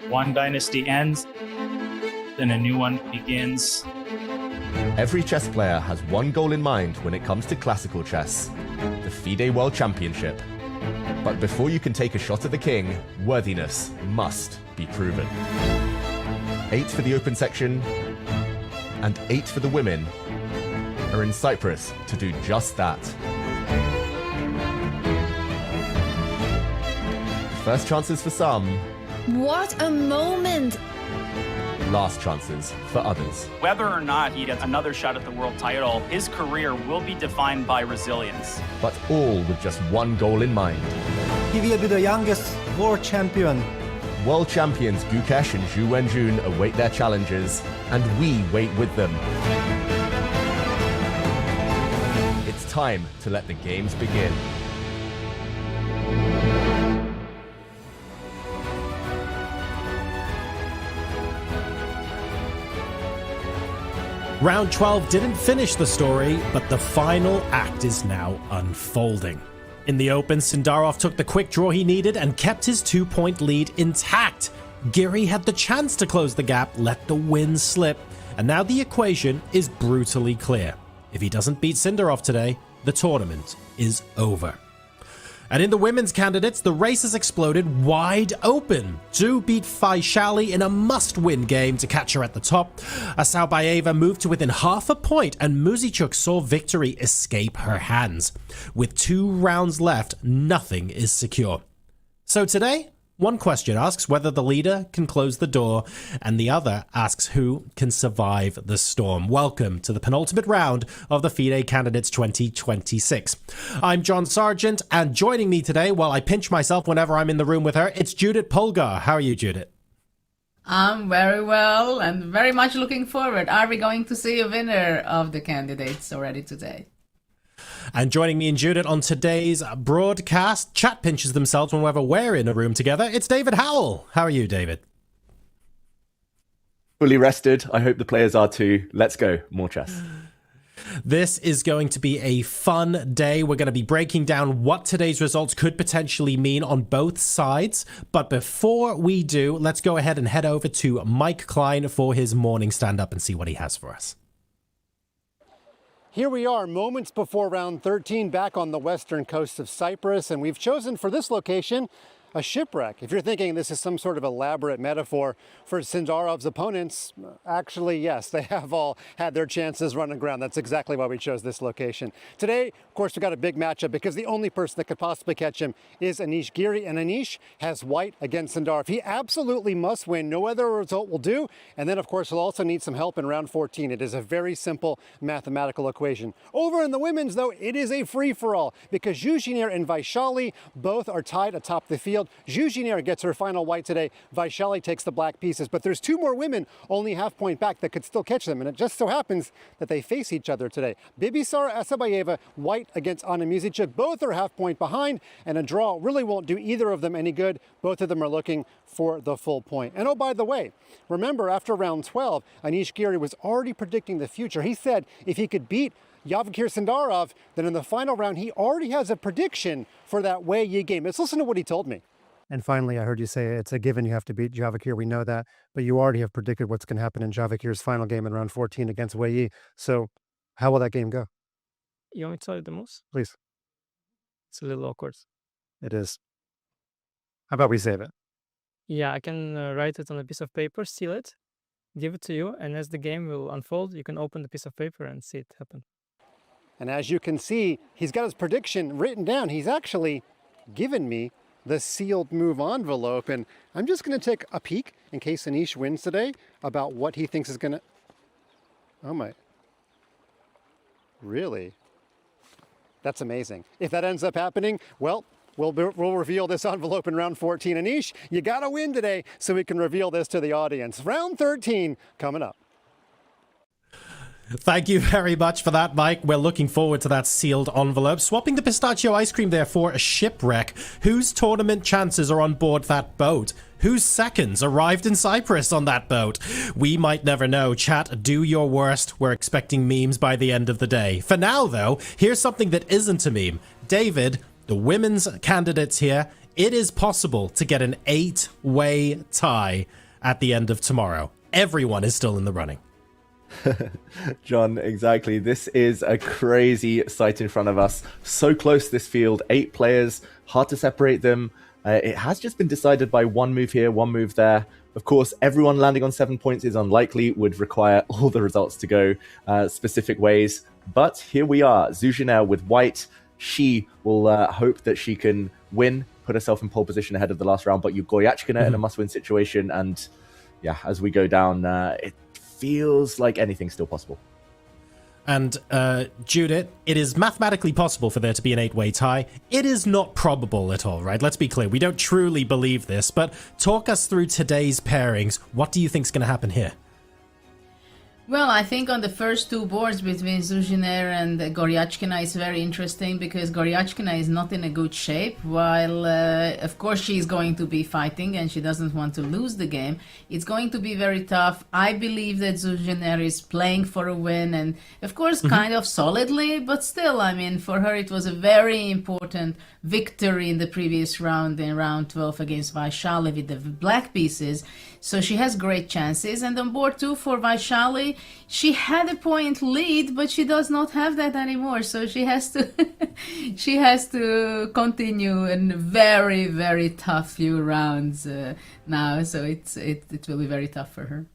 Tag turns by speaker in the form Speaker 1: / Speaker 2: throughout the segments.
Speaker 1: One dynasty ends, then a new one begins.
Speaker 2: Every chess player has one goal in mind when it comes to classical chess: the FIDE World Championship. But before you can take a shot at the king, worthiness must be proven. 8 for the open section and 8 for the women are in Cyprus to do just that. First chances for some.
Speaker 3: What a moment!
Speaker 2: Last chances for others.
Speaker 4: Whether or not he gets another shot at the world title, his career will be defined by resilience.
Speaker 2: But all with just one goal in mind.
Speaker 5: He will be the youngest world champion.
Speaker 2: World champions Gukesh and Wenjun await their challenges, and we wait with them. It's time to let the games begin.
Speaker 6: Round 12 didn't finish the story, but the final act is now unfolding. In the open, Sindarov took the quick draw he needed and kept his 2-point lead intact. Giri had the chance to close the gap, let the win slip, and now the equation is brutally clear. If he doesn't beat Sindarov today, the tournament is over. And in the women's candidates, the race has exploded wide open. Zhu beat Vachier-Lagrave in a must-win game to catch her at the top. Asaubayeva moved to within half a point, and Muzichuk saw victory escape her hands. With 2 rounds left, nothing is secure. So today, one question asks whether the leader can close the door, and the other asks who can survive the storm. Welcome to the penultimate round of the FIDE Candidates 2026. I'm John Sargent, and joining me today, while I pinch myself whenever I'm in the room with her, it's Judith Polgar. How are you, Judith?
Speaker 7: I'm very well and very much looking forward. Are we going to see a winner of the candidates already today?
Speaker 6: And joining me and Judith on today's broadcast, chat pinches themselves whenever we're in a room together, it's David Howell. How are you, David?
Speaker 8: Fully rested. I hope the players are too. Let's go. More chess.
Speaker 6: This is going to be a fun day. We're going to be breaking down what today's results could potentially mean on both sides. But before we do, let's go ahead and head over to Mike Klein for his morning stand-up and see what he has for us.
Speaker 9: Here we are, moments before round 13, back on the western coast of Cyprus, and we've chosen for this location a shipwreck. If you're thinking this is some sort of elaborate metaphor for Sindarov's opponents, actually, yes, they have all had their chances run aground. That's exactly why we chose this location. Today, of course, we've got a big matchup because the only person that could possibly catch him is Anish Giri, and Anish has white against Sindarov. He absolutely must win. No other result will do. And then, of course, he'll also need some help in round 14. It is a very simple mathematical equation. Over in the women's, though, it is a free-for-all because Vachier-Lagrave and Vachier-Lagrave both are tied atop the field. Vachier-Lagrave gets her final white today. Vachier-Lagrave takes the black pieces. But there's 2 more women only half point back that could still catch them. And it just so happens that they face each other today. Bibisara Asaubayeva, white against Anna Muzichuk. Both are half point behind. And a draw really won't do either of them any good. Both of them are looking for the full point. And oh, by the way, remember after round 12, Anish Giri was already predicting the future. He said if he could beat Vachier-Sindarov, then in the final round, he already has a prediction for that Wei-Yi game. Let's listen to what he told me. And finally, I heard you say it's a given you have to beat Vachier. We know that, but you already have predicted what's going to happen in Vachier-'s final game in round 14 against Wei-Yi. So how will that game go?
Speaker 10: You want me to tell you the moves?
Speaker 9: Please.
Speaker 10: It's a little awkward.
Speaker 9: It is. How about we save it?
Speaker 10: Yeah, I can write it on a piece of paper, seal it, give it to you, and as the game will unfold, you can open the piece of paper and see it happen.
Speaker 9: And as you can see, he's got his prediction written down. He's actually given me the sealed move envelope, and I'm just going to take a peek in case Anish wins today about what he thinks is going to... Oh my. Really? That's amazing. If that ends up happening, well, we'll reveal this envelope in round 14. Anish, you got to win today so we can reveal this to the audience. Round 13 coming up.
Speaker 6: Thank you very much for that, Mike. We're looking forward to that sealed envelope. Swapping the pistachio ice cream there for a shipwreck. Whose tournament chances are on board that boat? Whose seconds arrived in Cyprus on that boat? We might never know. Chat, do your worst. We're expecting memes by the end of the day. For now, though, here's something that isn't a meme. David, the women's candidates here, it is possible to get an 8-way tie at the end of tomorrow. Everyone is still in the running.
Speaker 8: John, exactly. This is a crazy sight in front of us. So close, this field. 8 players, hard to separate them. It has just been decided by one move here, one move there. Of course, everyone landing on 7 points is unlikely, would require all the results to go specific ways. But here we are, Zuzhiner with white. She will hope that she can win, put herself in pole position ahead of the last round, but you Goryachkina in a must-win situation. And yeah, as we go down, it feels like anything's still possible.
Speaker 6: And Judith, it is mathematically possible for there to be an 8-way tie. It is not probable at all, right? Let's be clear. We don't truly believe this, but talk us through today's pairings. What do you think is going to happen here?
Speaker 7: Well, I think on the first 2 boards between Zuzhiner and Goryachkina is very interesting because Goryachkina is not in a good shape, while of course she's going to be fighting and she doesn't want to lose the game. It's going to be very tough. I believe that Zuzhiner is playing for a win and of course kind of solidly, but still, I mean, for her it was a very important victory in the previous round, in round 12 against Vachier-Lagrave with the black pieces. So she has great chances. And on board 2 for Vachier-Lagrave, she had a point lead, but she does not have that anymore. So she has to she has to continue in very, very tough few rounds now. So it will be very tough for her.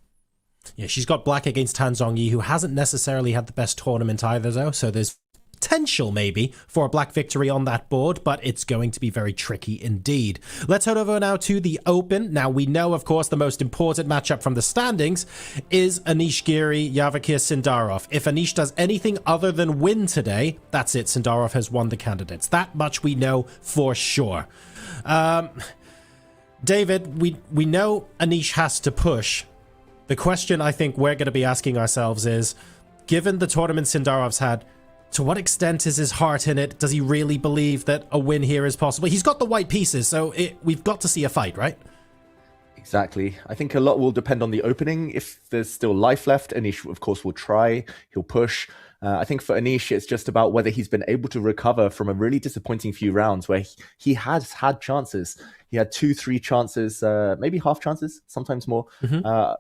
Speaker 6: Yeah, she's got black against Han Zhongyi, who hasn't necessarily had the best tournament either, though. So there's potential maybe for a black victory on that board, but it's going to be very tricky indeed. Let's head over now to the Open. Now we know, of course, the most important matchup from the standings is Anish Giri, Vachier Sindarov. If Anish does anything other than win today, that's it. Sindarov has won the candidates. That much we know for sure. David, we know Anish has to push. The question I think we're going to be asking ourselves is, given the tournament Sindarov's had, to what extent is his heart in it? Does he really believe that a win here is possible? He's got the white pieces, so we've got to see a fight, right?
Speaker 8: Exactly. I think a lot will depend on the opening. If there's still life left, Anish, of course, will try. He'll push. I think for Anish, it's just about whether he's been able to recover from a really disappointing few rounds where he has had chances. He had 2-3 chances, maybe half chances, sometimes more,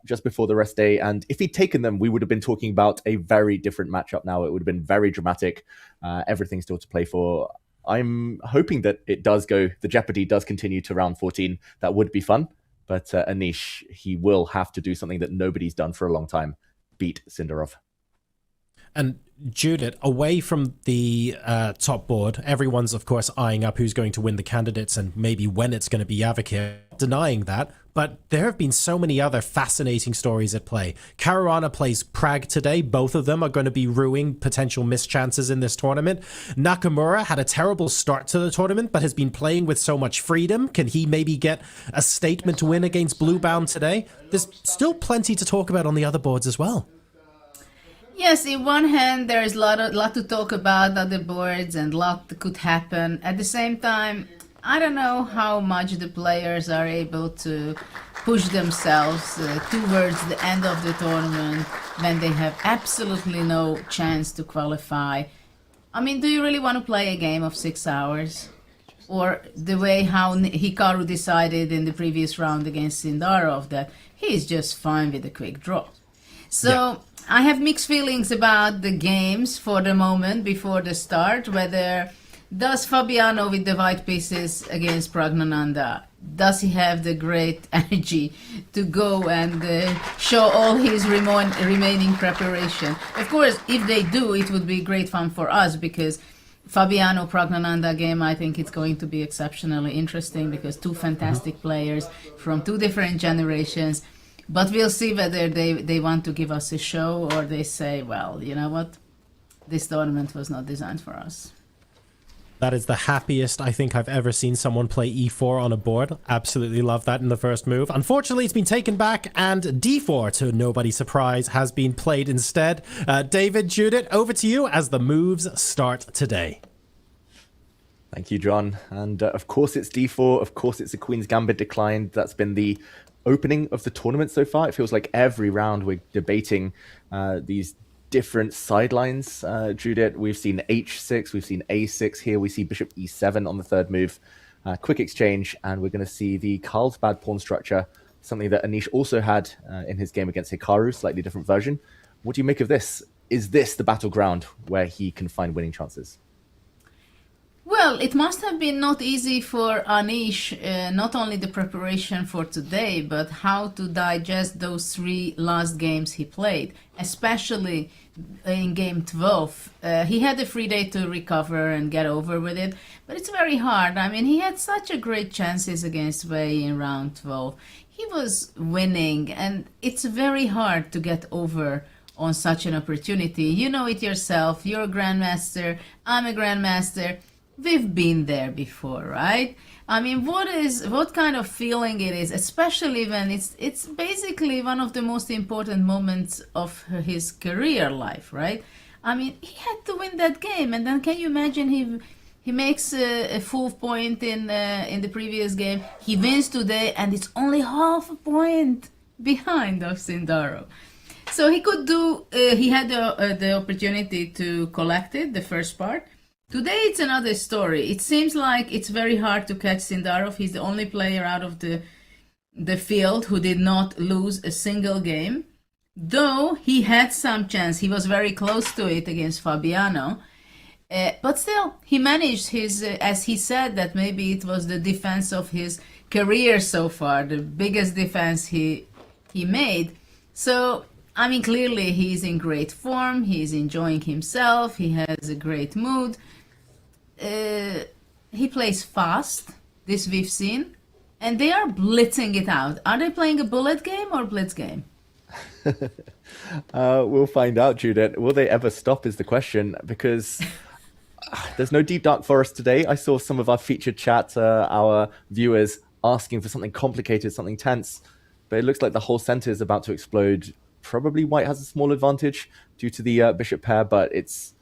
Speaker 8: just before the rest day. And if he'd taken them, we would have been talking about a very different matchup now. It would have been very dramatic. Everything still to play for. I'm hoping that it does go, the jeopardy does continue to round 14. That would be fun. But Anish, he will have to do something that nobody's done for a long time. Beat Sindarov.
Speaker 6: And Judith, away from the top board, everyone's, of course, eyeing up who's going to win the candidates and maybe when it's going to be Vachier. Denying that, but there have been so many other fascinating stories at play. Caruana plays Prague today. Both of them are going to be ruining potential missed chances in this tournament. Nakamura had a terrible start to the tournament, but has been playing with so much freedom. Can he maybe get a statement win against Bluebound today? There's still plenty to talk about on the other boards as well.
Speaker 7: Yes, in one hand, there is a lot to talk about other boards and a lot that could happen. At the same time, I don't know how much the players are able to push themselves towards the end of the tournament when they have absolutely no chance to qualify. I mean, do you really want to play a game of 6 hours? Or the way how Hikaru decided in the previous round against Sindarov that he's just fine with a quick draw. So yeah. I have mixed feelings about the games for the moment before the start, whether does Fabiano with the white pieces against Pragnananda, does he have the great energy to go and show all his remaining preparation? Of course, if they do, it would be great fun for us because Fabiano Pragnananda game, I think it's going to be exceptionally interesting because two fantastic players from two different generations. But we'll see whether they want to give us a show or they say, well, you know what, this tournament was not designed for us.
Speaker 6: That is the happiest I think I've ever seen someone play e4 on a board. Absolutely love that in the first move. Unfortunately, it's been taken back, and d4, to nobody's surprise, has been played instead. David, Judith, over to you as the moves start today.
Speaker 8: Thank you, John. And of course it's d4. Of course it's a Queen's Gambit declined. That's been the opening of the tournament so far. It feels like every round we're debating these different sidelines. Judith, we've seen h6, we've seen a6 here, we see bishop e7 on the third move. Quick exchange, and we're going to see the Carlsbad pawn structure, something that Anish also had in his game against Hikaru, slightly different version. What do you make of this? Is this the battleground where he can find winning chances?
Speaker 7: Well, it must have been not easy for Anish, not only the preparation for today, but how to digest those 3 last games he played, especially in game 12. He had a free day to recover and get over with it, but it's very hard. I mean, he had such a great chances against Wei in round 12. He was winning, and it's very hard to get over on such an opportunity. You know it yourself. You're a grandmaster. I'm a grandmaster. We've been there before, right? I mean, what kind of feeling it is, especially when it's basically one of the most important moments of his career life, right? I mean, he had to win that game, and then can you imagine he makes a full point in the previous game. He wins today, and it's only half a point behind of Sindarov. So he could do. He had the opportunity to collect it, the first part. Today it's another story. It seems like it's very hard to catch Sindarov. He's the only player out of the field who did not lose a single game. Though he had some chance. He was very close to it against Fabiano. But still, he managed his, as he said, that maybe it was the defense of his career so far, the biggest defense he made. So, I mean, clearly he's in great form. He's enjoying himself. He has a great mood. He plays fast, this we've seen, and they are blitzing it out. Are they playing a bullet game or blitz game?
Speaker 8: We'll find out, Judith. Will they ever stop is the question, because there's no Deep Dark Forest today. I saw some of our featured chat, our viewers asking for something complicated, something tense, but it looks like the whole center is about to explode. Probably White has a small advantage due to the bishop pair, but it's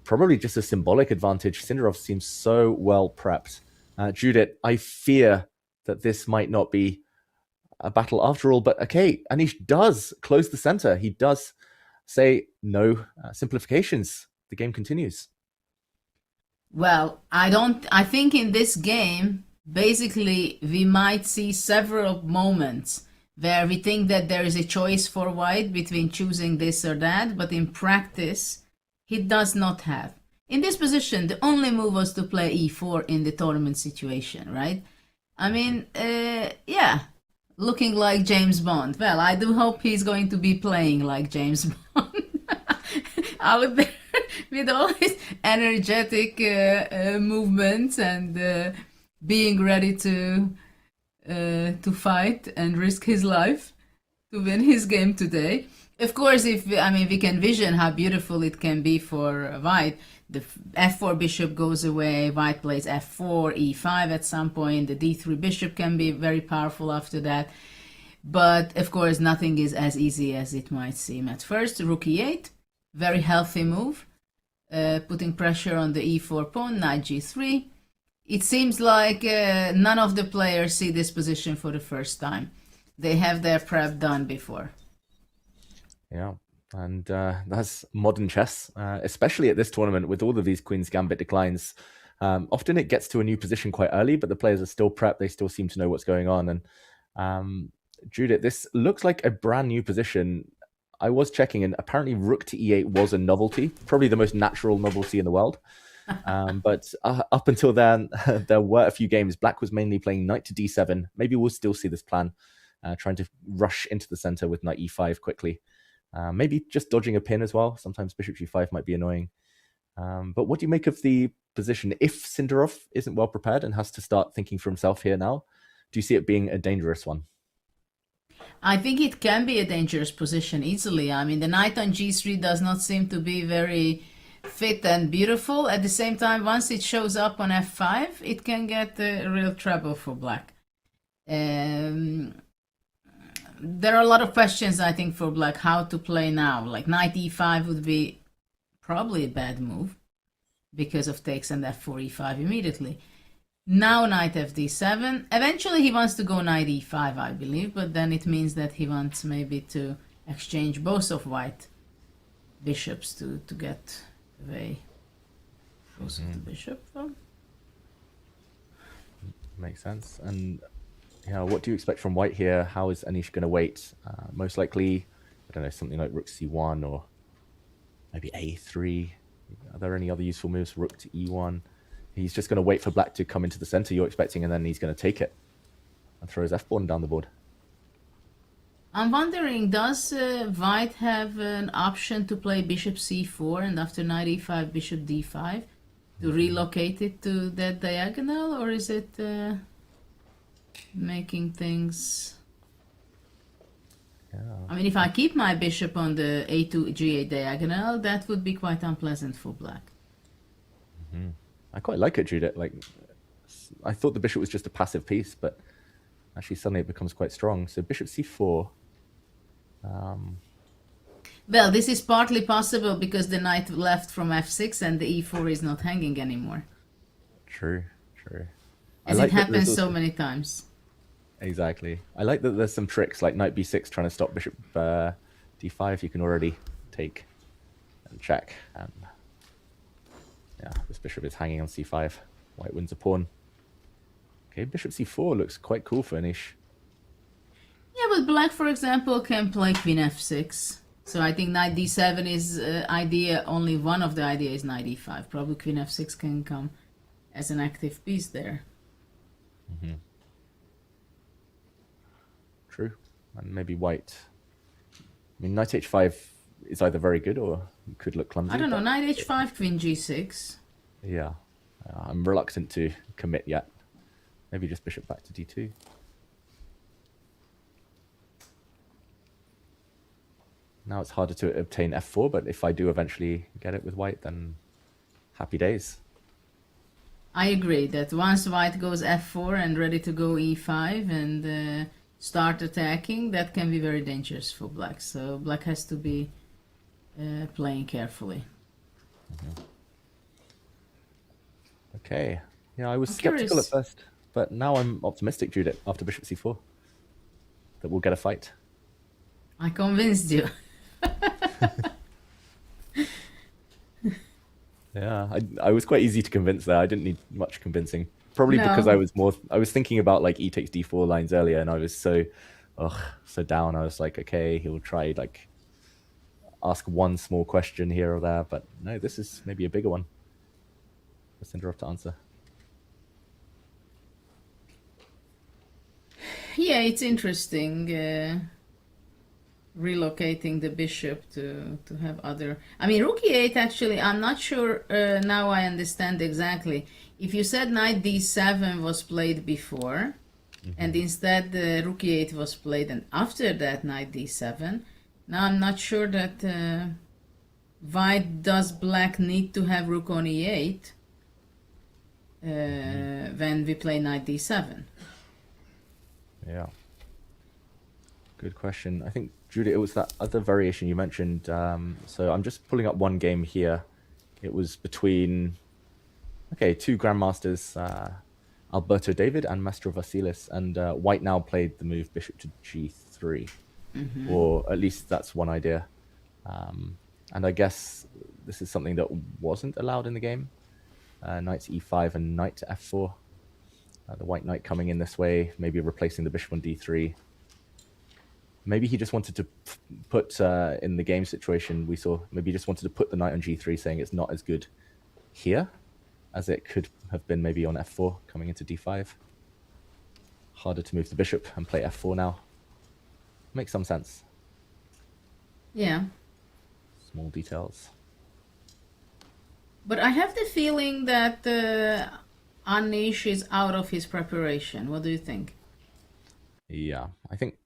Speaker 8: probably just a symbolic advantage. Sindarov seems so well prepped. Judith, I fear that this might not be a battle after all, but okay, Anish does close the center. He does say no simplifications. The game continues.
Speaker 7: Well, I think in this game, basically, we might see several moments where we think that there is a choice for White between choosing this or that, but in practice, he does not have. In this position, the only move was to play e4 in the tournament situation, right? I mean, yeah, looking like James Bond. Well, I do hope he's going to be playing like James Bond out there with all his energetic movements and being ready to fight and risk his life to win his game today. Of course, we can vision how beautiful it can be for White. The f4 bishop goes away, White plays f4, e5 at some point, the d3 bishop can be very powerful after that. But of course, nothing is as easy as it might seem at first. Rook e8, very healthy move, putting pressure on the e4 pawn, knight g3. It seems like none of the players see this position for the first time. They have their prep done before.
Speaker 8: Yeah, and that's modern chess, especially at this tournament with all of these Queen's Gambit declines. Often it gets to a new position quite early, but the players are still prepped. They still seem to know what's going on. And Judith, this looks like a brand new position. I was checking, and apparently rook to e8 was a novelty, probably the most natural novelty in the world. But up until then, there were a few games. Black was mainly playing knight to d7. Maybe we'll still see this plan, trying to rush into the center with knight e5 quickly. Maybe just dodging a pin as well. Sometimes bishop g5 might be annoying. But what do you make of the position? If Sindarov isn't well prepared and has to start thinking for himself here now, do you see it being a dangerous one?
Speaker 7: I think it can be a dangerous position easily. I mean, the knight on g3 does not seem to be very fit and beautiful. At the same time, once it shows up on f5, it can get real trouble for Black. There are a lot of questions, I think, for Black, how to play now. Like knight e5 would be probably a bad move because of takes and f4, e5 immediately. Now knight fd7. Eventually he wants to go knight e5, I believe, but then it means that he wants maybe to exchange both of White bishops to get away both of the bishop.
Speaker 8: Makes sense. And yeah, what do you expect from white here? How is Anish going to wait? Most likely, I don't know, something like rook c1 or maybe a3. Are there any other useful moves? Rook to e1. He's just going to wait for black to come into the center, you're expecting, and then he's going to take it and throw his f-pawn down the board.
Speaker 7: I'm wondering, does white have an option to play bishop c4 and after knight e5, bishop d5 to relocate it to that diagonal, or is it making things...
Speaker 8: Yeah.
Speaker 7: I mean, if I keep my bishop on the a2 g8 diagonal, that would be quite unpleasant for black.
Speaker 8: Mm-hmm. I quite like it, Judith. Like, I thought the bishop was just a passive piece, but actually suddenly it becomes quite strong. So bishop c4.
Speaker 7: Well, this is partly possible because the knight left from f6 and the e4 is not hanging anymore.
Speaker 8: True, true.
Speaker 7: As it happens so many times.
Speaker 8: Exactly. I like that there's some tricks like knight b6 trying to stop bishop d5. You can already take and check. And yeah, this bishop is hanging on c5. White wins a pawn. Okay, bishop c4 looks quite cool for Anish.
Speaker 7: Yeah, but black, for example, can play queen f6. So I think knight d7 is idea, only one of the idea is knight e5. Probably queen f6 can come as an active piece there.
Speaker 8: Mm-hmm. True. And maybe white. I mean, knight h5 is either very good or could look clumsy.
Speaker 7: I don't know, knight h5, queen g6.
Speaker 8: Yeah. I'm reluctant to commit yet. Maybe just bishop back to d2. Now it's harder to obtain f4, but if I do eventually get it with white, then happy days.
Speaker 7: I agree that once white goes f4 and ready to go e5 and start attacking, that can be very dangerous for black. So black has to be playing carefully.
Speaker 8: Mm-hmm. Okay. Yeah, I was skeptical at first, but now I'm optimistic, Judith, after bishop c4, that we'll get a fight.
Speaker 7: I convinced you.
Speaker 8: Yeah, I was quite easy to convince there. I didn't need much convincing. Probably because I was thinking about like e takes d4 lines earlier, and I was so down. I was like, okay, he'll try like ask one small question here or there, but no, this is maybe a bigger one for Sindarov to answer.
Speaker 7: Yeah, it's interesting. Relocating the bishop to have other... I mean, rook e8, actually, I'm not sure now I understand exactly. If you said knight d7 was played before, and instead the rook e8 was played, and after that knight d7, now I'm not sure that why does black need to have rook on e8 when we play knight d7?
Speaker 8: Yeah. Good question. I think, Judy, it was that other variation you mentioned. So I'm just pulling up one game here. It was between, two grandmasters, Alberto David and Master Vasilis. And white now played the move bishop to g3. Mm-hmm. Or at least that's one idea. And I guess this is something that wasn't allowed in the game. Knight to e5 and knight to f4. The white knight coming in this way, maybe replacing the bishop on d3. Maybe he just wanted to put, in the game situation we saw, maybe he just wanted to put the knight on g3, saying it's not as good here as it could have been maybe on f4, coming into d5. Harder to move the bishop and play f4 now. Makes some sense.
Speaker 7: Yeah.
Speaker 8: Small details.
Speaker 7: But I have the feeling that Anish is out of his preparation. What do you think?
Speaker 8: Yeah, I think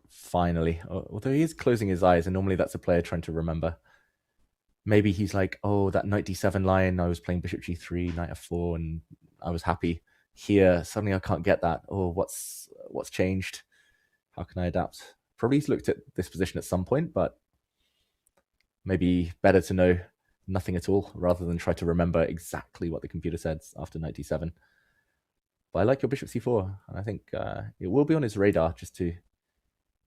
Speaker 8: finally, although he is closing his eyes, and normally that's a player trying to remember. Maybe he's like, oh, that knight d7 line, I was playing bishop g3, knight f4, and I was happy. Here, suddenly I can't get that. Oh, what's changed? How can I adapt? Probably he's looked at this position at some point, but maybe better to know nothing at all rather than try to remember exactly what the computer says after knight d7. But I like your bishop c4, and I think it will be on his radar just to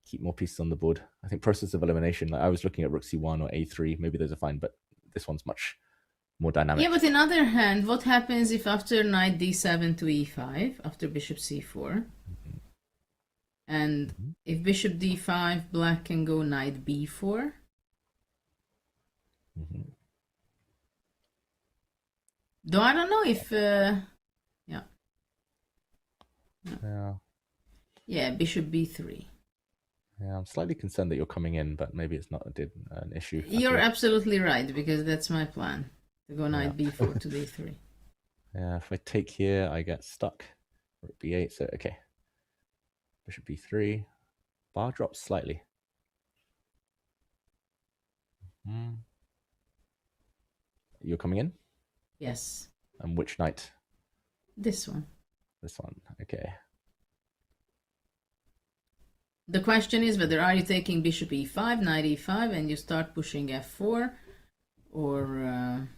Speaker 8: keep more pieces on the board. I think process of elimination, like I was looking at rook c1 or a3, maybe those are fine, but this one's much more dynamic.
Speaker 7: Yeah, but on the other hand, what happens if after knight d7 to e5, after bishop c4, and if bishop d5, black can go knight b4? Though I don't know if, yeah, bishop b3.
Speaker 8: Yeah, I'm slightly concerned that you're coming in, but maybe it's not an issue.
Speaker 7: You're absolutely right, because that's my plan, to go knight b4 to d3.
Speaker 8: Yeah, if I take here, I get stuck. Rook b8, so okay. Bishop b3. Bar drops slightly. You're coming in?
Speaker 7: Yes.
Speaker 8: And which knight?
Speaker 7: This one.
Speaker 8: This one, okay.
Speaker 7: The question is whether are you taking bishop e5, knight e5, and you start pushing f4, or...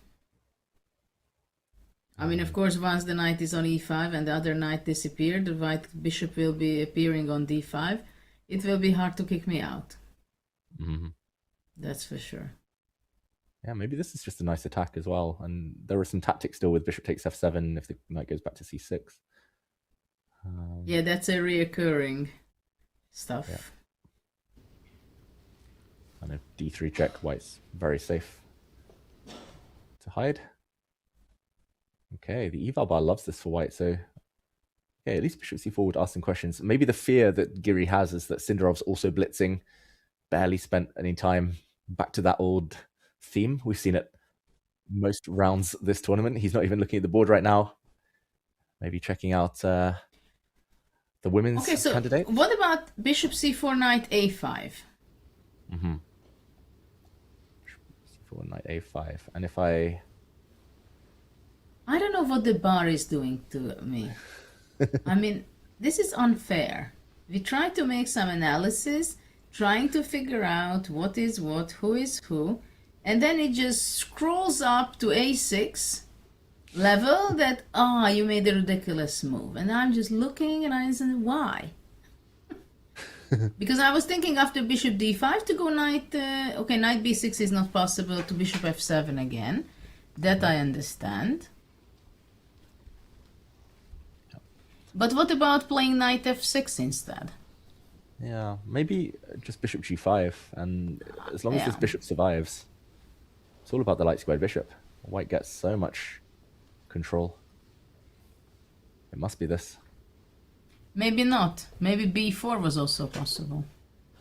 Speaker 7: I mean, of course, once the knight is on e5 and the other knight disappeared, the white bishop will be appearing on d5. It will be hard to kick me out. That's for sure.
Speaker 8: Yeah, maybe this is just a nice attack as well. And there are some tactics still with bishop takes f7 if the knight goes back to c6.
Speaker 7: Yeah, that's a reoccurring stuff.
Speaker 8: Yeah. And if d3 check, white's very safe to hide. Okay, the eval bar loves this for white, so okay, at least bishop c4 would ask some questions. Maybe the fear that Giri has is that Sindarov's also blitzing, barely spent any time. Back to that old theme we've seen at most rounds this tournament. He's not even looking at the board right now. Maybe checking out the women's candidate.
Speaker 7: What about bishop c4, knight a5?
Speaker 8: C4, knight a5. And if I
Speaker 7: don't know what the bar is doing to me. I mean, this is unfair. We try to make some analysis, trying to figure out what is what, who is who, and then it just scrolls up to a6 level that, you made a ridiculous move. And I'm just looking and I said, why? Because I was thinking after bishop d5 to go knight, okay, knight b6 is not possible, to bishop f7 again. That I understand. But what about playing knight f6 instead?
Speaker 8: Yeah, maybe just bishop g5, and as long as this bishop survives, it's all about the light squared bishop. White gets so much control. It must be this.
Speaker 7: Maybe not. Maybe b4 was also possible.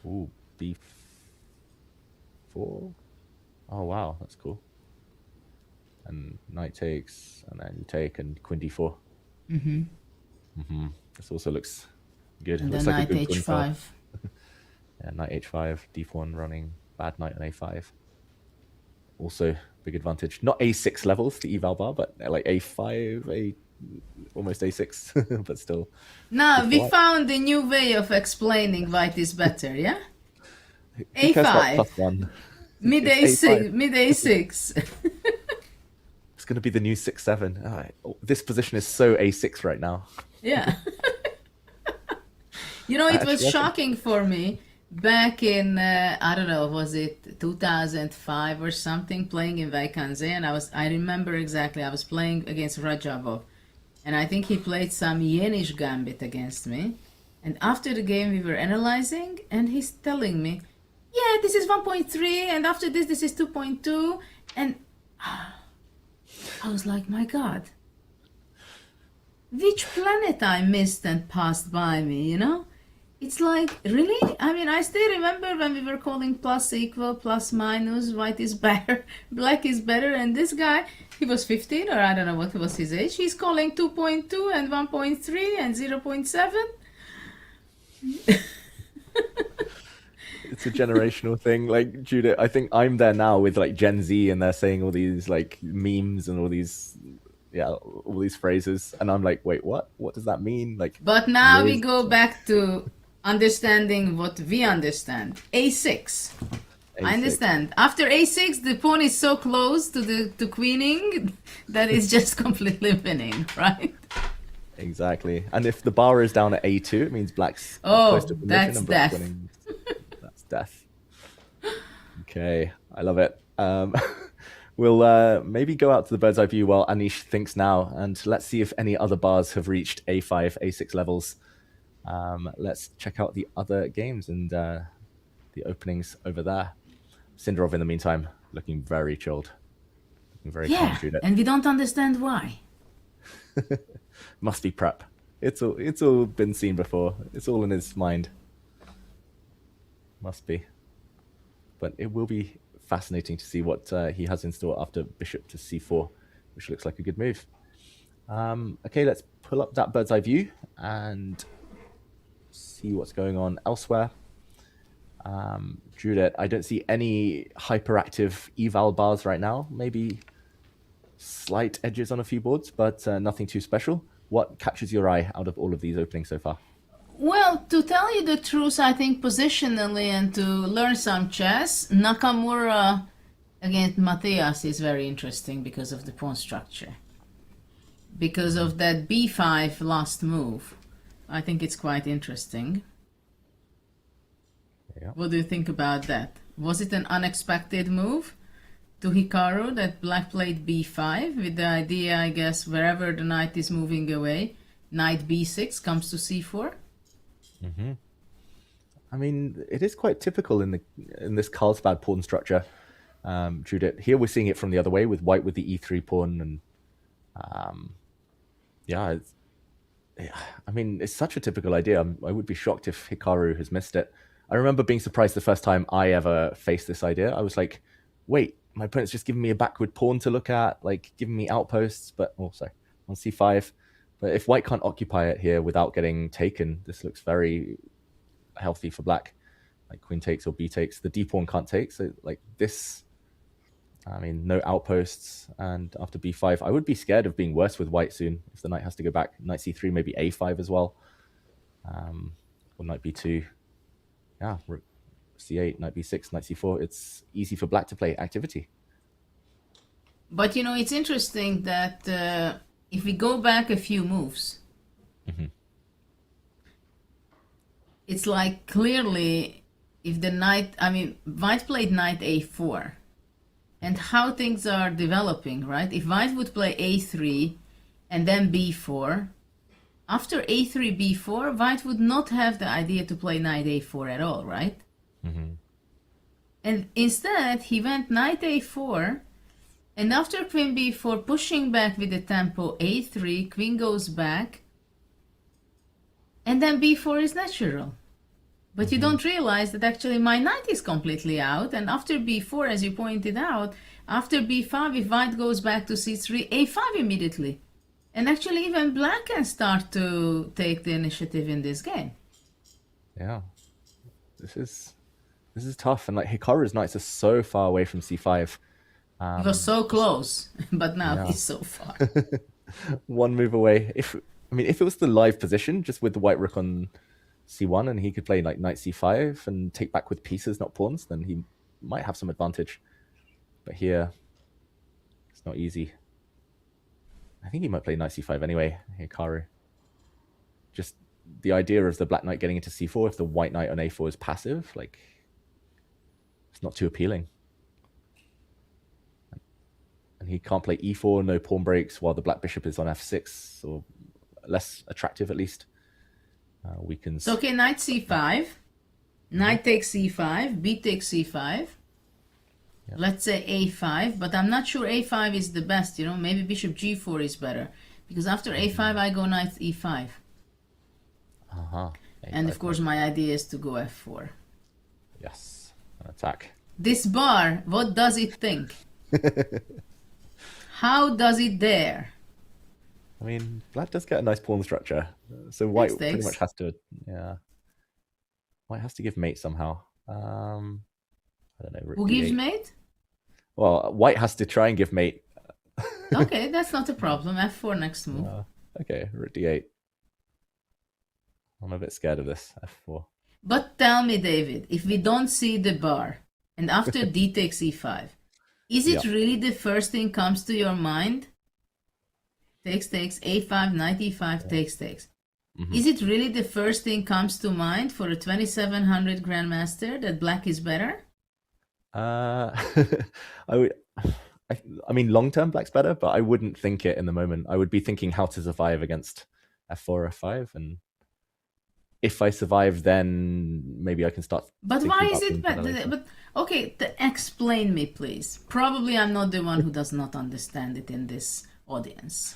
Speaker 8: Ooh, b4? Oh wow, that's cool. And knight takes, and then you take, and queen d4. This also looks good.
Speaker 7: And
Speaker 8: looks
Speaker 7: then
Speaker 8: like
Speaker 7: knight h5.
Speaker 8: Yeah, knight h5, d4 running, bad knight on a5. Also, big advantage. Not a6 levels, the eval bar, but like a5, almost a6, but still.
Speaker 7: Now, we found a new way of explaining white is better, yeah? a5. Mid a6. Mid a6.
Speaker 8: It's going to be the new 6-7. This position is so a6 right now.
Speaker 7: Yeah. You know, it was shocking for me back in, I don't know, was it 2005 or something, playing in Vaikanze, and I remember exactly, I was playing against Rajabov, and I think he played some Yenish gambit against me, and after the game we were analyzing, and he's telling me, yeah, this is 1.3, and after this is 2.2, and I was like, my God, which planet I missed and passed by me, you know? It's like, really? I mean, I still remember when we were calling plus equal, plus minus, white is better, black is better, and this guy, he was 15, or I don't know what was his age, he's calling 2.2 and 1.3 and 0.7.
Speaker 8: It's a generational thing. Like, Judith, I think I'm there now with like Gen Z, and they're saying all these like memes and all these phrases, and I'm like, wait, what? What does that mean? Like,
Speaker 7: but now we go back to understanding what we understand. A6. I understand. After a6, the pawn is so close to the queening that it's just completely winning, right?
Speaker 8: Exactly. And if the bar is down at a2, it means black's close to position,
Speaker 7: that's
Speaker 8: and black's
Speaker 7: death.
Speaker 8: winning. That's death. Okay, I love it. We'll maybe go out to the bird's eye view while Anish thinks now, and let's see if any other bars have reached A5, A6 levels. Let's check out the other games and the openings over there. Sindarov, in the meantime, looking very chilled. Looking very calm, Judith.
Speaker 7: And we don't understand why.
Speaker 8: Must be prep. It's all been seen before. It's all in his mind. Must be. But it will be fascinating to see what he has in store after bishop to c4, which looks like a good move. Okay, let's pull up that bird's eye view and see what's going on elsewhere. Judith, I don't see any hyperactive eval bars right now. Maybe slight edges on a few boards, but nothing too special. What catches your eye out of all of these openings so far?
Speaker 7: Well, to tell you the truth, I think positionally and to learn some chess, Nakamura against Matthias is very interesting because of the pawn structure. Because of that b5 last move, I think it's quite interesting.
Speaker 8: Yeah.
Speaker 7: What do you think about that? Was it an unexpected move to Hikaru that black played b5 with the idea, I guess, wherever the knight is moving away, knight b6 comes to c4?
Speaker 8: Mm-hmm. I mean, it is quite typical in this Carlsbad pawn structure, Judith. Here we're seeing it from the other way with white with the e3 pawn, and yeah, I mean, it's such a typical idea. I would be shocked if Hikaru has missed it. I remember being surprised the first time I ever faced this idea. I was like, wait, my opponent's just giving me a backward pawn to look at, like giving me outposts, but on c5. But if white can't occupy it here without getting taken, this looks very healthy for black. Like queen takes or b takes. The d pawn can't take, so like this, I mean, no outposts. And after b5, I would be scared of being worse with white soon if the knight has to go back. Knight c3, maybe a5 as well. Or knight b2. Yeah, rook c8, knight b6, knight c4. It's easy for black to play activity.
Speaker 7: But you know, it's interesting that if we go back a few moves, it's like clearly if the knight, I mean, white played knight a4 and how things are developing, right? If white would play a3 and then b4, after a3, b4, white would not have the idea to play knight a4 at all, right? And instead, he went knight a4, and after queen b4, pushing back with the tempo a3, queen goes back, and then b4 is natural. But you don't realize that actually my knight is completely out, and after b4, as you pointed out, after b5, if white goes back to c3, a5 immediately. And actually even black can start to take the initiative in this game.
Speaker 8: Yeah, this is tough, and like Hikaru's knights are so far away from c5.
Speaker 7: He was so close, but now he's so far.
Speaker 8: One move away. If it was the live position, just with the white rook on c1, and he could play like knight c5 and take back with pieces, not pawns, then he might have some advantage. But here, it's not easy. I think he might play knight c5 anyway, Hikaru. Just the idea of the black knight getting into c4 if the white knight on a4 is passive, like, it's not too appealing. And he can't play e4, no pawn breaks, while the black bishop is on f6, or less attractive at least. Weakens.
Speaker 7: So, okay, knight c5, knight takes c5, b takes c5. Yep. Let's say a5, but I'm not sure a5 is the best, you know, maybe bishop g4 is better. Because after a5, I go knight e5. And of course, my idea is to go f4.
Speaker 8: Yes, an attack.
Speaker 7: This bar, what does it think? How does it dare?
Speaker 8: I mean, black does get a nice pawn structure. So white pretty much has to, white has to give mate somehow. I don't know.
Speaker 7: Who gives mate?
Speaker 8: Well, white has to try and give mate.
Speaker 7: Okay, that's not a problem. f4 next move.
Speaker 8: Okay, rook d8. I'm a bit scared of this, f4.
Speaker 7: But tell me, David, if we don't see the bar, and after d takes e5, is it really the first thing comes to your mind? Takes, takes, a5, knight e5, takes, takes. Is it really the first thing comes to mind for a 2700 Grandmaster that black is better?
Speaker 8: I I mean, long term, black's better, but I wouldn't think it in the moment. I would be thinking how to survive against f4, f5, and if I survive, then maybe I can start.
Speaker 7: But why is it better? But okay, explain me, please. Probably I'm not the one who does not understand it in this audience.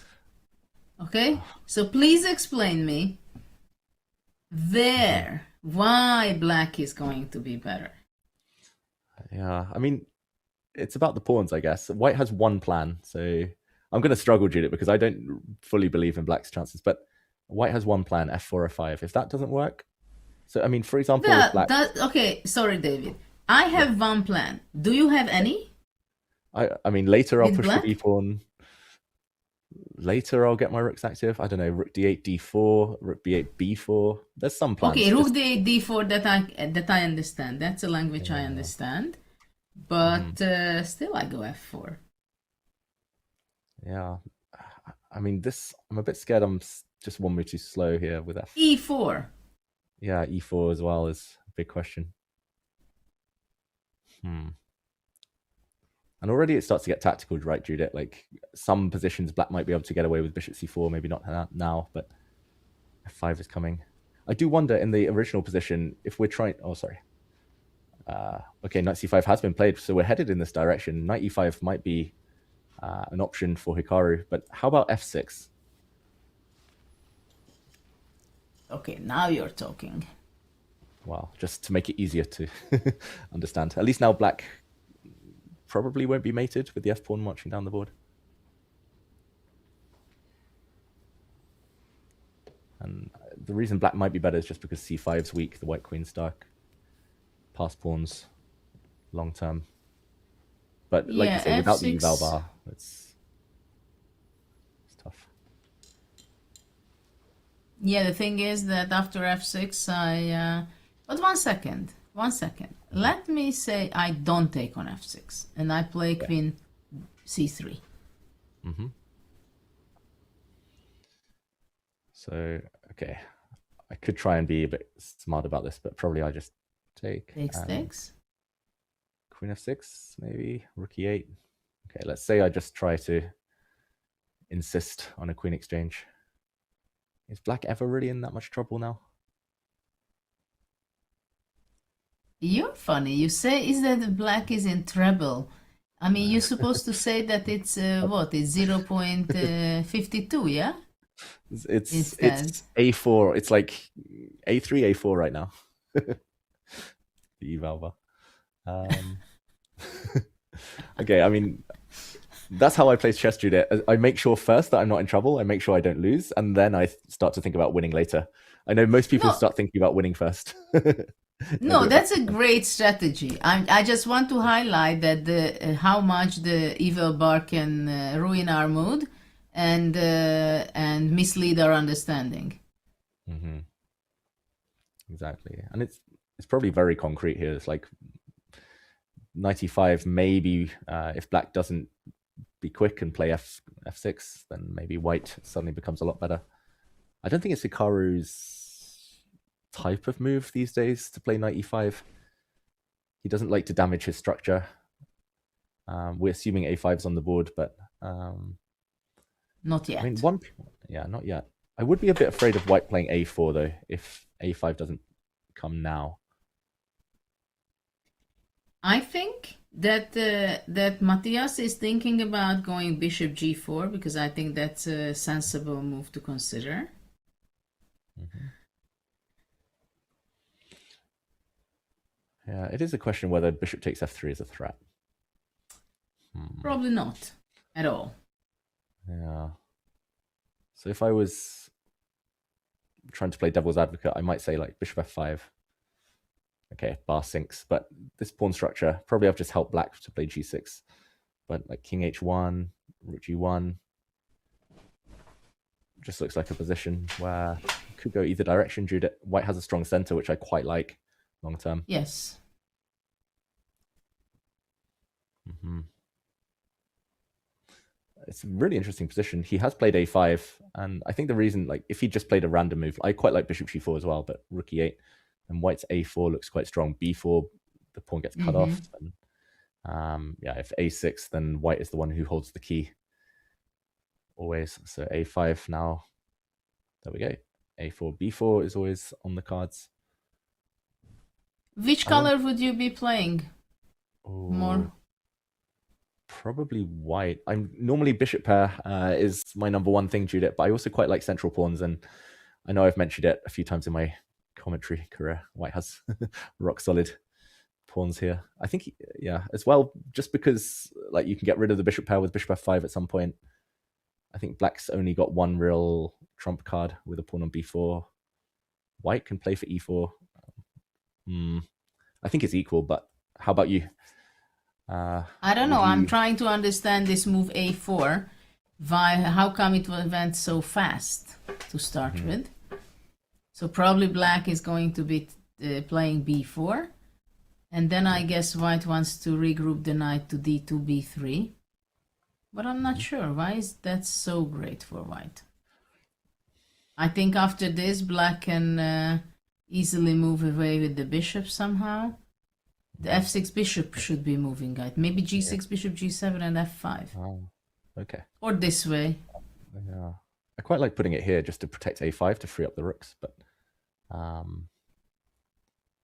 Speaker 7: Okay, so please explain me why black is going to be better.
Speaker 8: Yeah, I mean, it's about the pawns, I guess. White has one plan, so I'm going to struggle, Judith, because I don't fully believe in black's chances. But white has one plan, f4, f5. If that doesn't work, so I mean, for example, black...
Speaker 7: okay, sorry, David. I have one plan. Do you have any?
Speaker 8: I mean, later I'll push
Speaker 7: black?
Speaker 8: the b pawn. Later I'll get my rooks active. I don't know, rook d8, d4, rook b8, b4. There's some plans.
Speaker 7: Okay, rook d8, d4. That I understand. That's a language I understand. But still, I go f4.
Speaker 8: Yeah, I mean, I'm a bit scared. I'm just one move too slow here with f.
Speaker 7: e4.
Speaker 8: Yeah, e4 as well is a big question. And already it starts to get tactical, right, Judith? Like some positions, black might be able to get away with bishop c4, maybe not now, but f5 is coming. I do wonder in the original position if we're trying. Oh, sorry. Okay, knight c5 has been played, so we're headed in this direction. Knight e5 might be an option for Hikaru, but how about f6?
Speaker 7: Okay, now you're talking.
Speaker 8: Well, just to make it easier to understand. At least now black probably won't be mated with the f-pawn marching down the board. And the reason black might be better is just because c5 is weak, the white queen's dark. Pass pawns, long term. But like you say, without the eval bar, it's tough.
Speaker 7: Yeah, the thing is that after f6, but one second. Let me say I don't take on f6, and I play queen c3.
Speaker 8: So, okay. I could try and be a bit smart about this, but probably I just take.
Speaker 7: Takes.
Speaker 8: Queen f6, maybe. Rook e8. Okay, let's say I just try to insist on a queen exchange. Is black ever really in that much trouble now?
Speaker 7: You're funny. You say is that black is in trouble. I mean, you're supposed to say that it's what? It's 0.52, yeah?
Speaker 8: It's a4. It's like a3, a4 right now. The eval bar. Okay, I mean, that's how I play chess, Judith. I make sure first that I'm not in trouble. I make sure I don't lose, and then I start to think about winning later. I know most people start thinking about winning first.
Speaker 7: No, that's a great strategy. I just want to highlight that how much the eval bar can ruin our mood and mislead our understanding.
Speaker 8: Exactly, and it's probably very concrete here. It's like 95, maybe if black doesn't be quick and play f6, then maybe white suddenly becomes a lot better. I don't think it's Hikaru's type of move these days to play knight e5. He doesn't like to damage his structure. We're assuming a5's on the board, but
Speaker 7: not yet.
Speaker 8: I mean, not yet. I would be a bit afraid of white playing a4 though if a5 doesn't come now.
Speaker 7: I think that that Matthias is thinking about going bishop g4 because I think that's a sensible move to consider.
Speaker 8: Yeah, it is a question whether bishop takes f3 is a threat.
Speaker 7: Probably not at all.
Speaker 8: Yeah. So if I was trying to play devil's advocate, I might say like bishop f5. Okay, bar sinks, but this pawn structure, probably I've just helped black to play g6. But like king h1, rook g1, just looks like a position where it could go either direction. Judith, white has a strong center, which I quite like long term.
Speaker 7: Yes.
Speaker 8: It's a really interesting position. He has played a5, and I think the reason, like, if he just played a random move, I quite like bishop g4 as well, but rook e8, and white's a4 looks quite strong. b4, the pawn gets cut off, and Yeah, if a6, then white is the one who holds the key. Always. So a5 now. There we go. a4, b4 is always on the cards.
Speaker 7: Which color would you be playing more?
Speaker 8: Probably white. I'm normally bishop pair is my number one thing, Judith, but I also quite like central pawns, and I know I've mentioned it a few times in my commentary career. White has rock solid pawns here. I think, yeah, as well, just because like you can get rid of the bishop pair with bishop f5 at some point. I think black's only got one real trump card with a pawn on b4. White can play for e4. I think it's equal, but how about you?
Speaker 7: I don't know. I'm trying to understand this move a4. How come it went so fast to start with? So probably black is going to be playing b4. And then I guess white wants to regroup the knight to d2, b3. But I'm not sure. Why is that so great for white? I think after this, black can easily move away with the bishop somehow. The f6 bishop should be moving, right? Maybe g6 bishop, g7 and f5.
Speaker 8: Oh, okay.
Speaker 7: Or this way.
Speaker 8: Yeah, I quite like putting it here just to protect a5 to free up the rooks, but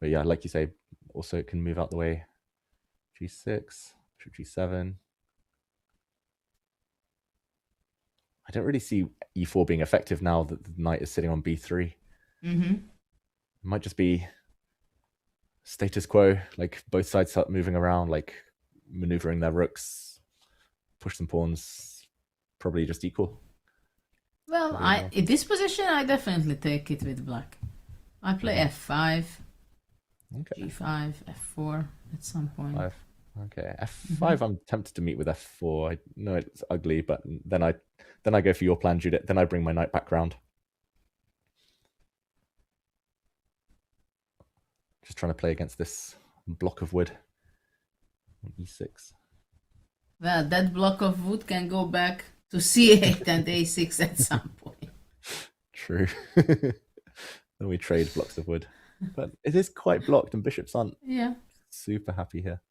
Speaker 8: yeah, like you say, also it can move out the way. g6, bishop g7. I don't really see e4 being effective now that the knight is sitting on b3. It might just be status quo, like both sides start moving around, like maneuvering their rooks, push some pawns, probably just equal.
Speaker 7: Well, in this position, I definitely take it with black. I play f5, g5, f4 at some point.
Speaker 8: Okay, f5 I'm tempted to meet with f4. I know it's ugly, but then I go for your plan, Judith. Then I bring my knight back round. Just trying to play against this block of wood on e6.
Speaker 7: Well, that block of wood can go back to c8 and a6 at some point.
Speaker 8: True. Then we trade blocks of wood. But it is quite blocked and bishops aren't super happy here.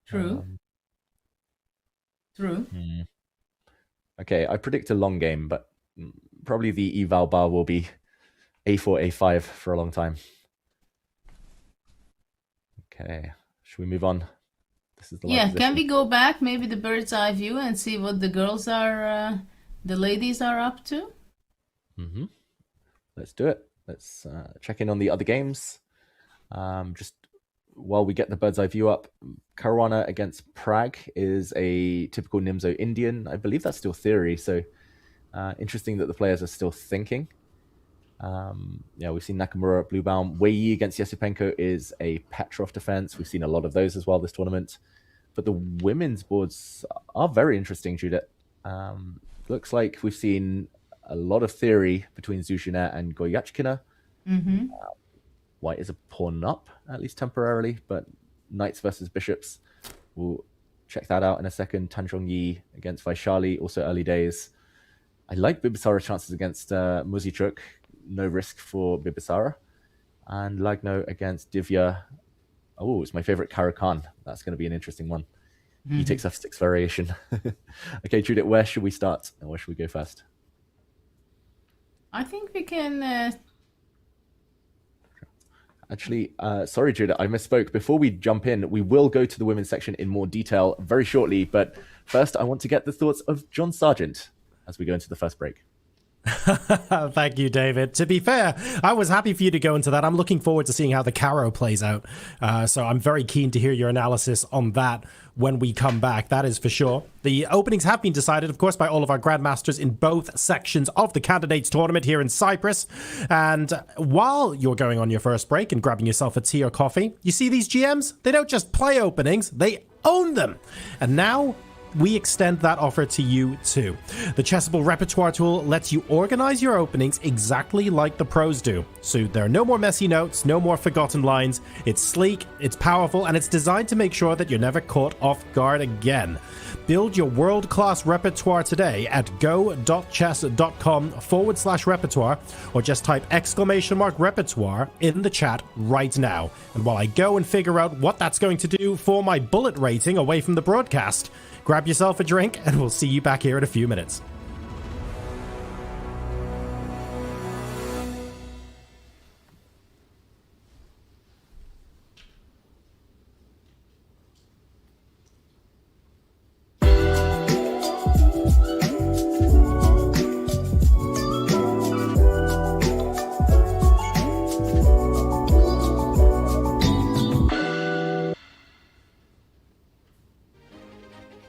Speaker 7: True. True.
Speaker 8: Okay, I predict a long game, but probably the eval bar will be a4, a5 for a long time. Okay, should we move on? This is the
Speaker 7: can we go back, maybe the bird's eye view, and see what the girls are, the ladies are up to?
Speaker 8: Let's do it. Let's check in on the other games. Just while we get the bird's eye view up, Caruana against Prague is a typical Nimzo Indian. I believe that's still theory, so interesting that the players are still thinking. Yeah, we've seen Nakamura, Bluebaum. Wei Yi against Yesipenko is a Petrov defense. We've seen a lot of those as well this tournament. But the women's boards are very interesting, Judith. Looks like we've seen a lot of theory between Zhu Junet and Goyachkina. White is a pawn up, at least temporarily, but knights versus bishops. We'll check that out in a second. Tan Zhongyi against Vaishali, also early days. I like Bibisara's chances against Muzichuk. No risk for Bibisara. And Lagno against Divya. Oh, it's my favorite Karakan. That's going to be an interesting one. He takes f6 variation. Okay, Judith, where should we start? And where should we go first?
Speaker 7: I think we can...
Speaker 8: Actually, sorry, Judith, I misspoke. Before we jump in, we will go to the women's section in more detail very shortly. But first, I want to get the thoughts of John Sargent as we go into the first break.
Speaker 6: Thank you, David. To be fair, I was happy for you to go into that. I'm looking forward to seeing how the Caro plays out. So I'm very keen to hear your analysis on that when we come back. That is for sure. The openings have been decided, of course, by all of our grandmasters in both sections of the Candidates Tournament here in Cyprus. And while you're going on your first break and grabbing yourself a tea or coffee, you see these GMs? They don't just play openings, they own them. And now we extend that offer to you too. The Chessable Repertoire tool lets you organize your openings exactly like the pros do. So there are no more messy notes, no more forgotten lines. It's sleek, it's powerful, and it's designed to make sure that you're never caught off guard again. Build your world-class repertoire today at go.chess.com/repertoire, or just type !repertoire in the chat right now. And while I go and figure out what that's going to do for my bullet rating away from the broadcast, grab yourself a drink and we'll see you back here in a few minutes.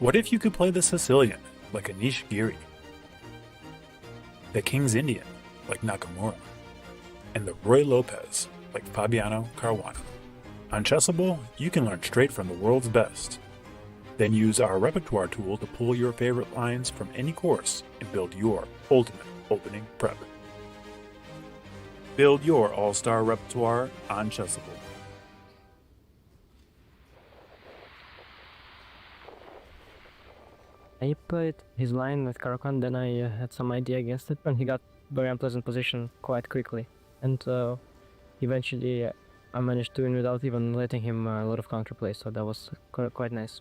Speaker 11: What if you could play the Sicilian, like Anish Giri, the King's Indian, like Nakamura, and the Roy Lopez, like Fabiano Caruana? On Chessable, you can learn straight from the world's best. Then use our repertoire tool to pull your favorite lines from any course and build your ultimate opening prep. Build your all-star repertoire on Chessable.
Speaker 10: I played his line with Caro-Kann, then I had some idea against it, and he got very unpleasant position quite quickly. And eventually I managed to win without even letting him a lot of counterplay, so that was quite nice.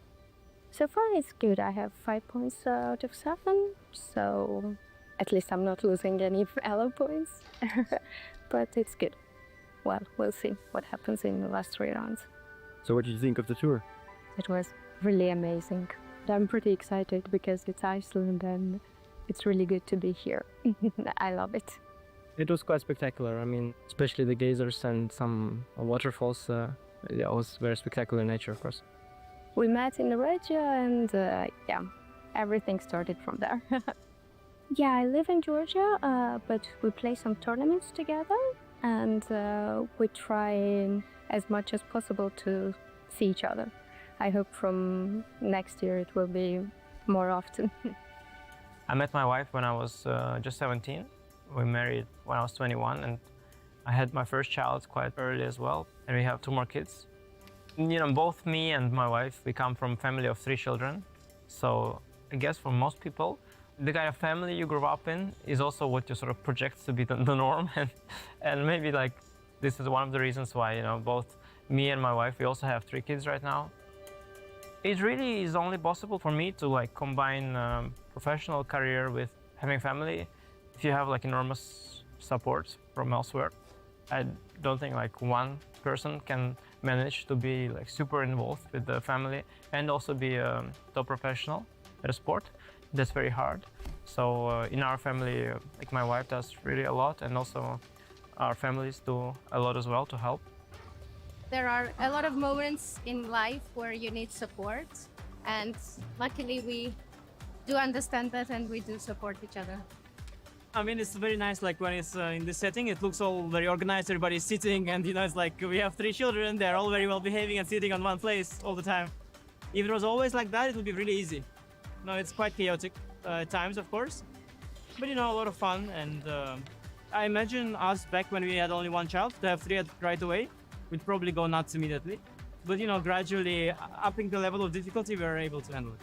Speaker 12: So far it's good. I have 5 points out of 7, so at least I'm not losing any elo points. But it's good. Well, we'll see what happens in the last 3 rounds.
Speaker 10: So what did you think of the tour?
Speaker 12: It was really amazing. I'm pretty excited because it's Iceland and it's really good to be here. I love it.
Speaker 10: It was quite spectacular. I mean, especially the geysers and some waterfalls. It was very spectacular in nature, of course.
Speaker 12: We met in Reggio and yeah, everything started from there. Yeah, I live in Georgia, but we play some tournaments together and we try as much as possible to see each other. I hope from next year it will be more often.
Speaker 10: I met my wife when I was just 17. We married when I was 21, and I had my first child quite early as well, and we have 2 more kids. You know, both me and my wife, we come from a family of 3 children. So I guess for most people, the kind of family you grew up in is also what you sort of project to be the norm. And maybe like this is one of the reasons why, you know, both me and my wife, we also have 3 kids right now. It really is only possible for me to like combine professional career with having family if you have like enormous support from elsewhere. I don't think like one person can manage to be like super involved with the family and also be a top professional at a sport. That's very hard. So in our family, like my wife does really a lot, and also our families do a lot as well to help.
Speaker 13: There are a lot of moments in life where you need support, and luckily we do understand that and we do support each other.
Speaker 14: I mean, it's very nice, like when it's in this setting, it looks all very organized, everybody's sitting, and you know, it's like we have 3 children, they're all very well behaving and sitting on one place all the time. If it was always like that, it would be really easy. No, it's quite chaotic at times, of course, but you know, a lot of fun. And I imagine us back when we had only 1 child, to have 3 right away, we'd probably go nuts immediately. But you know, gradually upping the level of difficulty, we were able to handle it.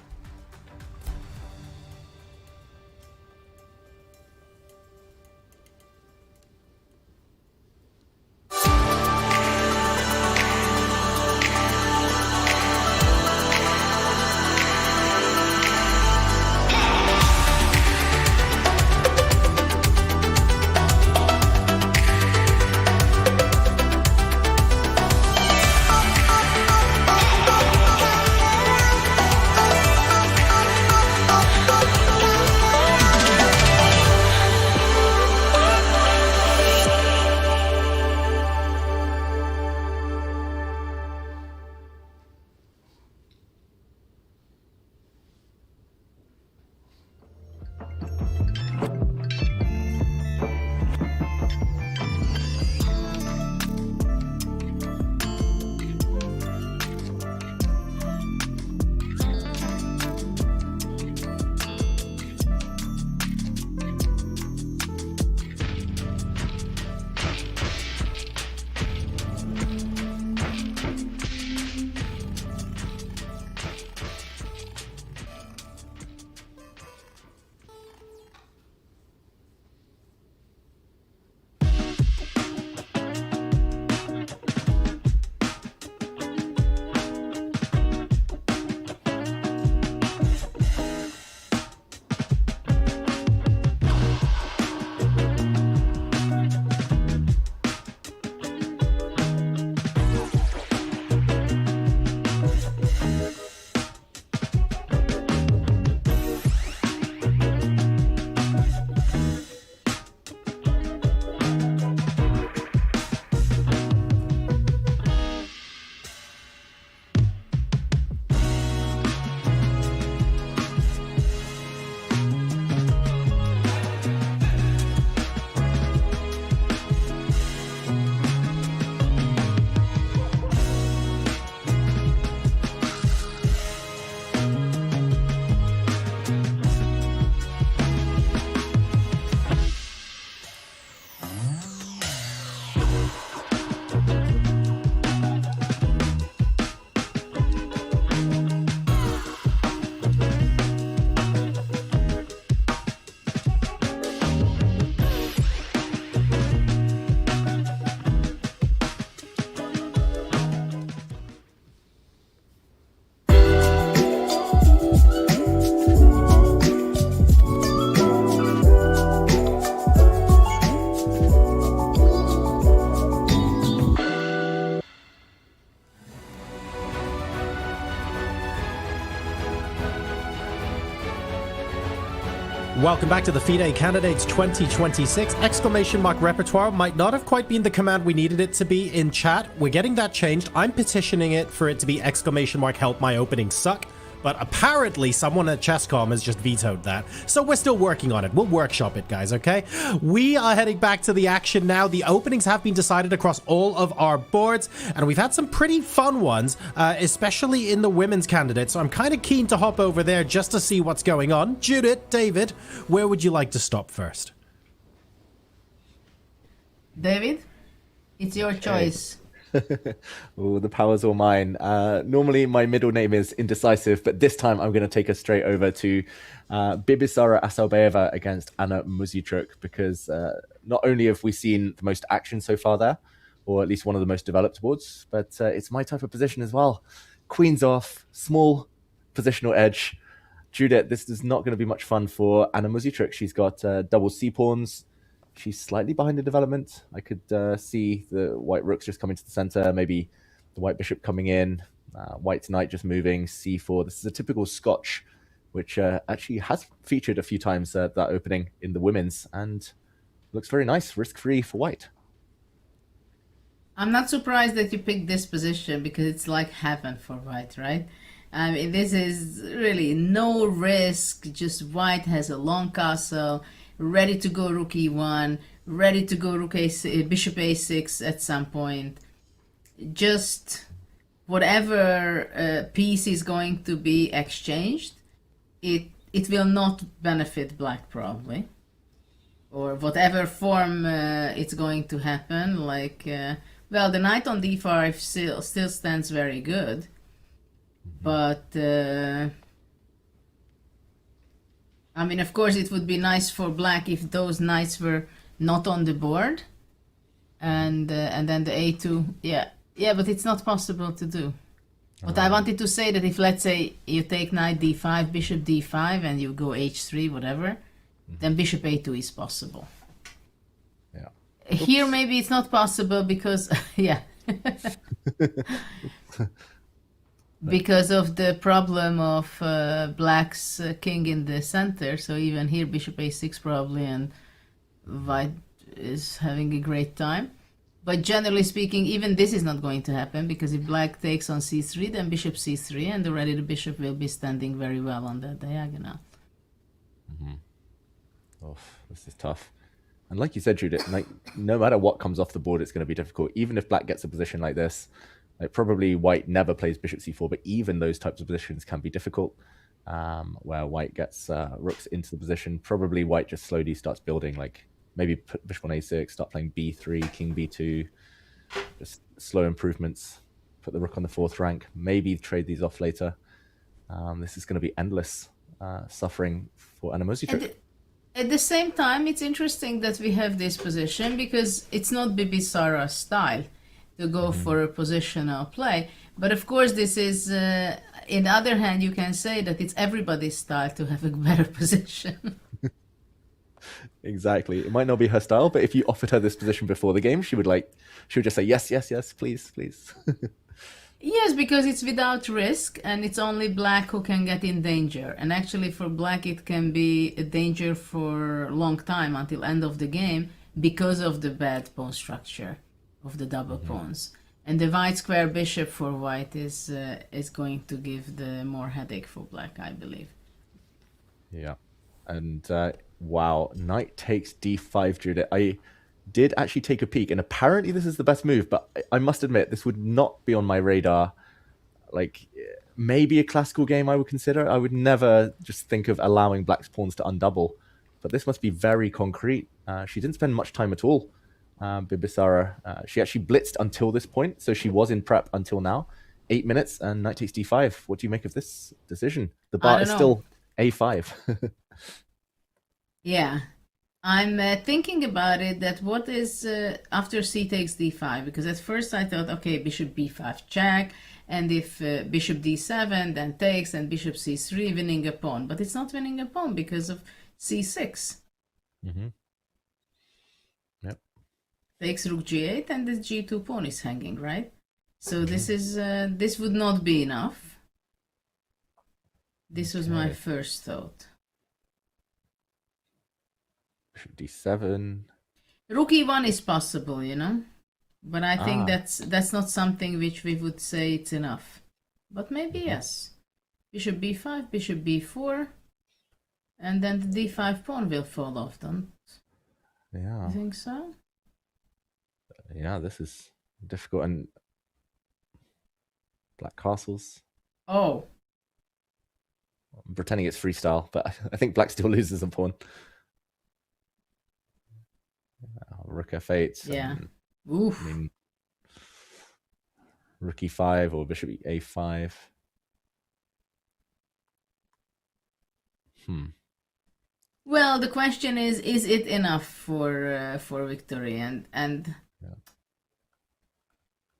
Speaker 6: Welcome back to the FIDE Candidates 2026. Exclamation mark repertoire might not have quite been the command we needed it to be in chat. We're getting that changed. I'm petitioning it for it to be exclamation mark help my openings suck. But apparently someone at Chesscom has just vetoed that. So we're still working on it. We'll workshop it, guys, okay? We are heading back to the action now. The openings have been decided across all of our boards, and we've had some pretty fun ones, especially in the women's candidates. So I'm kind of keen to hop over there just to see what's going on. Judith, David, where would you like to stop first?
Speaker 7: David, it's your choice.
Speaker 8: Oh, the power's all mine. Normally my middle name is indecisive, but this time I'm going to take us straight over to Bibisara Asalbayeva against Anna Muzychuk, because not only have we seen the most action so far there, or at least one of the most developed boards, but it's my type of position as well. Queen's off, small positional edge. Judith, this is not going to be much fun for Anna Muzychuk. She's got double c-pawns. She's slightly behind in development. I could see the white rooks just coming to the center, maybe the white bishop coming in, white knight just moving, c4. This is a typical Scotch, which actually has featured a few times that opening in the women's, and looks very nice, risk-free for white.
Speaker 7: I'm not surprised that you picked this position, because it's like heaven for white, right? I mean, this is really no risk, just white has a long castle, ready to go rook e1, ready to go rook bishop a6 at some point. Just whatever piece is going to be exchanged, it will not benefit black probably. Or whatever form it's going to happen, like, well, the knight on d5 still stands very good, but I mean, of course, it would be nice for black if those knights were not on the board, and then the a2. Yeah, but it's not possible to do. But I wanted to say that if, let's say, you take knight d5, bishop d5, and you go h3, whatever, then bishop a2 is possible.
Speaker 8: Yeah.
Speaker 7: Here, maybe it's not possible because, yeah. Because of the problem of black's king in the center, so even here bishop a6 probably, and white is having a great time. But generally speaking, even this is not going to happen, because if black takes on c3, then bishop c3, and already the bishop will be standing very well on that diagonal.
Speaker 8: Oh, this is tough. And like you said, Judith, like, no matter what comes off the board, it's going to be difficult. Even if black gets a position like this, like, probably white never plays bishop c4, but even those types of positions can be difficult, where white gets rooks into the position. Probably white just slowly starts building, like maybe put bishop on a6, start playing b3, king b2, just slow improvements, put the rook on the 4th rank, maybe trade these off later. This is going to be endless suffering for Anna Muzychuk.
Speaker 7: At the same time, it's interesting that we have this position, because it's not Bibisara's style to go for a positional play. But of course, this is, in the other hand, you can say that it's everybody's style to have a better position.
Speaker 8: Exactly. It might not be her style, but if you offered her this position before the game, she would just say, yes, yes, yes, please, please.
Speaker 7: Yes, because it's without risk, and it's only black who can get in danger. And actually for black, it can be a danger for a long time, until end of the game, because of the bad pawn structure of the double pawns. And the white square bishop for white is going to give the more headache for black, I believe.
Speaker 8: Yeah. And wow, knight takes d5, Judith. I did actually take a peek, and apparently this is the best move, but I must admit, this would not be on my radar. Like, maybe a classical game I would consider. I would never just think of allowing black's pawns to undouble, but this must be very concrete. She didn't spend much time at all, Bibisara. She actually blitzed until this point, so she was in prep until now. 8 minutes, and knight takes d5. What do you make of this decision? The bar is still a5.
Speaker 7: Yeah. I'm thinking about it, that what is after c takes d5, because at first I thought, okay, bishop b5 check, and if bishop d7 then takes, and bishop c3 winning a pawn, but it's not winning a pawn because of c6.
Speaker 8: Yep.
Speaker 7: Takes rook g8, and this g2 pawn is hanging, right? So this is this would not be enough. This was my first thought.
Speaker 8: Bishop d7.
Speaker 7: Rook e1 is possible, you know, but I think that's not something which we would say it's enough. But maybe yes. Bishop b5, bishop b4, and then the d5 pawn will fall off, don't
Speaker 8: Yeah.
Speaker 7: you think so?
Speaker 8: Yeah, this is difficult. And black castles.
Speaker 7: Oh.
Speaker 8: I'm pretending it's freestyle, but I think black still loses a pawn. Rook f8.
Speaker 7: Yeah. Oof.
Speaker 8: I mean, rook e5 or bishop a5.
Speaker 7: Well, the question is it enough for victory?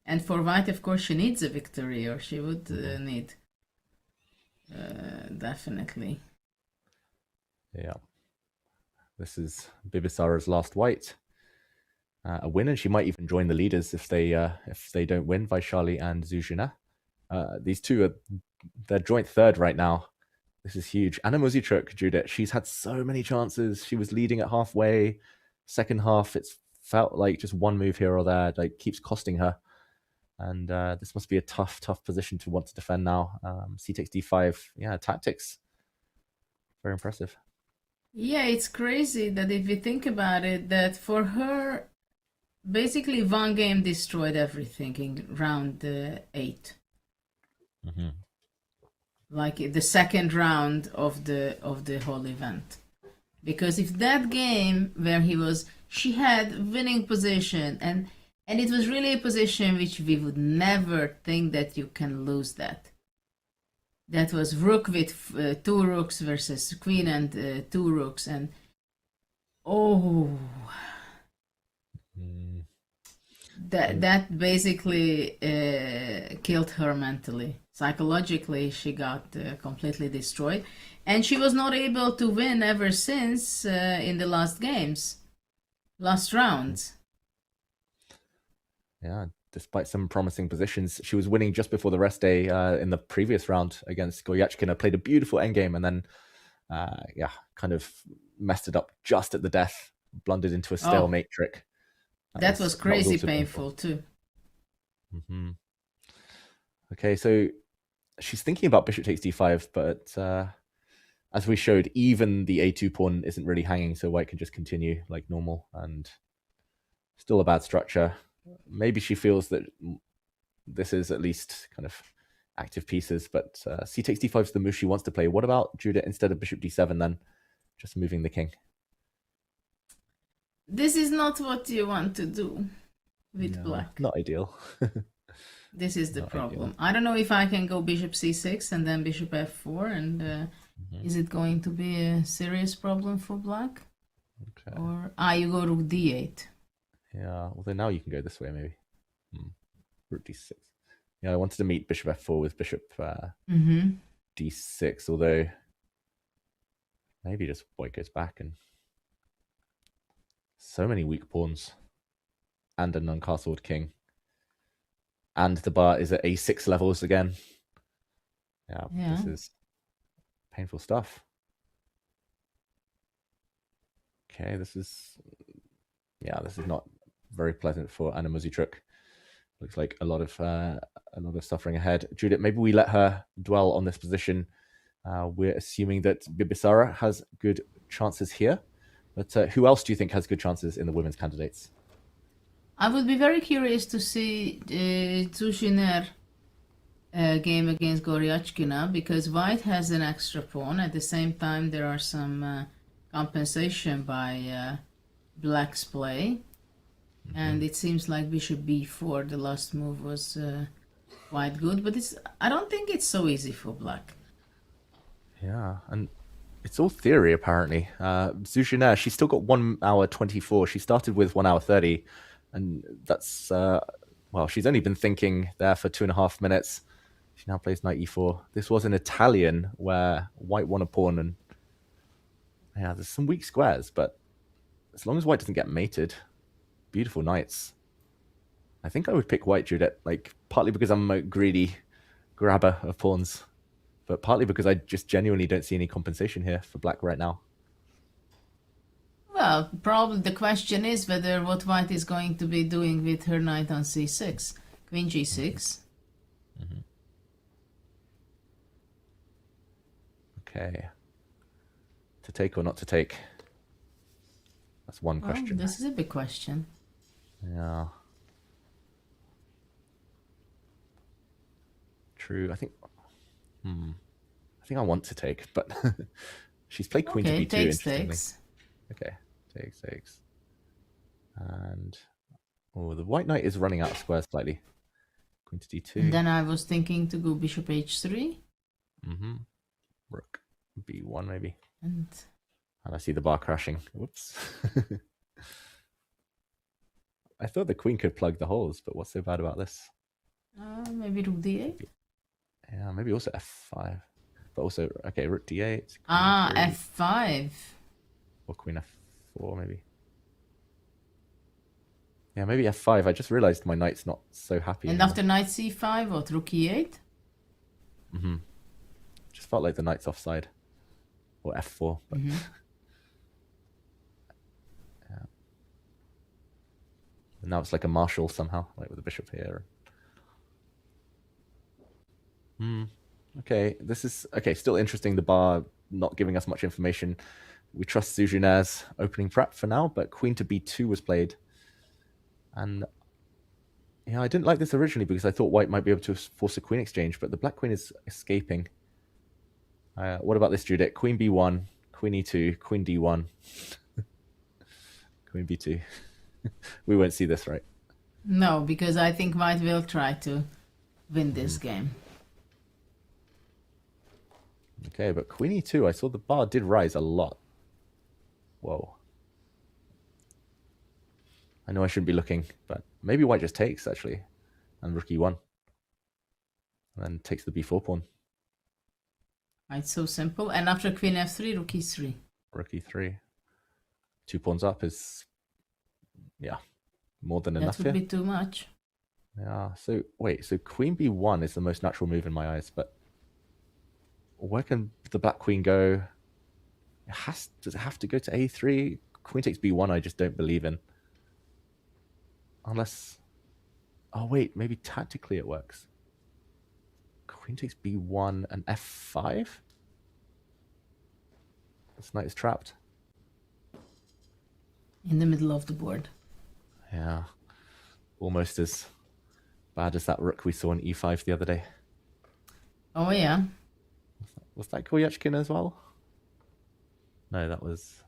Speaker 7: And for white, of course, she needs a victory, or she would need definitely.
Speaker 8: Yeah. This is Bibisara's last white. A win, and she might even join the leaders if they don't win, Vachier-Lagrave and Zuzhina. These two they're joint third right now. This is huge. Anna Muzychuk, Judith, she's had so many chances. She was leading at halfway. Second half, it's felt like just one move here or there, like keeps costing her. And this must be a tough position to want to defend now. C takes d5. Yeah, tactics. Very impressive.
Speaker 7: Yeah, it's crazy that if you think about it, that for her, basically one game destroyed everything in round 8. Like the second round of the whole event. Because if that game where she had winning position and it was really a position which we would never think that you can lose that. That was rook with 2 rooks versus queen and 2 rooks, and that basically killed her mentally. Psychologically, she got completely destroyed, and she was not able to win ever since in the last rounds.
Speaker 8: Yeah, despite some promising positions, she was winning just before the rest day in the previous round against Goryachkina. Played a beautiful endgame and then, kind of messed it up just at the death. Blundered into a stalemate trick.
Speaker 7: That was crazy painful too.
Speaker 8: Okay, so she's thinking about bishop takes d5, but as we showed, even the a2 pawn isn't really hanging, so white can just continue like normal, and still a bad structure. Maybe she feels that this is at least kind of active pieces, but c takes d5 is the move she wants to play. What about Judith instead of bishop d7 then? Just moving the king.
Speaker 7: This is not what you want to do with black.
Speaker 8: Not ideal.
Speaker 7: This is the problem. Ideal. I don't know if I can go bishop c6 and then bishop f4, and is it going to be a serious problem for black?
Speaker 8: Okay.
Speaker 7: Or you go rook d8.
Speaker 8: Yeah, although now you can go this way maybe. Rook d6. Yeah, I wanted to meet bishop f4 with bishop d6, although maybe just white goes back, and so many weak pawns and an uncastled king. And the bar is at a6 levels again. Yeah, this is painful stuff. Okay, this is not very pleasant for Anna Muzychuk. Looks like a lot of suffering ahead. Judith, maybe we let her dwell on this position. We're assuming that Bibisara has good chances here, but who else do you think has good chances in the women's candidates?
Speaker 7: I would be very curious to see Zuzhiner game against Goryachkina, because white has an extra pawn. At the same time, there are some compensation by black's play. And it seems like bishop b4, the last move, was quite good. But I don't think it's so easy for black.
Speaker 8: Yeah, and it's all theory, apparently. Zuzhina, she's still got 1 hour 24. She started with 1 hour 30. And that's, she's only been thinking there for 2.5 minutes. She now plays knight e4. This was an Italian where white won a pawn, and there's some weak squares, but as long as white doesn't get mated, beautiful knights. I think I would pick white, Judith, like partly because I'm a greedy grabber of pawns, but partly because I just genuinely don't see any compensation here for black right now.
Speaker 7: Well, probably the question is whether what white is going to be doing with her knight on c6. Queen g6.
Speaker 8: Okay. To take or not to take? That's one
Speaker 7: Well,
Speaker 8: question.
Speaker 7: this is a big question.
Speaker 8: Yeah. True. I think I want to take, but she's played queen to b2 interestingly.
Speaker 7: Takes.
Speaker 8: Okay, takes. And the white knight is running out of squares slightly. Queen to d2.
Speaker 7: And then I was thinking to go bishop h3.
Speaker 8: Rook b1 maybe.
Speaker 7: And
Speaker 8: I see the bar crashing. Whoops. I thought the queen could plug the holes, but what's so bad about this?
Speaker 7: maybe rook d8.
Speaker 8: Yeah, maybe also f5. But also, okay, rook d8.
Speaker 7: F5.
Speaker 8: Or queen f4 maybe. Yeah, maybe f5. I just realized my knight's not so happy.
Speaker 7: And after knight c5, what, rook e8?
Speaker 8: Just felt like the knight's offside. Or f4. But yeah. And now it's like a marshal somehow, like with the bishop here. Okay, this is... Okay, still interesting, the bar not giving us much information. We trust Sujuner's opening prep for now, but queen to b2 was played. And yeah, I didn't like this originally because I thought white might be able to force a queen exchange, but the black queen is escaping. What about this, Judith? Queen b1, queen e2, queen d1, queen b2. We won't see this, right?
Speaker 7: No, because I think white will try to win this game.
Speaker 8: Okay, but queen e2, I saw the bar did rise a lot. Whoa. I know I shouldn't be looking, but maybe white just takes, actually. And rook e1. And then takes the b4 pawn.
Speaker 7: It's so simple. And after queen f3, rook e3.
Speaker 8: Rook e3. 2 pawns up is... Yeah, more than enough here.
Speaker 7: That would be too much.
Speaker 8: Yeah, so wait, so queen b1 is the most natural move in my eyes, but where can the black queen go? Does it have to go to a3? Queen takes b1 I just don't believe in. Unless... Oh wait, maybe tactically it works. Queen takes b1 and f5? This knight is trapped.
Speaker 7: In the middle of the board.
Speaker 8: Yeah, almost as bad as that rook we saw in e5 the other day.
Speaker 7: Oh yeah.
Speaker 8: Was that Koyachkin as well? No, that was...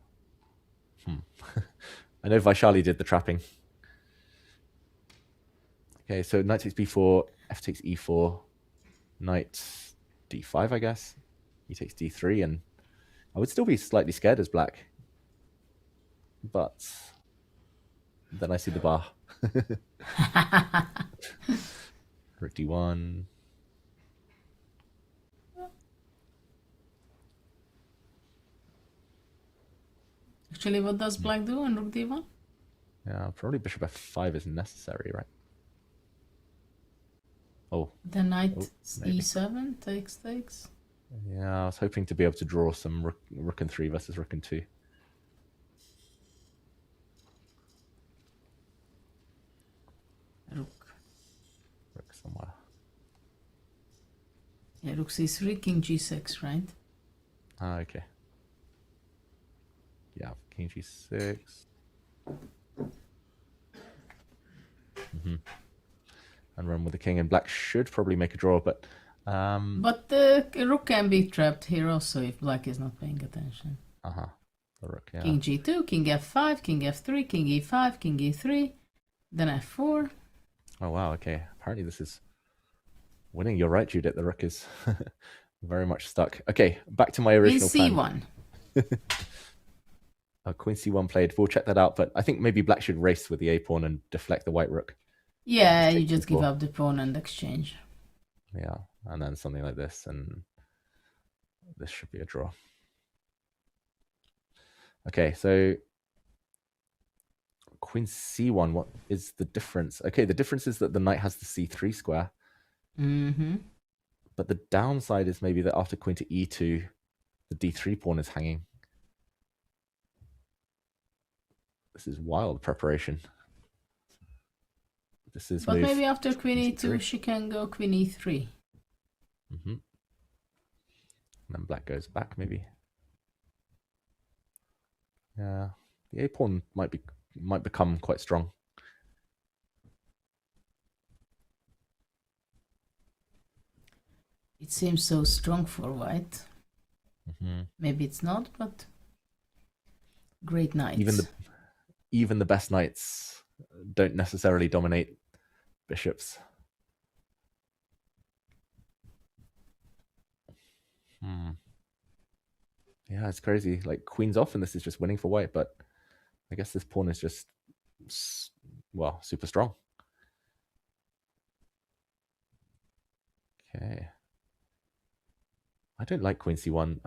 Speaker 8: I know Vachier-Lagrave did the trapping. Okay, so knight takes b4, f takes e4, knight d5, I guess. He takes d3, and I would still be slightly scared as black. But then I see the bar. Rook d1.
Speaker 7: Actually, what does black do on rook d1?
Speaker 8: Yeah, probably bishop f5 is necessary, right? Oh.
Speaker 7: The knight e7 takes.
Speaker 8: Yeah, I was hoping to be able to draw some rook and 3 versus rook and 2. Rook somewhere.
Speaker 7: Yeah, rook c3, king g6, right?
Speaker 8: Ah, okay. Yeah, king g6. And run with the king, and black should probably make a draw, but...
Speaker 7: But the rook can be trapped here also if black is not paying attention.
Speaker 8: The rook, yeah.
Speaker 7: King g2, king f5, king f3, king e5, king e3, then f4.
Speaker 8: Oh wow, okay. Apparently this is winning. You're right, Judith. The rook is very much stuck. Okay, back to my original
Speaker 7: plan.
Speaker 8: C1. Queen c1 played. We'll check that out, but I think maybe black should race with the a pawn and deflect the white rook.
Speaker 7: Yeah, you just give up the pawn and exchange.
Speaker 8: Yeah, and then something like this, and this should be a draw. Okay, so queen c1, what is the difference? Okay, the difference is that the knight has the c3 square. But the downside is maybe that after queen to e2, the d3 pawn is hanging. This is wild preparation. This is
Speaker 7: But
Speaker 8: move
Speaker 7: maybe after queen e2,
Speaker 8: 23.
Speaker 7: she can go queen e3.
Speaker 8: And then black goes back, maybe. Yeah, the a pawn might become quite strong.
Speaker 7: It seems so strong for white. Maybe it's not, but great knights.
Speaker 8: Even the best knights don't necessarily dominate bishops. Yeah, it's crazy. Like queen's off, and this is just winning for white. But I guess this pawn is just, well, super strong. Okay. I don't like queen c1.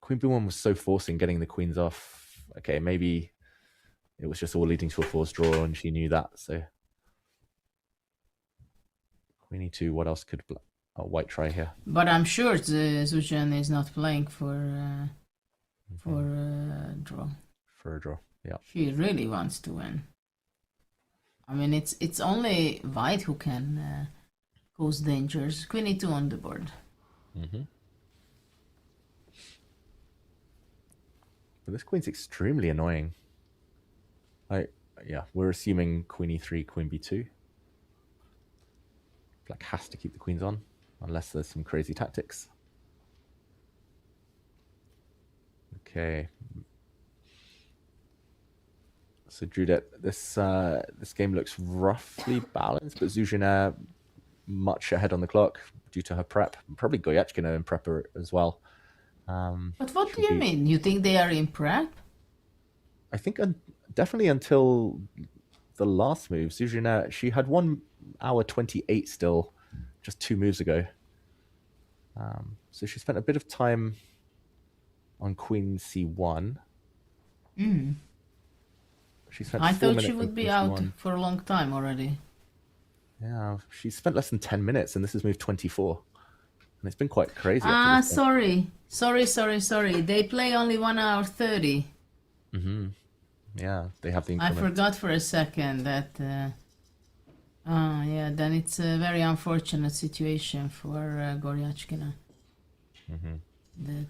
Speaker 8: Queen b1 was so forcing getting the queens off. Okay, maybe it was just all leading to a forced draw, and she knew that. So queen e2. What else could white try here?
Speaker 7: But I'm sure Zuzhan is not playing for a draw.
Speaker 8: For a draw, yeah.
Speaker 7: She really wants to win. I mean, it's only white who can cause dangers. Queen e2 on the board.
Speaker 8: But this queen's extremely annoying. Yeah, we're assuming queen e3, queen b2. Black has to keep the queens on, unless there's some crazy tactics. Okay. So Judith, this game looks roughly balanced, but Zuzhina much ahead on the clock due to her prep. Probably Goyachkina in prep as well.
Speaker 7: But what do you mean? You think they are in prep?
Speaker 8: I think definitely until the last move. Zuzhina, she had 1 hour 28 still, just 2 moves ago. So she spent a bit of time on queen c1. She spent
Speaker 7: I
Speaker 8: 4
Speaker 7: thought
Speaker 8: minutes
Speaker 7: she
Speaker 8: on
Speaker 7: would be
Speaker 8: queen
Speaker 7: out
Speaker 8: c1.
Speaker 7: for a long time already.
Speaker 8: Yeah, she spent less than 10 minutes, and this is move 24. And it's been quite crazy.
Speaker 7: Sorry. They play only 1 hour 30.
Speaker 8: Yeah, they have the
Speaker 7: I
Speaker 8: increment.
Speaker 7: forgot for a second that. Yeah, then it's a very unfortunate situation for Goryachkina. That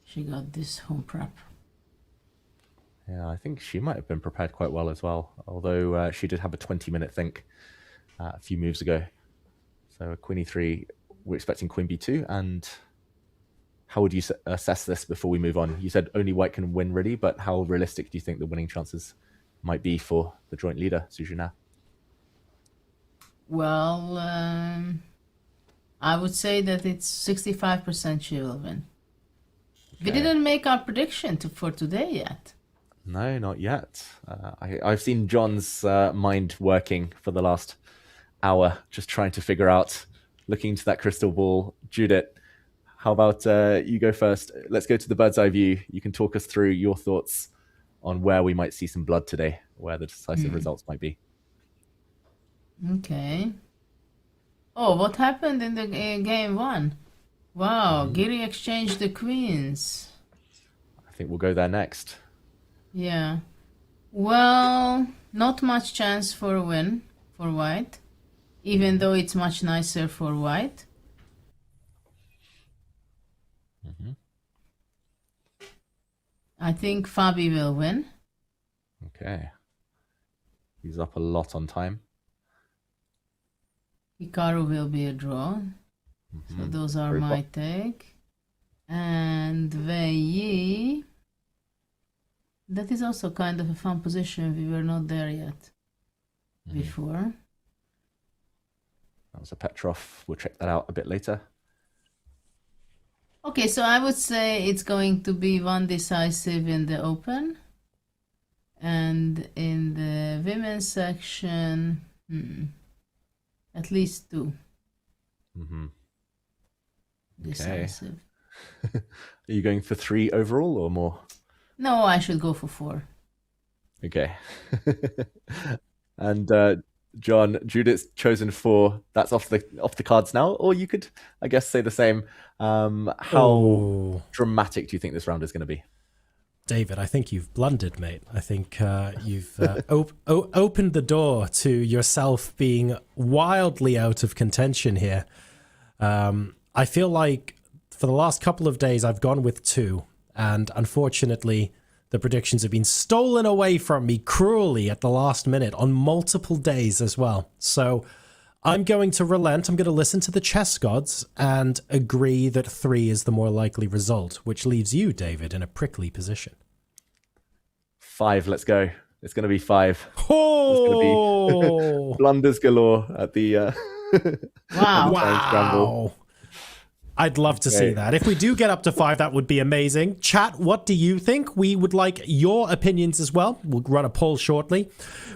Speaker 7: she got this home prep.
Speaker 8: Yeah, I think she might have been prepared quite well as well, although she did have a 20-minute think a few moves ago. So queen e3, we're expecting queen b2, and how would you assess this before we move on? You said only white can win really, but how realistic do you think the winning chances might be for the joint leader, Zuzhina?
Speaker 7: Well, I would say that it's 65% she will win. We didn't make our prediction for today yet.
Speaker 8: No, not yet. I've seen John's mind working for the last hour, just trying to figure out, looking into that crystal ball. Judith, how about you go first? Let's go to the bird's eye view. You can talk us through your thoughts on where we might see some blood today, where the decisive results might be.
Speaker 7: Okay. Oh, what happened in the game 1? Wow, Giri exchanged the queens.
Speaker 8: I think we'll go there next.
Speaker 7: Yeah. Well, not much chance for a win for white, even though it's much nicer for white. I think Fabi will win.
Speaker 8: Okay. He's up a lot on time.
Speaker 7: Hikaru will be a draw. So those are my take. And Wei Yi. That is also kind of a fun position. We were not there yet before.
Speaker 8: That was a Petrov. We'll check that out a bit later.
Speaker 7: Okay, so I would say it's going to be one decisive in the open. And in the women's section, at least 2. Decisive.
Speaker 8: Okay. Are you going for 3 overall or more?
Speaker 7: No, I should go for 4.
Speaker 8: Okay. And John, Judith's chosen 4. That's off the cards now. Or you could, I guess, say the same. How dramatic do you think this round is going to be?
Speaker 6: David, I think you've blundered, mate. I think you've opened the door to yourself being wildly out of contention here. I feel like for the last couple of days, I've gone with 2, and unfortunately, the predictions have been stolen away from me cruelly at the last minute on multiple days as well. So I'm going to relent. I'm going to listen to the chess gods and agree that 3 is the more likely result, which leaves you, David, in a prickly position.
Speaker 8: 5, let's go. It's going to be 5.
Speaker 6: Oh!
Speaker 8: It's going to be blunders galore at the
Speaker 6: Wow. I'd love to see that. If we do get up to 5, that would be amazing. Chat, what do you think? We would like your opinions as well. We'll run a poll shortly.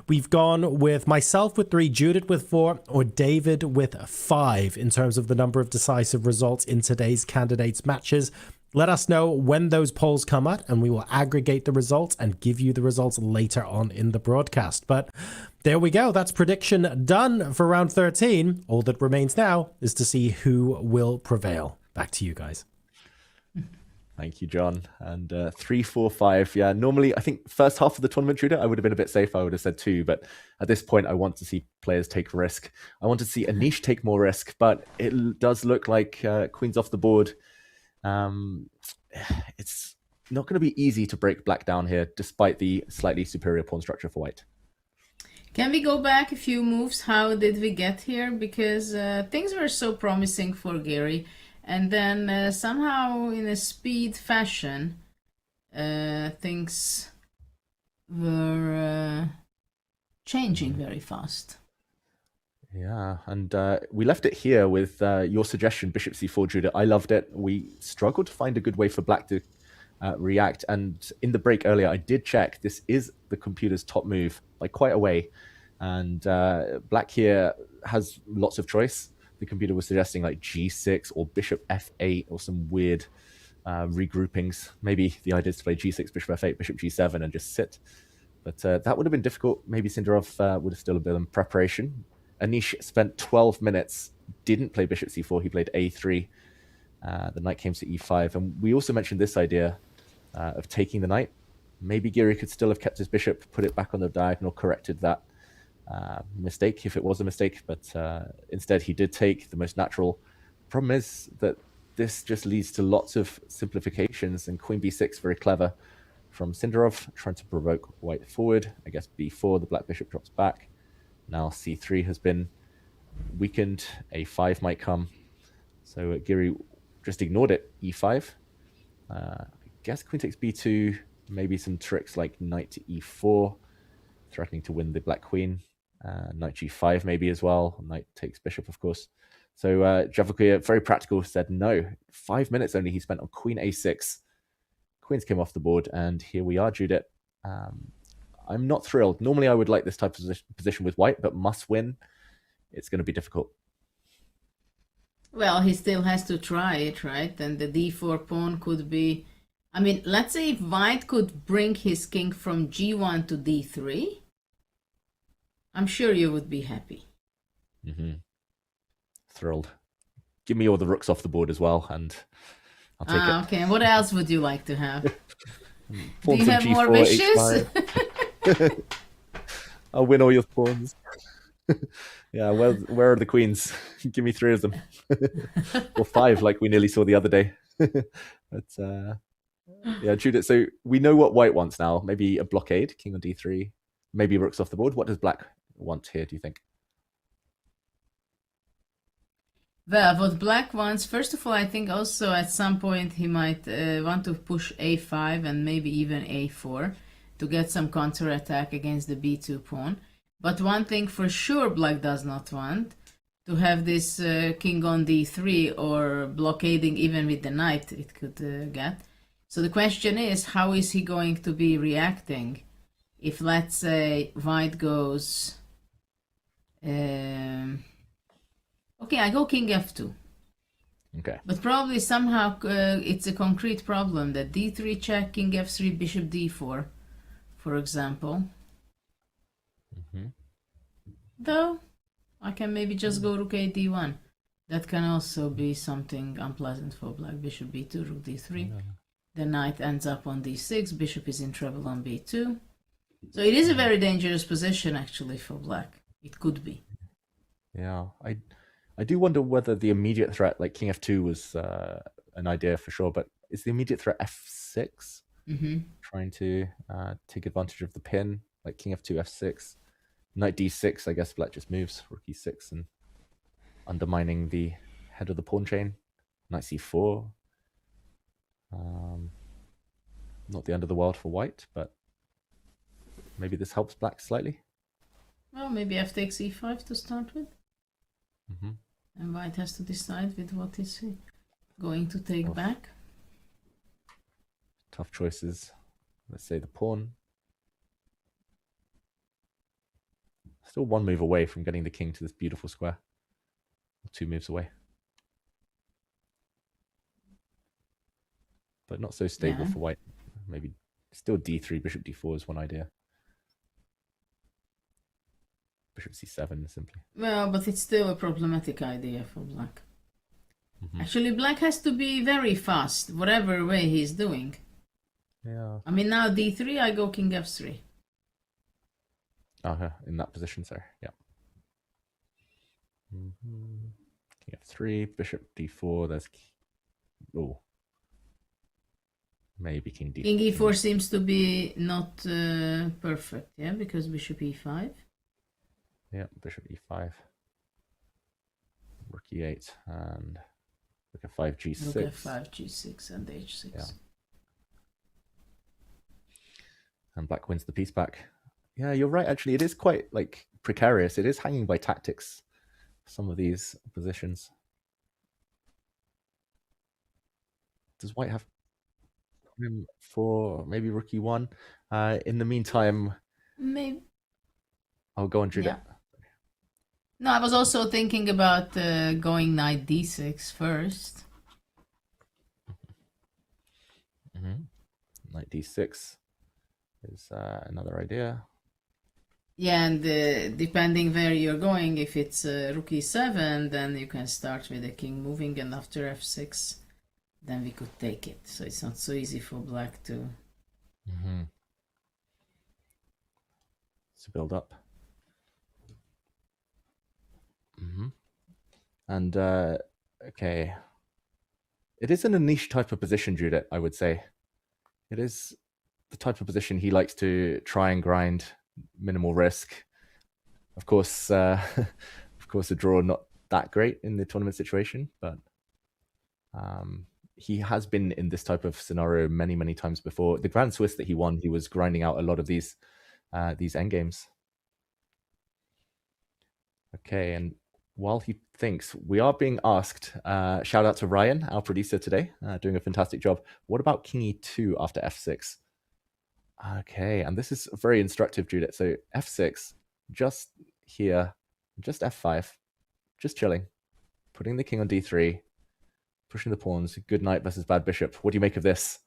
Speaker 6: We've gone with myself with 3, Judith with 4, or David with 5 in terms of the number of decisive results in today's candidates matches. Let us know when those polls come out, and we will aggregate the results and give you the results later on in the broadcast. But there we go. That's prediction done for round 13. All that remains now is to see who will prevail. Back to you guys.
Speaker 8: Thank you, John. And 3, 4, 5. Yeah, normally I think first half of the tournament, Judah, I would have been a bit safe. I would have said 2, but at this point, I want to see players take risk. I want to see Anish take more risk, but it does look like Queen's off the board. It's not going to be easy to break black down here, despite the slightly superior pawn structure for white.
Speaker 7: Can we go back a few moves? How did we get here? Because things were so promising for Gary, and then somehow in a speed fashion, things were changing very fast.
Speaker 8: Yeah, and we left it here with your suggestion, Bishop c4, Judah. I loved it. We struggled to find a good way for black to react. And in the break earlier, I did check. This is the computer's top move by quite a way. And black here has lots of choice. The computer was suggesting like g6 or bishop f8 or some weird regroupings. Maybe the idea is to play g6, bishop f8, bishop g7 and just sit. But that would have been difficult. Maybe Sindarov would have still been in preparation. Anish spent 12 minutes, didn't play bishop c4, he played a3. The knight came to e5. And we also mentioned this idea of taking the knight. Maybe Giri could still have kept his bishop, put it back on the diagonal, corrected that mistake if it was a mistake. But instead, he did take the most natural. Problem is that this just leads to lots of simplifications. And queen b6, very clever from Sindarov, trying to provoke white forward. I guess b4, the black bishop drops back. Now c3 has been weakened. a5 might come. So Giri just ignored it. e5. I guess queen takes b2. Maybe some tricks like knight to e4, threatening to win the black queen. Knight g5 maybe as well. Knight takes bishop, of course. So Vachier, very practical, said no. 5 minutes only he spent on queen a6. Queens came off the board, and here we are, Judith. I'm not thrilled. Normally I would like this type of position with white, but must win. It's going to be difficult.
Speaker 7: Well, he still has to try it, right? And the d4 pawn could be... I mean, let's say if white could bring his king from g1 to d3, I'm sure you would be happy.
Speaker 8: Mm-hmm. Thrilled. Give me all the rooks off the board as well, and I'll take it.
Speaker 7: Okay, what else would you like to have? Do you
Speaker 8: Pawns
Speaker 7: have
Speaker 8: on
Speaker 7: more
Speaker 8: G4,
Speaker 7: wishes?
Speaker 8: I'll win all your pawns. Yeah, where are the queens? Give me 3 of them. Or 5, like we nearly saw the other day. But yeah, Judith, so we know what white wants now. Maybe a blockade, king on d3. Maybe rooks off the board. What does black want here, do you think?
Speaker 7: Well, what black wants, first of all, I think also at some point he might want to push a5 and maybe even a4 to get some counterattack against the b2 pawn. But one thing for sure black does not want, to have this king on d3 or blockading even with the knight it could get. So the question is, how is he going to be reacting if, let's say, white goes... Okay, I go king f2.
Speaker 8: Okay.
Speaker 7: But probably somehow it's a concrete problem that d3 check, king f3, bishop d4, for example.
Speaker 8: Mm-hmm.
Speaker 7: Though, I can maybe just go rook a d1. That can also be something unpleasant for black. Bishop b2, rook d3.
Speaker 8: Yeah.
Speaker 7: The knight ends up on d6, bishop is in trouble on b2. So it is a very dangerous position actually for black. It could be.
Speaker 8: Yeah, I do wonder whether the immediate threat, like king f2, was an idea for sure, but is the immediate threat f6? Trying to take advantage of the pin, like king f2, f6. Knight d6, I guess black just moves, rook e6, and undermining the head of the pawn chain. Knight c4. Not the end of the world for white, but maybe this helps black slightly.
Speaker 7: Well, maybe f takes e5 to start with. And white has to decide with what is he going to take back.
Speaker 8: Tough choices. Let's say the pawn. Still one move away from getting the king to this beautiful square. 2 moves away. But not so stable for white. Maybe still d3, bishop d4 is one idea. Bishop c7 simply.
Speaker 7: Well, but it's still a problematic idea for black. Actually, black has to be very fast, whatever way he's doing.
Speaker 8: Yeah.
Speaker 7: I mean, now d3, I go king f3.
Speaker 8: In that position, sorry. Yeah. King f3, bishop d4. There's maybe king d4.
Speaker 7: King e4 seems to be not perfect, yeah, because bishop e5.
Speaker 8: Yeah, bishop e5. Rook e8 and rook f5 g6.
Speaker 7: Rook f5 g6 and h6.
Speaker 8: Yeah. And black wins the piece back. Yeah, you're right. Actually, it is quite like precarious. It is hanging by tactics. Some of these positions. Does white have room for maybe rook e1? In the meantime,
Speaker 7: maybe.
Speaker 8: I'll go on, Judith.
Speaker 7: Yeah. No, I was also thinking about going knight d6 first.
Speaker 8: Knight d6 is another idea.
Speaker 7: Yeah, and depending where you're going, if it's rook e7, then you can start with the king moving, and after f6, then we could take it. So it's not so easy for black to...
Speaker 8: To build up. And, okay. It is an Anish type of position, Judith, I would say. It is the type of position he likes to try and grind, minimal risk. Of course, a draw not that great in the tournament situation, but he has been in this type of scenario many, many times before. The Grand Swiss that he won, he was grinding out a lot of these endgames. Okay, and while he thinks, we are being asked, shout out to Ryan, our producer today, doing a fantastic job. What about king e2 after f6? Okay, and this is very instructive, Judith. So f6, just here, just f5, just chilling, putting the king on d3, pushing the pawns, good knight versus bad bishop. What do you make of this?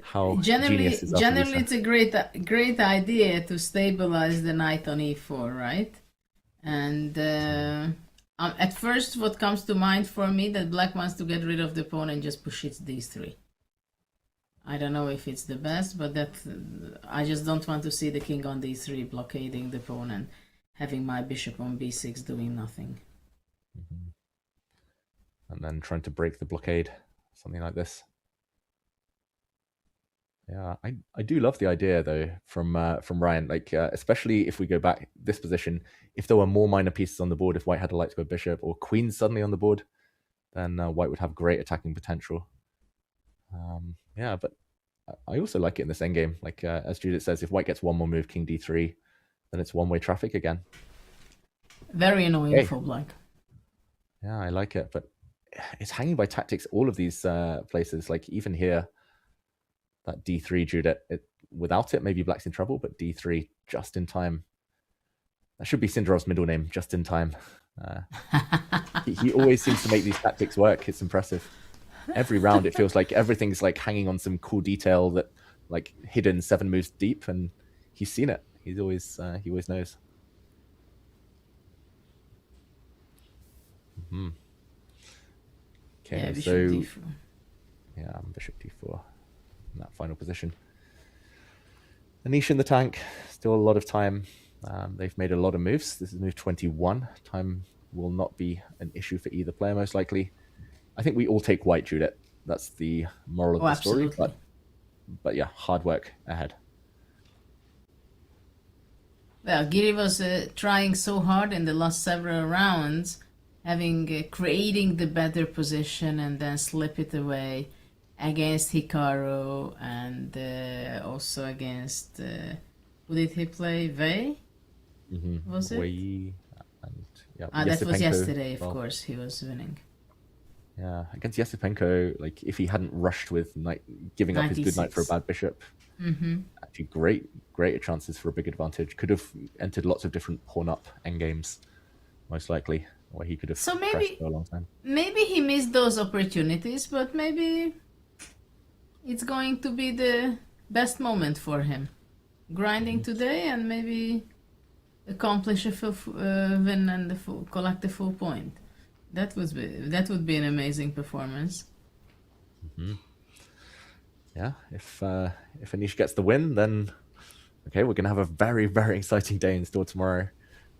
Speaker 8: How genius is our
Speaker 7: generally
Speaker 8: producer?
Speaker 7: it's a great idea to stabilize the knight on e4, right? And at first, what comes to mind for me, that black wants to get rid of the pawn and just push it d3. I don't know if it's the best, but that I just don't want to see the king on d3 blockading the pawn and having my bishop on b6 doing nothing.
Speaker 8: And then trying to break the blockade, something like this. Yeah, I do love the idea though from Ryan. Like especially if we go back this position, if there were more minor pieces on the board, if white had a light to go bishop or queen suddenly on the board, then white would have great attacking potential. Yeah, but I also like it in this endgame. Like as Judith says, if white gets one more move, king d3, then it's one-way traffic again.
Speaker 7: Very annoying for black.
Speaker 8: Yeah, I like it, but it's hanging by tactics. All of these places, like even here, that d3, Judith. Without it, maybe black's in trouble, but d3 just in time. That should be Sindarov's middle name, just in time. He always seems to make these tactics work. It's impressive. Every round, it feels like everything's like hanging on some cool detail that like hidden 7 moves deep, and he's seen it. He always knows. Okay,
Speaker 7: yeah,
Speaker 8: so Yeah, bishop d4 in that final position. Anish in the tank, still a lot of time. They've made a lot of moves. This is move 21. Time will not be an issue for either player, most likely. I think we all take white, Judith. That's the moral of the story. But yeah, hard work ahead.
Speaker 7: Well, Giri was trying so hard in the last several rounds, creating the better position and then slip it away against Hikaru and also against who did he play? Wei? Was it?
Speaker 8: Wei and yeah.
Speaker 7: That was yesterday, of course. He was winning.
Speaker 8: Yeah, against Yesipenko, like if he hadn't rushed with giving up his good knight for a bad bishop, actually greater chances for a big advantage. Could have entered lots of different pawn up endgames, most likely, where he could have pressed for a long time.
Speaker 7: Maybe he missed those opportunities, but maybe it's going to be the best moment for him. Grinding today and maybe accomplish a full win and collect a full point. That would be an amazing performance.
Speaker 8: Yeah, if Anish gets the win, then okay, we're gonna have a very, very exciting day in store tomorrow.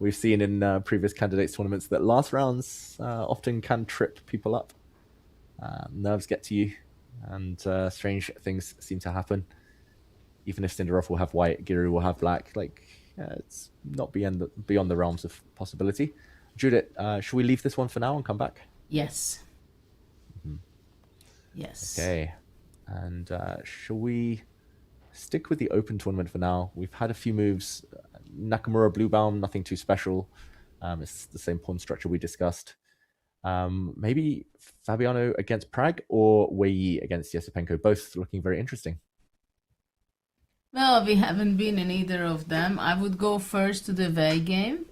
Speaker 8: We've seen in previous candidates tournaments that last rounds often can trip people up. Nerves get to you, and strange things seem to happen. Even if Sindarov will have white, Giri will have black. It's not beyond the realms of possibility. Judith, should we leave this one for now and come back?
Speaker 7: Yes. Yes.
Speaker 8: Okay. And shall we stick with the open tournament for now? We've had a few moves. Nakamura, Bluebaum, nothing too special. It's the same pawn structure we discussed. Maybe Fabiano against Prague or Wei against Yesipenko, both looking very interesting.
Speaker 7: Well, we haven't been in either of them. I would go first to the Wei game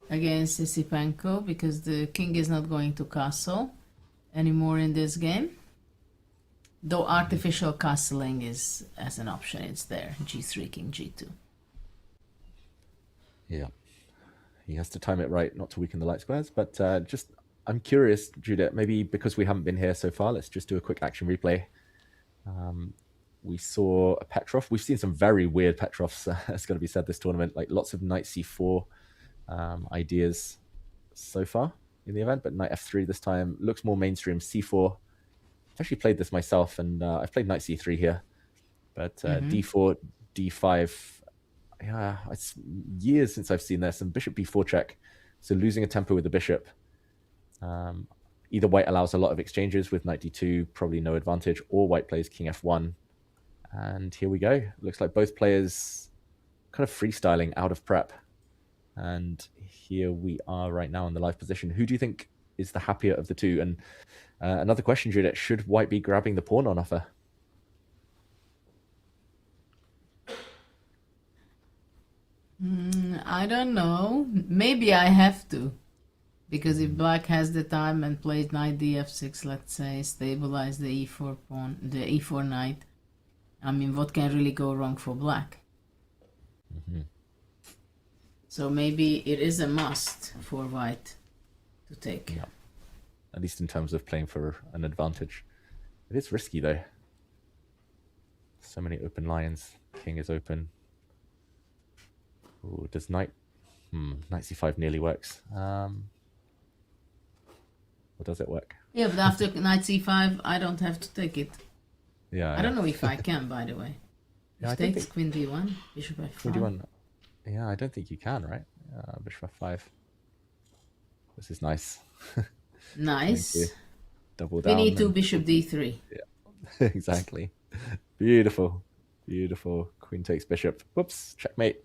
Speaker 7: against Yesipenko because the king is not going to castle anymore in this game. Though artificial castling is as an option, it's there. G3, king G2.
Speaker 8: Yeah. He has to time it right not to weaken the light squares. But I'm curious, Judith, maybe because we haven't been here so far, let's just do a quick action replay. We saw a Petrov. We've seen some very weird Petrovs, it's going to be said, this tournament. Like lots of knight c4 ideas so far in the event, but knight f3 this time looks more mainstream. c4. I've actually played this myself, and I've played knight c3 here, but d4, d5. Yeah, it's years since I've seen this. And bishop b4 check, so losing a tempo with the bishop. Either white allows a lot of exchanges with knight d2, probably no advantage, or white plays king f1. And here we go. Looks like both players kind of freestyling out of prep. And here we are right now in the live position. Who do you think is the happier of the two? And another question, Judith, should white be grabbing the pawn on offer?
Speaker 7: I don't know. Maybe I have to. Because if black has the time and plays knight df6, let's say, stabilize the e4 pawn, the e4 knight, I mean, what can really go wrong for black? So maybe it is a must for white to take.
Speaker 8: Yeah. At least in terms of playing for an advantage. It is risky though. So many open lines. King is open. Ooh, does knight... knight c5 nearly works. Or does it work?
Speaker 7: Yeah, but after knight c5, I don't have to take it.
Speaker 8: Yeah.
Speaker 7: I don't know if I can, by the way.
Speaker 8: Yeah,
Speaker 7: takes queen d1, bishop f5.
Speaker 8: Queen d1. Yeah, I don't think you can, right? Bishop f5. This is nice.
Speaker 7: Nice.
Speaker 8: Double down.
Speaker 7: We need to bishop d3.
Speaker 8: Yeah, exactly. Beautiful. Beautiful. Queen takes bishop. Whoops, checkmate.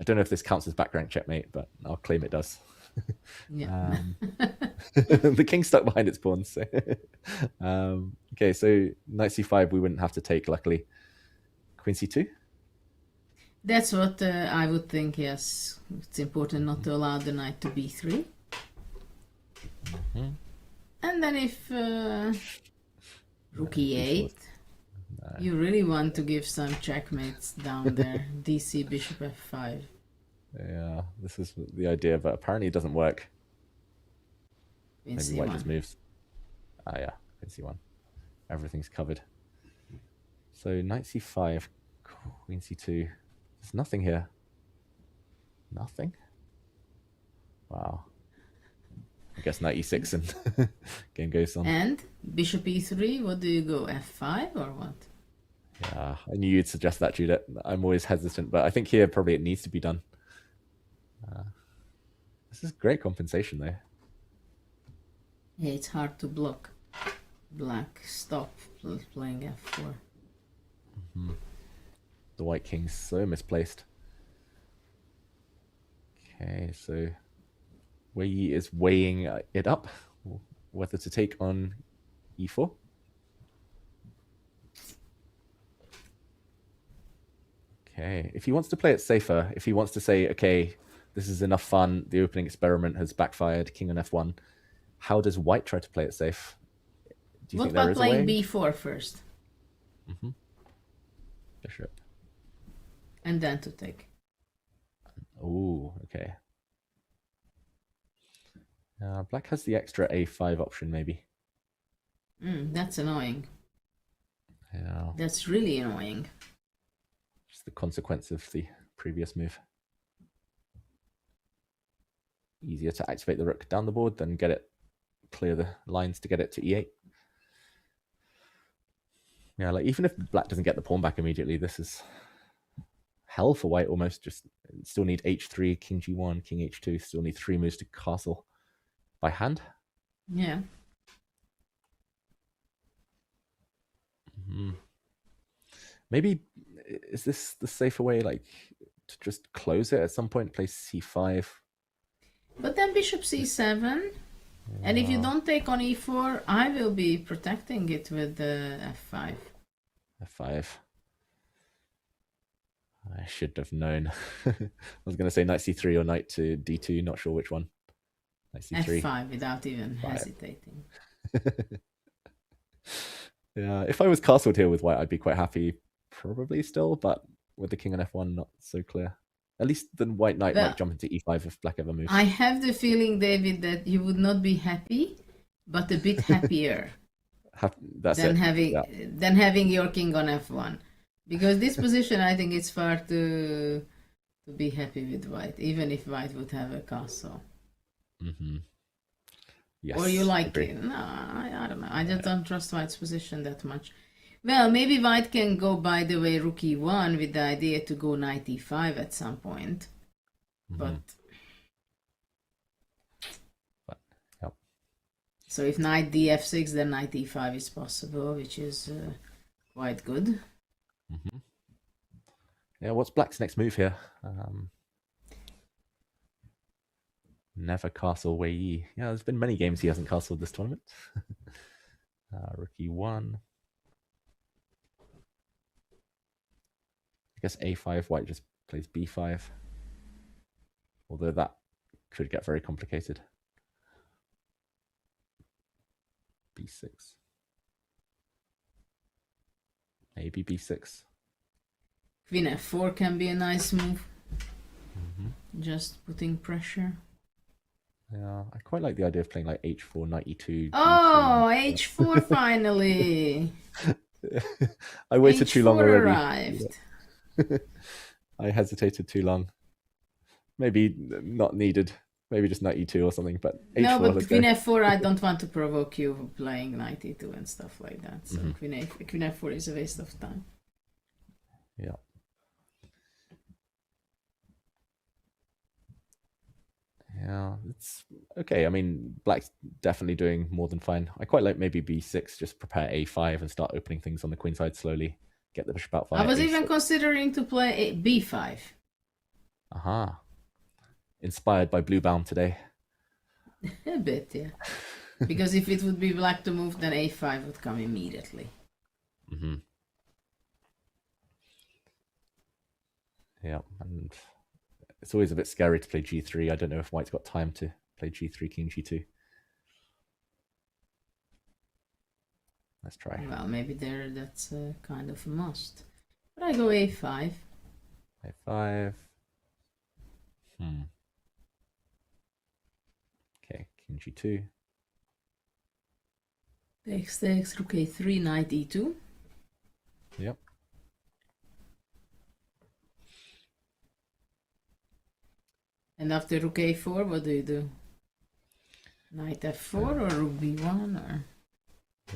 Speaker 8: I don't know if this counts as back rank checkmate, but I'll claim it does.
Speaker 7: Yeah.
Speaker 8: The king stuck behind its pawns. So. Okay, so knight c5 we wouldn't have to take, luckily. Queen c2?
Speaker 7: That's what I would think, yes. It's important not to allow the knight to b3. And then if rook e8, you really want to give some checkmates down there. dc bishop f5.
Speaker 8: Yeah, this is the idea, but apparently it doesn't work.
Speaker 7: Queen
Speaker 8: Maybe
Speaker 7: c1.
Speaker 8: white just moves. Ah, yeah, Queen c1. everything's covered. So knight c5, queen c2. There's nothing here. Nothing? Wow. I guess knight e6 and game goes on.
Speaker 7: And bishop e3, what do you go, f5 or what?
Speaker 8: Yeah, I knew you'd suggest that, Judith. I'm always hesitant, but I think here probably it needs to be done. This is great compensation, though.
Speaker 7: Yeah, it's hard to block. Black, stop playing f4.
Speaker 8: The white king's so misplaced. Okay, so Wei Yi is weighing it up, whether to take on e4. Okay, if he wants to play it safer, if he wants to say, okay, this is enough fun, the opening experiment has backfired, king on f1, how does white try to play it safe? Do you
Speaker 7: What
Speaker 8: think there
Speaker 7: about
Speaker 8: is a
Speaker 7: playing
Speaker 8: way?
Speaker 7: b4 first?
Speaker 8: Bishop.
Speaker 7: And then to take.
Speaker 8: Oh, okay. Black has the extra a5 option, maybe.
Speaker 7: That's annoying.
Speaker 8: Yeah.
Speaker 7: That's really annoying.
Speaker 8: Just the consequence of the previous move. Easier to activate the rook down the board than clear the lines to get it to e8. Yeah, like even if black doesn't get the pawn back immediately, this is hell for white almost. Just still need h3, king g1, king h2, still need 3 moves to castle by hand.
Speaker 7: Yeah.
Speaker 8: Maybe, is this the safer way, like, to just close it at some point, play c5?
Speaker 7: But then bishop c7. And if you don't take on e4, I will be protecting it with the f5.
Speaker 8: f5. I should have known. I was going to say knight c3 or knight to d2, not sure which one. Knight c3.
Speaker 7: f5 without even hesitating.
Speaker 8: Yeah, if I was castled here with white, I'd be quite happy, probably still, but with the king on f1, not so clear. At least the white knight might jump into e5 if black ever moves.
Speaker 7: I have the feeling, David, that you would not be happy, but a bit happier than having your king on f1. Because this position, I think it's far to be happy with white, even if white would have a castle.
Speaker 8: Yes,
Speaker 7: or you like it? No, I don't know. I just don't trust white's position that much. Well, maybe white can go, by the way, rook e1 with the idea to go knight e5 at some point. But
Speaker 8: yep.
Speaker 7: So if knight df6, then knight e5 is possible, which is quite good.
Speaker 8: Yeah, what's black's next move here? Never castle Wei Yi. Yeah, there's been many games he hasn't castled this tournament. Rook e1. I guess a5, white just plays b5. Although that could get very complicated. b6. Maybe b6.
Speaker 7: Queen f4 can be a nice move. Just putting pressure.
Speaker 8: Yeah, I quite like the idea of playing like h4, knight e2.
Speaker 7: Oh, h4 finally.
Speaker 8: I waited too long already.
Speaker 7: Arrived.
Speaker 8: I hesitated too long. Maybe not needed. Maybe just knight e2 or something. But h4,
Speaker 7: no, but queen f4, I don't want to provoke you playing knight e2 and stuff like that. So queen f4 is a waste of time.
Speaker 8: Yeah. Yeah, it's okay. I mean, black's definitely doing more than fine. I quite like maybe b6, just prepare a5 and start opening things on the queen side slowly. Get the bishop out via
Speaker 7: I was
Speaker 8: a6.
Speaker 7: even considering to play b5.
Speaker 8: Aha. Inspired by Bluebound today.
Speaker 7: A bit, yeah. Because if it would be black to move, then a5 would come immediately.
Speaker 8: Yeah, and it's always a bit scary to play g3. I don't know if white's got time to play g3, king g2. Let's try.
Speaker 7: Well, maybe that's kind of a must. But I go a5.
Speaker 8: a5. Okay, king g2.
Speaker 7: Takes rook a3, knight e2.
Speaker 8: Yep.
Speaker 7: And after rook a4, what do you do? Knight f4 or rook b1 or?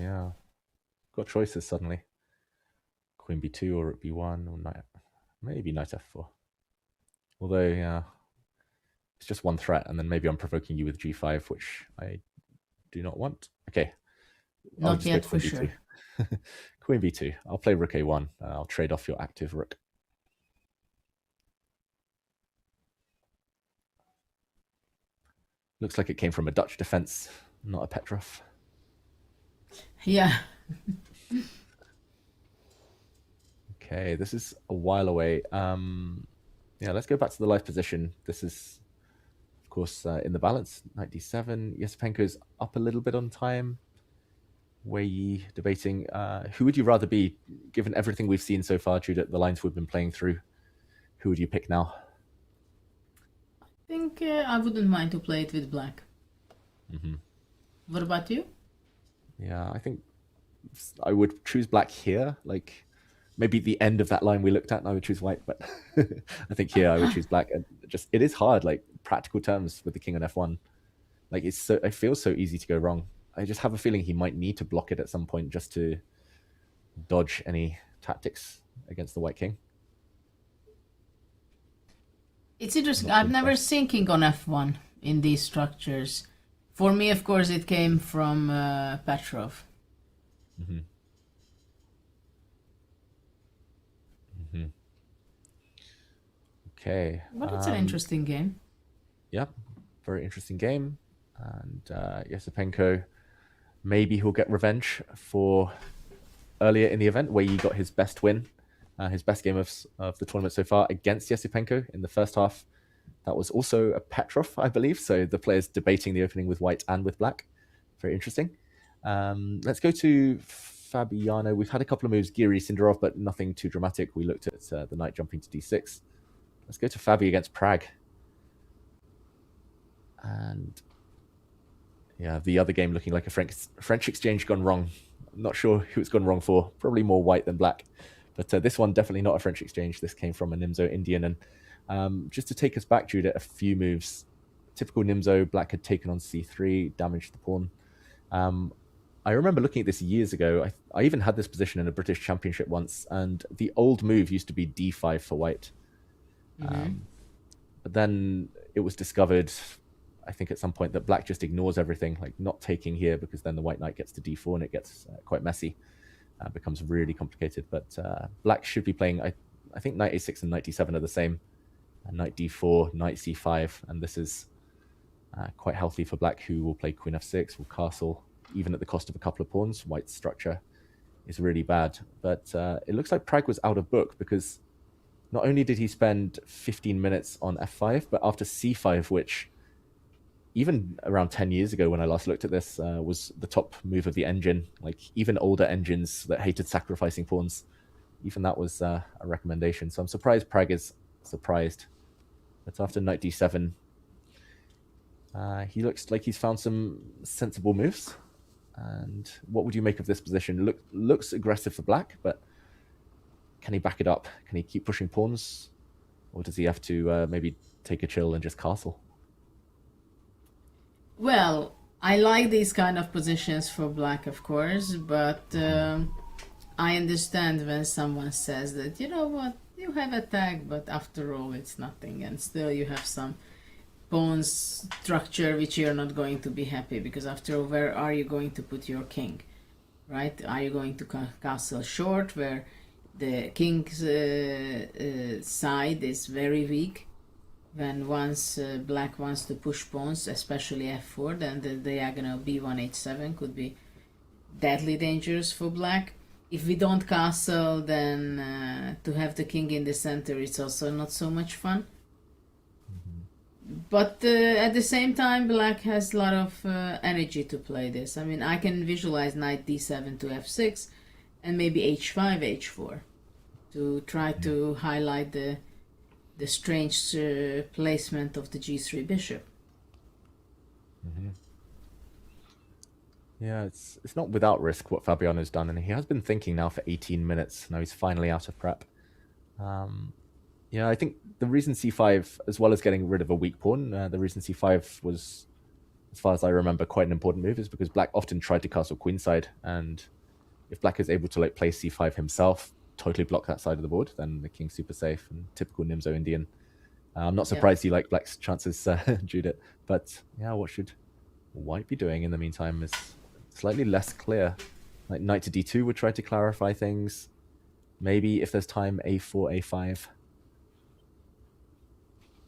Speaker 8: Yeah. Got choices suddenly. Queen b2 or rook b1 or knight, maybe knight f4. Although, yeah, it's just one threat, and then maybe I'm provoking you with g5, which I do not want. Okay.
Speaker 7: Not yet for sure.
Speaker 8: Queen b2. I'll play rook a1. I'll trade off your active rook. Looks like it came from a Dutch defense, not a Petrov.
Speaker 7: Yeah.
Speaker 8: Okay, this is a while away. Yeah, let's go back to the live position. This is, of course, in the balance. Knight d7. Yesipenko's up a little bit on time. Wei debating. Who would you rather be, given everything we've seen so far, Judith, the lines we've been playing through? Who would you pick now?
Speaker 7: I think I wouldn't mind to play it with black. What about you?
Speaker 8: Yeah, I think I would choose black here. Like, maybe the end of that line we looked at, and I would choose white. But I think here I would choose black. And just, it is hard, like practical terms with the king on f1. Like, it feels so easy to go wrong. I just have a feeling he might need to block it at some point just to dodge any tactics against the white king.
Speaker 7: It's interesting. I've never seen king on f1 in these structures. For me, of course, it came from Petrov.
Speaker 8: Okay.
Speaker 7: But it's an interesting game.
Speaker 8: Yeah, very interesting game. And Yesipenko, maybe he'll get revenge for earlier in the event where he got his best win, his best game of the tournament so far against Yesipenko in the first half. That was also a Petrov, I believe. So the players debating the opening with white and with black. Very interesting. Let's go to Fabiano. We've had a couple of moves, Giri, Sindarov, but nothing too dramatic. We looked at the knight jumping to d6. Let's go to Fabi against Prague. And yeah, the other game looking like a French exchange gone wrong. I'm not sure who it's gone wrong for. Probably more white than black. But this one, definitely not a French exchange. This came from a Nimzo Indian. And just to take us back, Judah, a few moves. Typical Nimzo, black had taken on c3, damaged the pawn. I remember looking at this years ago. I even had this position in a British championship once, and the old move used to be d5 for white. But then it was discovered, I think at some point, that black just ignores everything, like not taking here, because then the white knight gets to d4 and it gets quite messy. Becomes really complicated. But black should be playing, I think knight a6 and knight d7 are the same. Knight d4, knight c5, and this is quite healthy for black, who will play queen f6, will castle, even at the cost of a couple of pawns. White's structure is really bad. But it looks like Prague was out of book, because not only did he spend 15 minutes on f5, but after c5, which even around 10 years ago when I last looked at this, was the top move of the engine. Like, even older engines that hated sacrificing pawns, even that was a recommendation. So I'm surprised Prague is surprised. But after knight d7, he looks like he's found some sensible moves. And what would you make of this position? Looks aggressive for black, but can he back it up? Can he keep pushing pawns? Or does he have to maybe take a chill and just castle?
Speaker 7: Well, I like these kind of positions for black, of course, but I understand when someone says that, you know what, you have attack, but after all it's nothing, and still you have some pawn structure which you're not going to be happy, because after all, where are you going to put your king, right? Are you going to castle short, where the king's side is very weak? When once black wants to push pawns, especially f4, then the diagonal b1 h7 could be deadly dangerous for black. If we don't castle, then to have the king in the center, it's also not so much fun. But at the same time, black has a lot of energy to play this. I mean, I can visualize knight d7 to f6 and maybe h5, h4 to try to highlight the strange placement of the g3 bishop.
Speaker 8: Yeah, it's not without risk what Fabiano's done, and he has been thinking now for 18 minutes. Now he's finally out of prep. Yeah, I think the reason c5, as well as getting rid of a weak pawn, the reason c5 was, as far as I remember, quite an important move is because Black often tried to castle queenside, and if Black is able to like play c5 himself, totally block that side of the board, then the king's super safe and typical Nimzo Indian. I'm not surprised you like Black's chances, Judith, but yeah, what should White be doing in the meantime is slightly less clear. Like knight to d2 would try to clarify things. Maybe if there's time, a4, a5.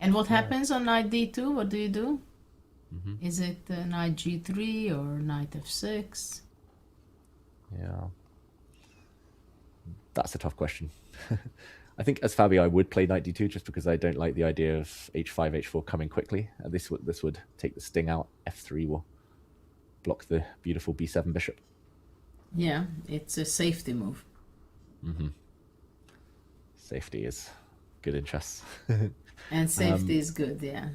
Speaker 7: And what happens on knight d2? What do you do? Is it knight g3 or knight f6?
Speaker 8: Yeah. That's a tough question. I think as Fabi, I would play knight d2 just because I don't like the idea of h5, h4 coming quickly. This would take the sting out. f3 will block the beautiful b7 bishop.
Speaker 7: Yeah, it's a safety move.
Speaker 8: Safety is good in chess.
Speaker 7: And safety is good, yeah.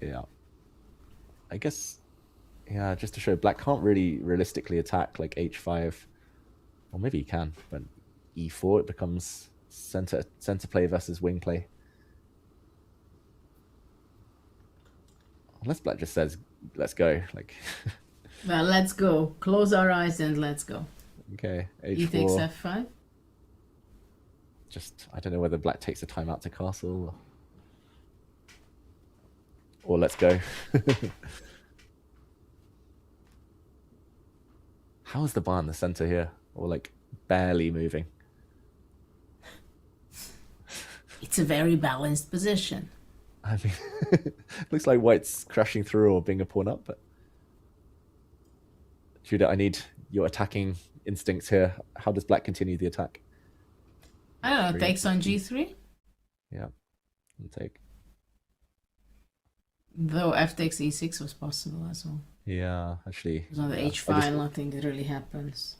Speaker 8: Yeah. I guess, yeah, just to show Black can't really realistically attack like h5. Or maybe he can, but e4 it becomes center play versus wing play. Unless Black just says, let's go. Like
Speaker 7: Well, let's go. Close our eyes and let's go.
Speaker 8: Okay, h4.
Speaker 7: He takes f5.
Speaker 8: Just, I don't know whether Black takes a time out to castle. Or let's go. How is the bar in the center here? Or like barely moving?
Speaker 7: It's a very balanced position.
Speaker 8: I mean, looks like White's crashing through or being a pawn up, but Judith, I need your attacking instincts here. How does Black continue the attack?
Speaker 7: I don't know, takes on g3?
Speaker 8: Yeah, and take.
Speaker 7: Though f takes e6 was possible as well.
Speaker 8: Yeah, actually.
Speaker 7: It's on the h5, nothing really happens.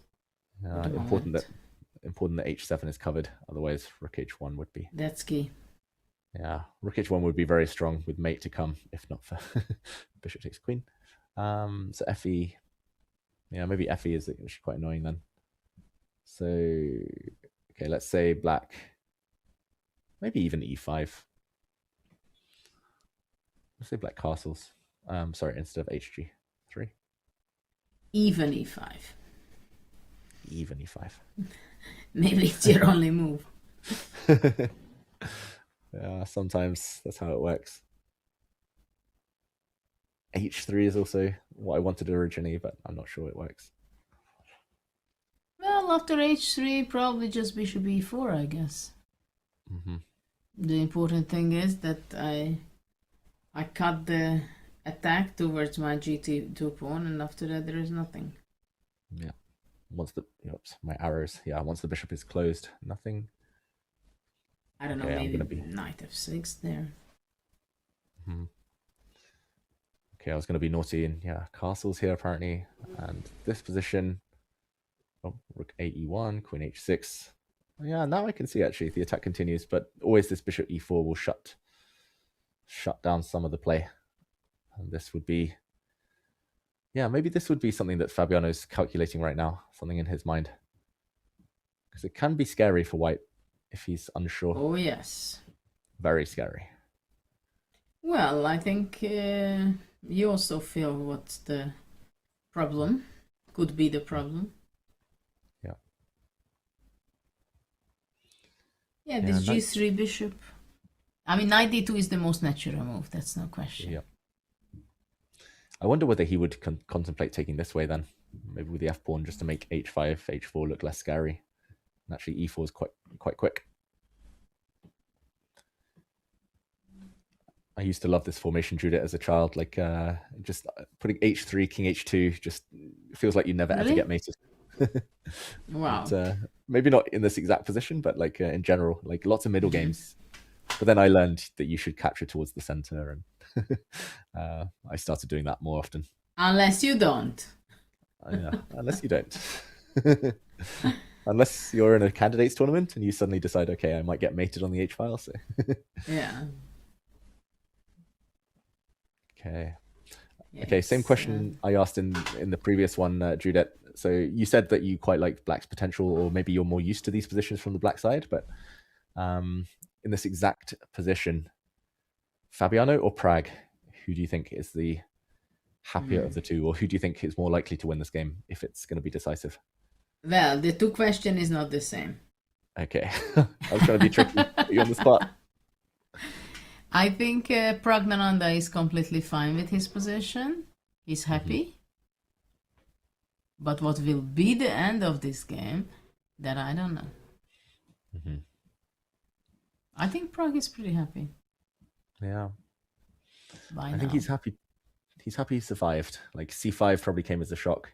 Speaker 8: Important that h7 is covered. Otherwise, rook h1 would be.
Speaker 7: That's key.
Speaker 8: Yeah, rook h1 would be very strong with mate to come, if not for bishop takes queen. So fe. Yeah, maybe fe is actually quite annoying then. So, okay, let's say Black. Maybe even e5. Let's say Black castles. Sorry, instead of hg3.
Speaker 7: Even e5.
Speaker 8: Even e5.
Speaker 7: Maybe it's your only move.
Speaker 8: Yeah, sometimes that's how it works. h3 is also what I wanted originally, but I'm not sure it works.
Speaker 7: Well, after h3, probably just bishop e4, I guess. The important thing is that I cut the attack towards my g2 pawn, and after that there is nothing.
Speaker 8: Yeah. Once the my arrows. Yeah, once the bishop is closed, nothing.
Speaker 7: I don't know,
Speaker 8: Okay,
Speaker 7: maybe knight f6 there.
Speaker 8: Okay, I was going to be naughty and yeah, castles here apparently, and this position. Oh, rook ae1, queen h6. Yeah, now I can see actually the attack continues, but always this bishop e4 will shut down some of the play, and this would be. Yeah, maybe this would be something that Fabiano's calculating right now, something in his mind. Because it can be scary for White if he's unsure.
Speaker 7: Oh, yes.
Speaker 8: Very scary.
Speaker 7: Well, I think you also feel what's the problem. Could be the problem.
Speaker 8: Yeah.
Speaker 7: Yeah, this g3 bishop. I mean, knight d2 is the most natural move. That's no question.
Speaker 8: Yeah. I wonder whether he would contemplate taking this way then. Maybe with the f-pawn just to make h5, h4 look less scary. And actually e4 is quite quick. I used to love this formation, Judith, as a child. Like just putting h3, king h2 just feels like you never ever get mated.
Speaker 7: Wow.
Speaker 8: But, maybe not in this exact position, but like in general, like lots of middle games. But then I learned that you should capture towards the center, and I started doing that more often.
Speaker 7: Unless you don't.
Speaker 8: Yeah, unless you don't. Unless you're in a candidates tournament and you suddenly decide, okay, I might get mated on the H file. So
Speaker 7: yeah.
Speaker 8: Okay. Okay, same question I asked in the previous one, Judith. So you said that you quite liked Black's potential, or maybe you're more used to these positions from the Black side, but in this exact position, Fabiano or Prague, who do you think is the happier of the two, or who do you think is more likely to win this game if it's going to be decisive?
Speaker 7: Well, the two question is not the same.
Speaker 8: Okay, I was trying to be tricky, put you on the spot.
Speaker 7: I think Pragnananda is completely fine with his position. He's happy. But what will be the end of this game, that I don't know. I think Prague is pretty happy.
Speaker 8: Yeah.
Speaker 7: I
Speaker 8: think he's happy. He's happy he survived. Like C5 probably came as a shock,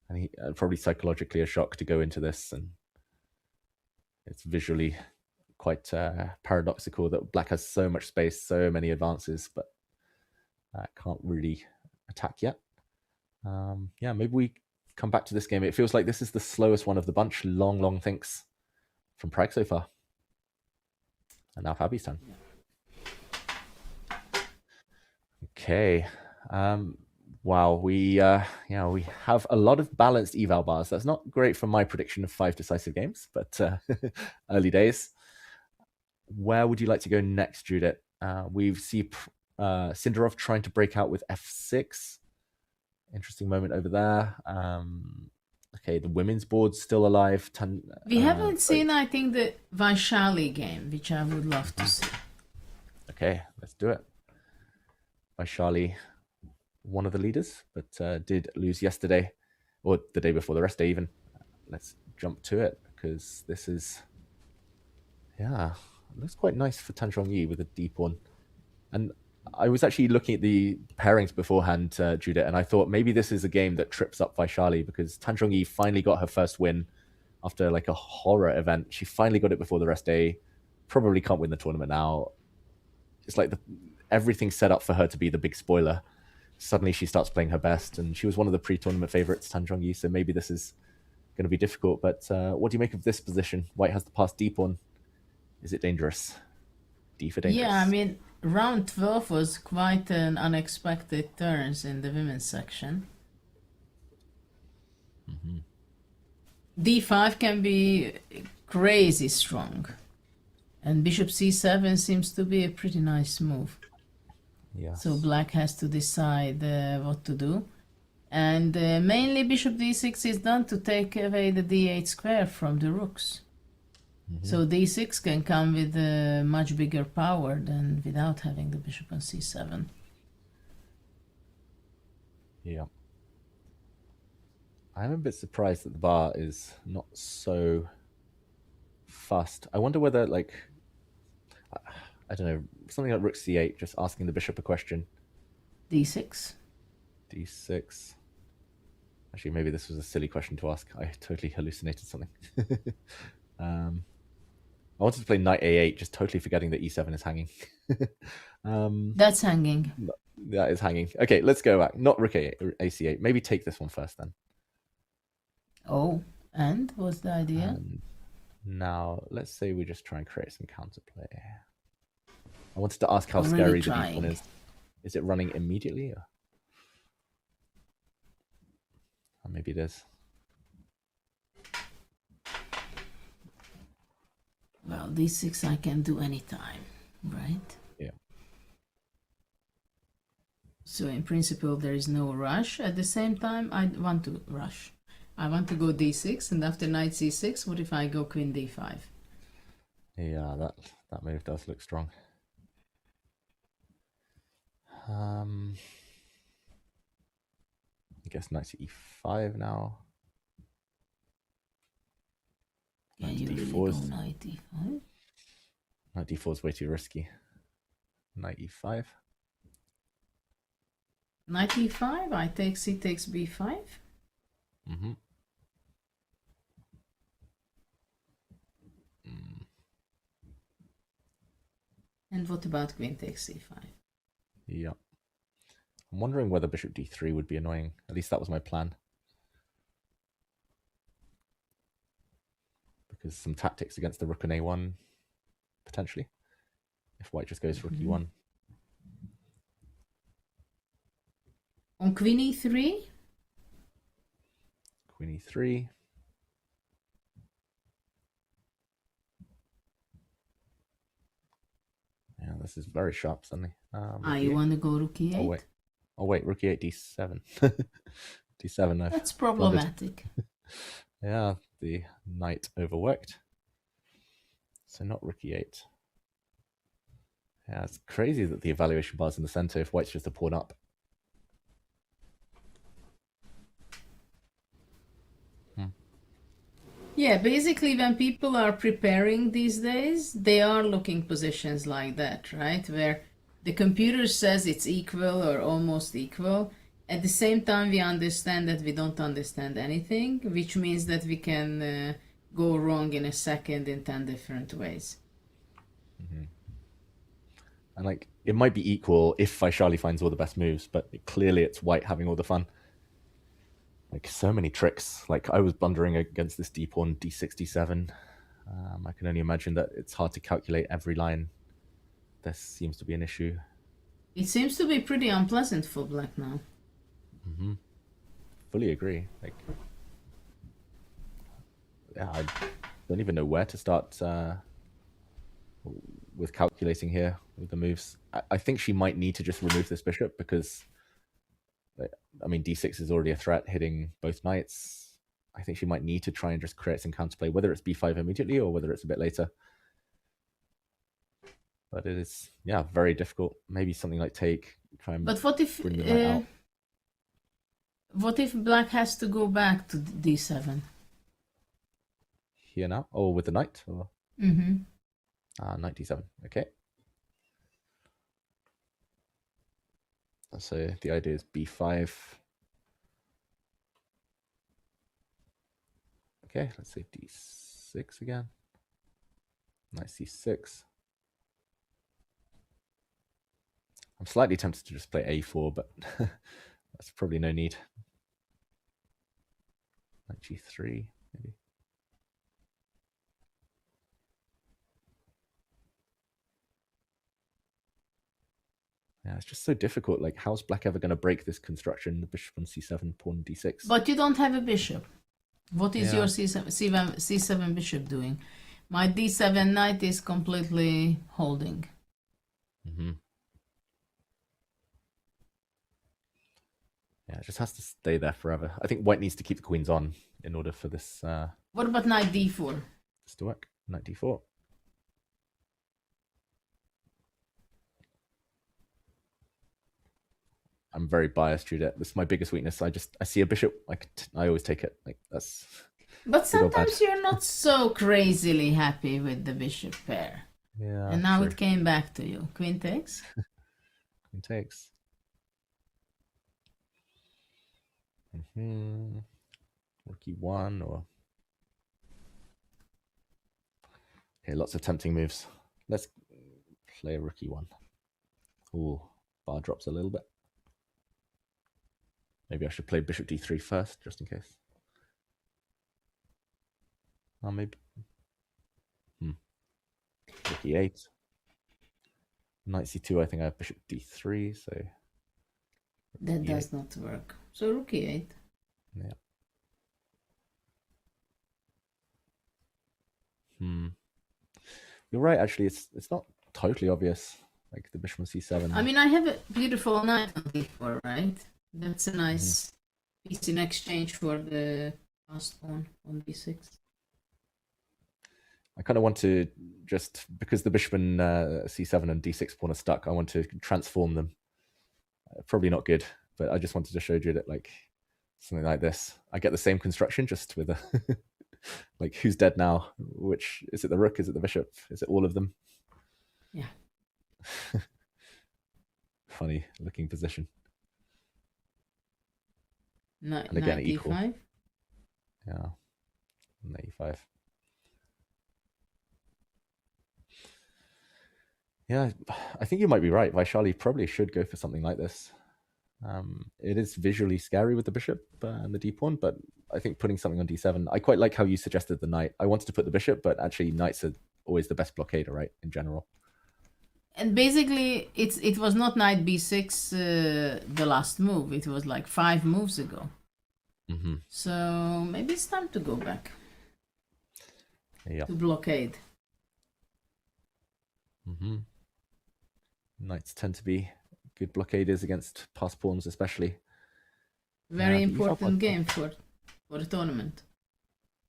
Speaker 8: and he probably psychologically a shock to go into this, and it's visually quite paradoxical that Black has so much space, so many advances, but can't really attack yet. Yeah, maybe we come back to this game. It feels like this is the slowest one of the bunch. Long thinks from Prague so far. And now Fabi's turn. Okay. Wow, we have a lot of balanced eval bars. That's not great for my prediction of 5 decisive games, but early days. Where would you like to go next, Judith? We see Sindarov trying to break out with f6. Interesting moment over there. Okay, the women's board's still alive.
Speaker 7: We haven't seen, I think, the Vachier-Lagrave game, which I would love to see.
Speaker 8: Okay, let's do it. Vachier-Lagrave, one of the leaders, but did lose yesterday, or the day before, the rest day even. Let's jump to it, because this is, yeah, it looks quite nice for Tan Zhongyi with a deep one. And I was actually looking at the pairings beforehand, Judith, and I thought maybe this is a game that trips up Vachier-Lagrave, because Tan Zhongyi finally got her first win after like a horror event. She finally got it before the rest day. Probably can't win the tournament now. It's like everything's set up for her to be the big spoiler. Suddenly she starts playing her best, and she was one of the pre-tournament favorites, Tan Zhongyi, so maybe this is going to be difficult. But what do you make of this position? White has the pass deep on. Is it dangerous? D for dangerous.
Speaker 7: Yeah, I mean, round 12 was quite an unexpected turns in the women's section. D5 can be crazy strong. And bishop c7 seems to be a pretty nice move.
Speaker 8: Yes.
Speaker 7: So black has to decide what to do. And mainly bishop d6 is done to take away the d8 square from the rooks. So d6 can come with much bigger power than without having the bishop on c7.
Speaker 8: Yeah. I'm a bit surprised that the bar is not so fast. I wonder whether, like, I don't know, something like rook c8, just asking the bishop a question.
Speaker 7: d6.
Speaker 8: d6. Actually, maybe this was a silly question to ask. I totally hallucinated something. I wanted to play knight a8, just totally forgetting that e7 is hanging.
Speaker 7: That's hanging.
Speaker 8: That is hanging. Okay, let's go back. Not rook ac8. Maybe take this one first then.
Speaker 7: Oh, and what's the idea?
Speaker 8: Now, let's say we just try and create some counterplay. I wanted to ask how
Speaker 7: Already
Speaker 8: scary
Speaker 7: trying.
Speaker 8: the deep one is. Is it running immediately? Or maybe it is.
Speaker 7: Well, d6 I can do anytime, right?
Speaker 8: Yeah.
Speaker 7: So in principle, there is no rush. At the same time, I want to rush. I want to go d6, and after knight c6, what if I go queen d5?
Speaker 8: Yeah, that move does look strong. I guess knight to e5 now.
Speaker 7: Yeah,
Speaker 8: Knight
Speaker 7: you
Speaker 8: to
Speaker 7: really
Speaker 8: d4
Speaker 7: go knight d5?
Speaker 8: Knight d4 is way too risky. Knight e5.
Speaker 7: Knight e5, I take c takes b5. And what about queen takes c5?
Speaker 8: Yeah. I'm wondering whether bishop d3 would be annoying. At least that was my plan. Because some tactics against the rook on a1, potentially. If white just goes rook e1.
Speaker 7: On queen e3?
Speaker 8: Queen e3. Yeah, this is very sharp suddenly.
Speaker 7: You want to go rook e8?
Speaker 8: Oh wait, rook e8, d7. d7.
Speaker 7: That's problematic.
Speaker 8: Yeah, the knight overworked. So not rook e8. Yeah, it's crazy that the evaluation bar's in the center if white's just a pawn up.
Speaker 7: Yeah, basically when people are preparing these days, they are looking positions like that, right? Where the computer says it's equal or almost equal. At the same time, we understand that we don't understand anything, which means that we can go wrong in a second in 10 different ways.
Speaker 8: And like, it might be equal if Vachier-Lagrave finds all the best moves, but clearly it's white having all the fun. Like, so many tricks. Like, I was blundering against this d pawn, d6, d7. I can only imagine that it's hard to calculate every line. This seems to be an issue.
Speaker 7: It seems to be pretty unpleasant for black now.
Speaker 8: Fully agree. Like, yeah, I don't even know where to start with calculating here with the moves. I think she might need to just remove this bishop because, I mean, d6 is already a threat hitting both knights. I think she might need to try and just create some counterplay, whether it's b5 immediately or whether it's a bit later. But it is, yeah, very difficult. Maybe something like take, try and
Speaker 7: But what if
Speaker 8: bring the knight out.
Speaker 7: what if black has to go back to d7?
Speaker 8: Here now? Oh, with the knight? Or... knight d7. Okay. So the idea is b5. Okay, let's say d6 again. Knight c6. I'm slightly tempted to just play a4, but that's probably no need. Knight g3, maybe. Yeah, it's just so difficult. Like, how's black ever going to break this construction? The bishop on c7, pawn d6.
Speaker 7: But you don't have a bishop. What is your c7 bishop doing? My d7 knight is completely holding.
Speaker 8: Yeah, it just has to stay there forever. I think white needs to keep the queens on in order for this.
Speaker 7: What about knight d4?
Speaker 8: This to work. Knight d4. I'm very biased, Judith. This is my biggest weakness. I see a bishop. Like, I always take it. Like, that's.
Speaker 7: But sometimes you're not so crazily happy with the bishop pair.
Speaker 8: Yeah.
Speaker 7: And now it came back to you. Queen takes.
Speaker 8: Queen takes. Rook e1 or. Okay, lots of tempting moves. Let's play a rook e1. Ooh, bar drops a little bit. Maybe I should play bishop d3 first, just in case. Oh, maybe. Rook e8. Knight c2, I think I have bishop d3, so...
Speaker 7: That does not work. So rook e8.
Speaker 8: Yeah. You're right, actually, it's not totally obvious, like the bishop on c7.
Speaker 7: I mean, I have a beautiful knight on d4, right? That's a nice piece in exchange for the last pawn on d6.
Speaker 8: I kind of want to just, because the bishop and c7 and d6 pawn are stuck, I want to transform them. Probably not good, but I just wanted to show you that, like, something like this. I get the same construction, just with a, like, who's dead now? Which, is it the rook? Is it the bishop? Is it all of them?
Speaker 7: Yeah.
Speaker 8: Funny looking position.
Speaker 7: And again, equal. E5?
Speaker 8: Yeah. Knight e5. Yeah, I think you might be right. Vachier-Lagrave probably should go for something like this. It is visually scary with the bishop and the d-pawn, but I think putting something on d7, I quite like how you suggested the knight. I wanted to put the bishop, but actually knights are always the best blockader, right, in general.
Speaker 7: And basically, it was not knight b6 the last move. It was like 5 moves ago.
Speaker 8: Mm-hmm.
Speaker 7: So maybe it's time to go back
Speaker 8: Yeah.
Speaker 7: to blockade.
Speaker 8: Mm-hmm. Knights tend to be good blockaders against passed pawns, especially.
Speaker 7: Very
Speaker 8: Yeah,
Speaker 7: important game for the tournament.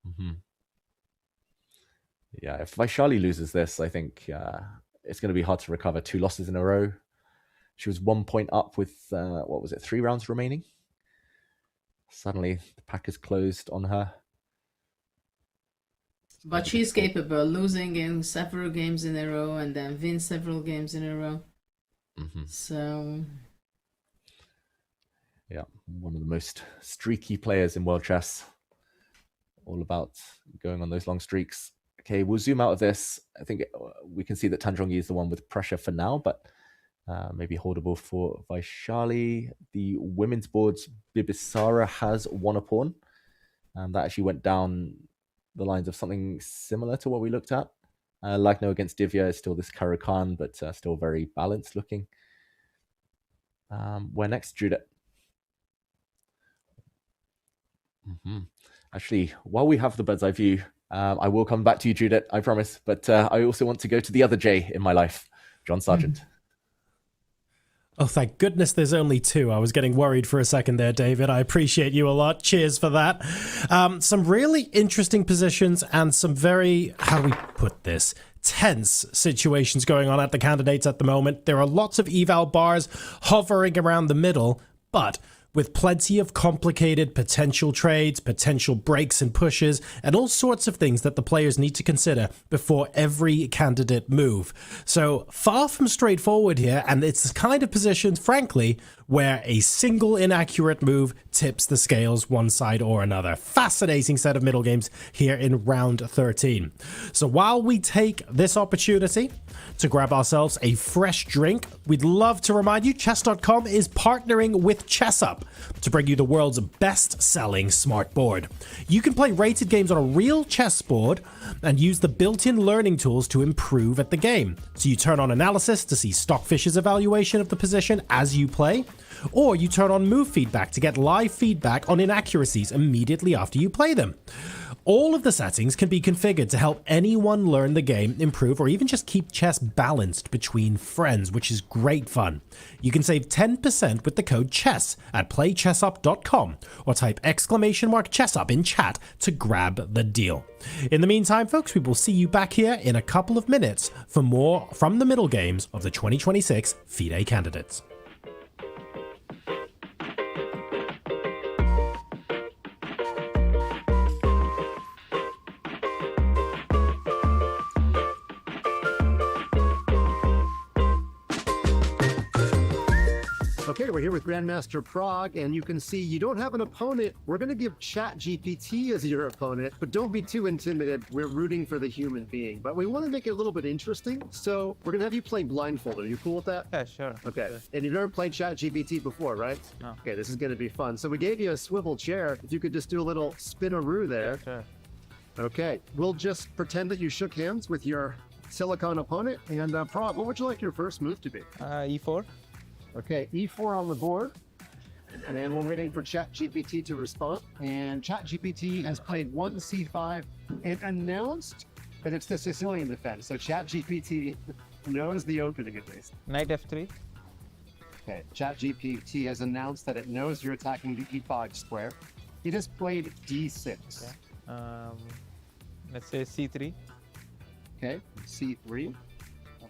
Speaker 8: Mm-hmm. Yeah, if Vachier-Lagrave loses this, I think it's going to be hard to recover 2 losses in a row. She was 1 point up with, 3 rounds remaining? Suddenly, the pack is closed on her.
Speaker 7: But she's capable, losing in several games in a row and then win several games in a row.
Speaker 8: Mm-hmm.
Speaker 7: So...
Speaker 8: yeah, one of the most streaky players in world chess. All about going on those long streaks. Okay, we'll zoom out of this. I think we can see that Tan Zhongyi is the one with pressure for now, but maybe holdable for Vachier-Lagrave. The women's boards, Bibisara has won a pawn. And that actually went down the lines of something similar to what we looked at. Lagno against Divya is still this Karakan, but still very balanced looking. Where next, Judith? Mm-hmm. Actually, while we have the bird's eye view, I will come back to you, Judith, I promise. But I also want to go to the other J in my life, John Sargent.
Speaker 6: Oh, thank goodness there's only 2. I was getting worried for a second there, David. I appreciate you a lot. Cheers for that. Some really interesting positions and some very, how do we put this, tense situations going on at the candidates at the moment. There are lots of eval bars hovering around the middle, but with plenty of complicated potential trades, potential breaks and pushes, and all sorts of things that the players need to consider before every candidate move. So far from straightforward here, and it's the kind of position, frankly, where a single inaccurate move tips the scales one side or another. Fascinating set of middle games here in round 13. So while we take this opportunity to grab ourselves a fresh drink, we'd love to remind you Chess.com is partnering with ChessUp to bring you the world's best-selling smart board. You can play rated games on a real chessboard and use the built-in learning tools to improve at the game. So you turn on analysis to see Stockfish's evaluation of the position as you play, or you turn on move feedback to get live feedback on inaccuracies immediately after you play them. All of the settings can be configured to help anyone learn the game, improve, or even just keep chess balanced between friends, which is great fun. You can save 10% with the code CHESS at playchessup.com or type !ChessUp in chat to grab the deal. In the meantime, folks, we will see you back here in a couple of minutes for more from the middle games of the 2026 FIDE Candidates.
Speaker 9: Okay, we're here with Grandmaster Prague, and you can see you don't have an opponent. We're going to give ChatGPT as your opponent, but don't be too intimidated. We're rooting for the human being, but we want to make it a little bit interesting, so we're going to have you play blindfolded. Are you cool with that?
Speaker 10: Yeah, sure.
Speaker 9: Okay,
Speaker 10: Sure.
Speaker 9: and you've never played ChatGPT before, right?
Speaker 10: No.
Speaker 9: Okay, this is going to be fun. So we gave you a swivel chair. If you could just do a little spin-a-roo there.
Speaker 10: Sure.
Speaker 9: Okay, we'll just pretend that you shook hands with your silicon opponent, and Prague, what would you like your first move to be?
Speaker 10: E4.
Speaker 9: Okay, E4 on the board, and then we're waiting for ChatGPT to respond. And ChatGPT has played 1 C5 and announced that it's the Sicilian defense. So ChatGPT knows the opening at least.
Speaker 10: Knight F3.
Speaker 9: Okay, ChatGPT has announced that it knows you're attacking the E5 square. It has played D6.
Speaker 10: Okay. Let's say C3.
Speaker 9: Okay, C3.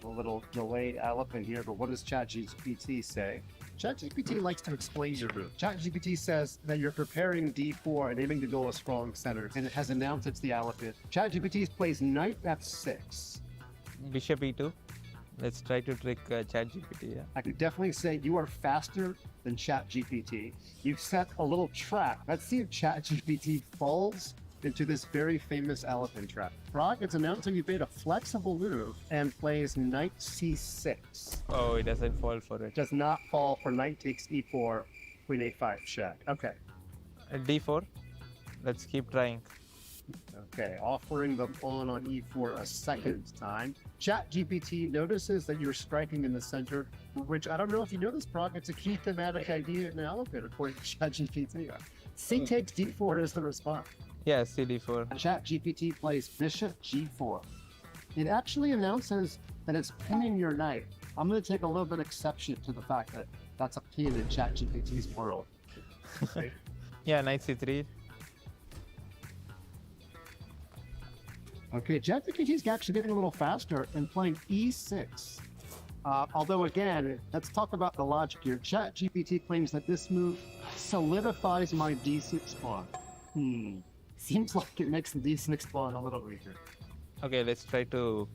Speaker 9: A little delayed elephant here, but what does ChatGPT say? ChatGPT likes to explain your move. ChatGPT says that you're preparing D4 and aiming to go a strong center, and it has announced it's the elephant. ChatGPT plays Knight F6.
Speaker 10: Bishop E2. Let's try to trick ChatGPT. Yeah.
Speaker 9: I could definitely say you are faster than ChatGPT. You've set a little trap. Let's see if ChatGPT falls into this very famous elephant trap. Prague, it's announcing you made a flexible move and plays Knight C6.
Speaker 10: Oh, it doesn't fall for it.
Speaker 9: Does not fall for Knight takes E4, Queen A5 check. Okay.
Speaker 10: D4. Let's keep trying.
Speaker 9: Okay, offering the pawn on e4 a second time. ChatGPT notices that you're striking in the center, which I don't know if you know this, Brock, it's a key thematic idea in the elevator according to ChatGPT. C takes d4 is the response.
Speaker 10: Yeah, CD4.
Speaker 9: ChatGPT plays bishop g4. It actually announces that it's pinning your knight. I'm going to take a little bit exception to the fact that that's a pin in ChatGPT's world.
Speaker 10: Yeah, knight c3.
Speaker 9: Okay, ChatGPT's actually getting a little faster and playing e6. Although again, let's talk about the logic here. ChatGPT claims that this move solidifies my d6 pawn. Seems like it makes the d6 pawn a little weaker.
Speaker 10: Okay, let's try to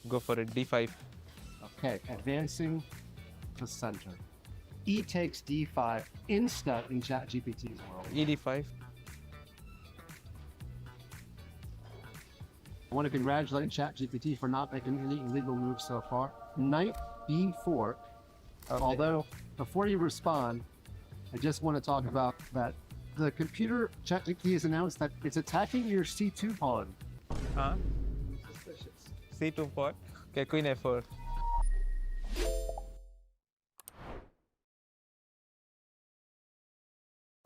Speaker 10: go for a d5.
Speaker 9: Okay, advancing to center. E takes d5, instant in ChatGPT's world.
Speaker 10: ED5.
Speaker 9: I want to congratulate ChatGPT for not making any illegal moves so far. Knight b4. Although, before you respond, I just want to talk about that the computer ChatGPT has announced that it's attacking your c2 pawn.
Speaker 10: Huh?
Speaker 9: Suspicious.
Speaker 10: C2 pawn. Okay, queen f4.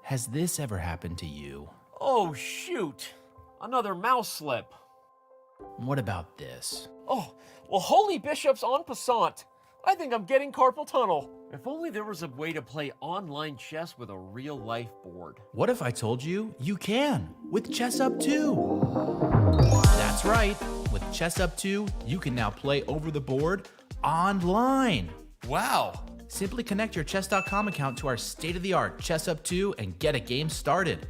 Speaker 1: Has this ever happened to you?
Speaker 15: Oh, shoot. Another mouse slip.
Speaker 1: What about this?
Speaker 15: Oh, well, holy bishops en passant. I think I'm getting carpal tunnel. If only there was a way to play online chess with a real-life board.
Speaker 1: What if I told you you can with Chess Up 2? That's right. With Chess Up 2, you can now play over the board online.
Speaker 15: Wow.
Speaker 1: Simply connect your chess.com account to our state-of-the-art Chess Up 2 and get a game started.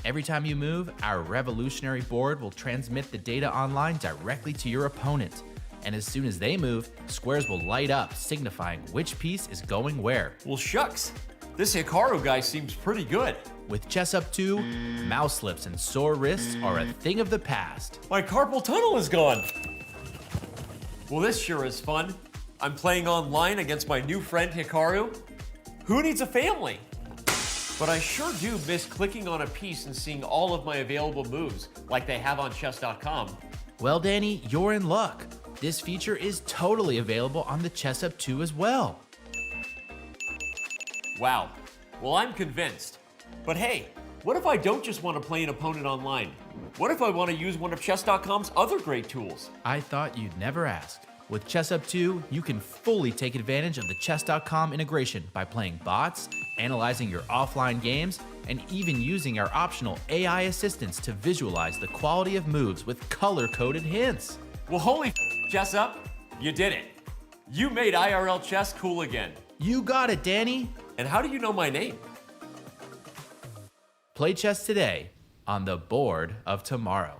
Speaker 1: Every time you move, our revolutionary board will transmit the data online directly to your opponent. And as soon as they move, squares will light up, signifying which piece is going where.
Speaker 15: Well, shucks. This Hikaru guy seems pretty good.
Speaker 1: With Chess Up 2, mouse slips and sore wrists are a thing of the past.
Speaker 15: My carpal tunnel is gone. Well, this sure is fun. I'm playing online against my new friend Hikaru. Who needs a family? But I sure do miss clicking on a piece and seeing all of my available moves, like they have on chess.com.
Speaker 1: Well, Danny, you're in luck. This feature is totally available on the Chess Up 2 as well.
Speaker 15: Wow. Well, I'm convinced. But hey, what if I don't just want to play an opponent online? What if I want to use one of chess.com's other great tools?
Speaker 1: I thought you'd never ask. With Chess Up 2, you can fully take advantage of the chess.com integration by playing bots, analyzing your offline games, and even using our optional AI assistants to visualize the quality of moves with color-coded hints.
Speaker 15: Well, holy Chess Up, you did it. You made IRL chess cool again.
Speaker 1: You got it, Danny.
Speaker 15: And how do you know my name?
Speaker 1: Play chess today on the board of tomorrow.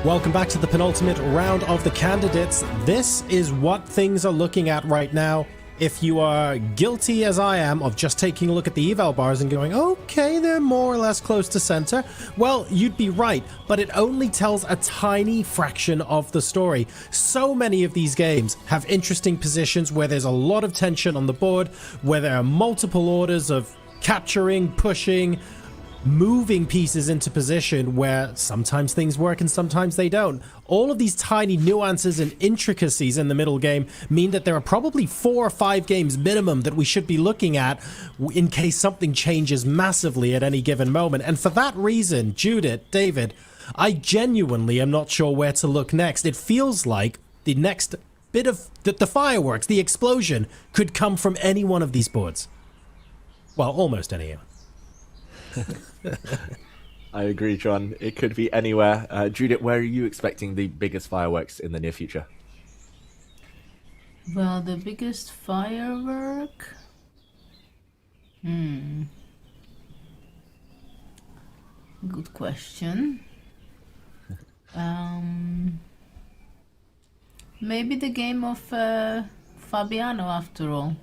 Speaker 6: Welcome back to the penultimate round of the candidates. This is what things are looking at right now. If you are guilty as I am of just taking a look at the eval bars and going, okay, they're more or less close to center, well, you'd be right, but it only tells a tiny fraction of the story. So many of these games have interesting positions where there's a lot of tension on the board, where there are multiple orders of capturing, pushing, moving pieces into position where sometimes things work and sometimes they don't. All of these tiny nuances and intricacies in the middle game mean that there are probably 4 or 5 games minimum that we should be looking at in case something changes massively at any given moment. And for that reason, Judith, David, I genuinely am not sure where to look next. It feels like the next bit of the fireworks, the explosion, could come from any one of these boards. Well, almost any.
Speaker 8: I agree, John. It could be anywhere. Judith, where are you expecting the biggest fireworks in the near future?
Speaker 7: Well, the biggest firework? Good question. Maybe the game of Fabiano, after all.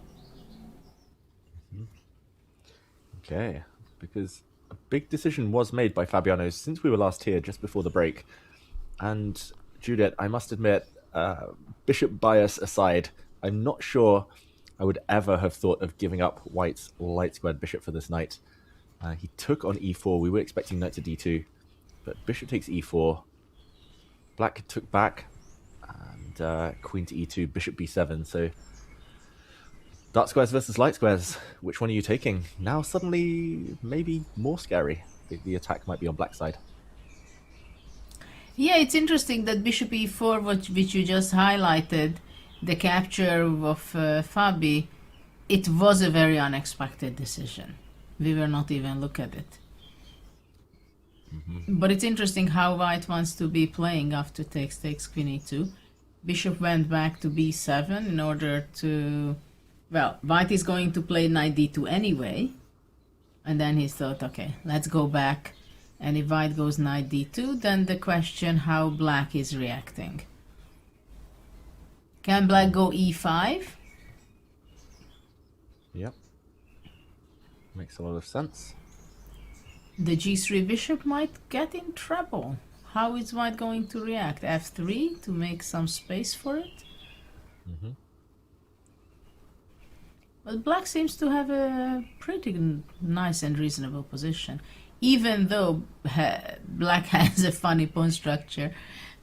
Speaker 8: Okay, because a big decision was made by Fabiano since we were last here, just before the break. And Judith, I must admit, bishop bias aside, I'm not sure I would ever have thought of giving up White's light squared bishop for this knight. He took on e4. We were expecting knight to d2, but bishop takes e4. Black took back, and queen to e2, bishop b7. So dark squares versus light squares. Which one are you taking? Now suddenly, maybe more scary. The attack might be on black side.
Speaker 7: Yeah, it's interesting that bishop e4, which you just highlighted, the capture of Fabi, it was a very unexpected decision. We were not even look at it. But it's interesting how White wants to be playing after takes queen e2. Bishop went back to b7 in order to... Well, White is going to play knight d2 anyway. And then he thought, okay, let's go back. And if White goes knight d2, then the question how Black is reacting. Can Black go e5?
Speaker 8: Yep. Makes a lot of sense.
Speaker 7: The g3 bishop might get in trouble. How is White going to react? f3 to make some space for it? But Black seems to have a pretty nice and reasonable position. Even though Black has a funny pawn structure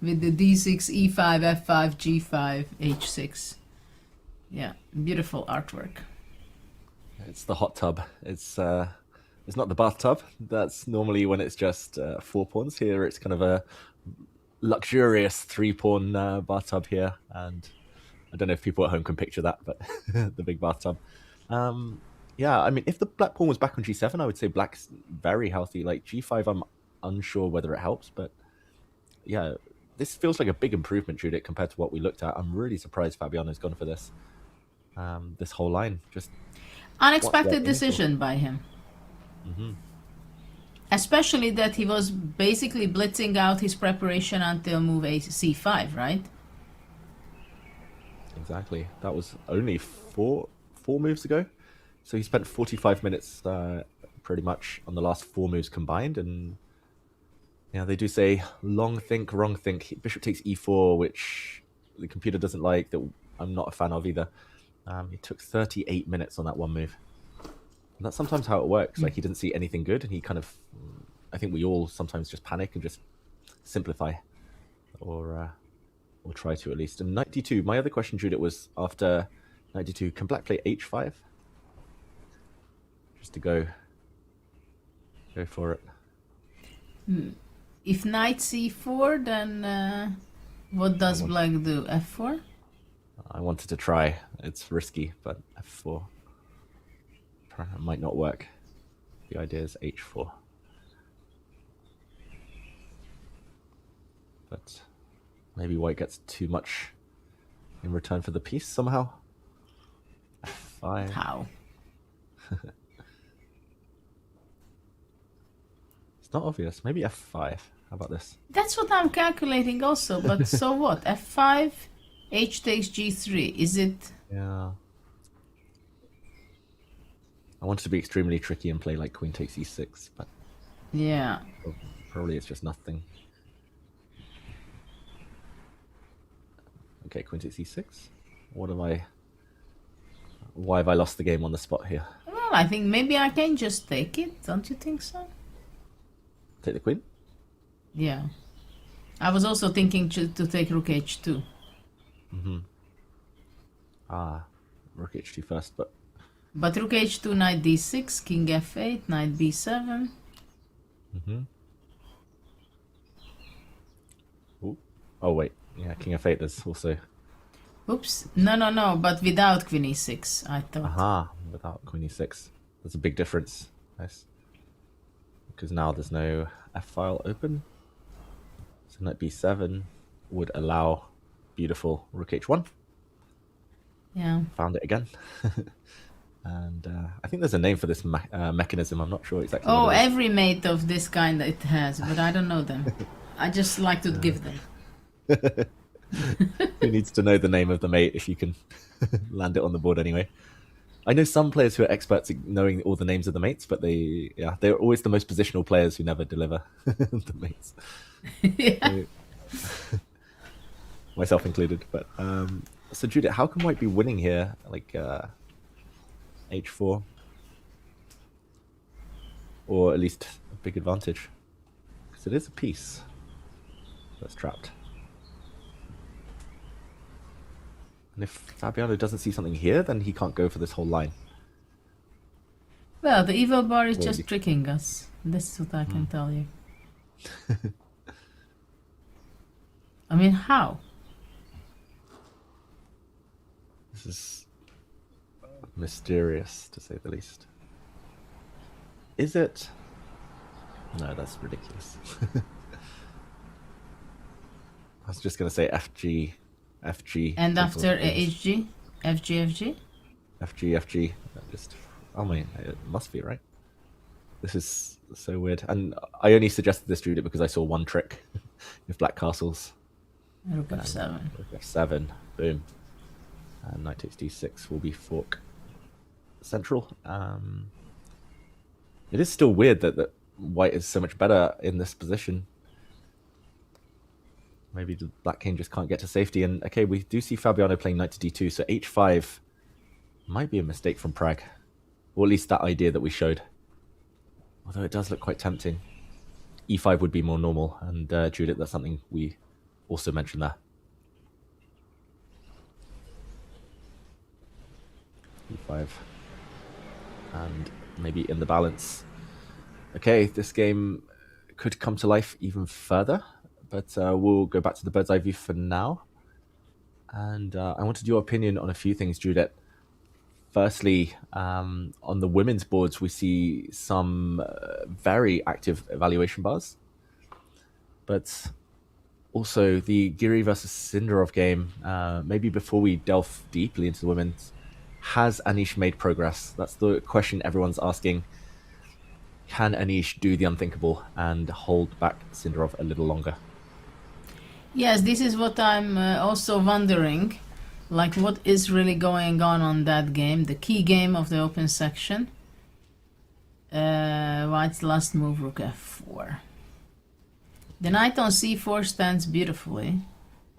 Speaker 7: with the d6, e5, f5, g5, h6. Yeah, beautiful artwork.
Speaker 8: It's the hot tub. It's not the bathtub. That's normally when it's just 4 pawns. Here it's kind of a luxurious 3-pawn bathtub here. And I don't know if people at home can picture that, but the big bathtub. Yeah, I mean, if the black pawn was back on g7, I would say black's very healthy. Like g5, I'm unsure whether it helps, but yeah, this feels like a big improvement, Judith, compared to what we looked at. I'm really surprised Fabiano's gone for this. This whole line, just
Speaker 7: unexpected decision by him. Especially that he was basically blitzing out his preparation until move c5, right?
Speaker 8: Exactly. That was only four moves ago. So he spent 45 minutes pretty much on the last 4 moves combined. And yeah, they do say long think, wrong think. Bishop takes e4, which the computer doesn't like, that I'm not a fan of either. He took 38 minutes on that one move. And that's sometimes how it works. Like, he didn't see anything good, and he kind of... I think we all sometimes just panic and just simplify. Or try to, at least. And knight d2. My other question, Judith, was after knight d2, can black play h5? Just to go for it.
Speaker 7: If knight c4, then what does black do? f4?
Speaker 8: I wanted to try. It's risky, but f4 might not work. The idea is h4. But maybe white gets too much in return for the piece somehow. f5.
Speaker 7: How?
Speaker 8: It's not obvious. Maybe f5. How about this?
Speaker 7: That's what I'm calculating also, but so what? f5, h takes g3. Is it...
Speaker 8: Yeah. I wanted to be extremely tricky and play like queen takes e6, but
Speaker 7: yeah,
Speaker 8: probably it's just nothing. Okay, queen takes e6. Why have I lost the game on the spot here?
Speaker 7: well, I think maybe I can just take it. Don't you think so?
Speaker 8: Take the queen?
Speaker 7: Yeah. I was also thinking to take rook h2.
Speaker 8: Rook h2 first, but
Speaker 7: rook h2, knight d6, king f8, knight b7.
Speaker 8: Ooh. Oh wait, yeah, king f8. There's also.
Speaker 7: Oops. No, but without queen e6, I thought.
Speaker 8: Without queen e6. There's a big difference. Nice. Because now there's no f file open. So knight b7 would allow beautiful rook h1.
Speaker 7: Yeah.
Speaker 8: Found it again. And I think there's a name for this mechanism. I'm not sure exactly.
Speaker 7: Oh,
Speaker 8: what it is.
Speaker 7: every mate of this kind it has, but I don't know them. I just like to give them.
Speaker 8: Who needs to know the name of the mate if you can land it on the board anyway? I know some players who are experts at knowing all the names of the mates, but they're always the most positional players who never deliver the mates.
Speaker 7: Yeah.
Speaker 8: Myself included. But so Judith, how can White be winning here? Like h4, or at least a big advantage, because it is a piece that's trapped. And if Fabiano doesn't see something here, then he can't go for this whole line.
Speaker 7: Well, the evil bar is just tricking us. This is what I can tell you. I mean, how?
Speaker 8: This is mysterious, to say the least. Is it? No, that's ridiculous. I was just going to say FG.
Speaker 7: And after HG? FG?
Speaker 8: FG. Just, oh my, it must be, right? This is so weird. And I only suggested this, Judith, because I saw one trick with black castles.
Speaker 7: Rook f7.
Speaker 8: Rook f7, boom. And knight takes d6 will be fork central. It is still weird that White is so much better in this position. Maybe the black king just can't get to safety. And okay, we do see Fabiano playing knight to d2, so h5 might be a mistake from Prague. Or at least that idea that we showed. Although it does look quite tempting. e5 would be more normal, and Judith, that's something we also mentioned there. e5. And maybe in the balance. Okay, this game could come to life even further, but we'll go back to the bird's eye view for now. And I wanted your opinion on a few things, Judith. Firstly, on the women's boards, we see some very active evaluation bars. But also the Giri versus Sindarov game, maybe before we delve deeply into the women's, has Anish made progress? That's the question everyone's asking. Can Anish do the unthinkable and hold back Sindarov a little longer?
Speaker 7: Yes, this is what I'm also wondering. Like, what is really going on that game, the key game of the open section? White's last move, rook f4. The knight on c4 stands beautifully.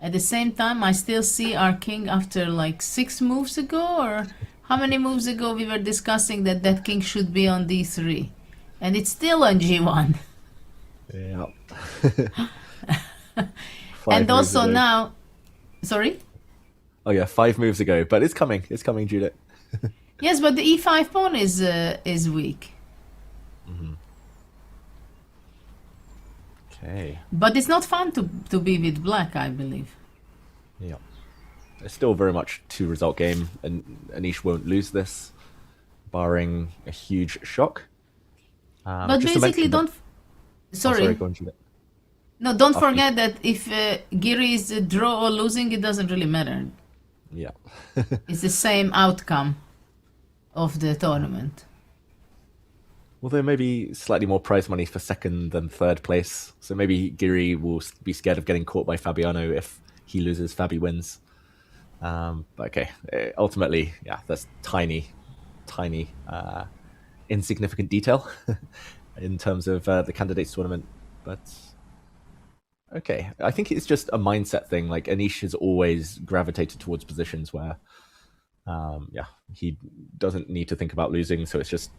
Speaker 7: At the same time, I still see our king after like 6 moves ago, or how many moves ago we were discussing that king should be on d3. And it's still on g1.
Speaker 8: Yeah.
Speaker 7: And also now... Sorry?
Speaker 8: Oh yeah, 5 moves ago, but it's coming, Judith.
Speaker 7: Yes, but the e5 pawn is weak.
Speaker 8: Mm-hmm. Okay.
Speaker 7: But it's not fun to be with black, I believe.
Speaker 8: Yeah. It's still very much 2-result game, and Anish won't lose this, barring a huge shock.
Speaker 7: But basically, don't... Sorry.
Speaker 8: Oh, sorry, go on, Judith.
Speaker 7: No, don't forget that if Giri is a draw or losing, it doesn't really matter.
Speaker 8: Yeah.
Speaker 7: It's the same outcome of the tournament.
Speaker 8: Although maybe slightly more prize money for 2nd than 3rd place. So maybe Giri will be scared of getting caught by Fabiano if he loses, Fabi wins. But okay, ultimately, yeah, that's tiny insignificant detail in terms of the candidates tournament. But okay, I think it's just a mindset thing. Like Anish has always gravitated towards positions where, he doesn't need to think about losing. So it's just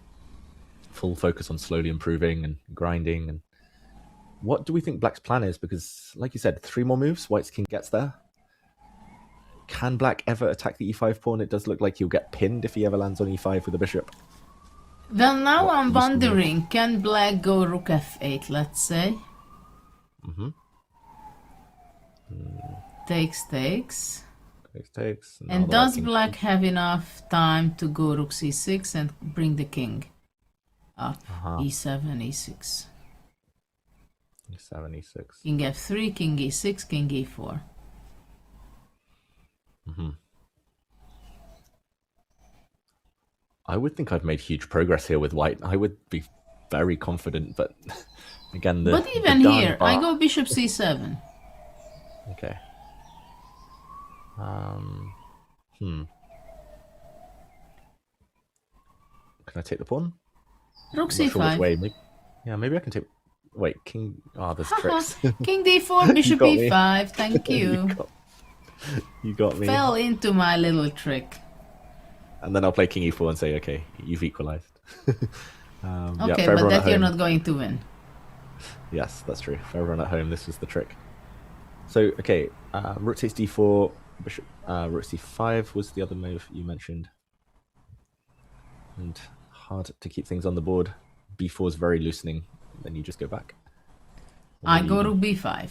Speaker 8: full focus on slowly improving and grinding. And what do we think Black's plan is? Because, like you said, 3 more moves, White's king gets there. Can Black ever attack the e5 pawn? It does look like he'll get pinned if he ever lands on e5 with a bishop.
Speaker 7: Well, now I'm wondering, can Black go rook f8, let's say? Takes.
Speaker 8: Takes.
Speaker 7: And does Black have enough time to go rook c6 and bring the king up? E7, e6.
Speaker 8: E7, e6.
Speaker 7: King f3, king e6, king e4.
Speaker 8: I would think I've made huge progress here with White. I would be very confident, but again,
Speaker 7: but even here, I go bishop c7.
Speaker 8: Okay. Can I take the pawn?
Speaker 7: Rook c5.
Speaker 8: Sure maybe I can take. Wait, king. Oh, there's tricks.
Speaker 7: King d4, bishop e5. Thank you.
Speaker 8: You got me.
Speaker 7: Fell into my little trick.
Speaker 8: And then I'll play king e4 and say, okay, you've equalized.
Speaker 7: Okay, but that you're not going to win.
Speaker 8: Yes, that's true. For everyone at home, this was the trick. So, okay, rook takes d4, bishop, rook c5 was the other move you mentioned. And hard to keep things on the board. b4 is very loosening. Then you just go back.
Speaker 7: I go rook b5.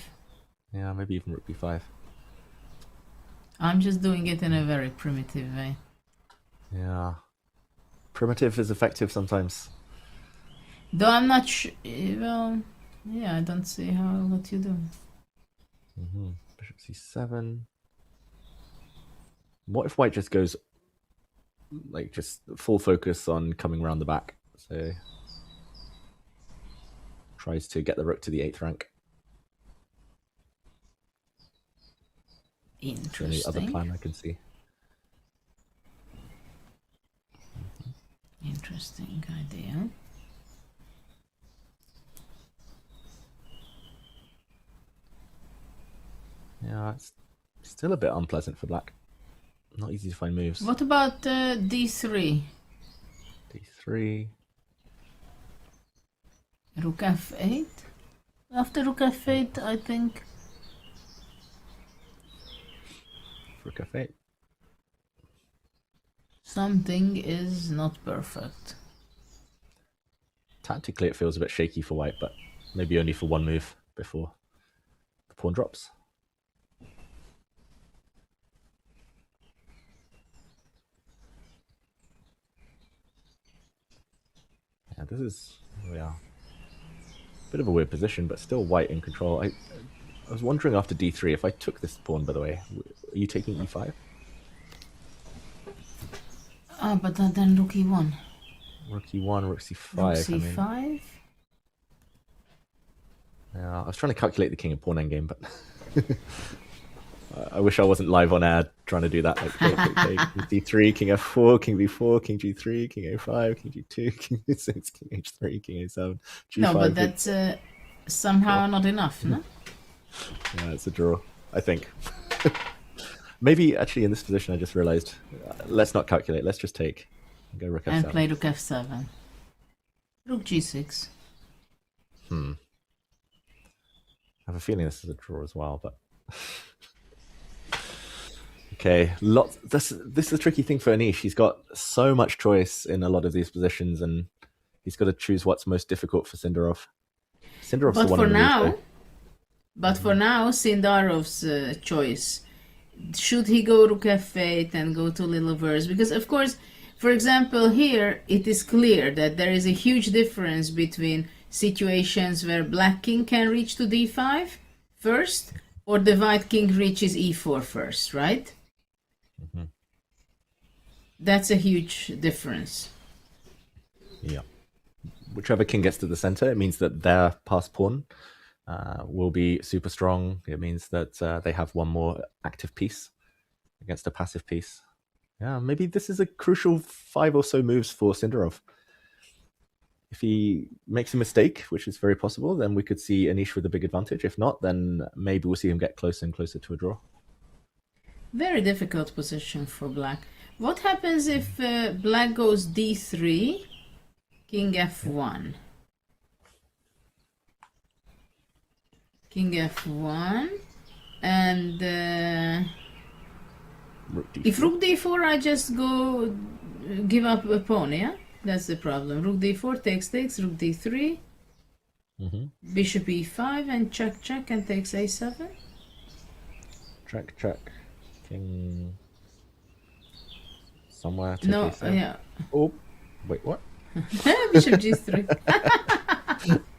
Speaker 8: Yeah, maybe even rook b5.
Speaker 7: I'm just doing it in a very primitive way.
Speaker 8: Yeah. Primitive is effective sometimes.
Speaker 7: Though I'm not sure. Well, yeah, I don't see what you do.
Speaker 8: Bishop c7. What if White just goes, like, just full focus on coming around the back? So, tries to get the rook to the 8th rank.
Speaker 7: Interesting.
Speaker 8: Any other plan I can see?
Speaker 7: Interesting idea.
Speaker 8: Yeah, it's still a bit unpleasant for Black. Not easy to find moves.
Speaker 7: What about d3?
Speaker 8: d3.
Speaker 7: Rook f8? After rook f8, I think.
Speaker 8: Rook f8.
Speaker 7: Something is not perfect.
Speaker 8: Tactically, it feels a bit shaky for White, but maybe only for one move before the pawn drops. Yeah, this is a bit of a weird position, but still White in control. I was wondering after d3 if I took this pawn. By the way, are you taking e5?
Speaker 7: But then rook e1.
Speaker 8: Rook e1, rook c5.
Speaker 7: Rook c5.
Speaker 8: Yeah, I was trying to calculate the king and pawn endgame, but I wish I wasn't live on air trying to do that. Like, king d3, king f4, king b4, king g3, king a5, king g2, king a6, king h3, king a7, g5.
Speaker 7: No, but that's somehow not enough, no?
Speaker 8: Yeah, it's a draw, I think. Maybe, actually, in this position, I just realized, let's not calculate, let's just take. Go rook f7.
Speaker 7: And play rook f7. Rook g6.
Speaker 8: I have a feeling this is a draw as well, but... Okay, this is a tricky thing for Anish. He's got so much choice in a lot of these positions, and he's got to choose what's most difficult for Sindarov. Sindarov's the one
Speaker 7: But for now, Sindarov's choice. Should he go rook f8 and go to little verse? Because, of course, for example, here it is clear that there is a huge difference between situations where black king can reach to d5 first, or the white king reaches e4 first, right? That's a huge difference.
Speaker 8: Yeah. Whichever king gets to the center, it means that their passed pawn will be super strong. It means that they have one more active piece against a passive piece. Yeah, maybe this is a crucial 5 or so moves for Sindarov. If he makes a mistake, which is very possible, then we could see Anish with a big advantage. If not, then maybe we'll see him get closer and closer to a draw.
Speaker 7: Very difficult position for black. What happens if black goes d3, king f1? King f1, and if rook d4, I just go give up a pawn, yeah? That's the problem. Rook d4 takes, rook d3, bishop e5, and check, and takes a7.
Speaker 8: Check. King somewhere.
Speaker 7: No, yeah.
Speaker 8: Oh, wait, what?
Speaker 7: Bishop g3.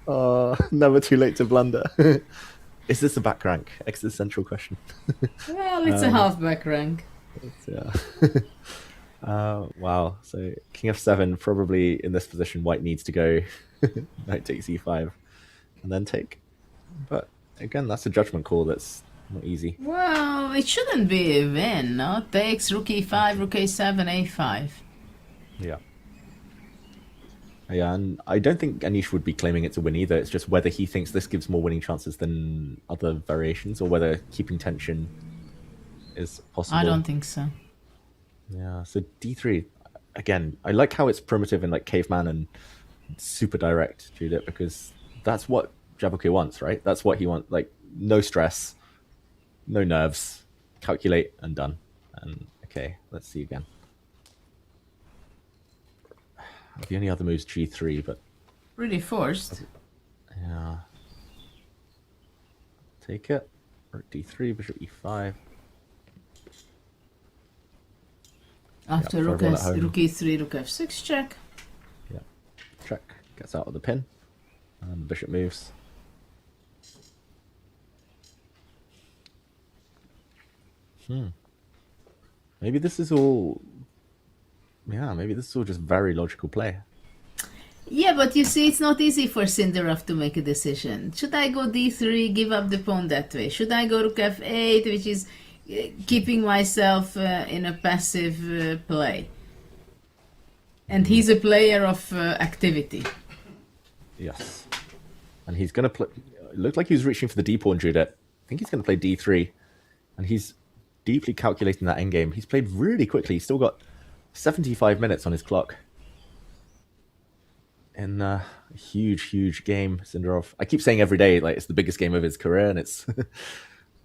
Speaker 8: Oh, never too late to blunder. Is this a back rank? Existential question.
Speaker 7: Well, it's a half back rank.
Speaker 8: Yeah. Wow. So king f7, probably in this position, white needs to go knight takes e5 and then take. But again, that's a judgment call. That's not easy.
Speaker 7: Well, it shouldn't be a win, no? Takes, rook e5, rook a7, a5.
Speaker 8: Yeah. Yeah, and I don't think Anish would be claiming it's a win either. It's just whether he thinks this gives more winning chances than other variations, or whether keeping tension is possible.
Speaker 7: I don't think so.
Speaker 8: Yeah, so d3, again, I like how it's primitive and like caveman and super direct, Judith, because that's what Jabuke wants, right? That's what he wants, like no stress, no nerves, calculate and done. And okay, let's see again. The only other move's g3, but
Speaker 7: Really forced.
Speaker 8: yeah. Take it. Rook d3, bishop e5.
Speaker 7: After
Speaker 8: Yeah,
Speaker 7: rook,
Speaker 8: for everyone at home.
Speaker 7: rook e3, rook f6 check.
Speaker 8: Yeah. Check. Gets out of the pin. And the bishop moves. Maybe this is all... Yeah, maybe this is all just very logical play.
Speaker 7: Yeah, but you see, it's not easy for Sindarov to make a decision. Should I go d3, give up the pawn that way? Should I go rook f8, which is keeping myself in a passive play? And he's a player of activity.
Speaker 8: Yes. And he's going to play... It looked like he was reaching for the d-pawn, Judith. I think he's going to play d3. And he's deeply calculating that endgame. He's played really quickly. He's still got 75 minutes on his clock. In a huge game, Sindarov. I keep saying every day, like, it's the biggest game of his career, and it's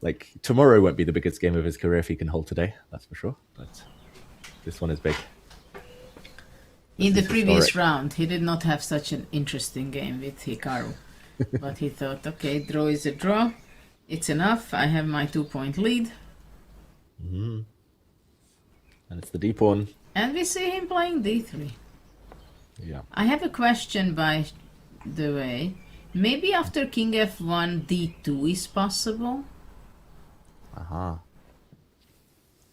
Speaker 8: like tomorrow won't be the biggest game of his career if he can hold today, that's for sure. But this one is big.
Speaker 7: In the previous round, he did not have such an interesting game with Hikaru. But he thought, okay, draw is a draw. It's enough. I have my 2-point lead.
Speaker 8: And it's the d-pawn.
Speaker 7: And we see him playing d3.
Speaker 8: Yeah.
Speaker 7: I have a question, by the way. Maybe after king f1, d2 is possible?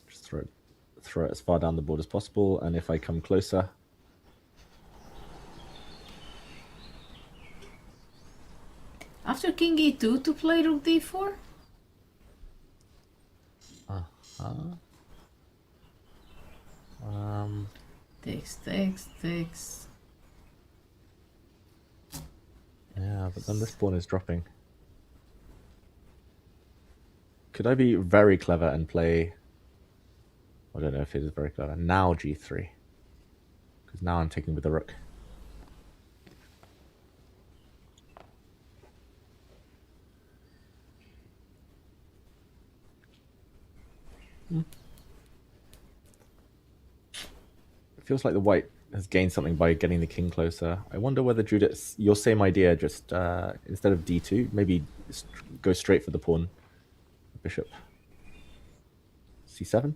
Speaker 8: Just throw it as far down the board as possible, and if I come closer...
Speaker 7: After king e2 to play rook d4? Takes.
Speaker 8: Yeah, but then this pawn is dropping. Could I be very clever and play... I don't know if it is very clever. Now g3. Because now I'm taking with the rook. It feels like the white has gained something by getting the king closer. I wonder whether, Judith, your same idea, just instead of d2, maybe go straight for the pawn. Bishop. c7?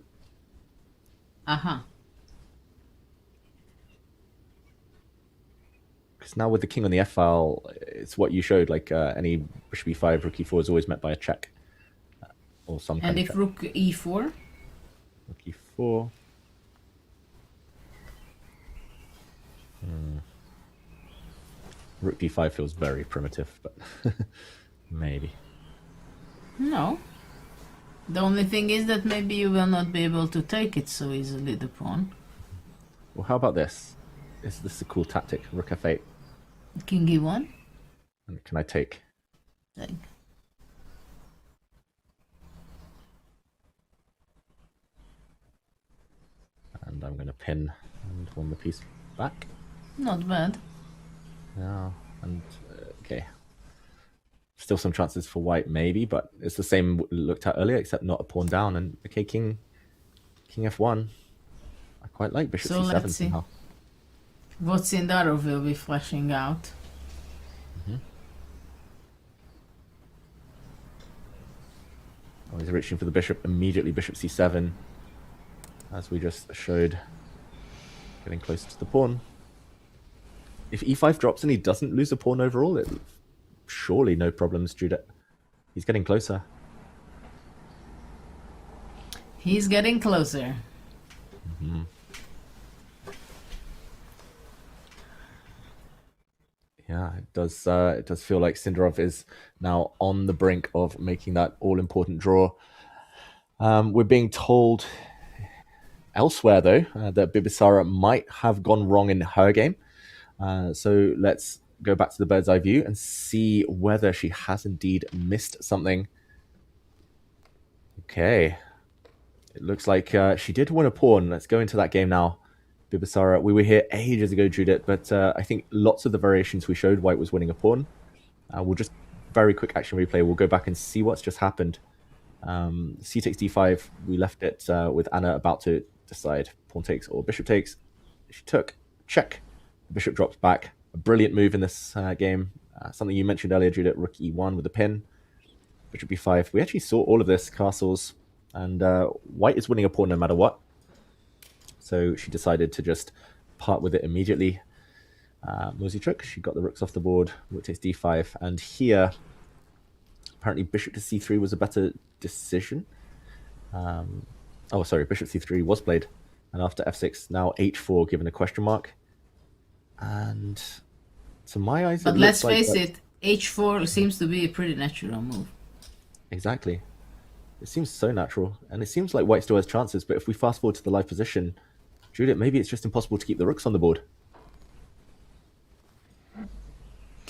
Speaker 8: Because now with the king on the f-file, it's what you showed, like any bishop e5, rook e4 is always met by a check. Or some kind
Speaker 7: and
Speaker 8: of
Speaker 7: if
Speaker 8: check.
Speaker 7: rook e4?
Speaker 8: Rook e4. Rook d5 feels very primitive, but maybe.
Speaker 7: No. The only thing is that maybe you will not be able to take it so easily, the pawn.
Speaker 8: Well, how about this? Is this a cool tactic? Rook f8.
Speaker 7: King E1.
Speaker 8: And can I take?
Speaker 7: Take.
Speaker 8: And I'm going to pin and win the piece back.
Speaker 7: Not bad.
Speaker 8: Yeah, and okay. Still some chances for white, maybe, but it's the same we looked at earlier, except not a pawn down. And okay, king f1. I quite like bishop
Speaker 7: So
Speaker 8: c7
Speaker 7: let's see
Speaker 8: somehow.
Speaker 7: what Sindarov will be flashing out.
Speaker 8: Oh, he's reaching for the bishop immediately. Bishop c7, as we just showed, getting closer to the pawn. If e5 drops and he doesn't lose a pawn overall, surely no problems, Judith. He's getting closer.
Speaker 7: He's getting closer.
Speaker 8: Yeah, it does feel like Sindarov is now on the brink of making that all-important draw. We're being told elsewhere, though, that Bibisara might have gone wrong in her game. So let's go back to the bird's eye view and see whether she has indeed missed something. Okay. It looks like she did win a pawn. Let's go into that game now. Bibisara, we were here ages ago, Judith, but I think lots of the variations we showed, white was winning a pawn. We'll just, very quick action replay, we'll go back and see what's just happened. C takes d5, we left it with Anna about to decide pawn takes or bishop takes. She took, check. The bishop drops back. A brilliant move in this game. Something you mentioned earlier, Judith, rook e1 with a pin. Bishop b5. We actually saw all of this, castles, and white is winning a pawn no matter what. So she decided to just part with it immediately. Mosey trick, she got the rooks off the board, rook takes d5, and here, apparently bishop to c3 was a better decision. Oh, sorry, bishop c3 was played, and after f6, now h4 given a question mark. And to my eyes,
Speaker 7: but let's face it, h4 seems to be a pretty natural move.
Speaker 8: Exactly. It seems so natural, and it seems like white still has chances, but if we fast forward to the live position, Judith, maybe it's just impossible to keep the rooks on the board.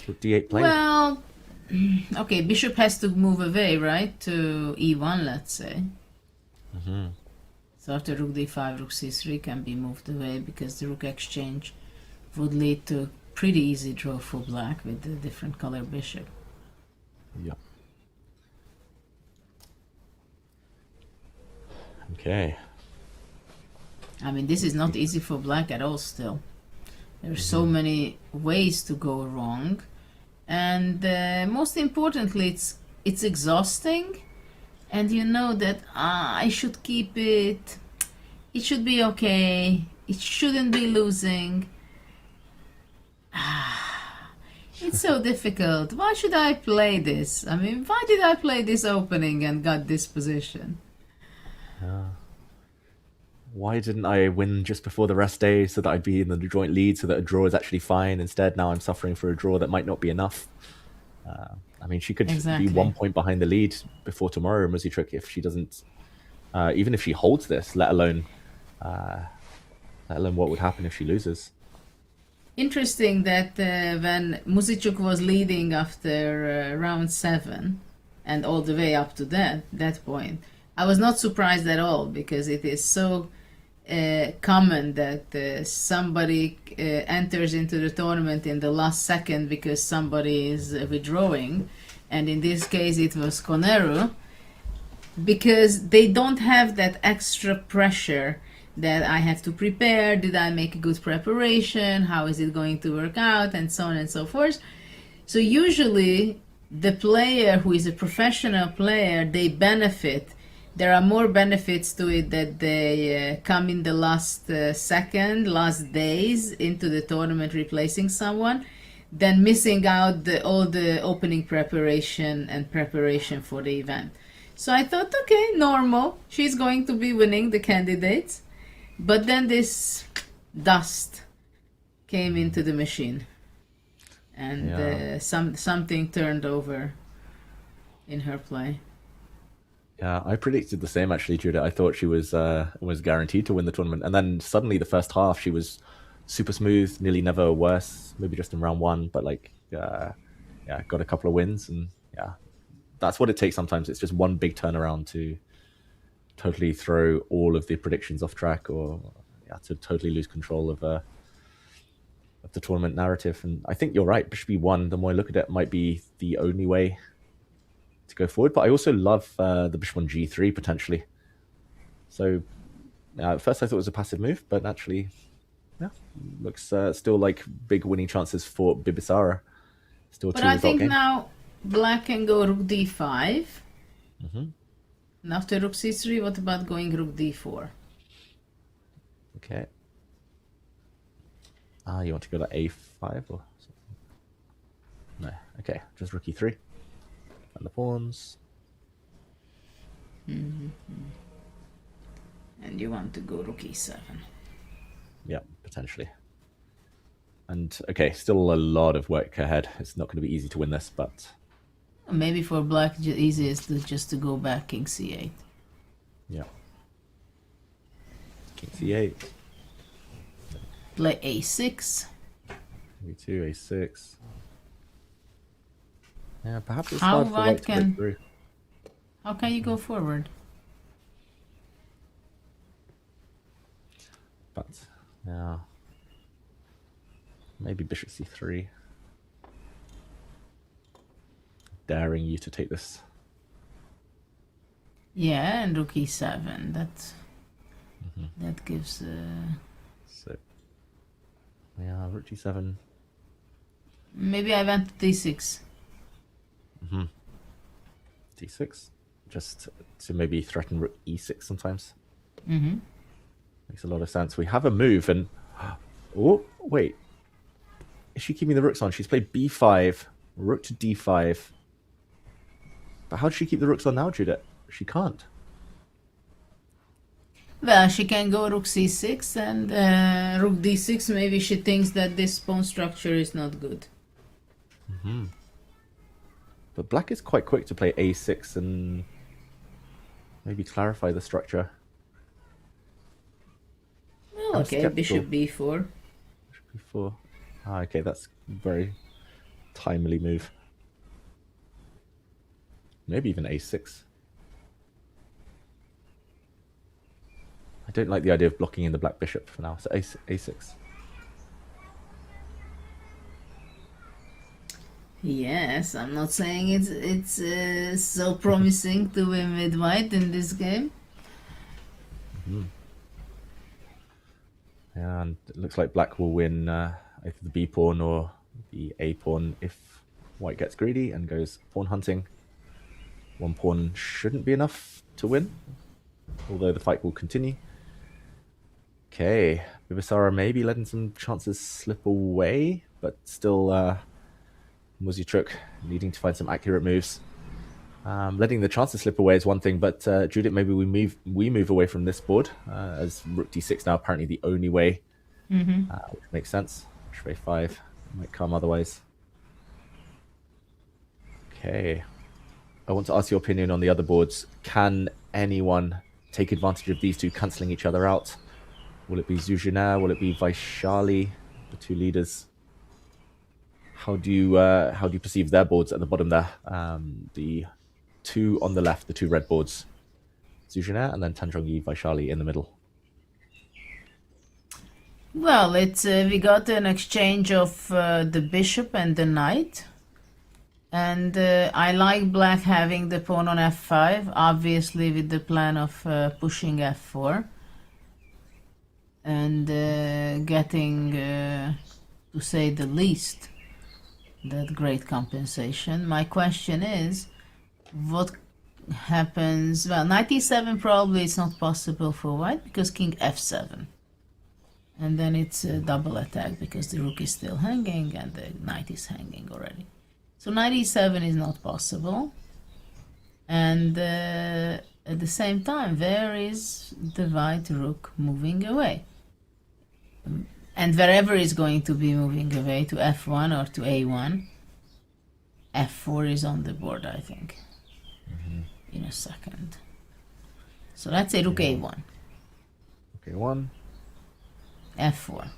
Speaker 8: Rook d8 playing.
Speaker 7: Well, okay, bishop has to move away, right, to e1, let's say. So after rook d5, rook c3 can be moved away because the rook exchange would lead to a pretty easy draw for black with the different color bishop.
Speaker 8: Yeah. Okay.
Speaker 7: I mean, this is not easy for black at all still. There are so many ways to go wrong. And most importantly, it's exhausting. And you know that I should keep it. It should be okay. It shouldn't be losing. It's so difficult. Why should I play this? I mean, why did I play this opening and got this position?
Speaker 8: Why didn't I win just before the rest day so that I'd be in the joint lead so that a draw is actually fine? Instead, now I'm suffering for a draw that might not be enough. I mean, she could be 1 point behind the lead before tomorrow in Muzzy Trick if she doesn't, even if she holds this, let alone what would happen if she loses.
Speaker 7: Interesting that when Muzichuk was leading after round 7 and all the way up to that point, I was not surprised at all because it is so common that somebody enters into the tournament in the last second because somebody is withdrawing, and in this case it was Koneru, because they don't have that extra pressure that I have to prepare, did I make a good preparation, how is it going to work out, and so on and so forth. So usually the player who is a professional player, they benefit. There are more benefits to it that they come in the last last days into the tournament replacing someone, than missing out all the opening preparation and preparation for the event. So I thought, okay, normal, she's going to be winning the candidates. But then this dust came into the machine, and something turned over in her play.
Speaker 8: Yeah, I predicted the same actually, Judah. I thought she was guaranteed to win the tournament, and then suddenly the first half she was super smooth, nearly never worse. Maybe just in round one, but like, yeah, got a couple of wins, and yeah, that's what it takes sometimes. It's just one big turnaround to totally throw all of the predictions off track, or to totally lose control of the tournament narrative. And I think you're right. Bishop e1, the more I look at it, might be the only way to go forward. But I also love the bishop on g3 potentially. So at first I thought it was a passive move, but actually, yeah, looks still like big winning chances for Bibisara. Still
Speaker 7: But
Speaker 8: two
Speaker 7: I think
Speaker 8: game.
Speaker 7: now black can go rook d5.
Speaker 8: Mm-hmm.
Speaker 7: And after rook c3, what about going rook d4?
Speaker 8: Okay. You want to go to a5 or something? No. Okay, just rook e3. And the pawns.
Speaker 7: Mm-hmm. And you want to go rook e7.
Speaker 8: Yeah, potentially. And okay, still a lot of work ahead. It's not going to be easy to win this, but
Speaker 7: Maybe for black, easiest is just to go back king c8.
Speaker 8: yeah. King c8.
Speaker 7: Play a6.
Speaker 8: e2, a6. Yeah, perhaps it's
Speaker 7: How
Speaker 8: hard for white
Speaker 7: white
Speaker 8: to break
Speaker 7: can...
Speaker 8: through.
Speaker 7: How can you go forward?
Speaker 8: But yeah, maybe bishop c3. Daring you to take this.
Speaker 7: Yeah, and rook e7. That gives...
Speaker 8: So, yeah, rook g7.
Speaker 7: Maybe I went to d6.
Speaker 8: Mm-hmm. d6. Just to maybe threaten rook e6 sometimes.
Speaker 7: Mm-hmm.
Speaker 8: Makes a lot of sense. We have a move and... Oh, wait. Is she keeping the rooks on? She's played b5, rook to d5. But how does she keep the rooks on now, Judith? She can't.
Speaker 7: Well, she can go rook c6 and rook d6. Maybe she thinks that this pawn structure is not good.
Speaker 8: Mm-hmm. But black is quite quick to play a6 and maybe clarify the structure.
Speaker 7: Well, okay,
Speaker 8: skeptical.
Speaker 7: bishop b4.
Speaker 8: Bishop b4. Okay, that's a very timely move. Maybe even a6. I don't like the idea of blocking in the black bishop for now, so a6.
Speaker 7: Yes, I'm not saying it's so promising to win with white in this game.
Speaker 8: Mm-hmm. Yeah, and it looks like black will win either the b pawn or the a pawn if white gets greedy and goes pawn hunting. One pawn shouldn't be enough to win, although the fight will continue. Okay, Bibisara maybe letting some chances slip away, but still Muzichuk needing to find some accurate moves. Letting the chances slip away is one thing, but Judith, maybe we move away from this board as rook d6 now apparently the only way, which makes sense. Bishop a5 might come otherwise. Okay. I want to ask your opinion on the other boards. Can anyone take advantage of these two cancelling each other out? Will it be Zuzhina? Will it be Vachier-Lagrave, the two leaders? How do you perceive their boards at the bottom there? The two on the left, the two red boards, Zuzhina, and then Tanzhongyi Vachier-Lagrave in the middle.
Speaker 7: Well, it's we got an exchange of the bishop and the knight. And I like black having the pawn on f5, obviously with the plan of pushing f4 and getting, to say the least, that great compensation. My question is, what happens? Well, knight e7 probably is not possible for white because king f7. And then it's a double attack because the rook is still hanging and the knight is hanging already. So knight e7 is not possible, and at the same time, where is the white rook moving away? And wherever is going to be moving away, to f1 or to a1, f4 is on the board, I think, in a second. So let's say rook a1.
Speaker 8: Okay, one.
Speaker 7: f4.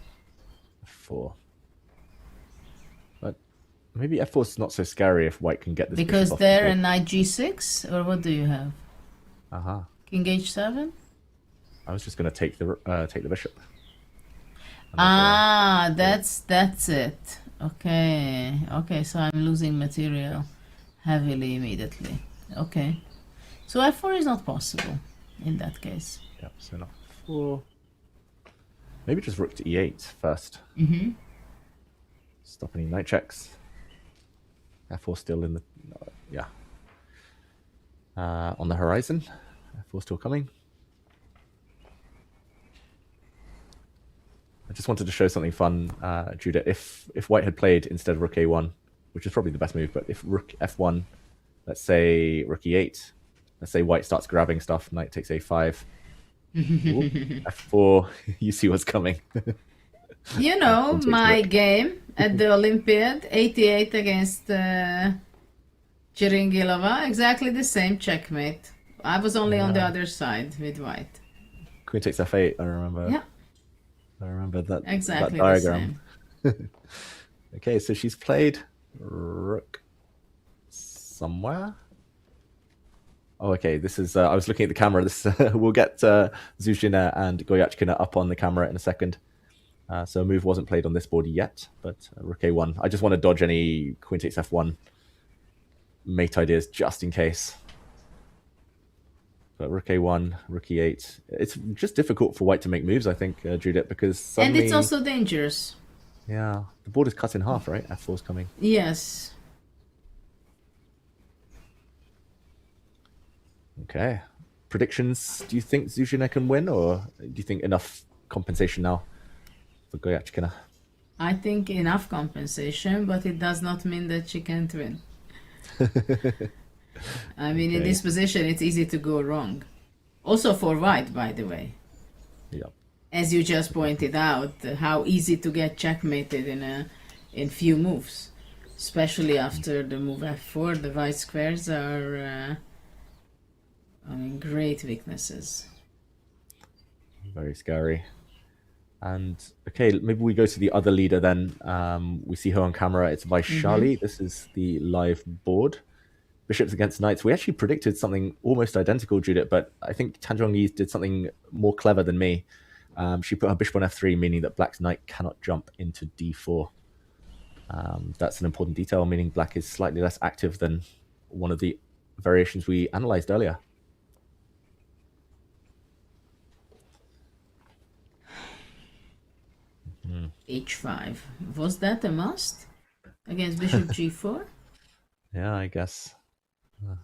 Speaker 8: f4. But maybe f4 is not so scary if white can get this.
Speaker 7: Because
Speaker 8: bishop off
Speaker 7: there
Speaker 8: the
Speaker 7: and
Speaker 8: board.
Speaker 7: knight g6, or what do you have? King h7.
Speaker 8: I was just going to take the bishop.
Speaker 7: Ah, that's it. Okay, okay. So I'm losing material heavily immediately. Okay, so f4 is not possible in that case.
Speaker 8: Yep. So not 4. Maybe just rook to e8 first.
Speaker 7: Mm-hmm.
Speaker 8: Stop any knight checks. f4 still in the on the horizon. f4 still coming. I just wanted to show something fun, Judah. If white had played instead of rook a1, which is probably the best move, but if rook f1, let's say rook e8, let's say white starts grabbing stuff, knight takes a5. Ooh, f4, you see what's coming.
Speaker 7: You know, my game at the Olympiad, 88 against Chiringilova, exactly the same checkmate. I was only on the other side with white.
Speaker 8: Queen takes f8, I remember.
Speaker 7: Yeah.
Speaker 8: I remember that,
Speaker 7: Exactly
Speaker 8: that diagram. Okay, so she's played rook somewhere. Oh, okay. This is. I was looking at the camera. This we'll get Zuzhina and Goyachkina up on the camera in a second. So a move wasn't played on this board yet, but rook a1. I just want to dodge any queen takes f1 mate ideas just in case. But rook a1, rook e8. It's just difficult for white to make moves, I think, Judith, because suddenly...
Speaker 7: And it's also dangerous.
Speaker 8: Yeah, the board is cut in half, right? f4's coming.
Speaker 7: Yes.
Speaker 8: Okay. Predictions. Do you think Zuzhina can win, or do you think enough compensation now for Goyachkina?
Speaker 7: I think enough compensation, but it does not mean that she can't win. I mean, in this position, it's easy to go wrong. Also for white, by the way.
Speaker 8: Yeah.
Speaker 7: As you just pointed out, how easy to get checkmated in few moves. Especially after the move f4, the white squares are I mean, great weaknesses.
Speaker 8: Very scary. And okay, maybe we go to the other leader then. We see her on camera. It's Vachier-Lagrave. This is the live board. Bishops against knights. We actually predicted something almost identical, Judith, but I think Tan Zhongyi did something more clever than me. She put her bishop on f3, meaning that black's knight cannot jump into d4. That's an important detail, meaning black is slightly less active than one of the variations we analyzed earlier.
Speaker 7: h5. Was that a must against bishop g4?
Speaker 8: Yeah, I guess.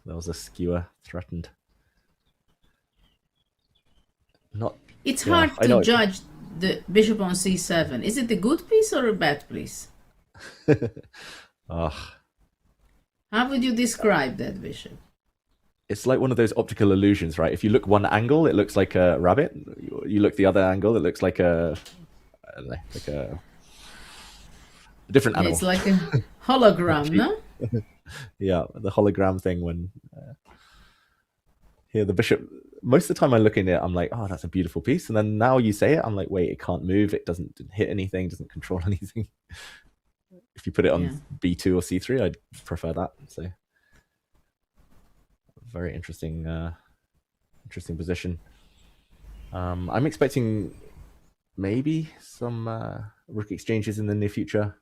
Speaker 8: There was a skewer threatened. Not.
Speaker 7: It's hard to judge the bishop on c7. Is it a good piece or a bad piece?
Speaker 8: Ugh.
Speaker 7: How would you describe that bishop?
Speaker 8: It's like one of those optical illusions, right? If you look one angle, it looks like a rabbit. You look the other angle, it looks like a different animal.
Speaker 7: It's like a hologram, no?
Speaker 8: Yeah, the hologram thing when here the bishop, most of the time I look in it, I'm like, oh, that's a beautiful piece. And then now you say it, I'm like, wait, it can't move. It doesn't hit anything, doesn't control anything. If you put it on b2 or c3, I'd prefer that. So very interesting, interesting position. I'm expecting maybe some rook exchanges in the near future.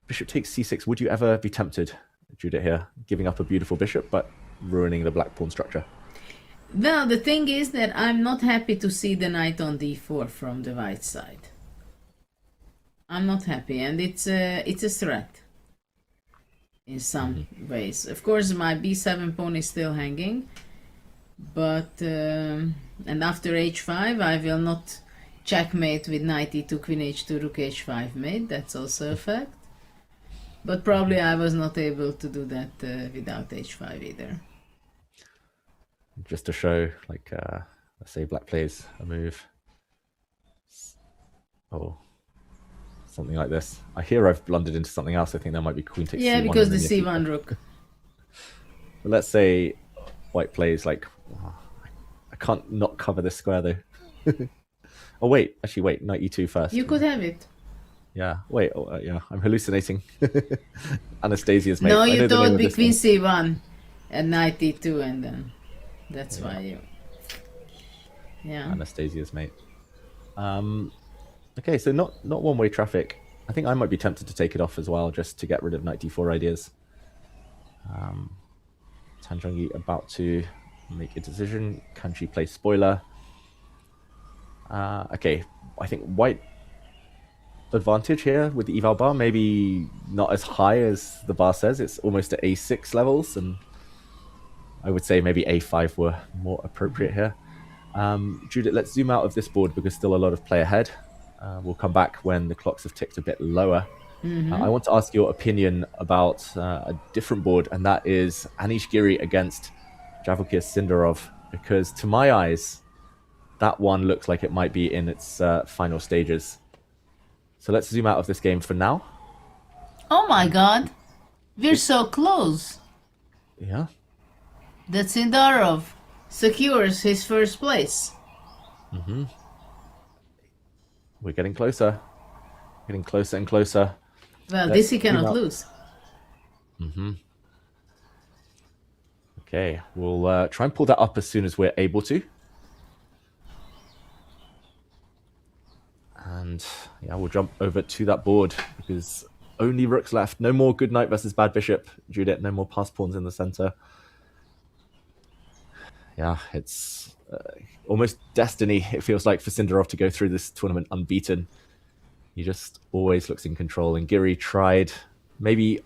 Speaker 8: Bishop takes c6. Would you ever be tempted, Judith, here, giving up a beautiful bishop but ruining the black pawn structure?
Speaker 7: Well, the thing is that I'm not happy to see the knight on d4 from the white side. I'm not happy, and it's a threat in some ways. Of course, my b7 pawn is still hanging, but and after h5, I will not checkmate with knight e2, queen h2, rook h5 mate. That's also a fact. But probably I was not able to do that without h5 either.
Speaker 8: Just to show, like, let's say black plays a move. Oh, something like this. I hear I've blundered into something else. I think that might be queen takes c1.
Speaker 7: Yeah, because the c1 rook.
Speaker 8: But let's say white plays like, oh, I can't not cover this square though. Oh wait, actually wait, knight e2 first.
Speaker 7: You could have it.
Speaker 8: Yeah, wait, yeah, I'm hallucinating. Anastasia's mate.
Speaker 7: No,
Speaker 8: I know
Speaker 7: you
Speaker 8: the name
Speaker 7: thought
Speaker 8: of this
Speaker 7: queen
Speaker 8: one.
Speaker 7: c1 and knight e2, and then that's why you. Yeah.
Speaker 8: Anastasia's mate. Okay, so not one-way traffic. I think I might be tempted to take it off as well, just to get rid of knight d4 ideas. Tanjongi about to make a decision. Can she play spoiler? Okay, I think white advantage here with the eval bar, maybe not as high as the bar says. It's almost at a6 levels, and I would say maybe a5 were more appropriate here. Judith, let's zoom out of this board because still a lot of play ahead. We'll come back when the clocks have ticked a bit lower. I want to ask your opinion about a different board, and that is Anish Giri against Vachier Sindarov, because to my eyes, that one looks like it might be in its final stages. So let's zoom out of this game for now.
Speaker 7: Oh my God, we're so close.
Speaker 8: Yeah.
Speaker 7: That Sindarov secures his first place.
Speaker 8: We're getting closer. Getting closer and closer.
Speaker 7: Well, this he cannot lose.
Speaker 8: Okay, we'll try and pull that up as soon as we're able to. And yeah, we'll jump over to that board because only rooks left. No more good knight versus bad bishop, Judith. No more pass pawns in the center. Yeah, it's almost destiny, it feels like, for Sindarov to go through this tournament unbeaten. He just always looks in control. And Giri tried, maybe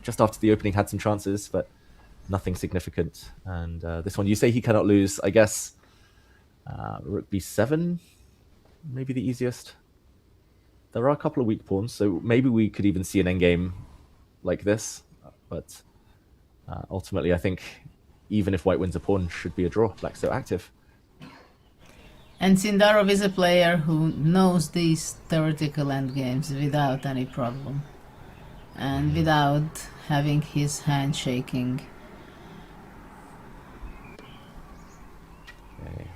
Speaker 8: just after the opening had some chances, but nothing significant. And this one, you say he cannot lose. I guess rook b7, maybe the easiest. There are a couple of weak pawns, so maybe we could even see an endgame like this. But ultimately, I think even if white wins a pawn, should be a draw. Black's so active.
Speaker 7: And Sindarov is a player who knows these theoretical endgames without any problem. And without having his hand shaking.
Speaker 8: Okay.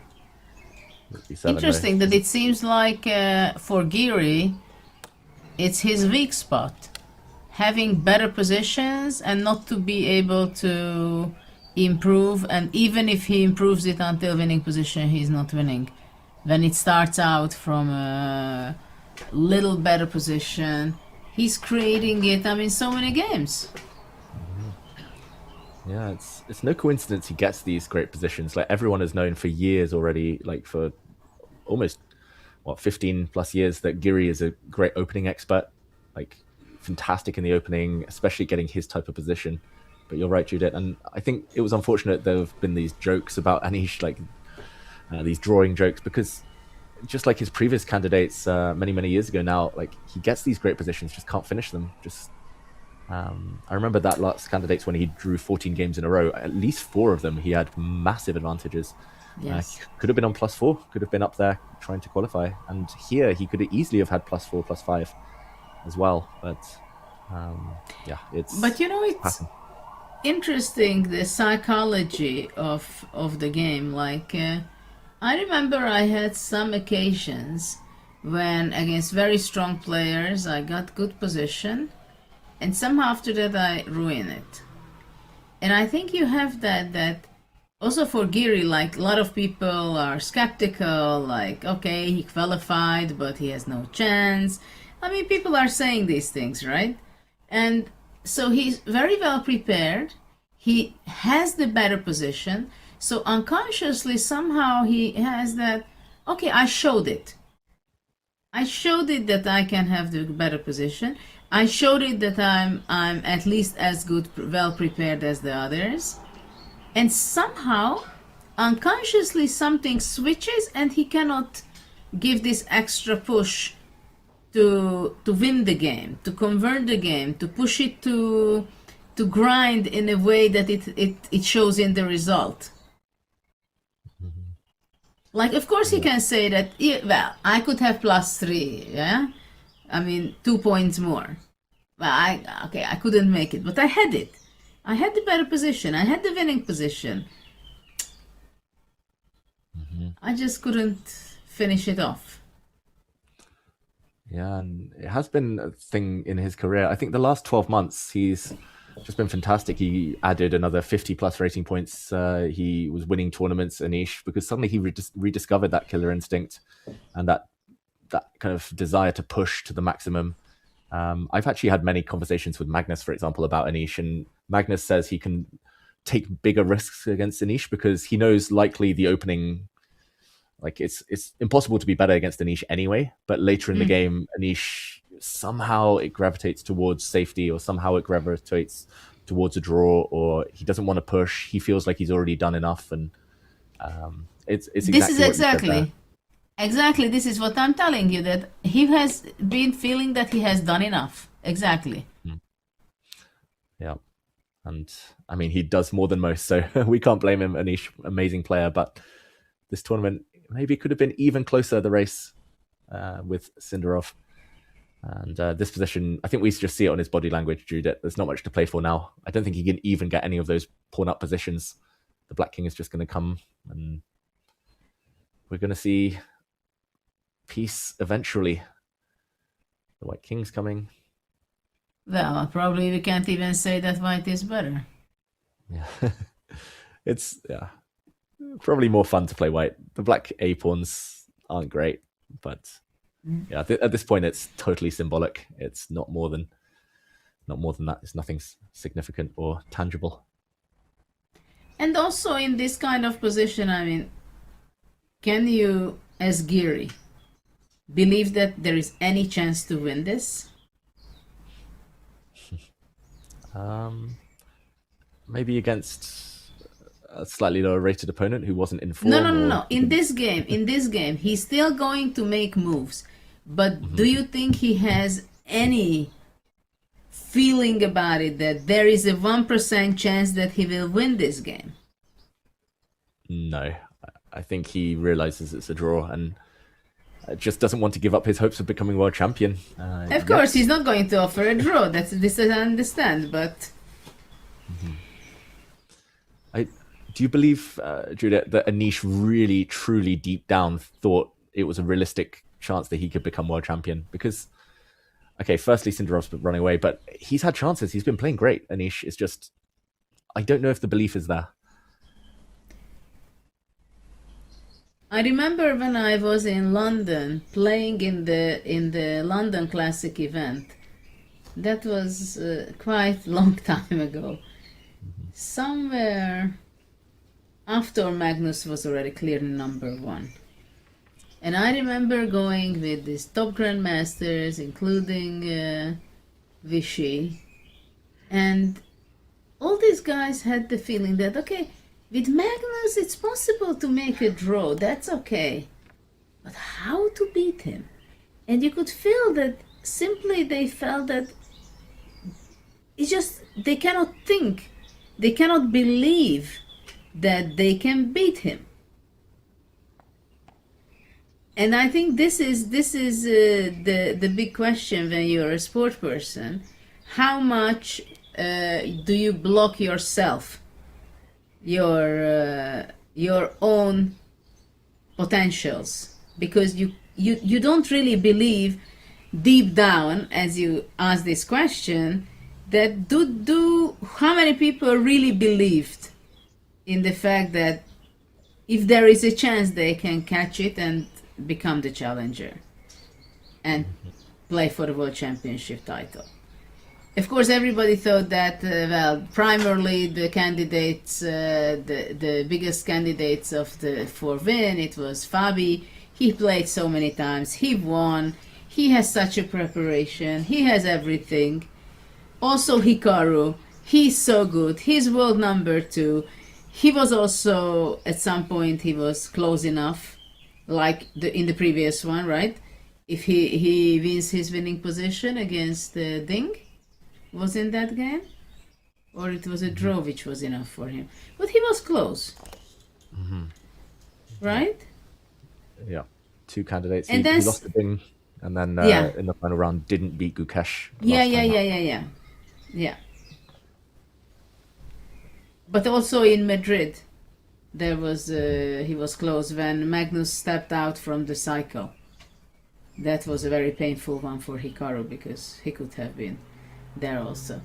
Speaker 7: Interesting that it seems like for Giri, it's his weak spot. Having better positions and not to be able to improve, and even if he improves it until winning position, he's not winning. When it starts out from a little better position, he's creating it, I mean, so many games.
Speaker 8: Yeah, it's no coincidence he gets these great positions. Like, everyone has known for years already, like for almost, 15 plus years, that Giri is a great opening expert. Like, fantastic in the opening, especially getting his type of position. But you're right, Judith, and I think it was unfortunate there have been these jokes about Anish, like these drawing jokes, because just like his previous candidates many years ago now, like, he gets these great positions, just can't finish them. Just I remember that last candidates when he drew 14 games in a row, at least 4 of them he had massive advantages.
Speaker 7: Yes.
Speaker 8: Could have been on +4, could have been up there trying to qualify, and here he could easily have had +4, +5 as well. But yeah, it's.
Speaker 7: But you know, it's interesting, the psychology of the game. Like, I remember I had some occasions when against very strong players I got good position, and somehow after that I ruin it. And I think you have that also for Giri. Like, a lot of people are skeptical, like, okay, he qualified but he has no chance. I mean, people are saying these things, right? And so he's very well prepared. He has the better position. So unconsciously, somehow he has that, okay, I showed it. I showed it that I can have the better position. I showed it that I'm at least as good, well prepared as the others. And somehow, unconsciously, something switches and he cannot give this extra push to win the game, to convert the game, to push it to grind in a way that it shows in the result. Like, of course he can say that, yeah, well, I could have +3, yeah? I mean, 2 points more. Well, I couldn't make it, but I had it. I had the better position. I had the winning position. I just couldn't finish it off.
Speaker 8: Yeah, and it has been a thing in his career. I think the last 12 months, he's just been fantastic. He added another 50 plus rating points. He was winning tournaments, Anish, because suddenly he rediscovered that killer instinct and that kind of desire to push to the maximum. I've actually had many conversations with Magnus, for example, about Anish, and Magnus says he can take bigger risks against Anish because he knows likely the opening, like it's impossible to be better against Anish anyway, but later in the game, Anish somehow it gravitates towards safety, or somehow it gravitates towards a draw, or he doesn't want to push. He feels like he's already done enough, and it's
Speaker 7: exactly this is what I'm telling you, that he has been feeling that he has done enough. Exactly.
Speaker 8: Yeah. And I mean, he does more than most, so we can't blame him. Anish, amazing player, but this tournament maybe could have been even closer, the race with Sindarov. And this position, I think we just see it on his body language, Drew, that there's not much to play for now. I don't think he can even get any of those pawn-up positions. The Black King is just going to come, and we're going to see peace eventually. The White King's coming.
Speaker 7: Well, probably we can't even say that White is better.
Speaker 8: Yeah. It's probably more fun to play White. The Black A pawns aren't great, but yeah, at this point it's totally symbolic. It's not more than that. It's nothing significant or tangible.
Speaker 7: And also in this kind of position, I mean, can you, as Geary, believe that there is any chance to win this?
Speaker 8: Maybe against a slightly lower rated opponent who wasn't in form.
Speaker 7: No. In this game, he's still going to make moves. But do you think he has any feeling about it that there is a 1% chance that he will win this game?
Speaker 8: No. I think he realizes it's a draw and just doesn't want to give up his hopes of becoming world champion.
Speaker 7: Of course, he's not going to offer a draw. This I understand, but...
Speaker 8: Do you believe, Judith, that Anish really, truly deep down thought it was a realistic chance that he could become world champion? Because, okay, firstly, Sindarov's been running away, but he's had chances. He's been playing great. Anish is just... I don't know if the belief is there.
Speaker 7: I remember when I was in London playing in the London Classic event. That was quite a long time ago. Somewhere after Magnus was already clearly #1. And I remember going with these top grandmasters, including Vichy, and all these guys had the feeling that, okay, with Magnus it's possible to make a draw, that's okay. But how to beat him? And you could feel that simply they felt that it's just, they cannot think, they cannot believe that they can beat him. And I think this is the big question when you're a sport person. How much do you block yourself, your own potentials? Because you don't really believe deep down, as you ask this question, that how many people really believed in the fact that if there is a chance they can catch it and become the challenger and play for the world championship title. Of course, everybody thought that, primarily the candidates, the biggest candidates for win, it was Fabi. He played so many times, he won, he has such a preparation, he has everything. Also Hikaru, he's so good, he's world #2. He was also, at some point, he was close enough, like in the previous one, right? If he wins his winning position against Ding, was in that game? Or it was a draw which was enough for him. But he was close. Right?
Speaker 8: Yeah. 2 candidates.
Speaker 7: And
Speaker 8: he lost to Ding, and then in the final round didn't beat Gukesh.
Speaker 7: Yeah. But also in Madrid, there was he was close when Magnus stepped out from the cycle. That was a very painful one for Hikaru because he could have been there also.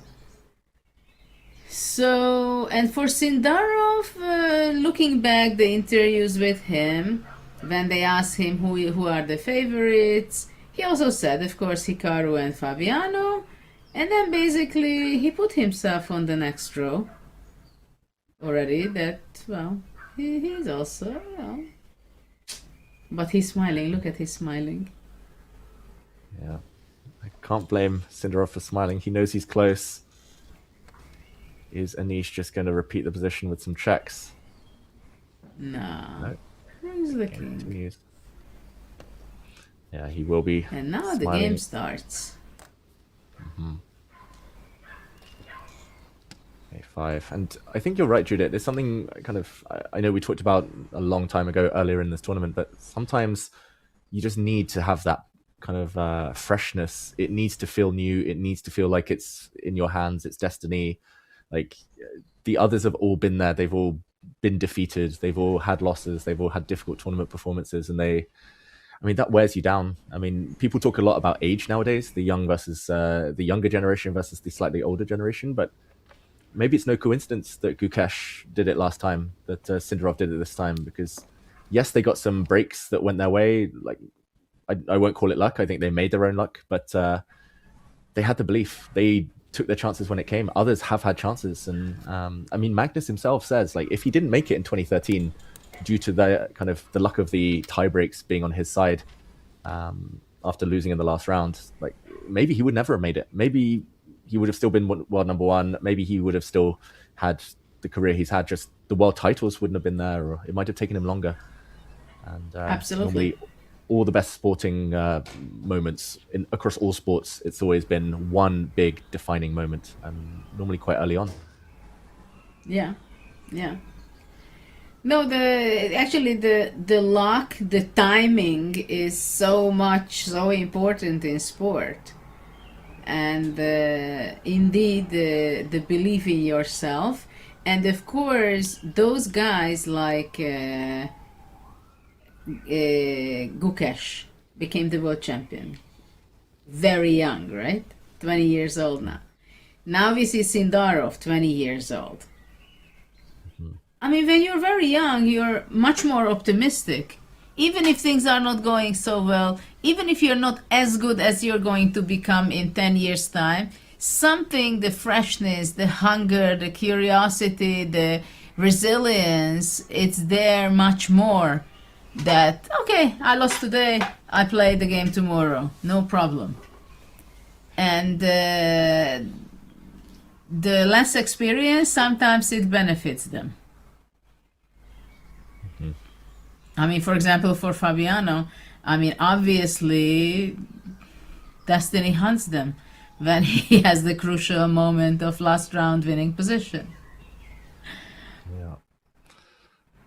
Speaker 7: So, and for Sindarov, looking back the interviews with him, when they asked him who are the favorites, he also said, of course, Hikaru and Fabiano, and then basically he put himself on the next row already. That, well, he's also, well, but he's smiling. Look at his smiling.
Speaker 8: Yeah, I can't blame Sindarov for smiling. He knows he's close. Is Anish just going to repeat the position with some checks?
Speaker 7: No. Who's the king?
Speaker 8: Continues. Yeah, he will be.
Speaker 7: And now
Speaker 8: smiling.
Speaker 7: the game starts.
Speaker 8: A5. And I think you're right, Judith. There's something kind of, I know we talked about a long time ago earlier in this tournament, but sometimes you just need to have that kind of freshness. It needs to feel new. It needs to feel like it's in your hands. It's destiny. Like the others have all been there. They've all been defeated. They've all had losses. They've all had difficult tournament performances. And that wears you down. I mean, people talk a lot about age nowadays, the young versus the younger generation versus the slightly older generation. But maybe it's no coincidence that Gukesh did it last time, that Sindarov did it this time, because yes, they got some breaks that went their way. Like I won't call it luck. I think they made their own luck, but they had the belief. They took their chances when it came. Others have had chances. And I mean, Magnus himself says, like, if he didn't make it in 2013 due to the kind of the luck of the tie breaks being on his side after losing in the last round, like maybe he would never have made it. Maybe he would have still been world number one. Maybe he would have still had the career he's had. Just the world titles wouldn't have been there, or it might have taken him longer. And
Speaker 7: absolutely.
Speaker 8: Normally, all the best sporting moments across all sports, it's always been one big defining moment, and normally quite early on.
Speaker 7: Yeah. No, the luck, the timing is so important in sport, and indeed the belief in yourself, and of course those guys like Gukesh became the world champion very young, right? 20 years old now. Now we see Sindarov, 20 years old. I mean, when you're very young, you're much more optimistic. Even if things are not going so well, even if you're not as good as you're going to become in 10 years' time, something, the freshness, the hunger, the curiosity, the resilience, it's there much more. That, okay, I lost today, I play the game tomorrow, no problem. And the less experience, sometimes it benefits them. I mean, for example, for Fabiano, I mean, obviously, destiny hunts them when he has the crucial moment of last round winning position.
Speaker 8: Yeah.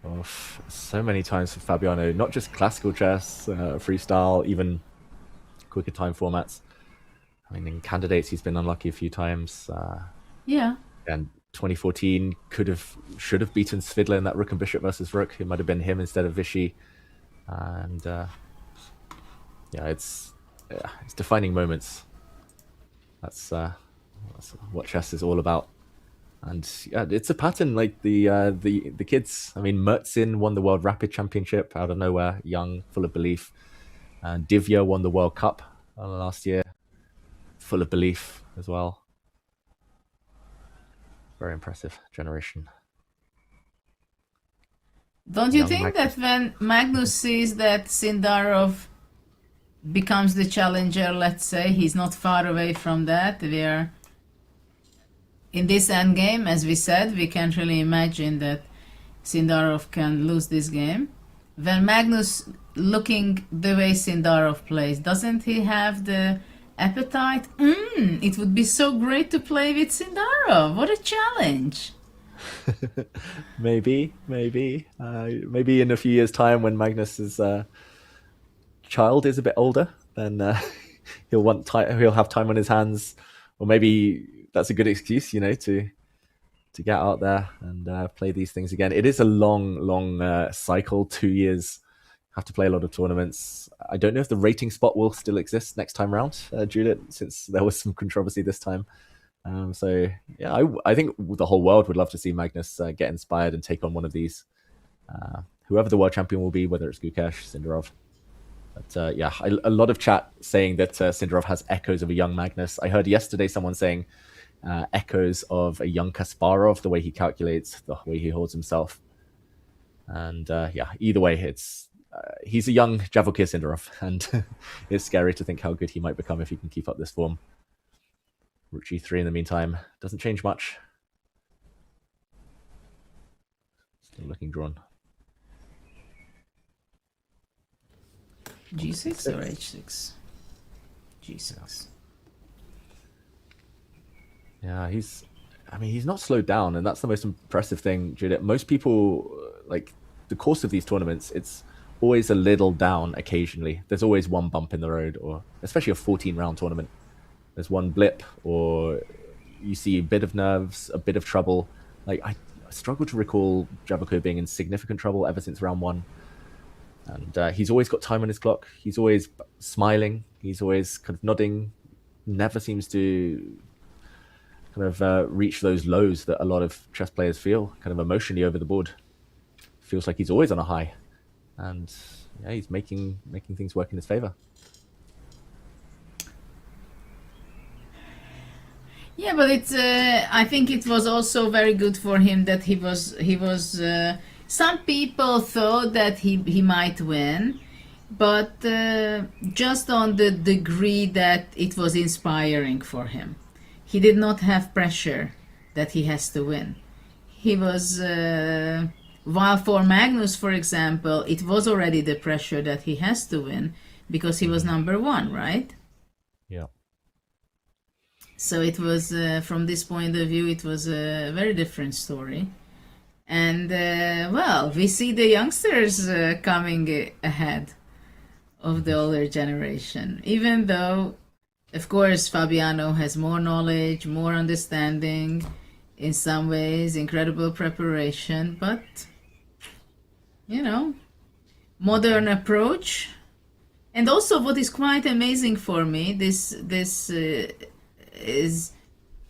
Speaker 8: Oh, so many times for Fabiano, not just classical chess, freestyle, even quicker time formats. I mean, in candidates, he's been unlucky a few times.
Speaker 7: Yeah.
Speaker 8: And 2014 should have beaten Svidler in that Rook and Bishop versus Rook. It might have been him instead of Vichy. And it's defining moments. That's what chess is all about. And yeah, it's a pattern. Like the kids. I mean, Mertzin won the World Rapid Championship out of nowhere, young, full of belief. And Divya won the World Cup last year, full of belief as well. Very impressive generation.
Speaker 7: Don't you think that when Magnus sees that Sindarov becomes the challenger, let's say, he's not far away from that, we are in this endgame, as we said, we can't really imagine that Sindarov can lose this game. When Magnus looking the way Sindarov plays, doesn't he have the appetite? It would be so great to play with Sindarov. What a challenge.
Speaker 8: Maybe in a few years' time, when Magnus's child is a bit older, then he'll have time on his hands, or maybe that's a good excuse, to to get out there and play these things again. It is a long cycle, 2 years. Have to play a lot of tournaments. I don't know if the rating spot will still exist next time round, Judith, since there was some controversy this time. So yeah, I think the whole world would love to see Magnus get inspired and take on one of these. Whoever the world champion will be, whether it's Gukesh, Sindarov. But yeah, a lot of chat saying that Sindarov has echoes of a young Magnus. I heard yesterday someone saying echoes of a young Kasparov, the way he calculates, the way he holds himself. And yeah, either way, it's he's a young Vachier Sindarov, and it's scary to think how good he might become if he can keep up this form. Rook G3 in the meantime doesn't change much. Still looking drawn.
Speaker 7: G6 or H6? G6.
Speaker 8: Yeah, he's not slowed down, and that's the most impressive thing, Judith. Most people, like, the course of these tournaments, it's always a little down occasionally. There's always one bump in the road, or especially a 14-round tournament. There's one blip, or you see a bit of nerves, a bit of trouble. Like, I struggle to recall Vachier being in significant trouble ever since round one. And he's always got time on his clock. He's always smiling. He's always kind of nodding. Never seems to kind of reach those lows that a lot of chess players feel, kind of emotionally over the board. Feels like he's always on a high. And yeah, he's making things work in his favor.
Speaker 7: Yeah, but it's. I think it was also very good for him that he was. Some people thought that he might win, but just on the degree that it was inspiring for him. He did not have pressure that he has to win. He was. While for Magnus, for example, it was already the pressure that he has to win because he was number one, right?
Speaker 8: Yeah.
Speaker 7: So it was, from this point of view, it was a very different story. And, well, we see the youngsters coming ahead of the older generation. Even though, of course, Fabiano has more knowledge, more understanding, in some ways, incredible preparation, but, you know, modern approach. And also what is quite amazing for me, this is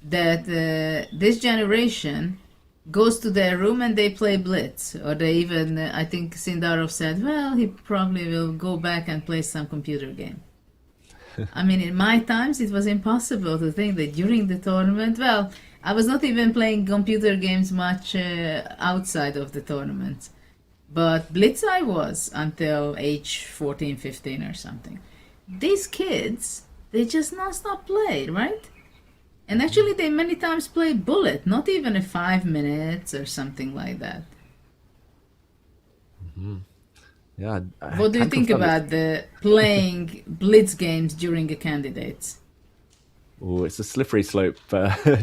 Speaker 7: that this generation goes to their room and they play Blitz, or they even, I think Sindarov said, well, he probably will go back and play some computer game. I mean, in my times, it was impossible to think that during the tournament, well, I was not even playing computer games much outside of the tournament, but Blitz I was until age 14, 15 or something. These kids, they just non-stop played, right? And actually, they many times play bullet, not even a 5 minutes or something like that.
Speaker 8: Mm-hmm. Yeah.
Speaker 7: What do you think about the playing blitz games during the candidates?
Speaker 8: Oh, it's a slippery slope,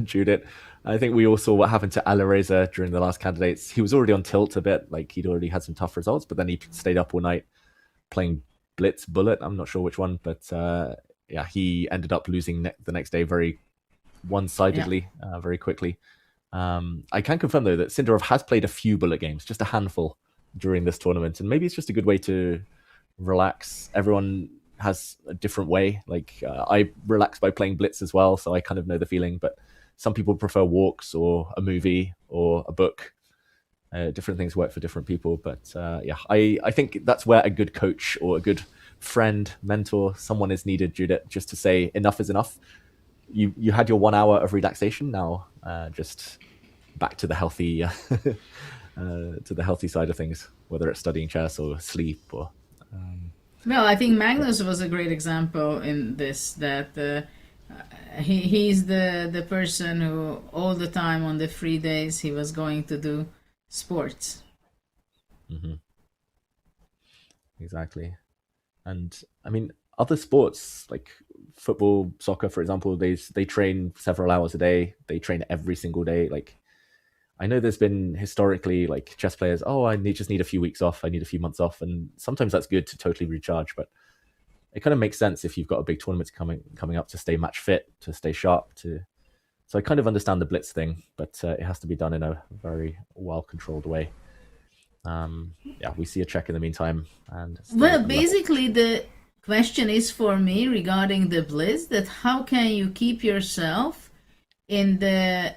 Speaker 8: Judith. I think we all saw what happened to Alireza during the last candidates. He was already on tilt a bit, like he'd already had some tough results, but then he stayed up all night playing blitz, bullet. I'm not sure which one, but yeah, he ended up losing the next day very one-sidedly, very quickly. I can confirm though that Sindarov has played a few bullet games, just a handful during this tournament, and maybe it's just a good way to relax. Everyone has a different way. Like I relax by playing blitz as well, so I kind of know the feeling, but some people prefer walks or a movie or a book. Different things work for different people, but yeah, I think that's where a good coach or a good friend, mentor, someone is needed, Judith, just to say enough is enough. You had your 1 hour of relaxation. Now just back to the healthy side of things, whether it's studying chess or sleep or.
Speaker 7: Well, I think Magnus was a great example in this. That he's the person who all the time on the free days he was going to do sports.
Speaker 8: Mm-hmm. Exactly, and I mean other sports like football, soccer, for example, they train several hours a day. They train every single day. Like I know there's been historically like chess players, I just need a few weeks off. I need a few months off. And sometimes that's good to totally recharge, but it kind of makes sense if you've got a big tournament coming up to stay match fit, to stay sharp, to So I kind of understand the blitz thing, but it has to be done in a very well-controlled way. Yeah, we see a check in the meantime.
Speaker 7: Well, basically the question is for me regarding the blitz, that how can you keep yourself in the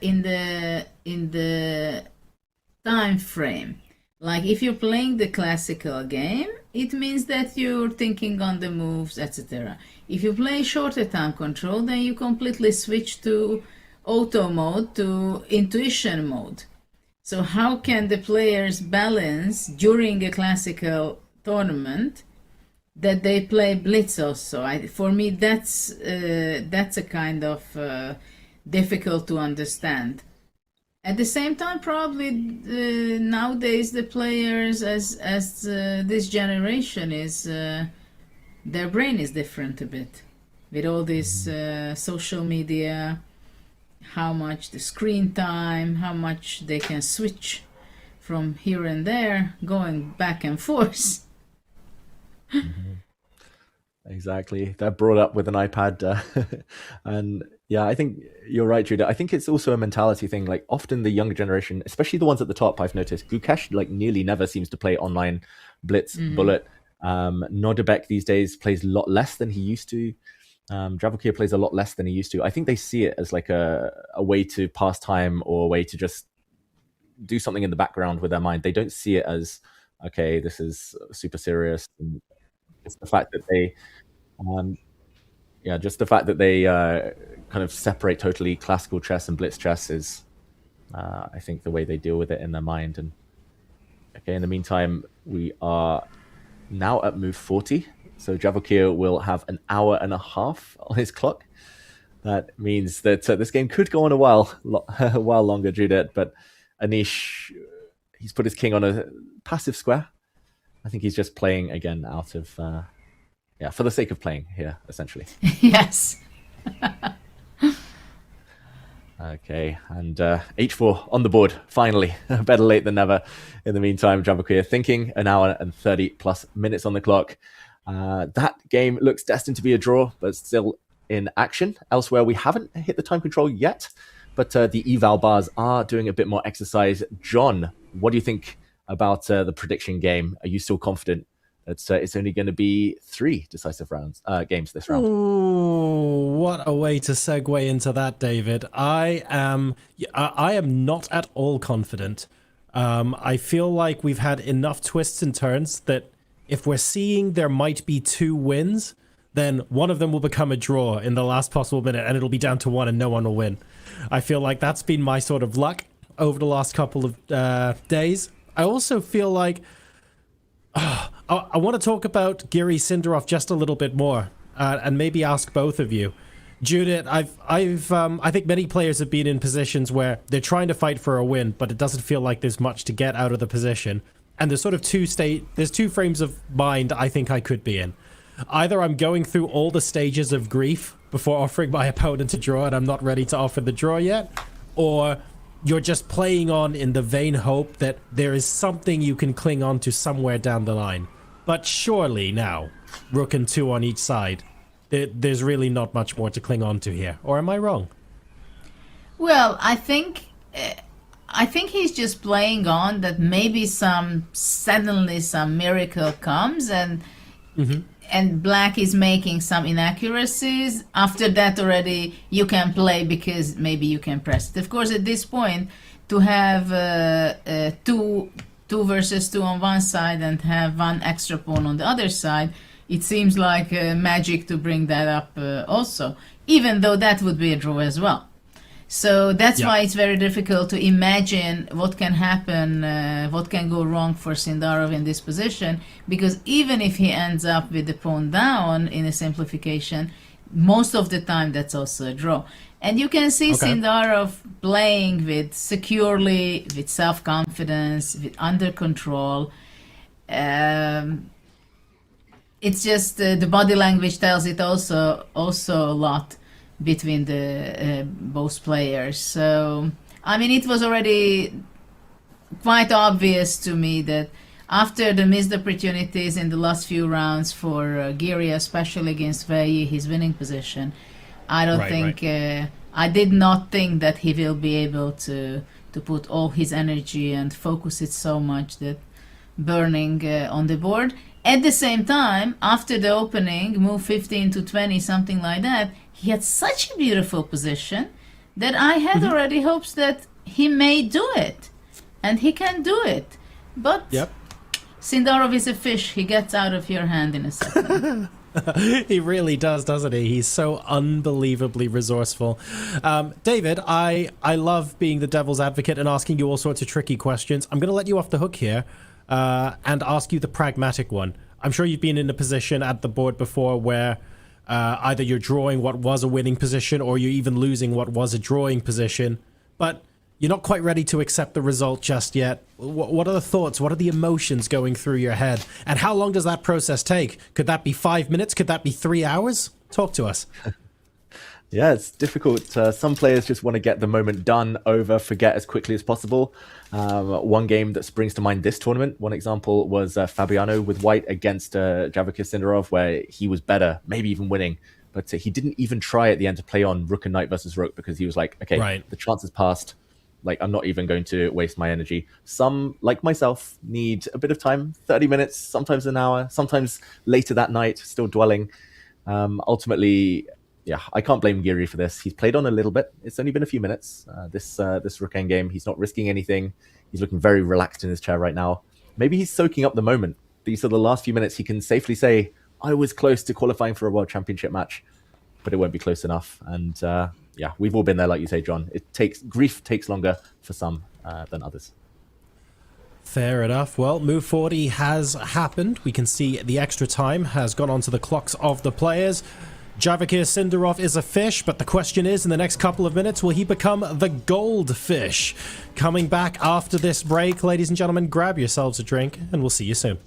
Speaker 7: time frame? Like if you're playing the classical game, it means that you're thinking on the moves, etc. If you play shorter time control, then you completely switch to auto mode, to intuition mode. So how can the players balance during a classical tournament that they play blitz also? For me, that's a kind of difficult to understand. At the same time, probably nowadays the players, as this generation is, their brain is different a bit with all this social media, how much the screen time, how much they can switch from here and there, going back and forth.
Speaker 8: Exactly. They're brought up with an iPad. And yeah, I think you're right, Judah. I think it's also a mentality thing. Like often the younger generation, especially the ones at the top, I've noticed, Gukesh like nearly never seems to play online blitz, bullet. Nodebek these days plays a lot less than he used to. Vachier plays a lot less than he used to. I think they see it as like a way to pass time or a way to just do something in the background with their mind. They don't see it as, okay, this is super serious. And it's the fact that they, kind of separate totally classical chess and blitz chess is, I think, the way they deal with it in their mind. And okay, in the meantime, we are now at move 40. So Vachier will have an hour and a half on his clock. That means that this game could go on a while longer, Judith. But Anish, he's put his king on a passive square. I think he's just playing again out of, for the sake of playing here, essentially.
Speaker 7: Yes.
Speaker 8: Okay, and h4 on the board, finally. Better late than never. In the meantime, Vachier thinking, an hour and 30 plus minutes on the clock. That game looks destined to be a draw, but still in action. Elsewhere, we haven't hit the time control yet, but the eval bars are doing a bit more exercise. John, what do you think about the prediction game? Are you still confident that it's only going to be 3 decisive games this round?
Speaker 6: Ooh, what a way to segue into that, David. I am not at all confident. I feel like we've had enough twists and turns that if we're seeing there might be 2 wins, then one of them will become a draw in the last possible minute, and it'll be down to 1 and no one will win. I feel like that's been my sort of luck over the last couple of days. I also feel like I want to talk about Giri Sindarov just a little bit more, and maybe ask both of you. Judith, I think many players have been in positions where they're trying to fight for a win, but it doesn't feel like there's much to get out of the position. And there's sort of there's 2 frames of mind I think I could be in. Either I'm going through all the stages of grief before offering my opponent a draw and I'm not ready to offer the draw yet, or you're just playing on in the vain hope that there is something you can cling on to somewhere down the line. But surely now, rook and 2 on each side, there's really not much more to cling on to here. Or am I wrong?
Speaker 7: Well, I think he's just playing on that maybe suddenly some miracle comes and black is making some inaccuracies. After that already you can play because maybe you can press it. Of course, at this point, to have 2 versus 2 on one side and have 1 extra pawn on the other side, it seems like magic to bring that up also, even though that would be a draw as well. So that's why it's very difficult to imagine what can happen, what can go wrong for Sindarov in this position, because even if he ends up with the pawn down in a simplification, most of the time that's also a draw. And you can see Sindarov playing with securely, with self-confidence, with under control. It's just the body language tells it also a lot between the both players. So I mean, it was already quite obvious to me that after the missed opportunities in the last few rounds for Giri, especially against Vachier, his winning position, I don't think I did not think that he will be able to put all his energy and focus it so much that burning on the board. At the same time, after the opening, move 15 to 20, something like that, he had such a beautiful position that I had already hopes that he may do it. And he can do it. But Sindarov is a fish. He gets out of your hand in a second.
Speaker 6: He really does, doesn't he? He's so unbelievably resourceful. David, I love being the devil's advocate and asking you all sorts of tricky questions. I'm going to let you off the hook here and ask you the pragmatic one. I'm sure you've been in a position at the board before where either you're drawing what was a winning position or you're even losing what was a drawing position, but you're not quite ready to accept the result just yet. What are the thoughts? What are the emotions going through your head? And how long does that process take? Could that be 5 minutes? Could that be 3 hours? Talk to us.
Speaker 8: Yeah, it's difficult. Some players just want to get the moment done, over, forget as quickly as possible. One game that springs to mind this tournament, one example was Fabiano with white against Vachier-Lagrave, where he was better, maybe even winning. But he didn't even try at the end to play on rook and knight versus rook because he was like, okay, the chance has passed. Like, I'm not even going to waste my energy. Some, like myself, need a bit of time, 30 minutes, sometimes an hour, sometimes later that night, still dwelling. Ultimately, yeah, I can't blame Giri for this. He's played on a little bit. It's only been a few minutes. This rook endgame, he's not risking anything. He's looking very relaxed in his chair right now. Maybe he's soaking up the moment. These are the last few minutes he can safely say, I was close to qualifying for a World Championship match, but it won't be close enough. And yeah, we've all been there, like you say, John. Grief takes longer for some than others.
Speaker 6: Fair enough. Well, move 40 has happened. We can see the extra time has gone onto the clocks of the players. Vachier Sindarov is a fish, but the question is, in the next couple of minutes, will he become the goldfish? Coming back after this break, ladies and gentlemen, grab yourselves a drink, and we'll see you soon.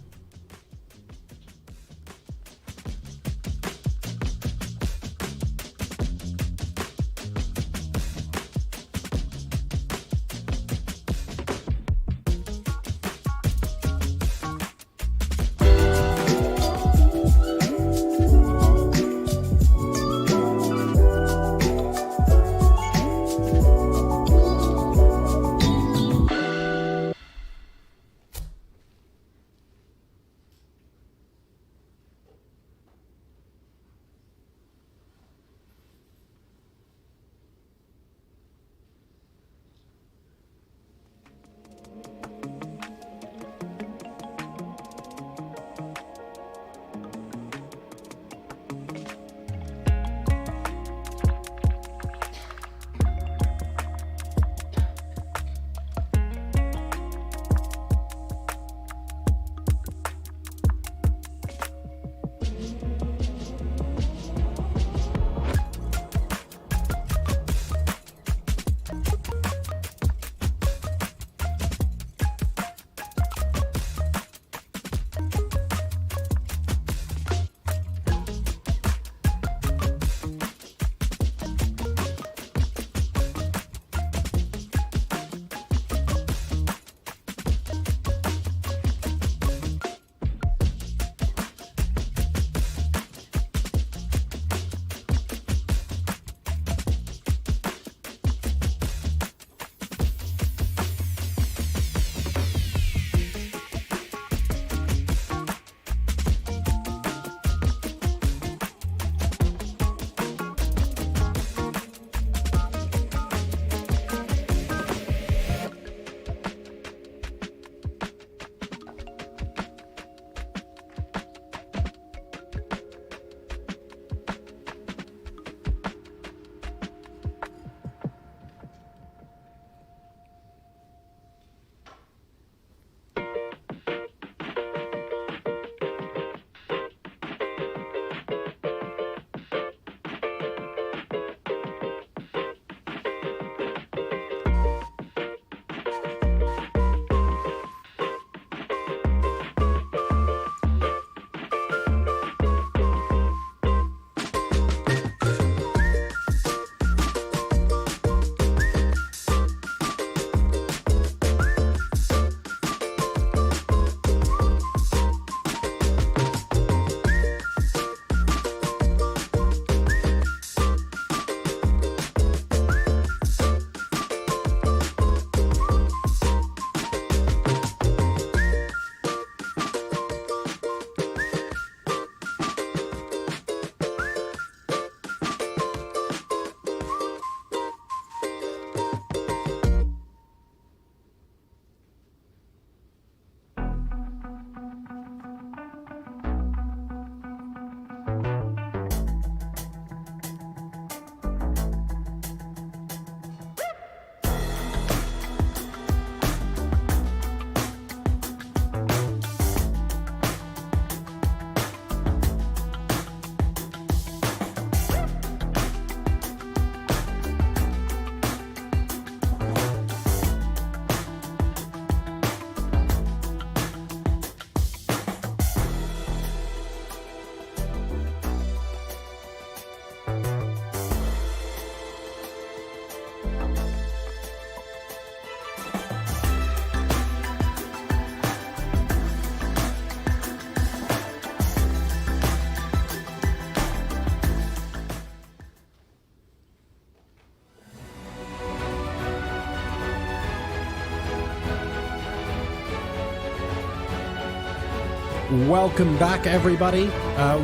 Speaker 6: welcome back, everybody.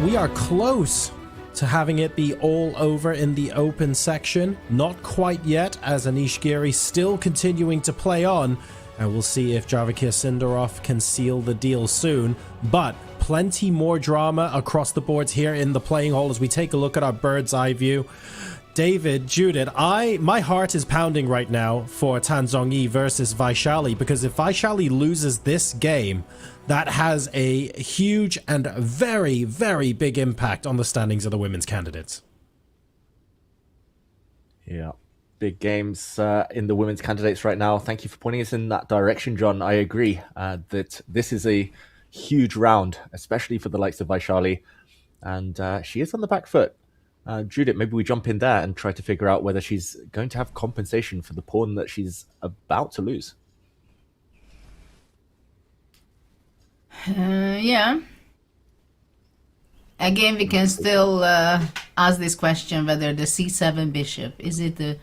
Speaker 6: We are close to having it be all over in the open section. Not quite yet, as Anish Giri still continuing to play on, and we'll see if Vachier Sindarov can seal the deal soon. But plenty more drama across the boards here in the playing hall as we take a look at our bird's eye view. David, Judith, my heart is pounding right now for Tan Zhongyi versus Vachier-Lagrave, because if Vachier-Lagrave loses this game, that has a huge and very, very big impact on the standings of the women's candidates.
Speaker 8: Yeah, big games in the women's candidates right now. Thank you for pointing us in that direction, John. I agree that this is a huge round, especially for the likes of Vachier-Lagrave, and she is on the back foot. Judith, maybe we jump in there and try to figure out whether she's going to have compensation for the pawn that she's about to lose.
Speaker 7: Yeah. Again, we can still ask this question whether the c7 bishop, is it a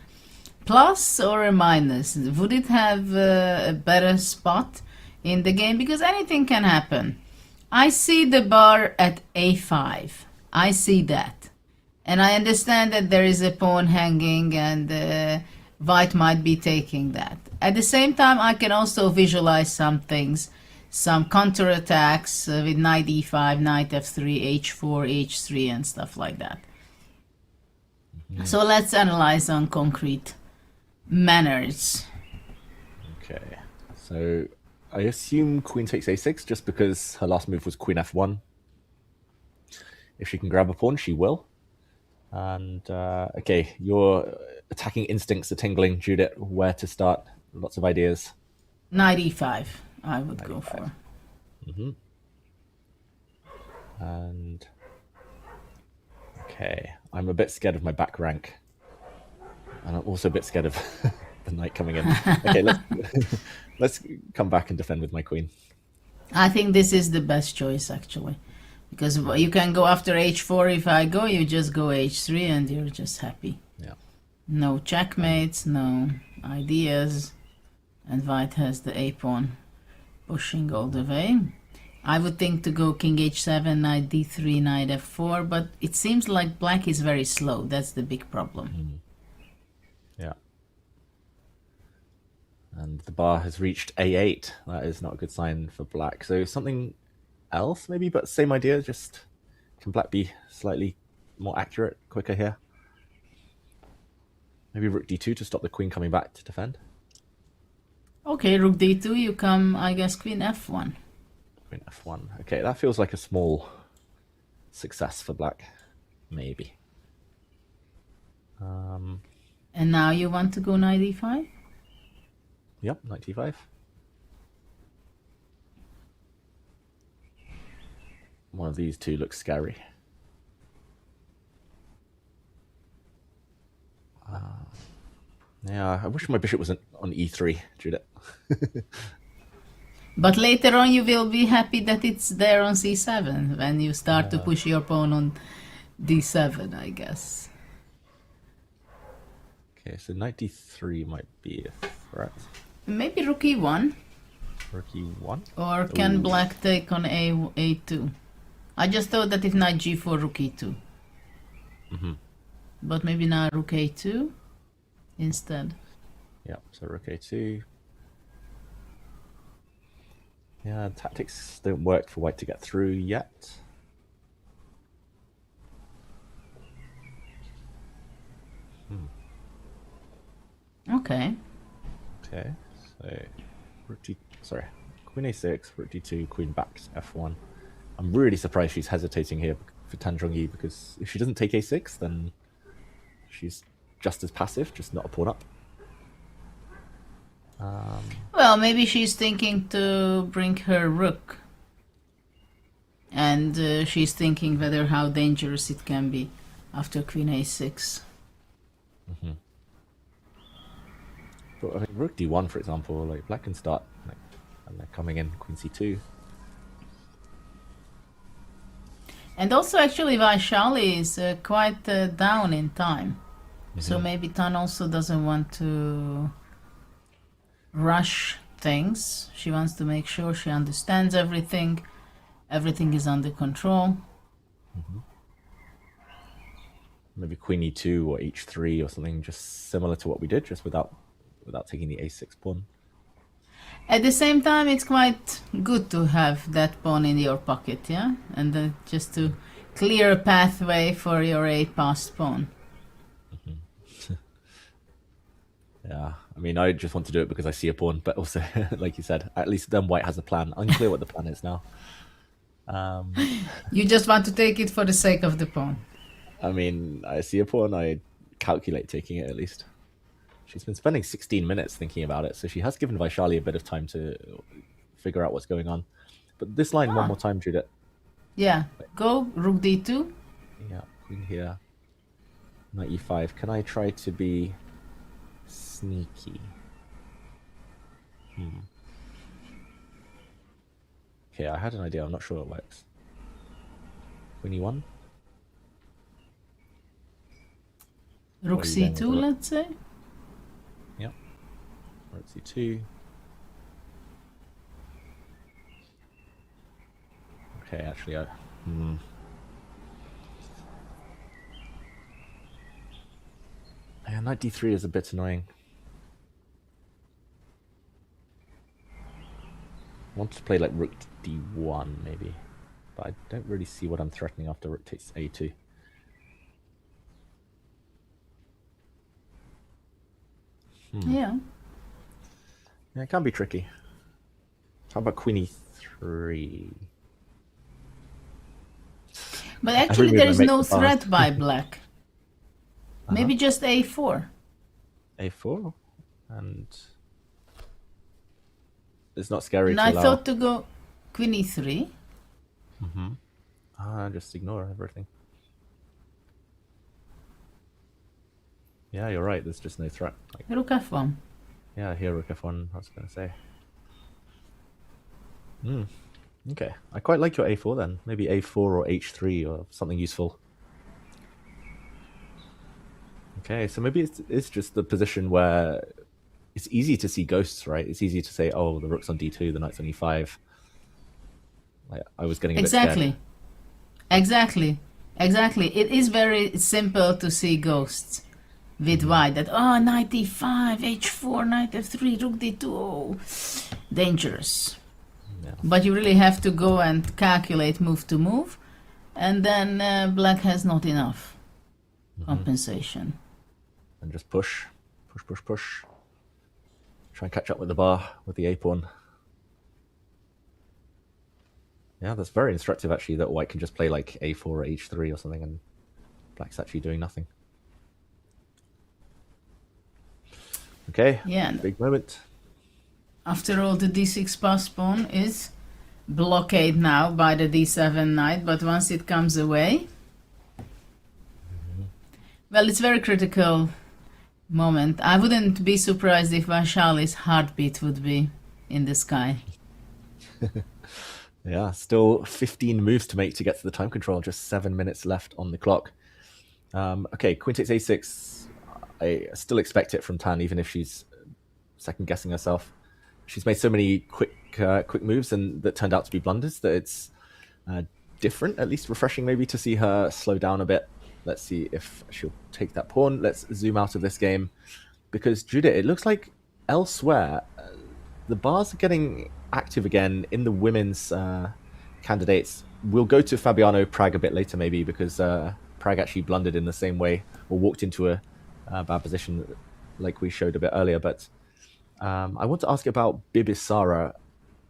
Speaker 7: plus or a minus? Would it have a better spot in the game? Because anything can happen. I see the bar at a5. I see that. And I understand that there is a pawn hanging and white might be taking that. At the same time, I can also visualize some things, some counterattacks with knight e5, knight f3, h4, h3 and stuff like that. So let's analyze on concrete manners.
Speaker 8: Okay, so I assume queen takes a6 just because her last move was queen f1. If she can grab a pawn, she will. And okay, your attacking instincts are tingling, Judith. Where to start? Lots of ideas.
Speaker 7: Knight e5, I would go for.
Speaker 8: And okay, I'm a bit scared of my back rank, and I'm also a bit scared of the knight coming in. Okay, let's come back and defend with my queen.
Speaker 7: I think this is the best choice, actually. Because you can go after h4. If I go, you just go h3 and you're just happy.
Speaker 8: Yeah.
Speaker 7: No checkmates, no ideas. And white has the a-pawn pushing all the way. I would think to go king h7, knight d3, knight f4, but it seems like black is very slow. That's the big problem.
Speaker 8: Yeah. And the bar has reached a8. That is not a good sign for black. So something else maybe, but same idea, just can black be slightly more accurate, quicker here? Maybe rook d2 to stop the queen coming back to defend.
Speaker 7: Okay, rook d2, you come, I guess, queen f1.
Speaker 8: Queen f1. Okay, that feels like a small success for black, maybe.
Speaker 7: And now you want to go knight e5?
Speaker 8: Yep, knight d5. One of these two looks scary. Yeah, I wish my bishop was on e3, Judith.
Speaker 7: But later on you will be happy that it's there on c7 when you start to push your pawn on d7, I guess.
Speaker 8: Okay, so knight d3 might be a threat.
Speaker 7: Maybe rook e1.
Speaker 8: Rook e1?
Speaker 7: Or can black take on a2? I just thought that if knight g4, rook e2. But maybe now rook a2 instead.
Speaker 8: Yeah, so rook a2. Yeah, tactics don't work for white to get through yet.
Speaker 7: Okay.
Speaker 8: Okay, so rook d, sorry, queen a6, rook d2, queen backs f1. I'm really surprised she's hesitating here for Tan Zhongyi, because if she doesn't take a6, then she's just as passive, just not a pawn up.
Speaker 7: Well, maybe she's thinking to bring her rook. And she's thinking whether how dangerous it can be after queen a6.
Speaker 8: But I mean, rook d1, for example, like black can start, like, and they're coming in queen c2.
Speaker 7: And also, actually, Vachier-Lagrave is quite down in time. So maybe Tan also doesn't want to rush things. She wants to make sure she understands everything. Everything is under control.
Speaker 8: Maybe queen e2 or h3 or something, just similar to what we did, just without taking the a6 pawn.
Speaker 7: At the same time, it's quite good to have that pawn in your pocket, yeah? And just to clear a pathway for your a-passed pawn.
Speaker 8: Yeah, I mean, I just want to do it because I see a pawn, but also, like you said, at least then white has a plan. Unclear what the plan is now.
Speaker 7: You just want to take it for the sake of the pawn.
Speaker 8: I mean, I see a pawn, I calculate taking it at least. She's been spending 16 minutes thinking about it, so she has given Vachier-Lagrave a bit of time to figure out what's going on. But this line one more time, Judith.
Speaker 7: Yeah, go, rook d2.
Speaker 8: Yeah, queen here. Knight e5. Can I try to be sneaky? Okay, I had an idea, I'm not sure it works. Queen e1?
Speaker 7: Rook c2, let's say.
Speaker 8: Yep. Rook c2. Okay, actually, yeah, knight d3 is a bit annoying. I want to play like rook d1 maybe, but I don't really see what I'm threatening after rook takes a2.
Speaker 7: Yeah.
Speaker 8: Yeah, it can be tricky. How about queen e3?
Speaker 7: But actually there is no threat by black. Maybe just a4.
Speaker 8: A4? And it's not scary
Speaker 7: And
Speaker 8: to
Speaker 7: I
Speaker 8: allow...
Speaker 7: thought to go queen e3.
Speaker 8: Just ignore everything. Yeah, you're right, there's just no threat. Like,
Speaker 7: Rook f1.
Speaker 8: yeah, here rook f1, I was going to say. Okay, I quite like your a4 then. Maybe a4 or h3 or something useful. Okay, so maybe it's just the position where it's easy to see ghosts, right? It's easy to say, oh, the rook's on d2, the knight's on e5. Like, I was getting a bit scared.
Speaker 7: Exactly. It is very simple to see ghosts with white. That, oh, knight e5, h4, knight f3, rook d2, oh, dangerous.
Speaker 8: Yeah.
Speaker 7: But you really have to go and calculate move to move, and then black has not enough compensation.
Speaker 8: And just push. Try and catch up with the bar with the a-pawn. Yeah, that's very instructive actually, that white can just play like a4 or h3 or something and black's actually doing nothing. Okay,
Speaker 7: yeah.
Speaker 8: Big moment.
Speaker 7: After all, the d6 pass pawn is blockade now by the d7 knight, but once it comes away, well, it's very critical moment. I wouldn't be surprised if Vachier-Lagrave's heartbeat would be in the sky.
Speaker 8: Yeah, still 15 moves to make to get to the time control. Just 7 minutes left on the clock. Okay, queen takes a6. I still expect it from Tan, even if she's second guessing herself. She's made so many quick moves and that turned out to be blunders that it's different, at least refreshing maybe to see her slow down a bit. Let's see if she'll take that pawn. Let's zoom out of this game because Judith, it looks like elsewhere the bars are getting active again in the women's candidates. We'll go to Fabiano Prag a bit later maybe because Prag actually blundered in the same way or walked into a bad position like we showed a bit earlier. But I want to ask about Bibisara.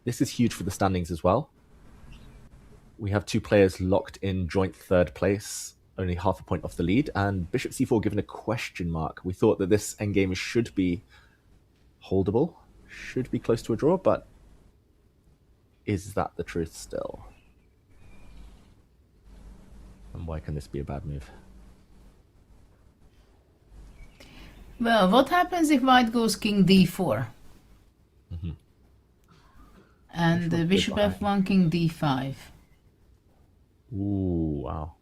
Speaker 8: This is huge for the standings as well. We have two players locked in joint third place, only half a point off the lead, and Bishop c4 given a question mark. We thought that this endgame should be holdable, should be close to a draw, but is that the truth still? And why can this be a bad move?
Speaker 7: Well, what happens if white goes king d4? And bishop f1, king d5?
Speaker 8: Ooh, wow.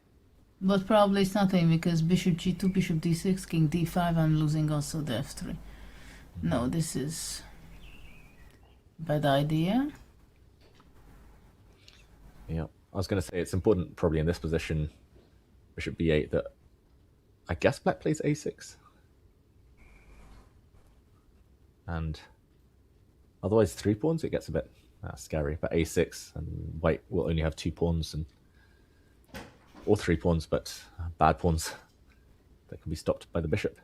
Speaker 7: But probably it's nothing because bishop g2, bishop d6, king d5, I'm losing also the f3. No, this is bad idea.
Speaker 8: Yeah, I was going to say it's important probably in this position, bishop b8, that I guess black plays a6. And otherwise 3 pawns, it gets a bit scary. But a6, and white will only have 2 pawns, or 3 pawns, but bad pawns that can be stopped by the bishop.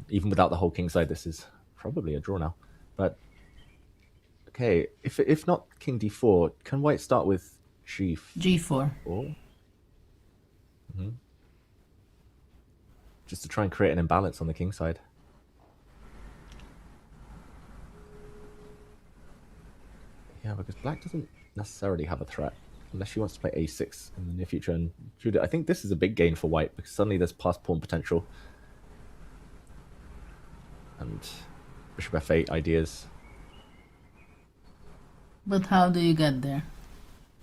Speaker 8: Even without the whole kingside, this is probably a draw now. But okay, if not king d4, can white start with
Speaker 7: g4?
Speaker 8: Mm-hmm. Just to try and create an imbalance on the king side. Yeah, because black doesn't necessarily have a threat unless she wants to play a6 in the near future. And Judith, I think this is a big gain for white because suddenly there's pass pawn potential. And bishop f8 ideas.
Speaker 7: But how do you get there?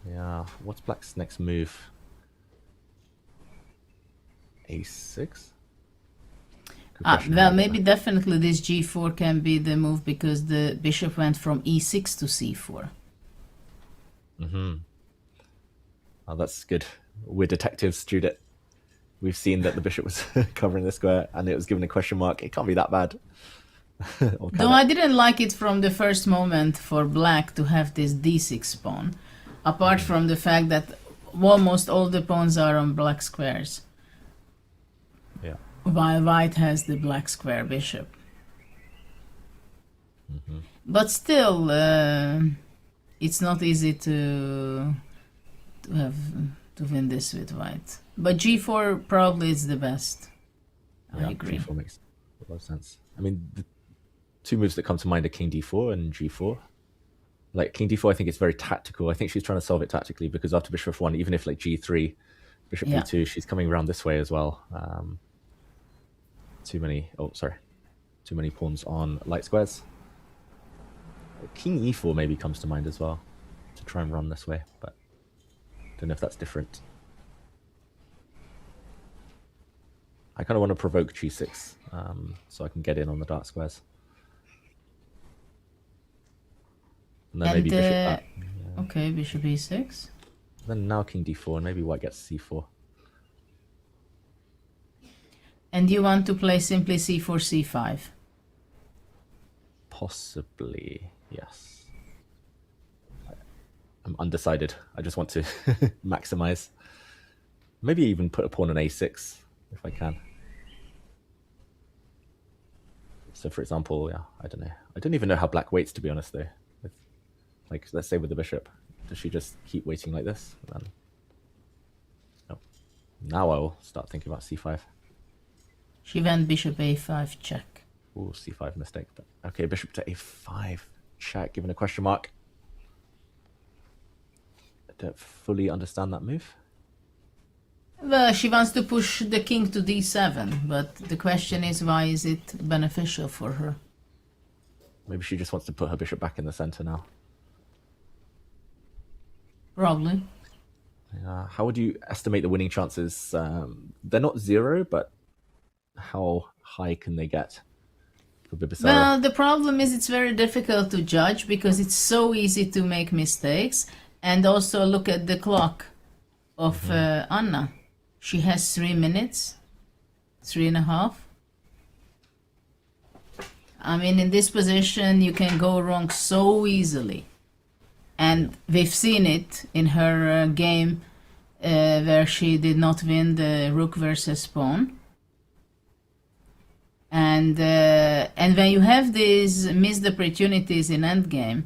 Speaker 8: Yeah, what's black's next move? a6?
Speaker 7: Well, maybe definitely this g4 can be the move because the bishop went from e6 to c4.
Speaker 8: Mm-hmm. Oh, that's good. We're detectives, Judith. We've seen that the bishop was covering the square and it was given a question mark. It can't be that bad.
Speaker 7: Though I didn't like it from the first moment for black to have this d6 pawn, apart from the fact that almost all the pawns are on black squares.
Speaker 8: Yeah.
Speaker 7: While white has the black square bishop.
Speaker 8: Mm-hmm.
Speaker 7: But still, it's not easy to win this with white. But g4 probably is the best.
Speaker 8: Yeah,
Speaker 7: I agree.
Speaker 8: G4 makes a lot of sense. I mean, the 2 moves that come to mind are king d4 and g4. Like king d4, I think it's very tactical. I think she's trying to solve it tactically because after bishop f1, even if like g3, bishop b2, she's coming around this way as well. Too many pawns on light squares. King e4 maybe comes to mind as well to try and run this way, but don't know if that's different. I kind of want to provoke g6 so I can get in on the dark squares. And then maybe bishop back. Yeah.
Speaker 7: Okay, bishop e6.
Speaker 8: Then now king d4 and maybe white gets c4.
Speaker 7: And you want to play simply c4, c5?
Speaker 8: Possibly, yes. I'm undecided. I just want to maximize. Maybe even put a pawn on a6 if I can. So for example, yeah, I don't know. I don't even know how black waits, to be honest, though. Like, let's say with the bishop. Does she just keep waiting like this? And then... No. Now I'll start thinking about c5.
Speaker 7: She went bishop a5 check.
Speaker 8: Ooh, c5 mistake. But okay, bishop to a5 check, given a question mark. I don't fully understand that move.
Speaker 7: Well, she wants to push the king to d7, but the question is, why is it beneficial for her?
Speaker 8: Maybe she just wants to put her bishop back in the center now.
Speaker 7: Probably.
Speaker 8: How would you estimate the winning chances? They're not 0, but how high can they get for Bibisara?
Speaker 7: Well, the problem is it's very difficult to judge because it's so easy to make mistakes. And also look at the clock of Anna. She has 3 minutes, 3.5. I mean, in this position, you can go wrong so easily. And we've seen it in her game where she did not win the rook versus pawn. And when you have these missed opportunities in endgame,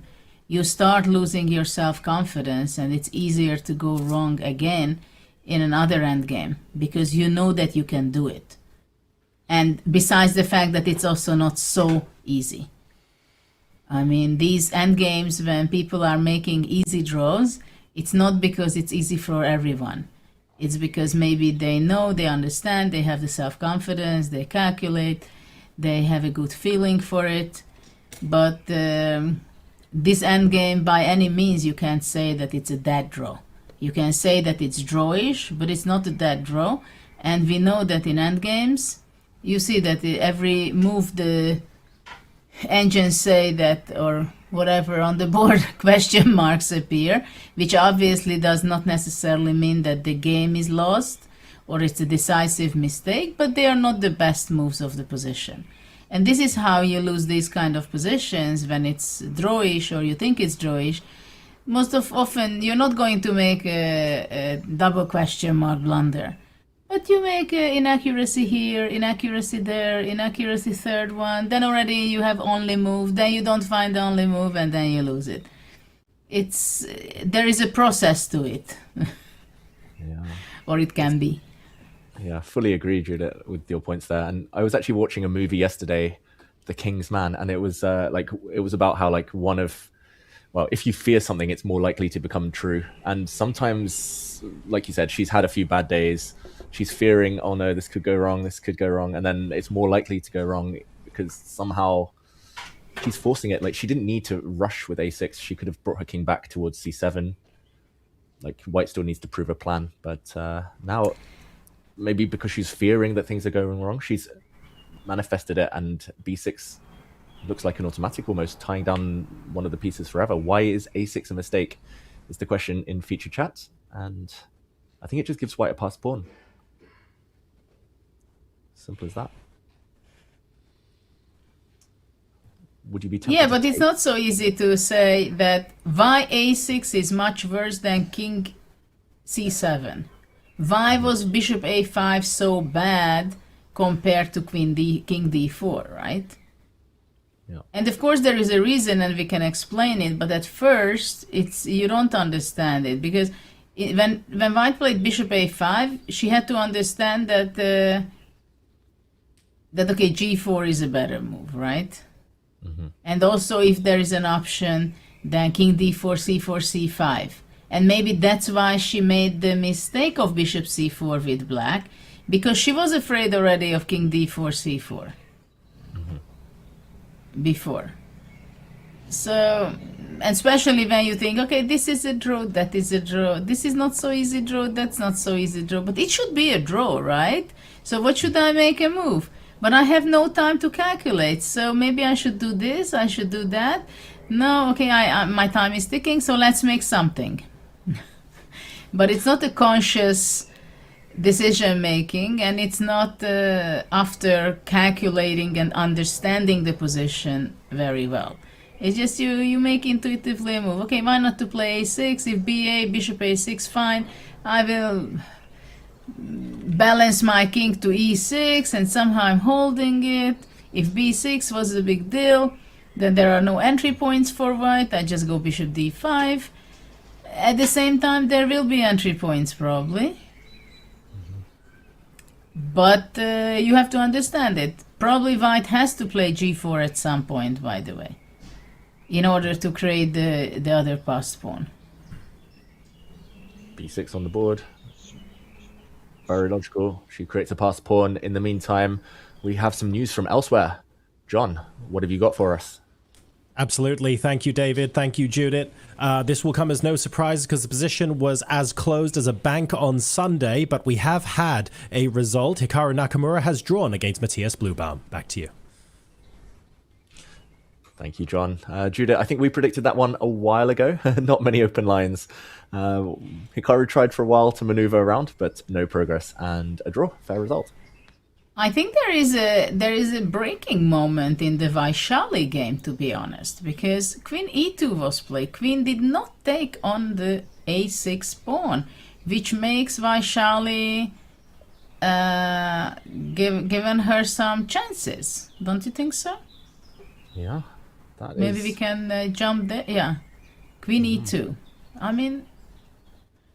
Speaker 7: you start losing your self-confidence, and it's easier to go wrong again in another endgame because you know that you can do it. And besides the fact that it's also not so easy. I mean, these endgames, when people are making easy draws, it's not because it's easy for everyone. It's because maybe they know, they understand, they have the self-confidence, they calculate, they have a good feeling for it. But this endgame, by any means, you can't say that it's a dead draw. You can say that it's drawish, but it's not a dead draw. And we know that in endgames, you see that every move the engines say that, or whatever on the board question marks appear, which obviously does not necessarily mean that the game is lost or it's a decisive mistake, but they are not the best moves of the position. And this is how you lose these kind of positions when it's drawish or you think it's drawish. Most often you're not going to make a double question mark blunder. But you make inaccuracy here, inaccuracy there, inaccuracy third one, then already you have only move, then you don't find the only move, and then you lose it. There is a process to it.
Speaker 8: Yeah.
Speaker 7: Or it can be.
Speaker 8: Yeah, fully agree, Judith, with your points there. And I was actually watching a movie yesterday, The King's Man, and it was about how if you fear something, it's more likely to become true. And sometimes, like you said, she's had a few bad days. She's fearing, oh no, this could go wrong, and then it's more likely to go wrong because somehow she's forcing it. Like, she didn't need to rush with a6. She could have brought her king back towards c7. Like, white still needs to prove a plan, but now maybe because she's fearing that things are going wrong, she's manifested it, and b6 looks like an automatic almost, tying down one of the pieces forever. Why is a6 a mistake is the question in feature chat, and I think it just gives white a passed pawn. Simple as that. Would you be tempted?
Speaker 7: Yeah, but it's not so easy to say that why a6 is much worse than king c7. Why was bishop a5 so bad compared to king d4, right?
Speaker 8: Yeah.
Speaker 7: And of course there is a reason, and we can explain it, but at first you don't understand it, because when white played bishop a5, she had to understand that okay, g4 is a better move, right?
Speaker 8: Mm-hmm.
Speaker 7: And also if there is an option, then king d4, c4, c5. And maybe that's why she made the mistake of bishop c4 with black, because she was afraid already of king d4, c4 before. So, and especially when you think, okay, this is a draw, that is a draw, this is not so easy draw, that's not so easy draw, but it should be a draw, right? So what should I make a move? But I have no time to calculate, so maybe I should do this, I should do that. No, okay, my time is ticking, so let's make something. But it's not a conscious decision making, and it's not after calculating and understanding the position very well. It's just you make intuitively a move. Okay, why not to play a6? If ba, bishop a6, fine. I will balance my king to e6, and somehow I'm holding it. If b6 was a big deal, then there are no entry points for white. I just go bishop d5. At the same time, there will be entry points probably. But you have to understand it. Probably white has to play g4 at some point, by the way, in order to create the other passed pawn.
Speaker 8: b6 on the board. Very logical. She creates a passed pawn. In the meantime, we have some news from elsewhere. John, what have you got for us?
Speaker 6: Absolutely. Thank you, David. Thank you, Judith. This will come as no surprise because the position was as closed as a bank on Sunday, but we have had a result. Hikaru Nakamura has drawn against Matthias Blubaum. Back to you.
Speaker 8: Thank you, John. Judith, I think we predicted that one a while ago. Not many open lines. Hikaru tried for a while to maneuver around, but no progress, and a draw. Fair result.
Speaker 7: I think there is a breaking moment in the Vachier-Lagrave game, to be honest, because queen e2 was played. Queen did not take on the a6 pawn, which makes Vachier-Lagrave given her some chances. Don't you think so?
Speaker 8: Yeah, that
Speaker 7: Maybe
Speaker 8: is...
Speaker 7: we can jump there. Yeah, queen e2. I mean,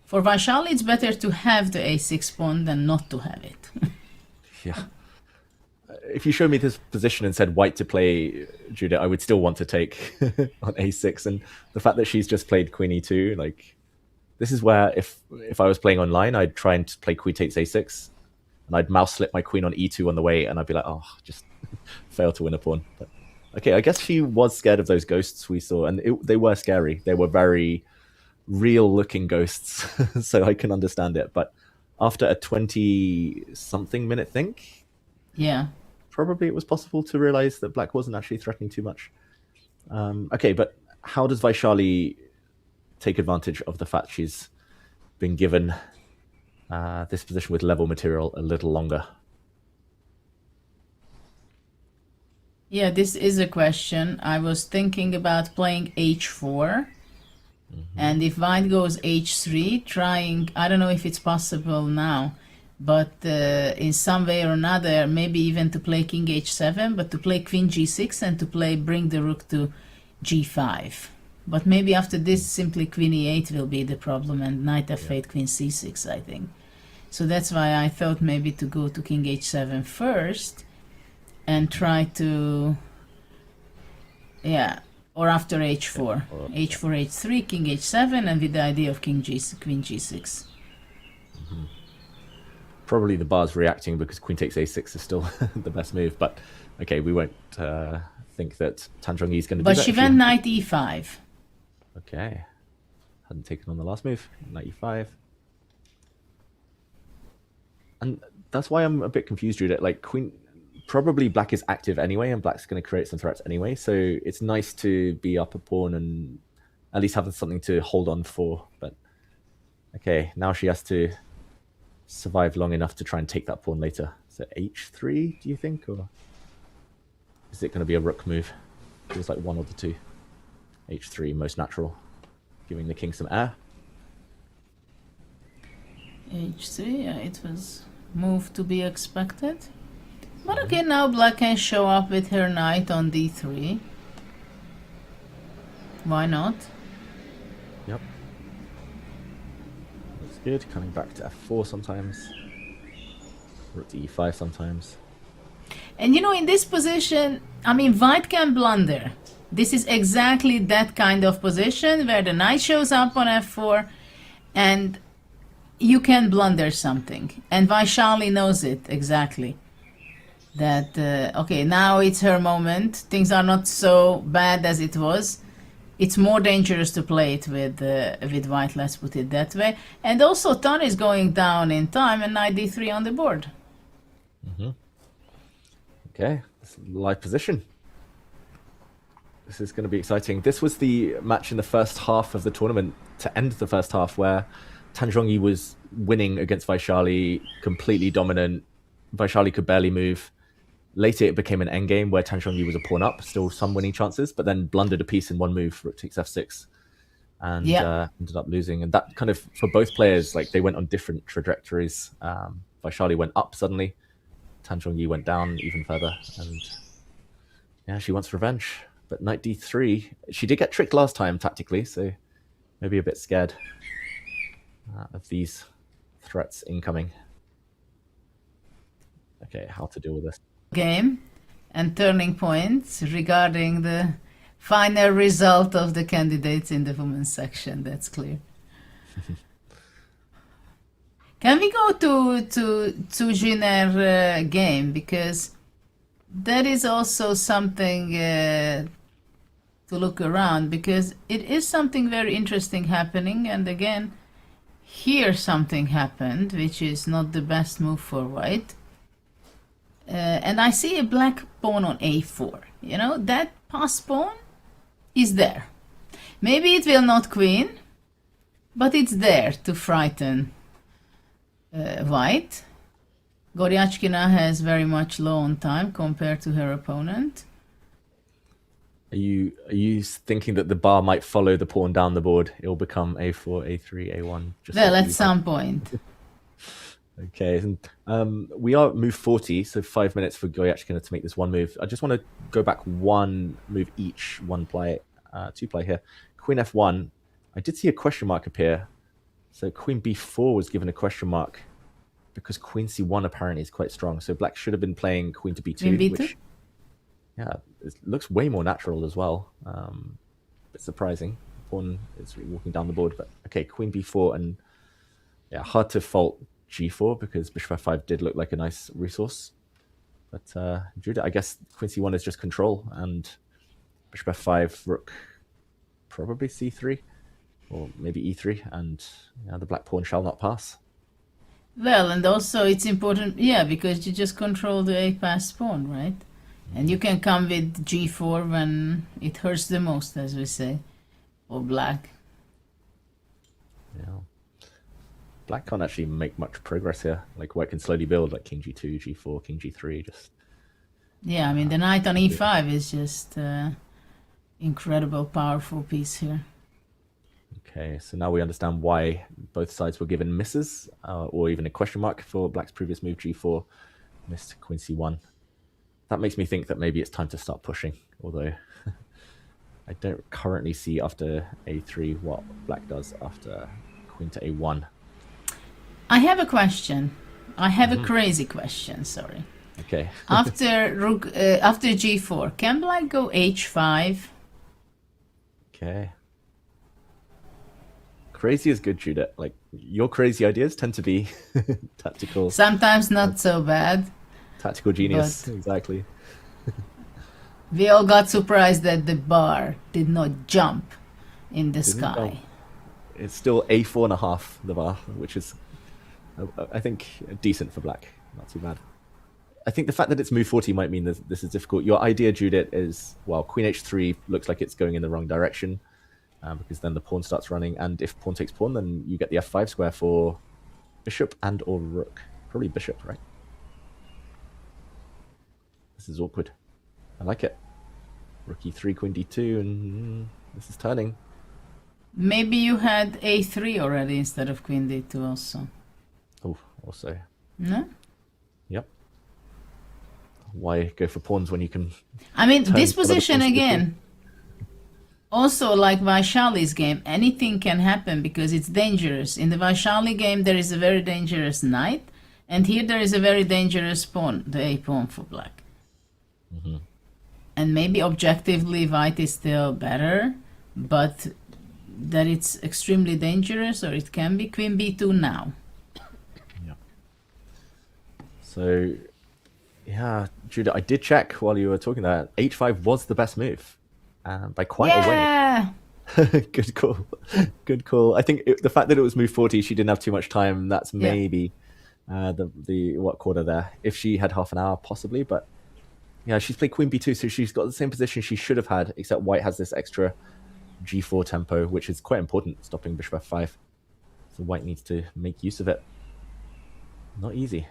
Speaker 7: for Vachier-Lagrave, it's better to have the a6 pawn than not to have it.
Speaker 8: Yeah. If you showed me this position and said white to play, Judith, I would still want to take on a6. And the fact that she's just played queen e2, like, this is where if I was playing online, I'd try and play queen takes a6, and I'd mouse slip my queen on e2 on the way, and I'd be like, oh, just fail to win a pawn. But okay, I guess she was scared of those ghosts we saw, and they were scary. They were very real-looking ghosts, so I can understand it. But after a 20-something minute think,
Speaker 7: yeah,
Speaker 8: probably it was possible to realize that black wasn't actually threatening too much. Okay, but how does Vachier-Lagrave take advantage of the fact she's been given this position with level material a little longer?
Speaker 7: Yeah, this is a question. I was thinking about playing h4. And if white goes h3, trying, I don't know if it's possible now, but in some way or another, maybe even to play king h7, but to play queen g6 and to bring the rook to g5. But maybe after this, simply queen e8 will be the problem, and knight f8, queen c6, I think. So that's why I thought maybe to go to king h7 first and try to, yeah, or after h4, h4, h3, king h7, and with the idea of queen g6.
Speaker 8: Probably the bar's reacting because queen takes a6 is still the best move, but okay, we won't think that Tan Zhongyi is going to do that.
Speaker 7: But she went knight e5.
Speaker 8: Okay, hadn't taken on the last move, knight e5. And that's why I'm a bit confused, Judith. Like, queen, probably black is active anyway, and black's going to create some threats anyway, so it's nice to be up a pawn and at least have something to hold on for. But okay, now she has to survive long enough to try and take that pawn later. So h3, do you think, or is it going to be a rook move? Feels like one of the two. h3, most natural, giving the king some air.
Speaker 7: h3, yeah, it was move to be expected. But okay, now black can show up with her knight on d3. Why not?
Speaker 8: Yep. Looks good. Coming back to f4 sometimes. Rook to e5 sometimes.
Speaker 7: And you know, in this position, I mean, white can blunder. This is exactly that kind of position where the knight shows up on f4 and you can blunder something. And Vachier-Lagrave knows it exactly. That, okay, now it's her moment. Things are not so bad as it was. It's more dangerous to play it with white, let's put it that way. And also, Tan is going down in time and knight d3 on the board.
Speaker 8: Okay, live position. This is going to be exciting. This was the match in the first half of the tournament to end the first half where Tan Zhongyi was winning against Vachier-Lagrave, completely dominant. Vachier-Lagrave could barely move. Later, it became an endgame where Tan Zhongyi was a pawn up, still some winning chances, but then blundered a piece in one move, rook takes f6, and ended up losing. And that kind of, for both players, like they went on different trajectories. Vachier-Lagrave went up suddenly, Tan Zhongyi went down even further, and yeah, she wants revenge. But knight d3, she did get tricked last time tactically, so maybe a bit scared of these threats incoming. Okay, how to deal with this.
Speaker 7: Game and turning points regarding the final result of the candidates in the women's section. That's clear. Can we go to Zhiner game, because that is also something to look around, because it is something very interesting happening, and again here something happened which is not the best move for white. And I see a black pawn on a4. You know, that pass pawn is there. Maybe it will not queen, but it's there to frighten white. Goryachkina has very much low on time compared to her opponent.
Speaker 8: Are you thinking that the bar might follow the pawn down the board? It will become a4, a3, a1.
Speaker 7: Well, at some point.
Speaker 8: Okay, and we are at move 40, so 5 minutes for Goryachkina to make this one move. I just want to go back one move each, two play here. Queen f1, I did see a question mark appear. So queen b4 was given a question mark because queen c1 apparently is quite strong. So black should have been playing queen to b2,
Speaker 7: queen b2?
Speaker 8: which, yeah, it looks way more natural as well. A bit surprising. Pawn is walking down the board, but okay, queen b4, and yeah, hard to fault g4 because bishop f5 did look like a nice resource. But Judah, I guess queen c1 is just control, and bishop f5, rook probably c3, or maybe e3, and yeah, the black pawn shall not pass.
Speaker 7: Well, and also it's important, yeah, because you just control the a-pass pawn, right? And you can come with g4 when it hurts the most, as we say. for black.
Speaker 8: Yeah. Black can't actually make much progress here. Like white can slowly build, like king g2, g4, king g3, just...
Speaker 7: Yeah, I mean, the knight on e5 is just incredible, powerful piece here.
Speaker 8: Okay, so now we understand why both sides were given misses, or even a question mark for black's previous move, g4, missed queen c1. That makes me think that maybe it's time to start pushing, although I don't currently see after a3 what black does after queen to a1.
Speaker 7: I have a question. I have a crazy question, sorry.
Speaker 8: Okay.
Speaker 7: After g4, can black go h5?
Speaker 8: Okay. Crazy is good, Judith. Like, your crazy ideas tend to be tactical.
Speaker 7: Sometimes not so bad.
Speaker 8: Tactical genius, exactly.
Speaker 7: We all got surprised that the bar did not jump in the sky.
Speaker 8: It's still a4.5, the bar, which is, I think, decent for black. Not too bad. I think the fact that it's move 40 might mean that this is difficult. Your idea, Judith, is, well, queen h3 looks like it's going in the wrong direction, because then the pawn starts running, and if pawn takes pawn, then you get the f5 square for bishop and or rook. Probably bishop, right? This is awkward. I like it. Rook e3, queen d2, and this is turning.
Speaker 7: Maybe you had a3 already instead of queen d2 also.
Speaker 8: Oh, also.
Speaker 7: No?
Speaker 8: Yep. Why go for pawns when you can...
Speaker 7: I mean, this position again, also like Vachier-Lagrave's game, anything can happen because it's dangerous. In the Vachier-Lagrave game, there is a very dangerous knight, and here there is a very dangerous pawn, the a pawn for black. And maybe objectively white is still better, but that it's extremely dangerous, or it can be queen b2 now.
Speaker 8: Yeah. So, yeah, Judith, I did check while you were talking that h5 was the best move, by quite a way. Good call. Good call. I think the fact that it was move 40, she didn't have too much time. That's maybe the what quarter there. If she had half an hour, possibly, but yeah, she's played queen b2, so she's got the same position she should have had, except white has this extra g4 tempo, which is quite important, stopping bishop f5. So white needs to make use of it. Not easy.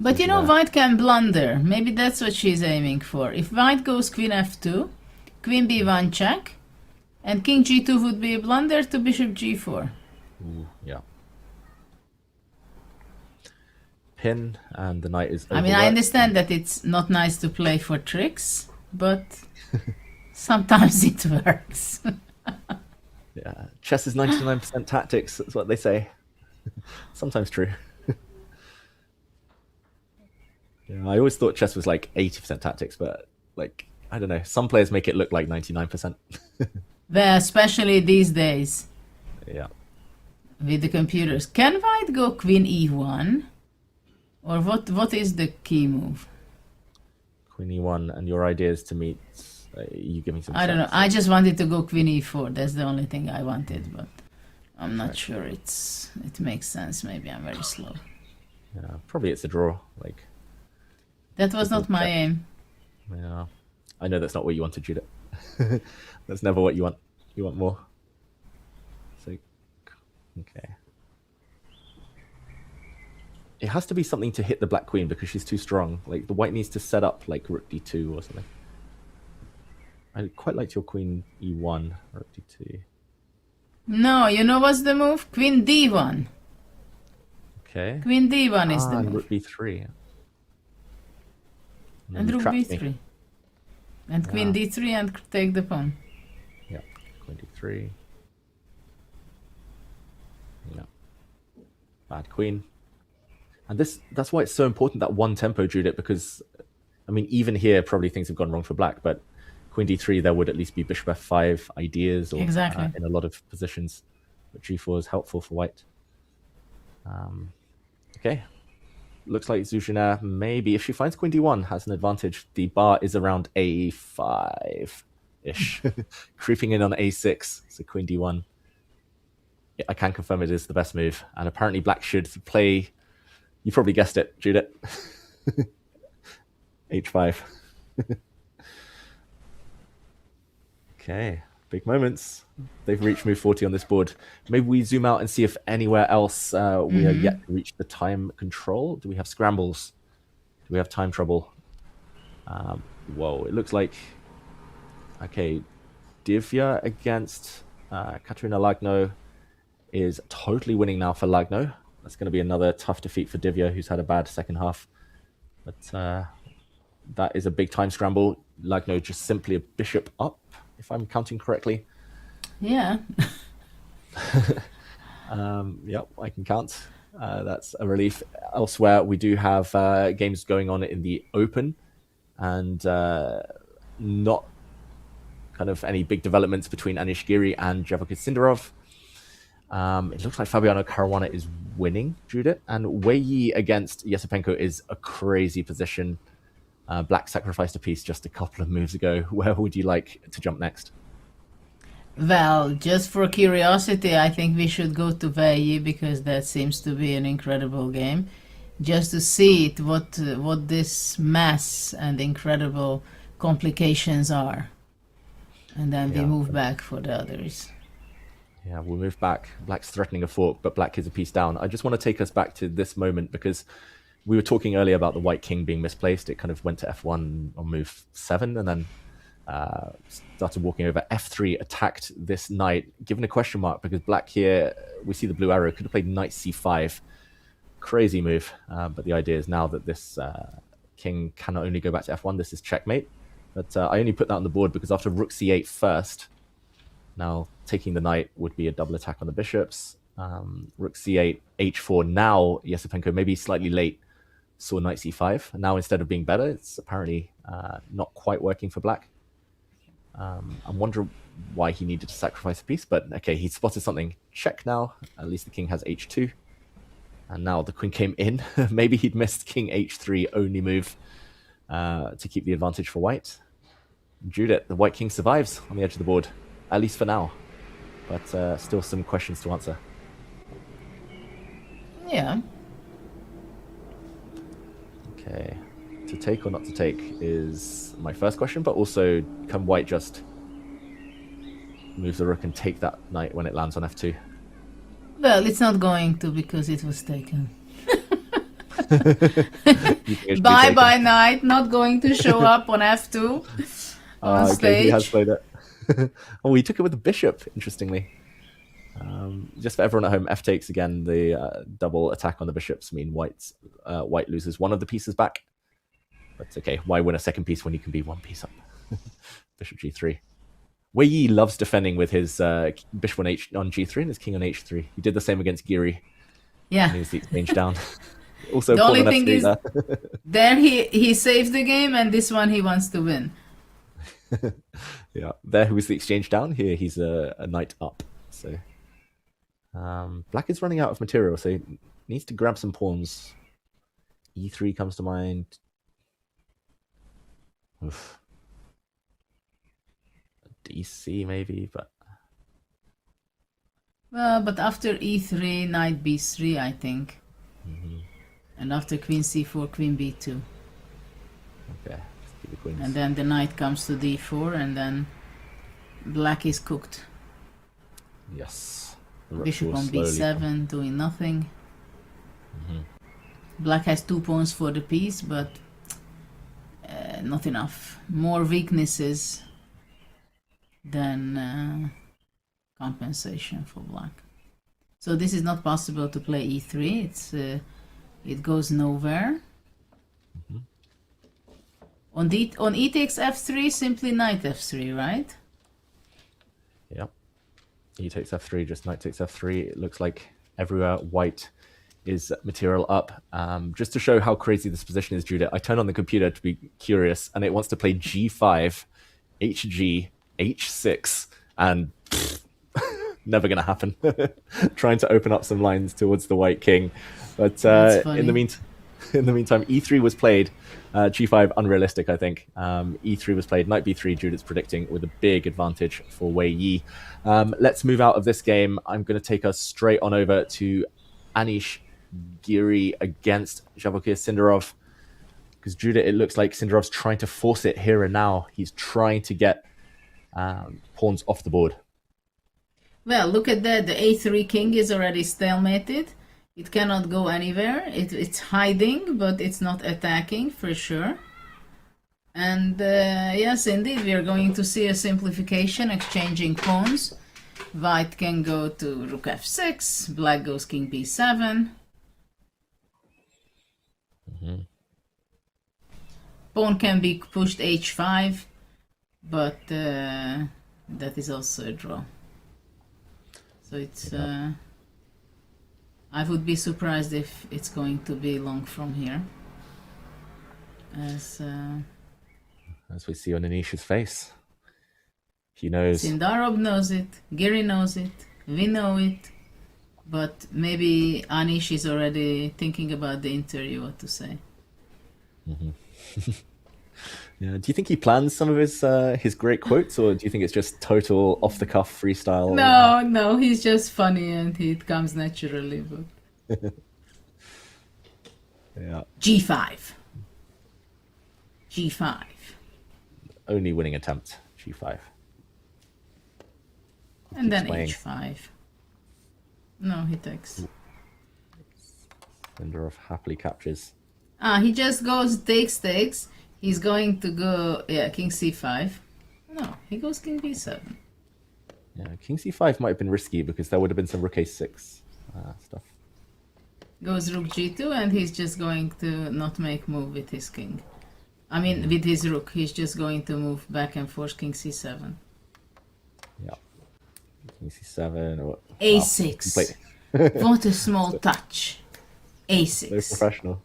Speaker 7: But you know, white can blunder. Maybe that's what she's aiming for. If white goes queen f2, queen b1 check, and king g2 would be a blunder to bishop g4.
Speaker 8: Ooh, yeah. Pin, and the knight is overworked.
Speaker 7: I mean, I understand that it's not nice to play for tricks, but sometimes it works.
Speaker 8: Yeah, chess is 99% tactics, that's what they say. Sometimes true. Yeah, I always thought chess was like 80% tactics, but like, I don't know, some players make it look like 99%.
Speaker 7: Well, especially these days.
Speaker 8: Yeah.
Speaker 7: With the computers. Can white go queen e1? Or what is the key move?
Speaker 8: Queen e1, and your idea is to meet... you give me some...
Speaker 7: I don't know. I just wanted to go queen e4. That's the only thing I wanted, but I'm not sure it makes sense. Maybe I'm very slow.
Speaker 8: Yeah, probably it's a draw. Like,
Speaker 7: that was not my aim.
Speaker 8: Yeah, I know that's not what you wanted, Judith. That's never what you want. You want more. So, okay. It has to be something to hit the black queen because she's too strong. Like, the white needs to set up like rook d2 or something. I quite liked your queen e1, rook d2.
Speaker 7: No, you know what's the move? Queen d1.
Speaker 8: Okay.
Speaker 7: Queen d1 is the
Speaker 8: and
Speaker 7: move.
Speaker 8: rook b3.
Speaker 7: And rook b3. And queen d3 and take the pawn.
Speaker 8: Yeah, queen d3. Yeah. Bad queen. And that's why it's so important, that one tempo, Judith, because, I mean, even here, probably things have gone wrong for black, but queen d3, there would at least be bishop f5 ideas, or
Speaker 7: exactly.
Speaker 8: In a lot of positions. But g4 is helpful for white. Okay. Looks like Zuzhina, maybe, if she finds queen d1, has an advantage. The bar is around a5-ish. Creeping in on a6, so queen d1. Yeah, I can confirm it is the best move. And apparently black should play... You probably guessed it, Judith. h5. Okay. Big moments. They've reached move 40 on this board. Maybe we zoom out and see if anywhere else we are yet to reach the time control. Do we have scrambles? Do we have time trouble? Whoa, it looks like... Okay, Divya against Katarina Lagno is totally winning now for Lagno. That's going to be another tough defeat for Divya, who's had a bad second half. But that is a big time scramble. Lagno just simply a bishop up, if I'm counting correctly.
Speaker 7: Yeah.
Speaker 8: Yep, I can count. That's a relief. Elsewhere, we do have games going on in the Open, and not kind of any big developments between Anish Giri and Javokhir Sindarov. It looks like Fabiano Caruana is winning, Judith, and Wei Yi against Yesipenko is a crazy position. Black sacrificed a piece just a couple of moves ago. Where would you like to jump next?
Speaker 7: Well, just for curiosity, I think we should go to Wei Yi, because that seems to be an incredible game. Just to see it, what this mass and incredible complications are. And then we move back for the others.
Speaker 8: Yeah, we'll move back. Black's threatening a fork, but Black is a piece down. I just want to take us back to this moment, because we were talking earlier about the white king being misplaced. It kind of went to f1 on move 7, and then started walking over. f3 attacked this knight, given a question mark, because Black here, we see the blue arrow, could have played knight c5. Crazy move. But the idea is now that this king can only go back to f1. This is checkmate. But I only put that on the board because after rook c8 first, now taking the knight would be a double attack on the bishops. Rook c8, h4. Now Yesipenko, maybe slightly late, saw knight c5. And now instead of being better, it's apparently not quite working for Black. I'm wondering why he needed to sacrifice a piece, but okay, he spotted something. Check now. At least the king has h2. And now the queen came in. Maybe he'd missed king h3 only move to keep the advantage for white. Judith, the white king survives on the edge of the board, at least for now. But still some questions to answer.
Speaker 7: Yeah.
Speaker 8: Okay. To take or not to take is my first question, but also can white just move the rook and take that knight when it lands on f2?
Speaker 7: Well, it's not going to, because it was taken. Bye knight, not going to show up on f2 on stage.
Speaker 8: Okay, he has played it. Oh, he took it with the bishop, interestingly. Just for everyone at home, f takes again. The double attack on the bishops mean white loses one of the pieces back. But okay, why win a second piece when you can be one piece up? Bishop g3. Wei Yi loves defending with his bishop on g3 and his king on h3. He did the same against Giri.
Speaker 7: Yeah.
Speaker 8: And he was the exchange down. Also,
Speaker 7: the only thing is, there he saves the game, and this one he wants to win.
Speaker 8: Yeah, there he was the exchange down. Here he's a knight up. So Black is running out of material, so he needs to grab some pawns. e3 comes to mind. Oof. DC maybe, but
Speaker 7: well, but after e3, knight b3, I think. And after queen c4, queen b2.
Speaker 8: Okay, let's keep the queens.
Speaker 7: And then the knight comes to d4, and then Black is cooked.
Speaker 8: Yes.
Speaker 7: Bishop on b7, doing nothing. Black has 2 pawns for the piece, but not enough. More weaknesses than compensation for Black. So this is not possible to play e3. It's it goes nowhere. On e takes f3, simply knight f3, right?
Speaker 8: Yep. E takes f3, just knight takes f3. It looks like everywhere white is material up. Just to show how crazy this position is, Judith, I turned on the computer to be curious, and it wants to play g5, hg, h6, and never going to happen. Trying to open up some lines towards the white king. But in the meantime, e3 was played. G5, unrealistic, I think. E3 was played. Knight b3, Judith's predicting, with a big advantage for Wei Yi. Let's move out of this game. I'm going to take us straight on over to Anish Giri against Javokhir Sindarov. Because Judith, it looks like Sindarov's trying to force it here and now. He's trying to get Pawns off the board.
Speaker 7: Well, look at that. The a3 king is already stalemated. It cannot go anywhere. It's hiding, but it's not attacking for sure. And yes, indeed, we are going to see a simplification, exchanging pawns. White can go to rook f6, black goes king b7. Pawn can be pushed h5, but that is also a draw. So it's I would be surprised if it's going to be long from here. As
Speaker 8: we see on Anish's face. He knows.
Speaker 7: Sindarov knows it, Giri knows it, we know it, but maybe Anish is already thinking about the interview, what to say.
Speaker 8: Yeah. Do you think he plans some of his great quotes, or do you think it's just total off-the-cuff freestyle?
Speaker 7: No, he's just funny and it comes naturally. But
Speaker 8: yeah.
Speaker 7: G5. G5.
Speaker 8: Only winning attempt, G5.
Speaker 7: And then
Speaker 8: playing.
Speaker 7: H5. No, he takes.
Speaker 8: Sindarov happily captures.
Speaker 7: He just goes takes. He's going to go, yeah, king c5. No, he goes king b7.
Speaker 8: Yeah, king c5 might have been risky because there would have been some rook a6 stuff.
Speaker 7: Goes rook g2, and he's just going to not make move with his king. I mean, with his rook. He's just going to move back and forth king c7.
Speaker 8: Yeah. King c7 or
Speaker 7: a6.
Speaker 8: Wow,
Speaker 7: What a small touch. a6.
Speaker 8: So professional.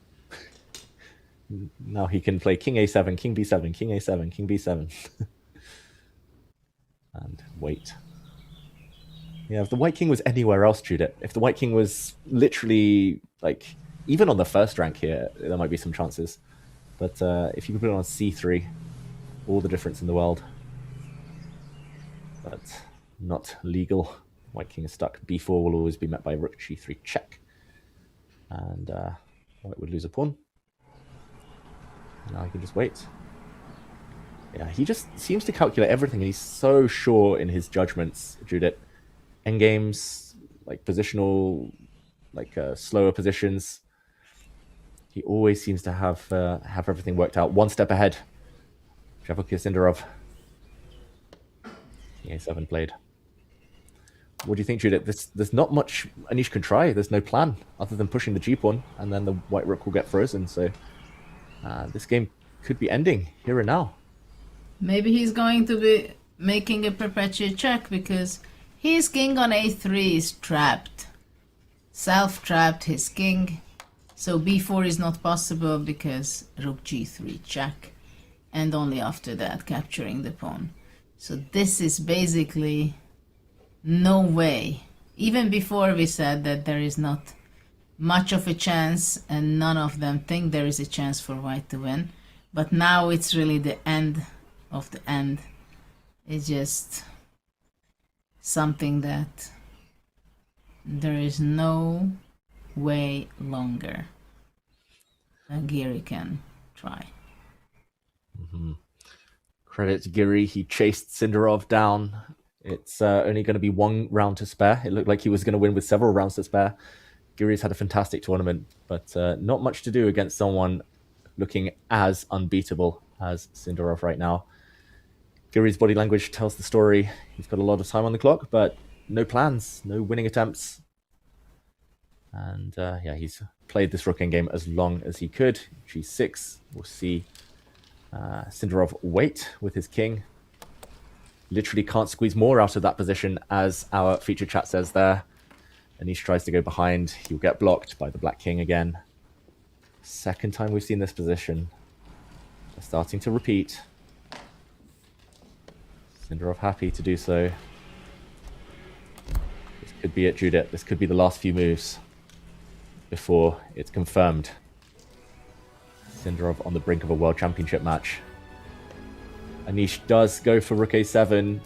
Speaker 8: Now he can play king a7, king b7, king a7, king b7. And wait. Yeah, if the white king was anywhere else, Judith, if the white king was literally, like, even on the first rank here, there might be some chances. But if you could put it on c3, all the difference in the world. But not legal. White king is stuck. b4 will always be met by rook g3 check. And white would lose a pawn. Now he can just wait. Yeah, he just seems to calculate everything, and he's so sure in his judgments, Judith. Endgames, like positional, like slower positions. He always seems to have everything worked out. One step ahead. Vachier Sindarov. King a7 played. What do you think, Judith? There's not much Anish can try. There's no plan other than pushing the g-pawn, and then the white rook will get frozen. So this game could be ending here and now.
Speaker 7: Maybe he's going to be making a perpetual check because his king on a3 is trapped. Self-trapped his king. So b4 is not possible because rook g3 check. And only after that capturing the pawn. So this is basically no way. Even before we said that there is not much of a chance and none of them think there is a chance for white to win. But now it's really the end of the end. It's just something that there is no way longer Giri can try.
Speaker 8: Credit to Giri, he chased Sindarov down. It's only going to be one round to spare. It looked like he was going to win with several rounds to spare. Giri's had a fantastic tournament, but not much to do against someone looking as unbeatable as Sindarov right now. Giri's body language tells the story. He's got a lot of time on the clock, but no plans, no winning attempts. And yeah, he's played this rook endgame as long as he could. G6, we'll see Sindarov wait with his king. Literally can't squeeze more out of that position, as our feature chat says there. Anish tries to go behind. He'll get blocked by the black king again. Second time we've seen this position. They're starting to repeat. Sindarov happy to do so. This could be it, Judith. This could be the last few moves before it's confirmed. Sindarov on the brink of a world championship match. Anish does go for rook a7.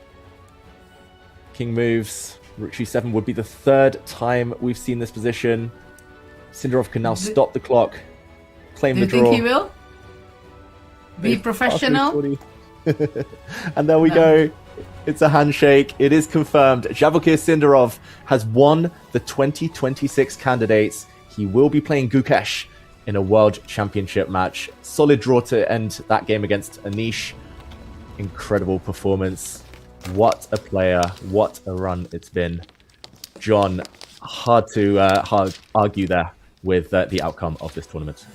Speaker 8: King moves. Rook g7 would be the third time we've seen this position. Sindarov can now stop the clock, claim the draw.
Speaker 7: Do you think he will? Be professional?
Speaker 8: And there we go. It's a handshake. It is confirmed. Vachier Sindarov has won the 2026 candidates. He will be playing Gukesh in a World Championship match. Solid draw to end that game against Anish. Incredible performance. What a player. What a run it's been. John, hard to argue there with the outcome of this tournament.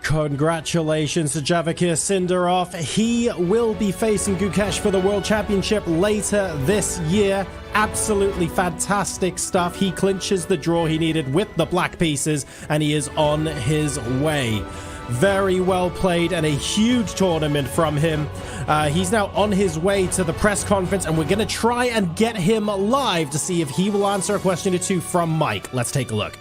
Speaker 6: Congratulations to Vachier Sindarov. He will be facing Gukesh for the World Championship later this year. Absolutely fantastic stuff. He clinches the draw he needed with the black pieces, and he is on his way. Very well played and a huge tournament from him. He's now on his way to the press conference, and we're going to try and get him live to see if he will answer a question or two from Mike. Let's take a look.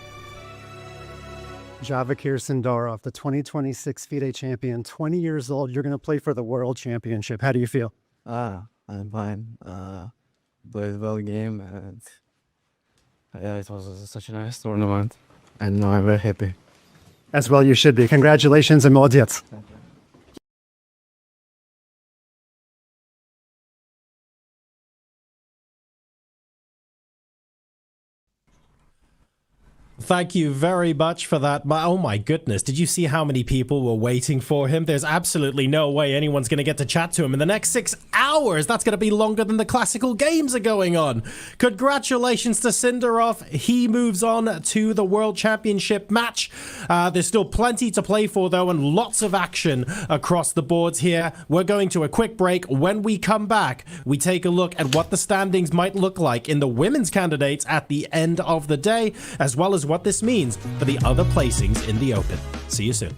Speaker 9: Vachier Sindarov, the 2026 FIDE champion, 20 years old. You're going to play for the World Championship. How do you feel?
Speaker 16: I'm fine. Played well game, and yeah, it was such a nice tournament, and now I'm very happy.
Speaker 9: As well you should be. Congratulations and молодец.
Speaker 6: Thank you very much for that. Oh my goodness, did you see how many people were waiting for him? There's absolutely no way anyone's going to get to chat to him in the next 6 hours. That's going to be longer than the classical games are going on. Congratulations to Sindarov. He moves on to the World Championship match. There's still plenty to play for though, and lots of action across the boards here. We're going to a quick break. When we come back, we take a look at what the standings might look like in the women's candidates at the end of the day, as well as what this means for the other placings in the Open. See you soon.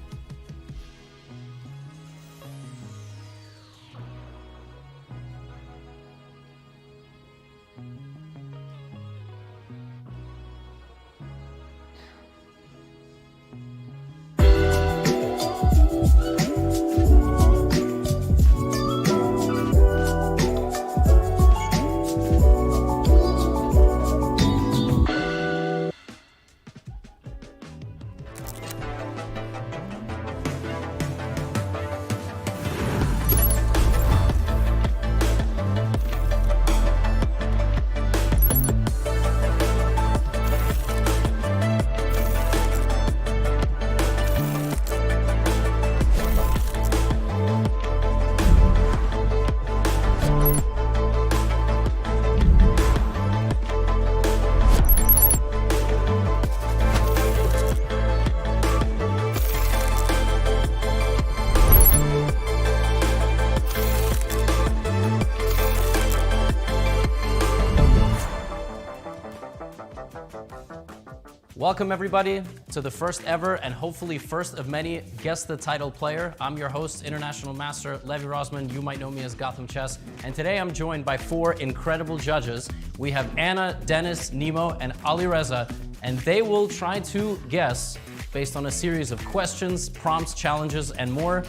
Speaker 17: Welcome everybody to the first ever and hopefully first of many Guess the Title player. I'm your host, International Master Levi Rosman. You might know me as Gotham Chess. And today I'm joined by 4 incredible judges. We have Anna, Dennis, Nemo, and Ali Reza, and they will try to guess, based on a series of questions, prompts, challenges, and more,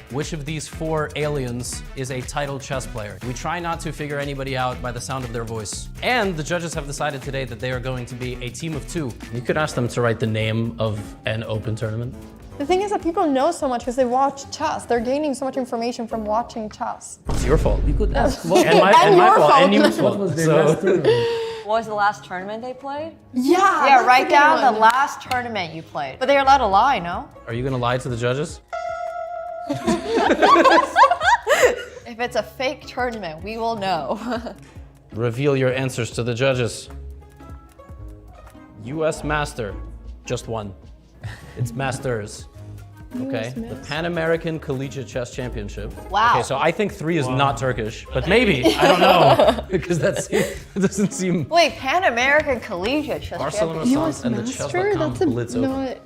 Speaker 17: which of these 4 aliens is a title chess player. We try not to figure anybody out by the sound of their voice. And the judges have decided today that they are going to be a team of 2. You could ask them to write the name of an Open tournament.
Speaker 18: The thing is that people know so much because they watch chess. They're gaining so much information from watching chess.
Speaker 17: It's your fault. You could ask.
Speaker 18: and
Speaker 17: my fault. And your
Speaker 18: fault.
Speaker 17: fault.
Speaker 19: What was the last tournament they played?
Speaker 18: Yeah.
Speaker 19: Yeah, write down the last tournament you played. But they're allowed to lie, no?
Speaker 17: Are you gonna lie to the judges?
Speaker 19: If it's a fake tournament, we will know.
Speaker 17: Reveal your answers to the judges. US Master, just one. It's Masters. Okay, the Pan American Collegiate Chess Championship.
Speaker 19: Wow.
Speaker 17: Okay, so I think 3 is not Turkish, but maybe, I don't know, because it doesn't seem.
Speaker 19: Wait, Pan American Collegiate Chess
Speaker 17: Barcelona
Speaker 19: Championship.
Speaker 17: Sans and the Chess.com Blitz Open.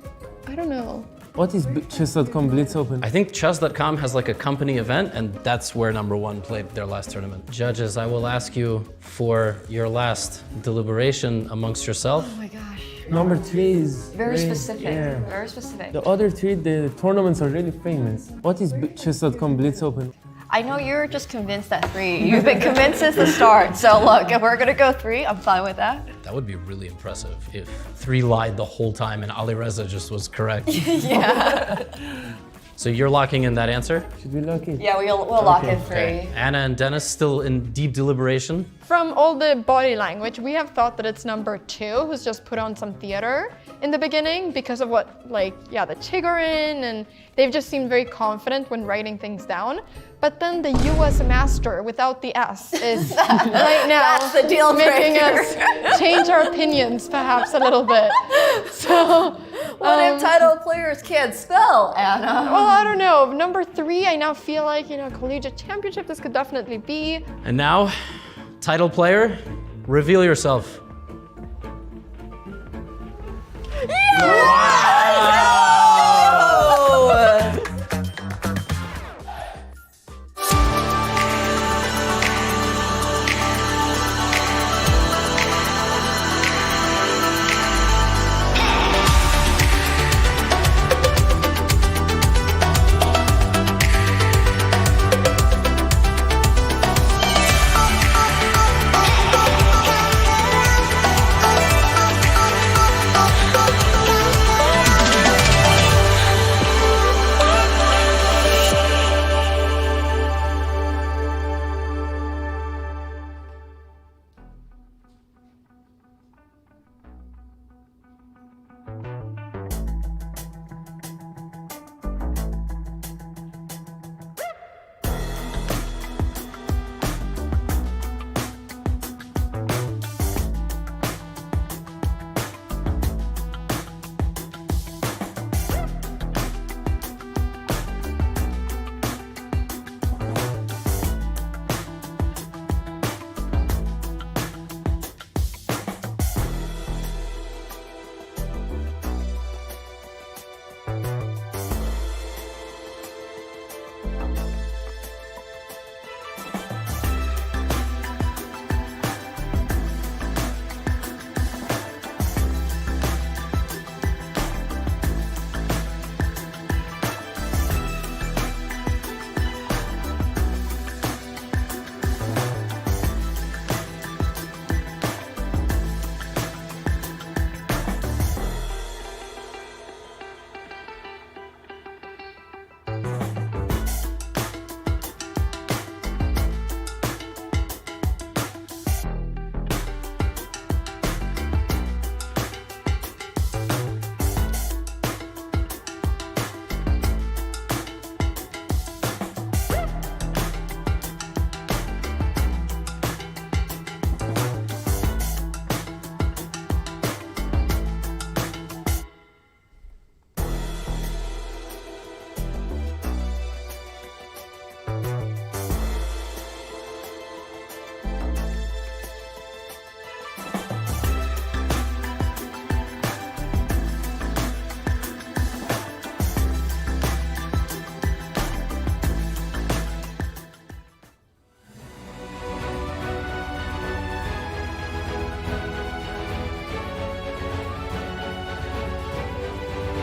Speaker 18: I don't know.
Speaker 16: What is Chess.com Blitz Open?
Speaker 17: I think Chess.com has like a company event, and that's where #1 played their last tournament. Judges, I will ask you for your last deliberation amongst yourself.
Speaker 19: Oh my gosh.
Speaker 16: Number 3 is
Speaker 19: Very specific.
Speaker 16: Yeah.
Speaker 19: Very specific.
Speaker 16: The other 3, the tournaments are really famous. What is Chess.com Blitz Open?
Speaker 19: I know you're just convinced that 3. You've been convinced since the start. So look, if we're gonna go 3, I'm fine with that.
Speaker 17: That would be really impressive if 3 lied the whole time and Ali Reza just was correct.
Speaker 19: Yeah.
Speaker 17: So you're locking in that answer?
Speaker 16: Should we lock in?
Speaker 19: Yeah, we'll lock in 3.
Speaker 17: Anna and Dennis still in deep deliberation.
Speaker 18: From all the body language, we have thought that it's number 2, who's just put on some theater in the beginning because of what, the Chigorin, and they've just seemed very confident when writing things down. But then the US master without the S is right now
Speaker 19: That's the deal
Speaker 18: making
Speaker 19: breaker.
Speaker 18: us change our opinions perhaps a little bit. So,
Speaker 19: what if title players can't spell, Anna?
Speaker 18: well, I don't know. Number 3, I now feel like, collegiate championship, this could definitely be.
Speaker 17: And now, title player, reveal yourself.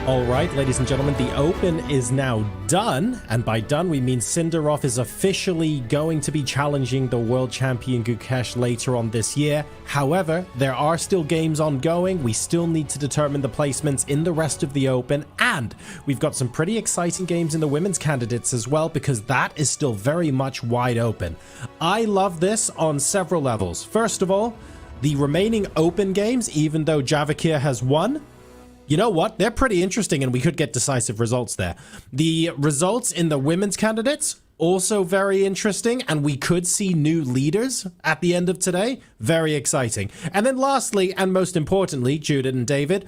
Speaker 6: All right, ladies and gentlemen, the Open is now done. And by done, we mean Sindarov is officially going to be challenging the world champion Gukesh later on this year. However, there are still games ongoing. We still need to determine the placements in the rest of the Open. And we've got some pretty exciting games in the women's candidates as well, because that is still very much wide open. I love this on several levels. First of all, the remaining Open games, even though Vachier has won, you know what? They're pretty interesting, and we could get decisive results there. The results in the women's candidates, also very interesting, and we could see new leaders at the end of today. Very exciting. And then lastly, and most importantly, Judith and David,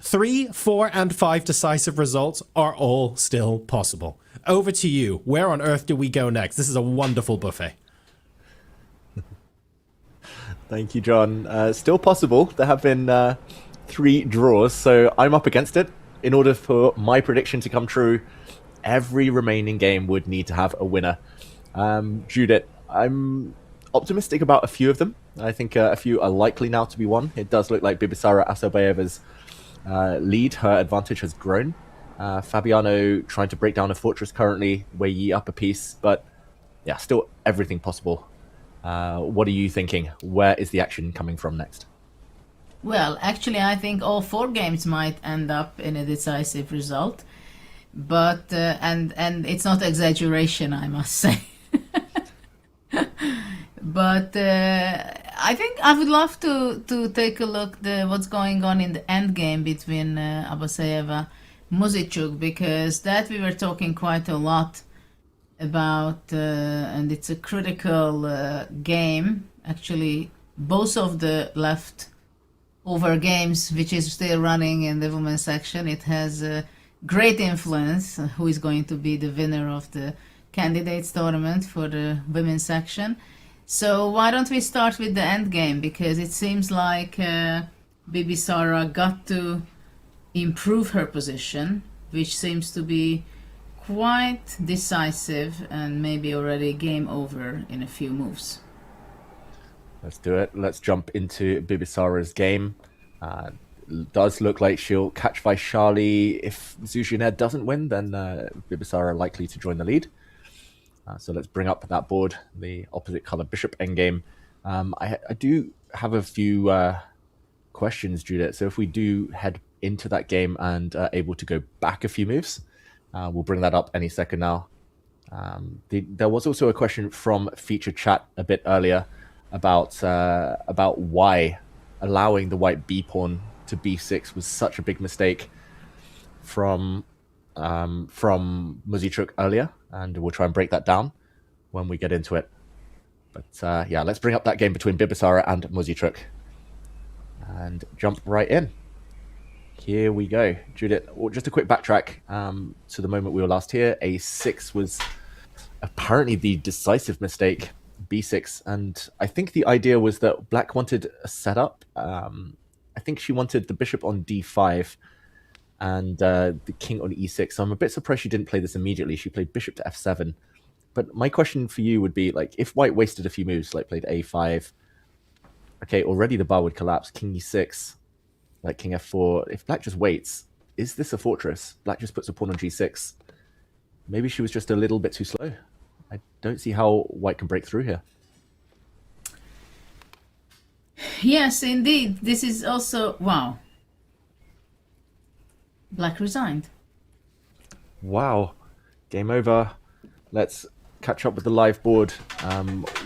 Speaker 6: 3, 4, and 5 decisive results are all still possible. Over to you. Where on earth do we go next? This is a wonderful buffet.
Speaker 8: Thank you, John. Still possible. There have been 3 draws, so I'm up against it. In order for my prediction to come true, every remaining game would need to have a winner. Judith, I'm optimistic about a few of them. I think a few are likely now to be won. It does look like Bibisara Asabayeva's lead, her advantage has grown. Fabiano trying to break down a fortress currently, Wei Yi up a piece, but yeah, still everything possible. What are you thinking? Where is the action coming from next?
Speaker 7: Well, actually, I think all 4 games might end up in a decisive result. but and it's not exaggeration, I must say. But I think I would love to take a look what's going on in the end game between Abasayeva Muzichuk, because that we were talking quite a lot about, and it's a critical game. Actually, both of the left over games, which is still running in the women's section, it has a great influence who is going to be the winner of the candidates tournament for the women's section. So why don't we start with the end game, because it seems like Bibisara got to improve her position, which seems to be quite decisive and maybe already game over in a few moves.
Speaker 8: Let's do it. Let's jump into Bibisara's game. Does look like she'll catch Vachier-Lagrave. If Zhu Juner doesn't win, then Bibisara likely to join the lead. So let's bring up that board, the opposite color bishop endgame. I do have a few questions, Judith. So if we do head into that game and able to go back a few moves, we'll bring that up any second now. There was also a question from feature chat a bit earlier about why allowing the white b pawn to b6 was such a big mistake from Muzichuk earlier, and we'll try and break that down when we get into it. But yeah, let's bring up that game between Bibisara and Muzichuk and jump right in. Here we go. Judith, just a quick backtrack to the moment we were last here. A6 was apparently the decisive mistake, b6, and I think the idea was that black wanted a setup. I think she wanted the bishop on d5 and the king on e6. So I'm a bit surprised she didn't play this immediately. She played bishop to f7. But my question for you would be, like, if white wasted a few moves, like played a5, okay, already the bar would collapse. King e6, like king f4. If black just waits, is this a fortress? Black just puts a pawn on g6. Maybe she was just a little bit too slow. I don't see how white can break through here.
Speaker 7: Yes, indeed. This is also... Wow. Black resigned.
Speaker 8: Wow. Game over. Let's catch up with the live board.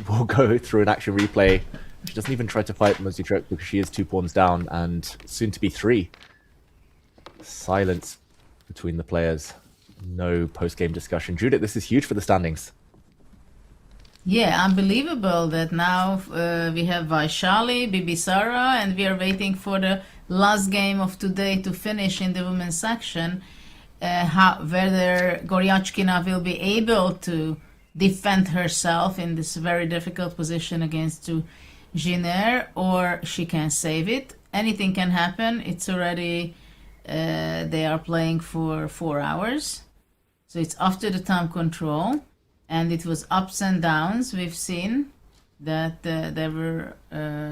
Speaker 8: We'll go through an action replay. She doesn't even try to fight Muzichuk because she is 2 pawns down and soon to be 3. Silence between the players. No post-game discussion. Judith, this is huge for the standings.
Speaker 7: Yeah, unbelievable that now we have Vachier-Lagrave, Bibisara, and we are waiting for the last game of today to finish in the women's section. Whether Goryachkina will be able to defend herself in this very difficult position against Zhu Juner, or she can save it. Anything can happen. It's already, they are playing for 4 hours. So it's after the time control. And it was ups and downs. We've seen that there were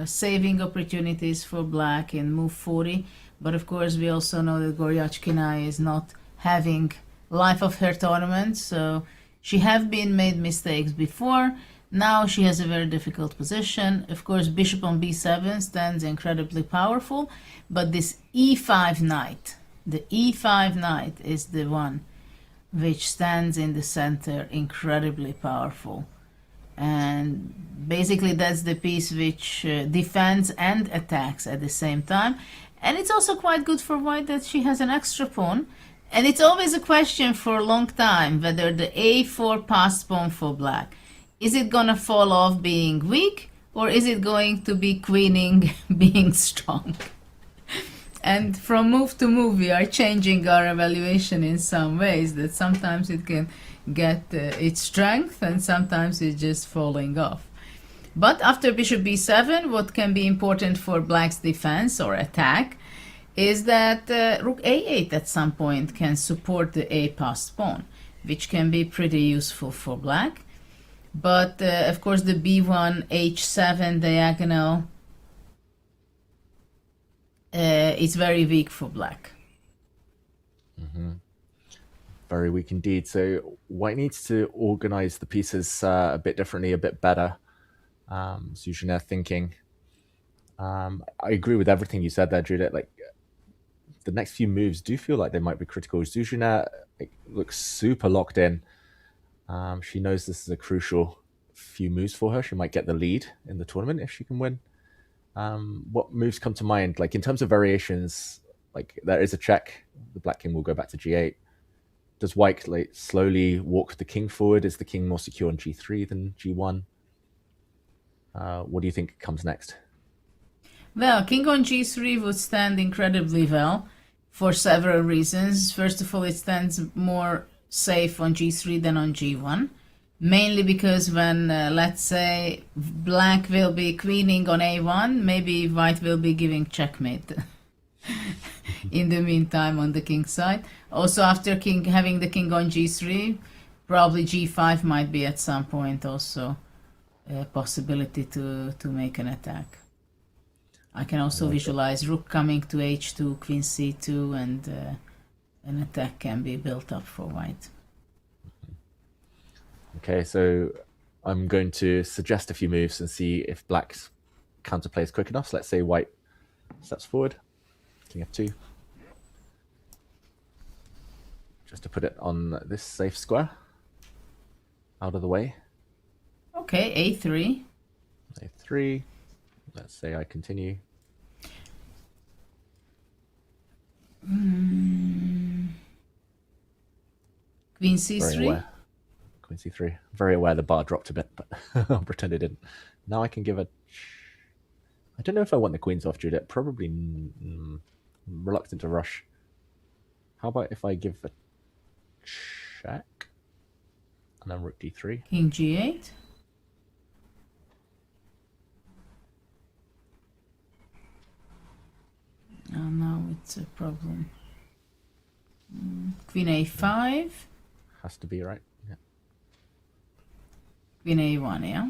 Speaker 7: saving opportunities for black in move 40. But of course, we also know that Goryachkina is not having life of her tournament. So she have been made mistakes before. Now she has a very difficult position. Of course, bishop on b7 stands incredibly powerful. But this e5 knight, the e5 knight is the one which stands in the center, incredibly powerful. And basically that's the piece which defends and attacks at the same time. And it's also quite good for white that she has an extra pawn. And it's always a question for a long time whether the a4 passed pawn for black, is it gonna fall off being weak, or is it going to be queening being strong? And from move to move, we are changing our evaluation in some ways, that sometimes it can get its strength and sometimes it's just falling off. But after bishop b7, what can be important for black's defense or attack is that rook a8 at some point can support the a passed pawn, which can be pretty useful for black. But of course the b1 h7 diagonal is very weak for black.
Speaker 8: Mm-hmm. Very weak indeed. So white needs to organize the pieces a bit differently, a bit better. Zhu Juner thinking. I agree with everything you said there, Judith. Like, the next few moves do feel like they might be critical. Zhu Juner It looks super locked in. She knows this is a crucial few moves for her. She might get the lead in the tournament if she can win. What moves come to mind? Like in terms of variations, like there is a check. The black king will go back to g8. Does white like slowly walk the king forward? Is the king more secure on g3 than g1? What do you think comes next?
Speaker 7: Well, king on g3 would stand incredibly well for several reasons. First of all, it stands more safe on g3 than on g1. Mainly because when, let's say, black will be queening on a1, maybe white will be giving checkmate in the meantime on the king side. Also, after having the king on g3, probably g5 might be at some point also a possibility to make an attack. I can also visualize rook coming to h2, queen c2, and an attack can be built up for white.
Speaker 8: Okay, so I'm going to suggest a few moves and see if black's counterplay is quick enough. So let's say white steps forward, king f2. Just to put it on this safe square, out of the way.
Speaker 7: Okay, a3.
Speaker 8: a3. Let's say I continue.
Speaker 7: Queen c3.
Speaker 8: Queen c3. Very aware the bar dropped a bit, but I'll pretend it didn't. Now I can give a... I don't know if I want the queens off, Judith. Probably reluctant to rush. How about if I give a check? And then rook d3.
Speaker 7: King g8. Oh, now it's a problem. Queen a5.
Speaker 8: Has to be, right? Yeah.
Speaker 7: Queen a1, yeah?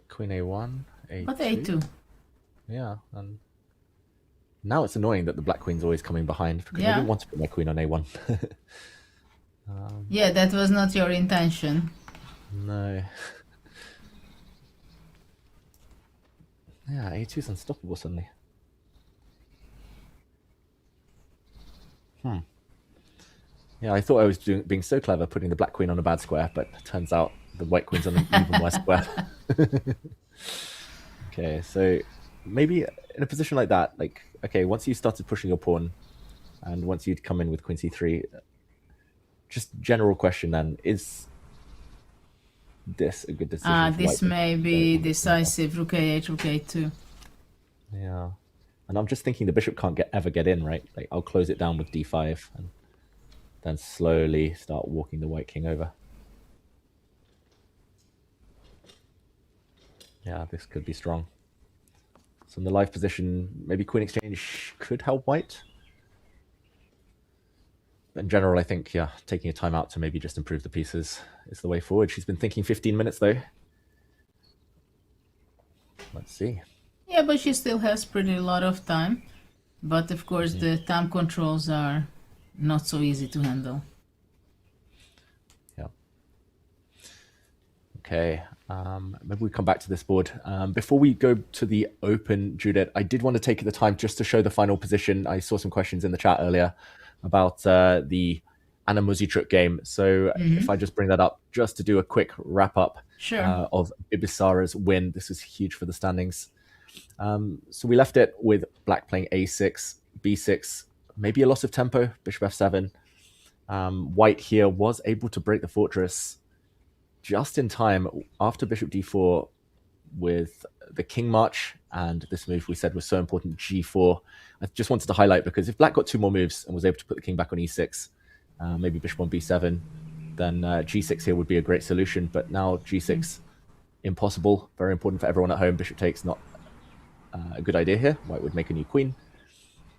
Speaker 8: Queen a1, a2.
Speaker 7: What a2?
Speaker 8: Yeah, and now it's annoying that the black queen's always coming behind because I didn't want to put my queen on a1.
Speaker 7: Yeah, that was not your intention.
Speaker 8: No. Yeah, a2 is unstoppable suddenly. Yeah, I thought I was being so clever putting the black queen on a bad square, but it turns out the white queen's on an even worse square. Okay, so maybe in a position like that, like, okay, once you started pushing your pawn and once you'd come in with queen c3, just general question then, is this a good decision?
Speaker 7: This may be decisive. Rook a8, rook a2.
Speaker 8: Yeah. And I'm just thinking the bishop can't ever get in, right? Like, I'll close it down with d5 and then slowly start walking the white king over. Yeah, this could be strong. So in the live position, maybe queen exchange could help white. In general, I think, yeah, taking a time out to maybe just improve the pieces is the way forward. She's been thinking 15 minutes, though. Let's see.
Speaker 7: Yeah, but she still has pretty lot of time. But of course, the time controls are not so easy to handle.
Speaker 8: Yeah. Okay. Maybe we come back to this board. Before we go to the open, Judith, I did want to take the time just to show the final position. I saw some questions in the chat earlier about the Anna Muzichuk game. So if I just bring that up, just to do a quick wrap up of Bibisara's win. This is huge for the standings. So we left it with black playing a6, b6, maybe a loss of tempo, bishop f7. White here was able to break the fortress just in time after bishop d4 with the king march, and this move we said was so important, g4. I just wanted to highlight because if black got two more moves and was able to put the king back on e6, maybe bishop on b7, then g6 here would be a great solution. But now g6, impossible. Very important for everyone at home. Bishop takes, not a good idea here. White would make a new queen.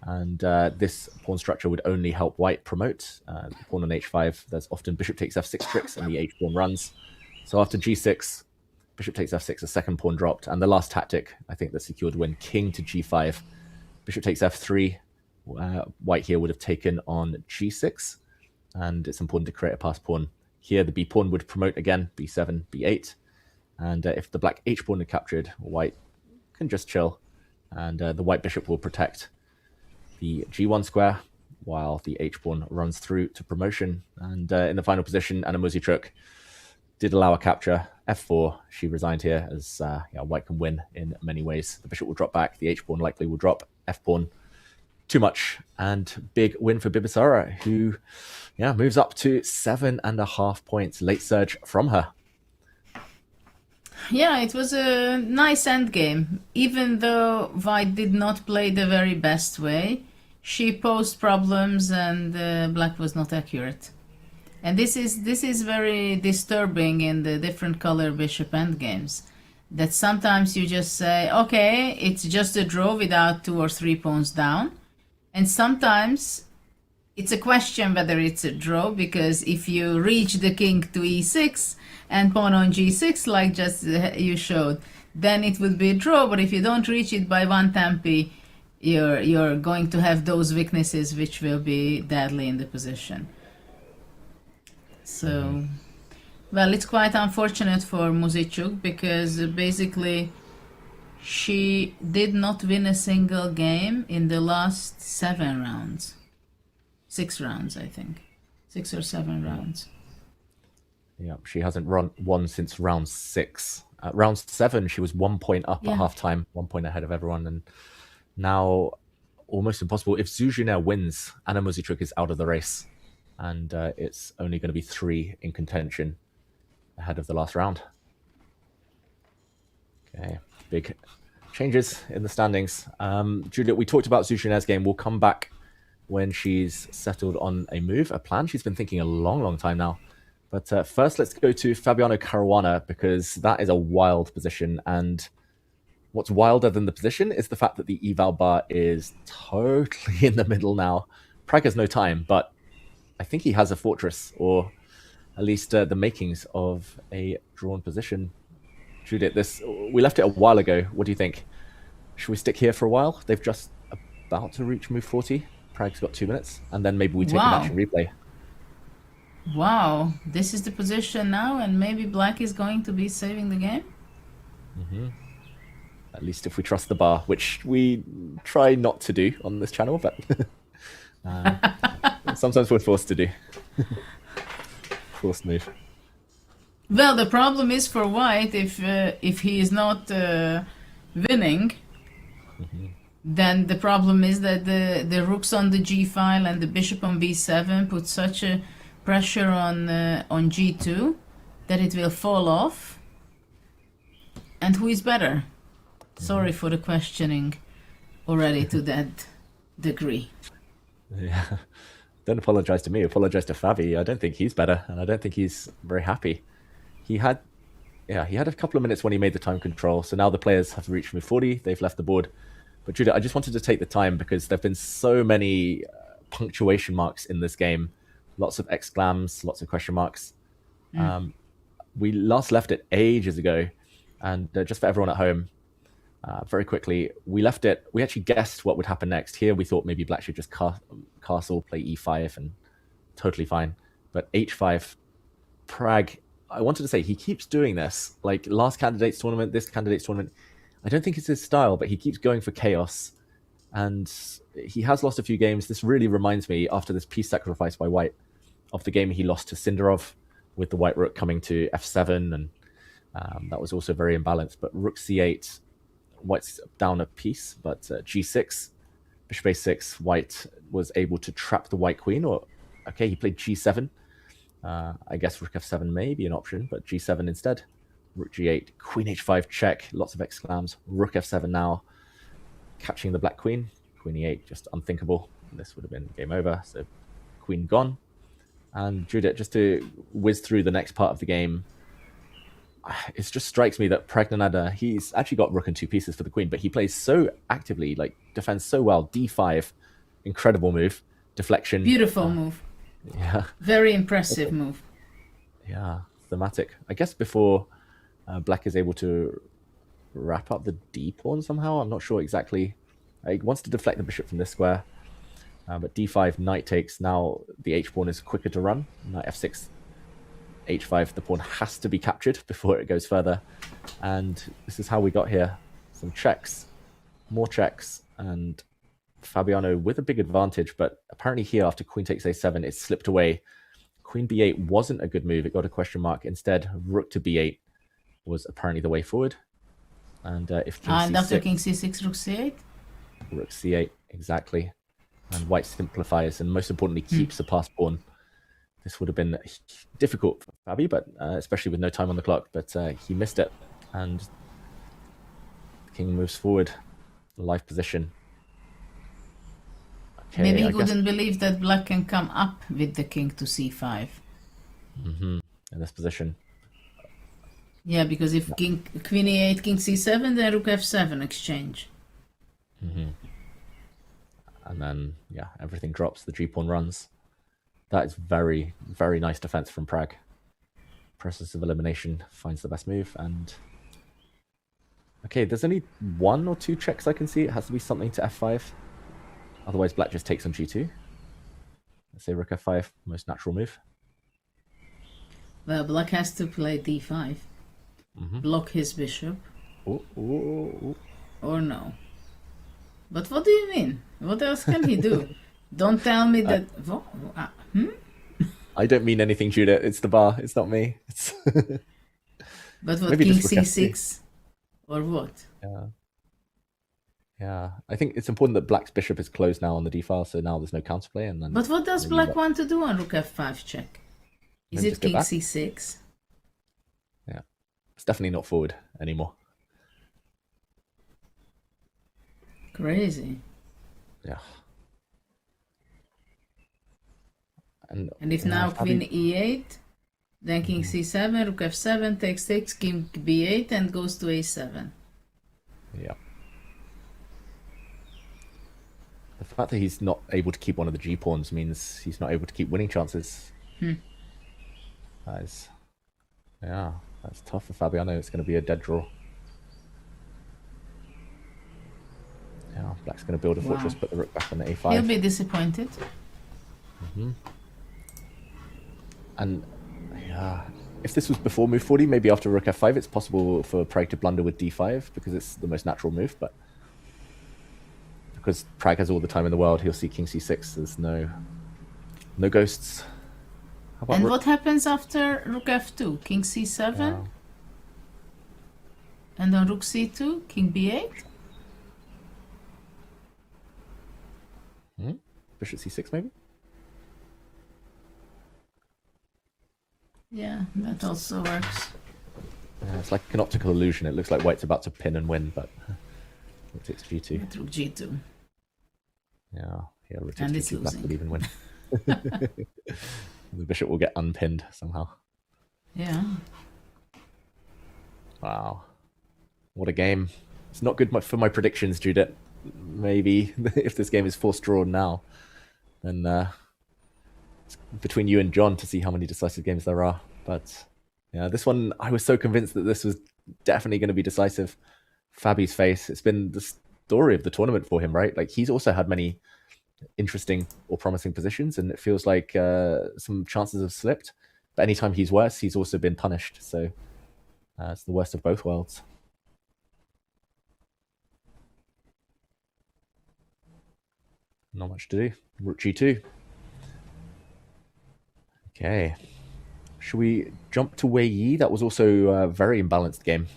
Speaker 8: And this pawn structure would only help white promote. Pawn on h5, there's often bishop takes f6 tricks and the h pawn runs. So after g6, bishop takes f6, a second pawn dropped. And the last tactic, I think, that secured win, king to g5. Bishop takes f3. White here would have taken on g6. And it's important to create a pass pawn. Here, the b pawn would promote again, b7, b8. And if the black h pawn had captured, white can just chill. And the white bishop will protect the g1 square. while the H-pawn runs through to promotion. And in the final position, Anish did allow a capture. F4, she resigned here as white can win in many ways. The bishop will drop back, the H-pawn likely will drop, F-pawn too much, and big win for Bibisara, who moves up to 7.5 points. Late surge from her.
Speaker 7: Yeah, it was a nice endgame. Even though white did not play the very best way, she posed problems and black was not accurate. And this is very disturbing in the different color bishop endgames. That sometimes you just say, okay, it's just a draw without 2 or 3 pawns down. And sometimes it's a question whether it's a draw, because if you reach the king to e6 and pawn on g6 like just you showed, then it would be a draw. But if you don't reach it by 1 tempi, you're going to have those weaknesses which will be deadly in the position. So, well, it's quite unfortunate for Muzichuk, because basically she did not win a single game in the last 7 rounds. 6 rounds, I think. 6 or 7 rounds.
Speaker 8: Yeah, she hasn't won since round 6. Round 7, she was 1 point up at halftime, 1 point ahead of everyone, and now almost impossible. If Zhu Juner wins, Anna Muzichuk is out of the race, and it's only going to be 3 in contention ahead of the last round. Okay, big changes in the standings. Juliet, we talked about Zhu Juner's game. We'll come back when she's settled on a move, a plan she's been thinking a long time now. But first, let's go to Fabiano Caruana, because that is a wild position. And what's wilder than the position is the fact that the eval bar is totally in the middle now. Prag has no time, but I think he has a fortress, or at least the makings of a drawn position. Judith, we left it a while ago. What do you think? Should we stick here for a while? They've just about to reach move 40. Prag's got 2 minutes, and then maybe we take a match and replay.
Speaker 7: Wow, this is the position now, and maybe black is going to be saving the game?
Speaker 8: Mm-hmm. At least if we trust the bar, which we try not to do on this channel, but sometimes we're forced to do. Forced move.
Speaker 7: Well, the problem is for white, if he is not winning, then the problem is that the rooks on the g file and the bishop on b7 put such a pressure on g2 that it will fall off. And who is better? Sorry for the questioning already to that degree.
Speaker 8: Yeah. Don't apologize to me, apologize to Fabi. I don't think he's better, and I don't think he's very happy. He had a couple of minutes when he made the time control, so now the players have reached move 40, they've left the board. But Judah, I just wanted to take the time because there have been so many punctuation marks in this game. Lots of exclams, lots of question marks. We last left it ages ago, and just for everyone at home, very quickly, we actually guessed what would happen next. Here we thought maybe black should just castle, play e5, and totally fine. But h5, Prag, I wanted to say, he keeps doing this. Like last candidates tournament, this candidates tournament, I don't think it's his style, but he keeps going for chaos. And he has lost a few games. This really reminds me, after this piece sacrifice by white, of the game he lost to Sindarov, with the white rook coming to f7, and that was also very imbalanced. But rook c8, white's down a piece, but g6, bishop a6, white was able to trap the white queen, okay, he played g7. I guess rook f7 may be an option, but g7 instead. Rook g8, queen h5 check, lots of exclams. Rook f7 now, catching the black queen. Queen e8, just unthinkable. This would have been game over, so queen gone. And Judith, just to whiz through the next part of the game, it just strikes me that Pragnanada, he's actually got rook and 2 pieces for the queen, but he plays so actively, like defends so well. d5, incredible move. Deflection.
Speaker 7: Beautiful move.
Speaker 8: Yeah.
Speaker 7: Very impressive move.
Speaker 8: Yeah, thematic. I guess before black is able to wrap up the d pawn somehow, I'm not sure exactly. He wants to deflect the bishop from this square, but d5, knight takes. Now the h pawn is quicker to run. Knight f6, h5, the pawn has to be captured before it goes further. And this is how we got here. Some checks, more checks, and Fabiano with a big advantage, but apparently here after queen takes a7, it slipped away. Queen b8 wasn't a good move. It got a question mark. Instead, rook to b8 was apparently the way forward. And if king
Speaker 7: and
Speaker 8: c6,
Speaker 7: after king c6, rook c8?
Speaker 8: Rook c8, exactly. And white simplifies and most importantly keeps the passed pawn. This would have been difficult for Fabi, but especially with no time on the clock. But he missed it, and the king moves forward, life position. Okay,
Speaker 7: Maybe he
Speaker 8: I guess...
Speaker 7: couldn't believe that black can come up with the king to c5.
Speaker 8: In this position.
Speaker 7: Yeah, because if queen e8, king c7, then rook f7 exchange.
Speaker 8: And then, yeah, everything drops. The g-pawn runs. That is very, very nice defense from Pragg. Process of elimination finds the best move. And okay, there's only 1 or 2 checks I can see. It has to be something to f5. Otherwise, black just takes on g2. Let's say rook f5, most natural move.
Speaker 7: Well, black has to play d5. Block his bishop. Or no. But what do you mean? What else can he do? Don't tell me that...
Speaker 8: I don't mean anything, Judith. It's the bar. It's not me. It's
Speaker 7: But what,
Speaker 8: maybe
Speaker 7: king
Speaker 8: just rook
Speaker 7: c6? Or what?
Speaker 8: Yeah. I think it's important that black's bishop is closed now on the d-file, so now there's no counterplay. And then
Speaker 7: But what does black want to do on rook f5 check? Is
Speaker 8: Maybe
Speaker 7: it
Speaker 8: just go
Speaker 7: king
Speaker 8: back?
Speaker 7: c6?
Speaker 8: Yeah. It's definitely not forward anymore.
Speaker 7: Crazy.
Speaker 8: Yeah.
Speaker 7: And if now queen e8, then king c7, rook f7, takes, king b8, and goes to a7.
Speaker 8: Yeah. The fact that he's not able to keep one of the g-pawns means he's not able to keep winning chances. That is... Yeah, that's tough for Fabiano. It's going to be a dead draw. Yeah, black's going to build a fortress, put the rook back on the a5.
Speaker 7: He'll be disappointed.
Speaker 8: And yeah, if this was before move 40, maybe after rook f5, it's possible for Pragg to blunder with d5 because it's the most natural move. But because Pragg has all the time in the world, he'll see king c6. There's no ghosts. How about
Speaker 7: And
Speaker 8: rook?
Speaker 7: what happens after rook f2? King c7?
Speaker 8: Yeah.
Speaker 7: And on rook c2, king b8?
Speaker 8: Bishop c6 maybe?
Speaker 7: Yeah, that also works.
Speaker 8: Yeah, it's like an optical illusion. It looks like white's about to pin and win, but it takes g2.
Speaker 7: It rook g2.
Speaker 8: Yeah, rook
Speaker 7: And
Speaker 8: takes
Speaker 7: it's
Speaker 8: g2, black
Speaker 7: losing.
Speaker 8: will even win. The bishop will get unpinned somehow.
Speaker 7: Yeah.
Speaker 8: Wow. What a game. It's not good for my predictions, Judith. Maybe if this game is forced drawn now, then it's between you and John to see how many decisive games there are. But yeah, this one, I was so convinced that this was definitely going to be decisive. Fabi's face, it's been the story of the tournament for him, right? Like, he's also had many interesting or promising positions, and it feels like some chances have slipped. But anytime he's worse, he's also been punished. So it's the worst of both worlds. Not much to do. Rook g2. Okay. Should we jump to Wei Yi? That was also a very imbalanced game.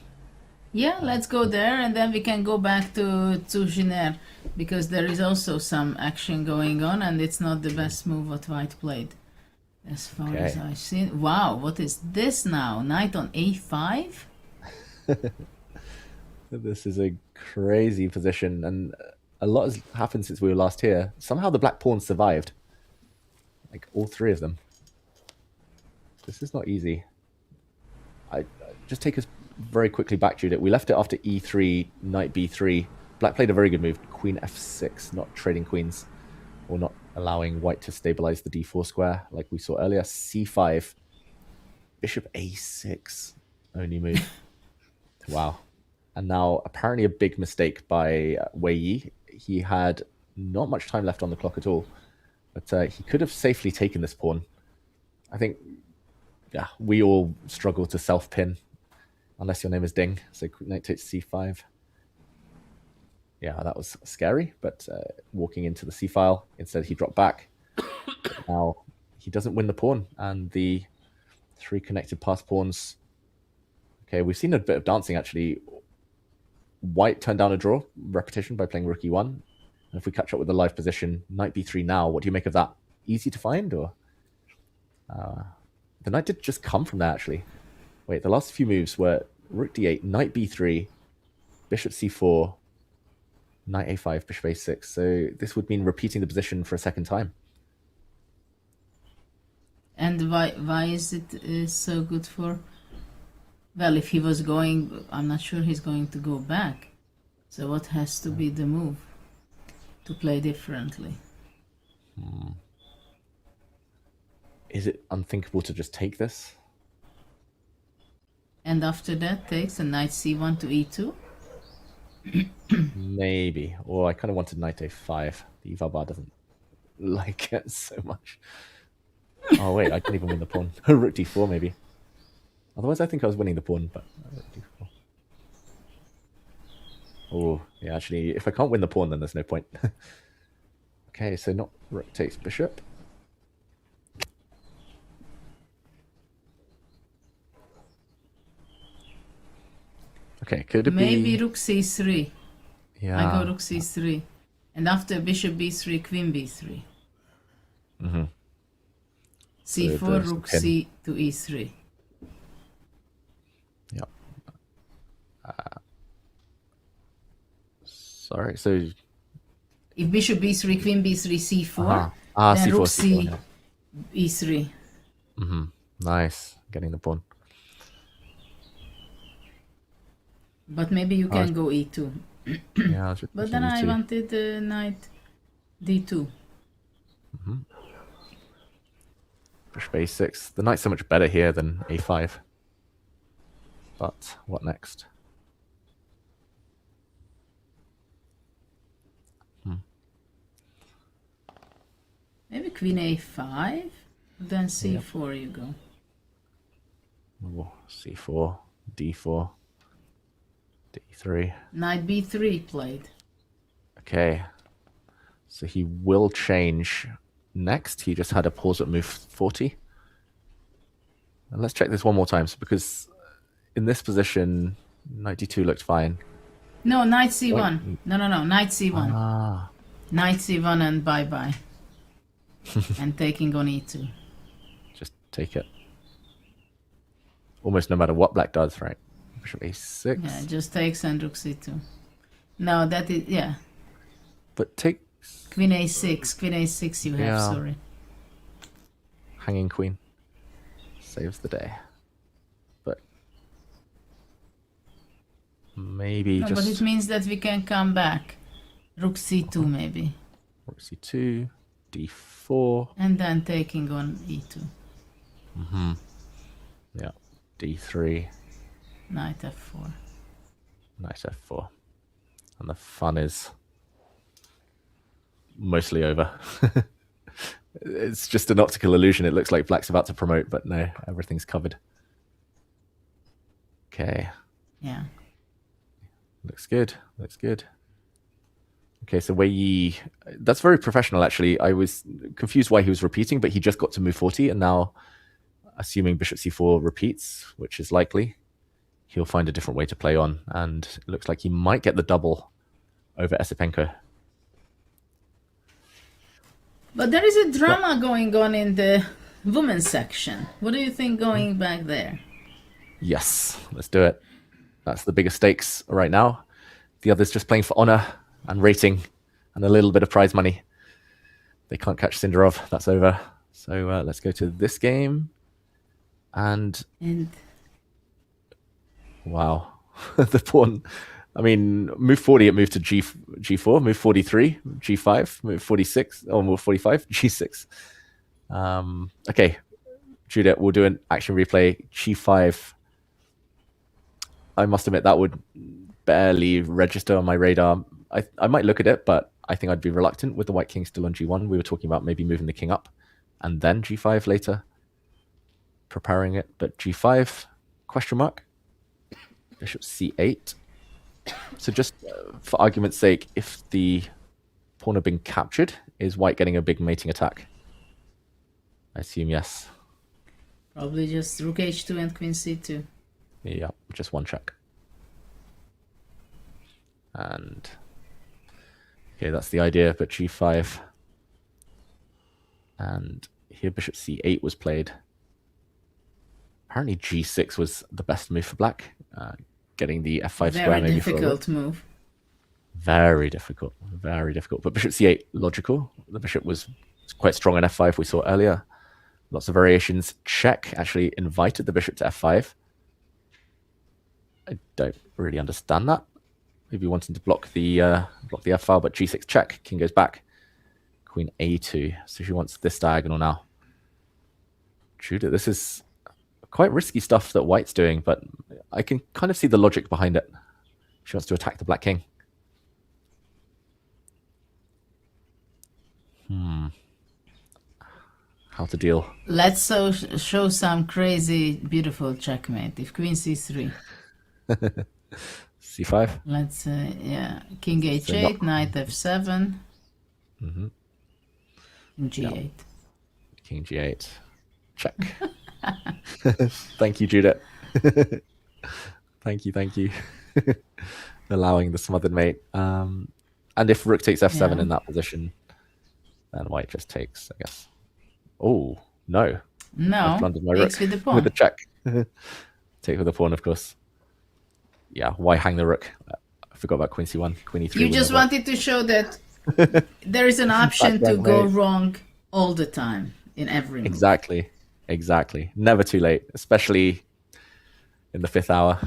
Speaker 7: Yeah, let's go there, and then we can go back to Zhiner, because there is also some action going on, and it's not the best move what white played, as far as I've seen. Wow, what is this now? Knight on a5?
Speaker 8: This is a crazy position, and a lot has happened since we were last here. Somehow the black pawns survived. Like, all three of them. This is not easy. I just take us very quickly back, Judith. We left it after e3, knight b3. Black played a very good move, queen f6, not trading queens, or not allowing white to stabilize the d4 square like we saw earlier. c5, bishop a6, only move. Wow. And now, apparently a big mistake by Wei Yi. He had not much time left on the clock at all, but he could have safely taken this pawn. I think, yeah, we all struggle to self-pin, unless your name is Ding. So knight takes c5. Yeah, that was scary, but walking into the c-file, instead he dropped back. Now he doesn't win the pawn, and the 3 connected pass pawns. Okay, we've seen a bit of dancing, actually. White turned down a draw, repetition, by playing rook e1. And if we catch up with the live position, knight b3 now, what do you make of that? Easy to find, or? The knight did just come from there, actually. Wait, the last few moves were rook d8, knight b3, bishop c4, knight a5, bishop a6. So this would mean repeating the position for a second time.
Speaker 7: And why is it so good for... Well, if he was going, I'm not sure he's going to go back. So what has to be the move to play differently?
Speaker 8: Is it unthinkable to just take this?
Speaker 7: And after that takes a knight c1 to e2?
Speaker 8: Maybe. Or I kind of wanted knight a5. The eval bar doesn't like it so much. Oh wait, I didn't even win the pawn. Rook d4 maybe. Otherwise I think I was winning the pawn, but rook d4. Oh, yeah, actually, if I can't win the pawn, then there's no point. Okay, so not rook takes bishop. Okay, could it
Speaker 7: Maybe
Speaker 8: be...
Speaker 7: rook c3.
Speaker 8: Yeah.
Speaker 7: I go rook c3. And after bishop b3, queen b3.
Speaker 8: Mm-hmm.
Speaker 7: c4, rook c to e3.
Speaker 8: Yep. Sorry, so...
Speaker 7: If bishop b3, queen b3, c4, then
Speaker 8: C4,
Speaker 7: rook
Speaker 8: C4,
Speaker 7: c,
Speaker 8: yeah.
Speaker 7: e3.
Speaker 8: Mm-hmm. Nice, getting the pawn.
Speaker 7: But maybe you can go e2.
Speaker 8: Yeah,
Speaker 7: but then I wanted knight d2.
Speaker 8: Mm-hmm. Bishop a6. The knight's so much better here than a5. But what next?
Speaker 7: Maybe queen a5, then c4 you go.
Speaker 8: Oh, c4, d4, d3.
Speaker 7: Knight b3 played.
Speaker 8: Okay. So he will change next. He just had a pause at move 40. And let's check this one more time. So because in this position, knight d2 looked fine.
Speaker 7: No, knight c1.
Speaker 8: Wait.
Speaker 7: No, knight c1.
Speaker 8: Ah.
Speaker 7: Knight c1 and bye-bye. And taking on e2.
Speaker 8: Just take it. Almost no matter what black does, right? Bishop a6.
Speaker 7: Yeah, just takes and rook c2. No, that is, yeah.
Speaker 8: But take...
Speaker 7: Queen a6. Queen a6 you have, sorry.
Speaker 8: Hanging queen. Saves the day. But... maybe
Speaker 7: no,
Speaker 8: just...
Speaker 7: but it means that we can come back. Rook c2 maybe.
Speaker 8: Rook c2, d4.
Speaker 7: And then taking on e2.
Speaker 8: Mm-hmm. Yeah. d3.
Speaker 7: Knight f4.
Speaker 8: Knight f4. And the fun is mostly over. It's just an optical illusion. It looks like black's about to promote, but no, everything's covered. Okay.
Speaker 7: Yeah.
Speaker 8: Looks good. Looks good. Okay, so that's very professional, actually. I was confused why he was repeating, but he just got to move 40, and now, assuming bishop c4 repeats, which is likely, he'll find a different way to play on, and it looks like he might get the double over Esipenko.
Speaker 7: But there is a drama going on in the women's section. What do you think going back there?
Speaker 8: Yes, let's do it. That's the biggest stakes right now. The others just playing for honor and rating and a little bit of prize money. They can't catch Sindarov. That's over. So let's go to this game. And wow, the pawn. I mean, move 40, it moved to G4, move 43, G5, move 46, or move 45, G6. Okay, Juliet, we'll do an action replay. G5. I must admit, that would barely register on my radar. I might look at it, but I think I'd be reluctant with the white king still on G1. We were talking about maybe moving the king up and then G5 later, preparing it. But G5, question mark. Bishop C8. So just for argument's sake, if the pawn had been captured, is white getting a big mating attack? I assume yes.
Speaker 7: Probably just rook h2 and queen c2.
Speaker 8: Yeah, just one check. And okay, that's the idea, but g5. And here bishop c8 was played. Apparently g6 was the best move for black. Getting the f5 square
Speaker 7: Very
Speaker 8: maybe
Speaker 7: difficult
Speaker 8: for a
Speaker 7: move.
Speaker 8: Very difficult, very difficult. But bishop c8, logical. The bishop was quite strong in f5 we saw earlier. Lots of variations. Check actually invited the bishop to f5. I don't really understand that. Maybe wanting to block the f file, but g6 check, king goes back. Queen a2, so she wants this diagonal now. Judith, this is quite risky stuff that white's doing, but I can kind of see the logic behind it. She wants to attack the black king. How to deal?
Speaker 7: Let's show some crazy, beautiful checkmate. If queen c3.
Speaker 8: c5.
Speaker 7: Let's yeah, king h8, knight f7.
Speaker 8: Mm-hmm.
Speaker 7: G8.
Speaker 8: Yep. King g8. Check. Thank you, Judith. Thank you. Allowing the smothered mate. And if rook takes f7 in that position, then white just takes, I guess. Oh, no.
Speaker 7: No, takes with the pawn.
Speaker 8: With the check. Take with the pawn, of course. Yeah, why hang the rook? I forgot about queen c1, queen e3.
Speaker 7: You just wanted to show that there is an option to go wrong all the time in every move.
Speaker 8: Exactly. Never too late, especially in the 5th hour.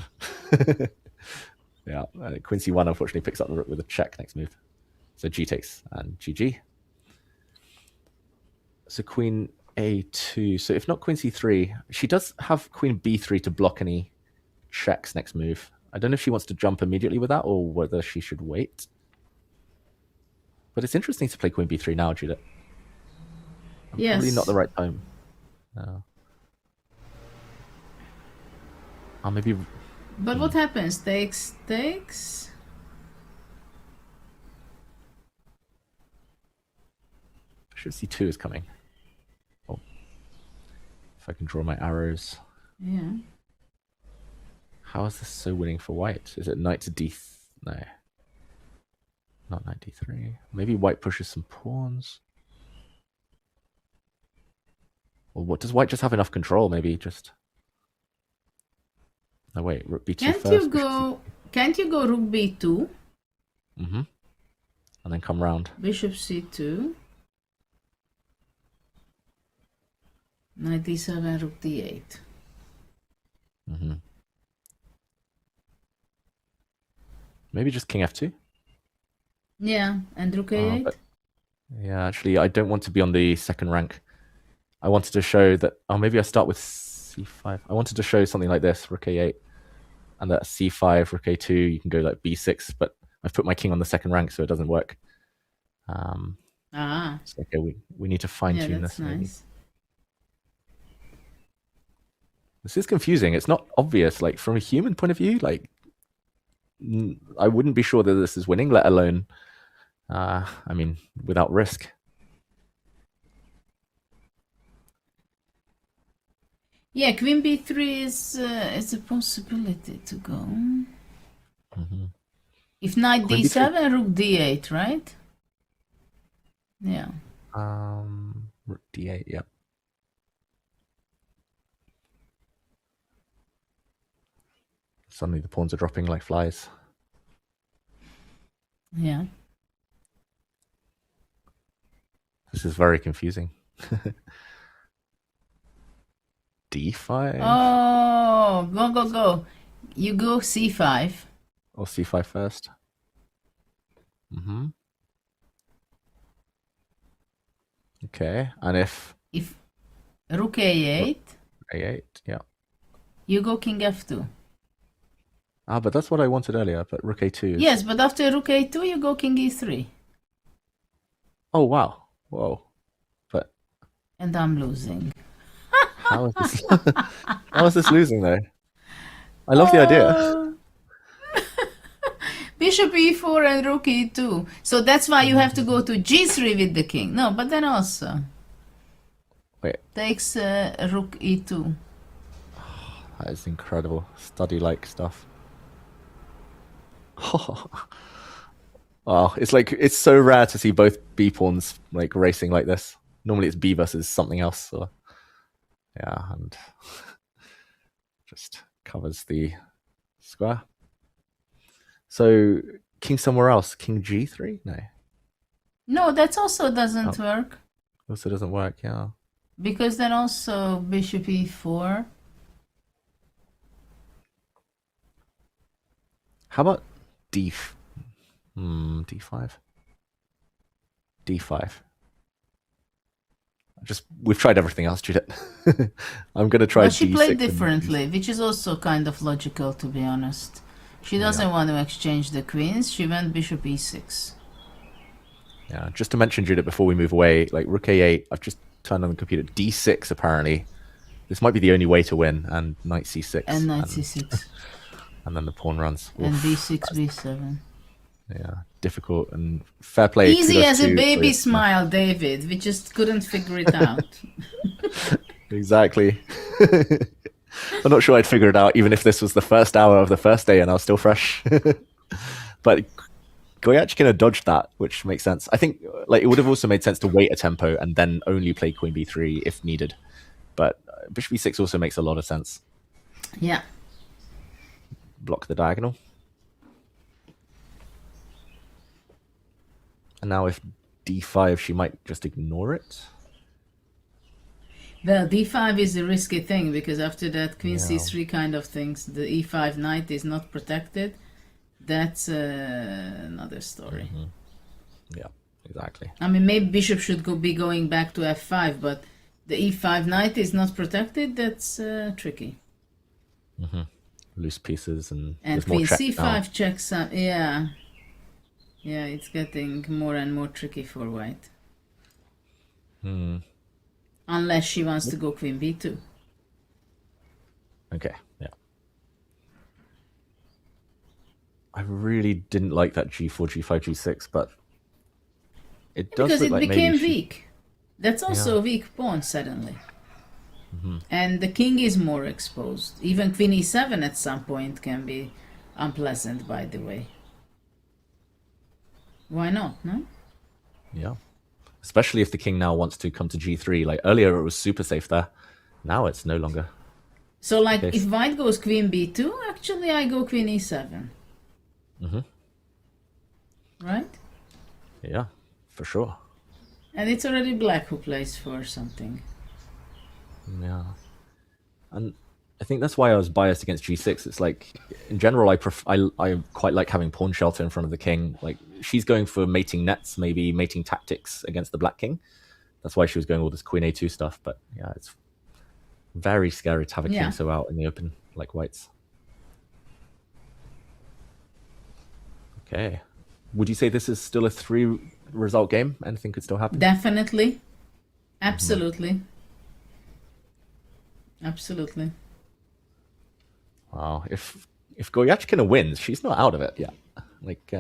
Speaker 8: Yeah, queen c1 unfortunately picks up the rook with a check next move. So g takes and gg. So queen a2. So if not queen c3, she does have queen b3 to block any checks next move. I don't know if she wants to jump immediately with that or whether she should wait. But it's interesting to play queen b3 now, Judith.
Speaker 7: Yes.
Speaker 8: Probably not the right time. No. Oh, maybe.
Speaker 7: But what happens? Takes.
Speaker 8: Bishop c2 is coming. Oh. If I can draw my arrows.
Speaker 7: Yeah.
Speaker 8: How is this so winning for white? Is it knight to d? No. Not knight d3. Maybe white pushes some pawns. Or what? Does white just have enough control? Maybe just. No, wait. Rook b2
Speaker 7: Can't
Speaker 8: first.
Speaker 7: Can't you go rook b2?
Speaker 8: Mm-hmm. And then come round.
Speaker 7: Bishop c2. Knight d7, rook d8.
Speaker 8: Mm-hmm. Maybe just king f2?
Speaker 7: Yeah, and rook a8?
Speaker 8: Yeah, actually, I don't want to be on the second rank. I wanted to show that... Oh, maybe I start with c5. I wanted to show something like this, rook a8. And that c5, rook a2, you can go like b6, but I've put my king on the second rank, so it doesn't work. So, okay, we need to fine-tune this. Maybe.
Speaker 7: Nice.
Speaker 8: This is confusing. It's not obvious. Like, from a human point of view, like... I wouldn't be sure that this is winning, let alone, I mean, without risk.
Speaker 7: Yeah, queen b3 is a possibility to go.
Speaker 8: Mm-hmm.
Speaker 7: If knight
Speaker 8: Queen
Speaker 7: d7,
Speaker 8: b3.
Speaker 7: rook d8, right? Yeah.
Speaker 8: Rook d8, yeah. Suddenly the pawns are dropping like flies.
Speaker 7: Yeah.
Speaker 8: This is very confusing. d5?
Speaker 7: Oh, go. You go c5.
Speaker 8: Or c5 first? Mm-hmm. Okay, and if
Speaker 7: Rook a8.
Speaker 8: a8, yeah.
Speaker 7: You go king f2.
Speaker 8: Ah, but that's what I wanted earlier, but rook a2 is...
Speaker 7: Yes, but after rook a2, you go king e3.
Speaker 8: Oh, wow. Whoa. But...
Speaker 7: And I'm losing.
Speaker 8: How is this... How is this losing, though? I love the idea.
Speaker 7: Bishop e4 and rook e2. So that's why you have to go to g3 with the king. No, but then also
Speaker 8: Wait,
Speaker 7: takes rook e2.
Speaker 8: that is incredible. Study-like stuff. Wow, it's so rare to see both b pawns like racing like this. Normally it's b versus something else. So yeah, and just covers the square. So king somewhere else. King g3? No.
Speaker 7: No, that also doesn't work.
Speaker 8: Also doesn't work. Yeah.
Speaker 7: Because then also bishop e4.
Speaker 8: How about d5? d5. We've tried everything else, Judith. I'm gonna try.
Speaker 7: But she
Speaker 8: d6
Speaker 7: played differently, which is also kind of logical, to be honest. She doesn't want to exchange the queens. She went bishop e6.
Speaker 8: Yeah, just to mention, Judith, before we move away, like rook a8. I've just turned on the computer. d6 apparently. This might be the only way to win. And knight c6.
Speaker 7: And knight c6.
Speaker 8: And then the pawn runs.
Speaker 7: And
Speaker 8: Oof,
Speaker 7: b6, b7.
Speaker 8: Yeah, difficult and fair play.
Speaker 7: Easy as a
Speaker 8: to
Speaker 7: baby smile, David. We just couldn't figure it out.
Speaker 8: Exactly. I'm not sure I'd figure it out, even if this was the first hour of the first day and I was still fresh. But Goyachkina dodged that, which makes sense. I think like it would have also made sense to wait a tempo and then only play queen b3 if needed. But bishop e6 also makes a lot of sense.
Speaker 7: Yeah.
Speaker 8: Block the diagonal. And now if d5, she might just ignore it.
Speaker 7: Well, d5 is a risky thing because after that queen c3 kind of things, the e5 knight is not protected. That's another story.
Speaker 8: Yeah, exactly.
Speaker 7: I mean, maybe bishop should be going back to f5, but the e5 knight is not protected. That's tricky.
Speaker 8: Loose pieces and
Speaker 7: queen c5 checks up. Yeah. Yeah, it's getting more and more tricky for white. Unless she wants to go queen b2.
Speaker 8: Okay, yeah. I really didn't like that g4, g5, g6, but it does
Speaker 7: because
Speaker 8: look
Speaker 7: it
Speaker 8: like
Speaker 7: became
Speaker 8: maybe
Speaker 7: weak. That's also a weak pawn suddenly. And the king is more exposed. Even queen e7 at some point can be unpleasant, by the way. Why not, no?
Speaker 8: Yeah. Especially if the king now wants to come to g3. Like earlier it was super safe there. Now it's no longer.
Speaker 7: So like if white goes queen b2, actually I go queen e7. Right?
Speaker 8: Yeah, for sure.
Speaker 7: And it's already black who plays for something.
Speaker 8: Yeah. And I think that's why I was biased against g6. It's like, in general, I quite like having pawn shelter in front of the king. Like, she's going for mating nets, maybe mating tactics against the black king. That's why she was going all this queen a2 stuff. But yeah, it's very scary to have a king so out in the open, like white's. Okay. Would you say this is still a 3-result game? Anything could still happen?
Speaker 7: Definitely. Absolutely. Absolutely.
Speaker 8: Wow. If Goyachkina wins, she's not out of it yet. Like,